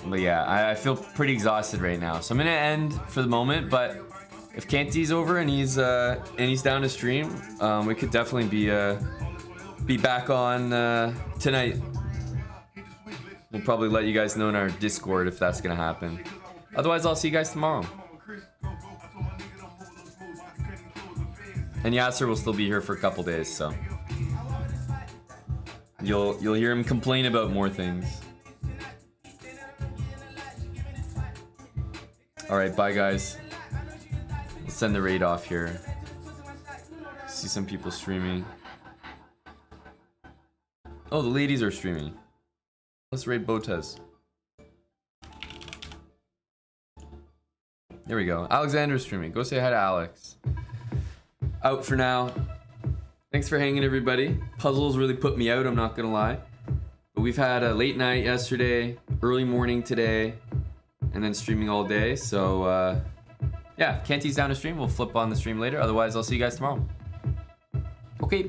But yeah, I feel pretty exhausted right now, so I'm gonna end for the moment. But if Canty's over and he's down to stream, we could definitely be back on tonight. We'll probably let you guys know in our Discord if that's gonna happen. Otherwise, I'll see you guys tomorrow. And Yasser will still be here for a couple days, so you'll hear him complain about more things. All right, bye guys. Let's send the raid off here. See some people streaming. Oh, the ladies are streaming. Let's raid Botez. There we go. Alexander's streaming. Go say hi to Alex. Out for now. Thanks for hanging, everybody. Puzzles really put me out, I'm not gonna lie. But we've had a late night yesterday, early morning today, and then streaming all day. So, yeah, if Canty's down to stream, we'll flip on the stream later. Otherwise, I'll see you guys tomorrow. Okay.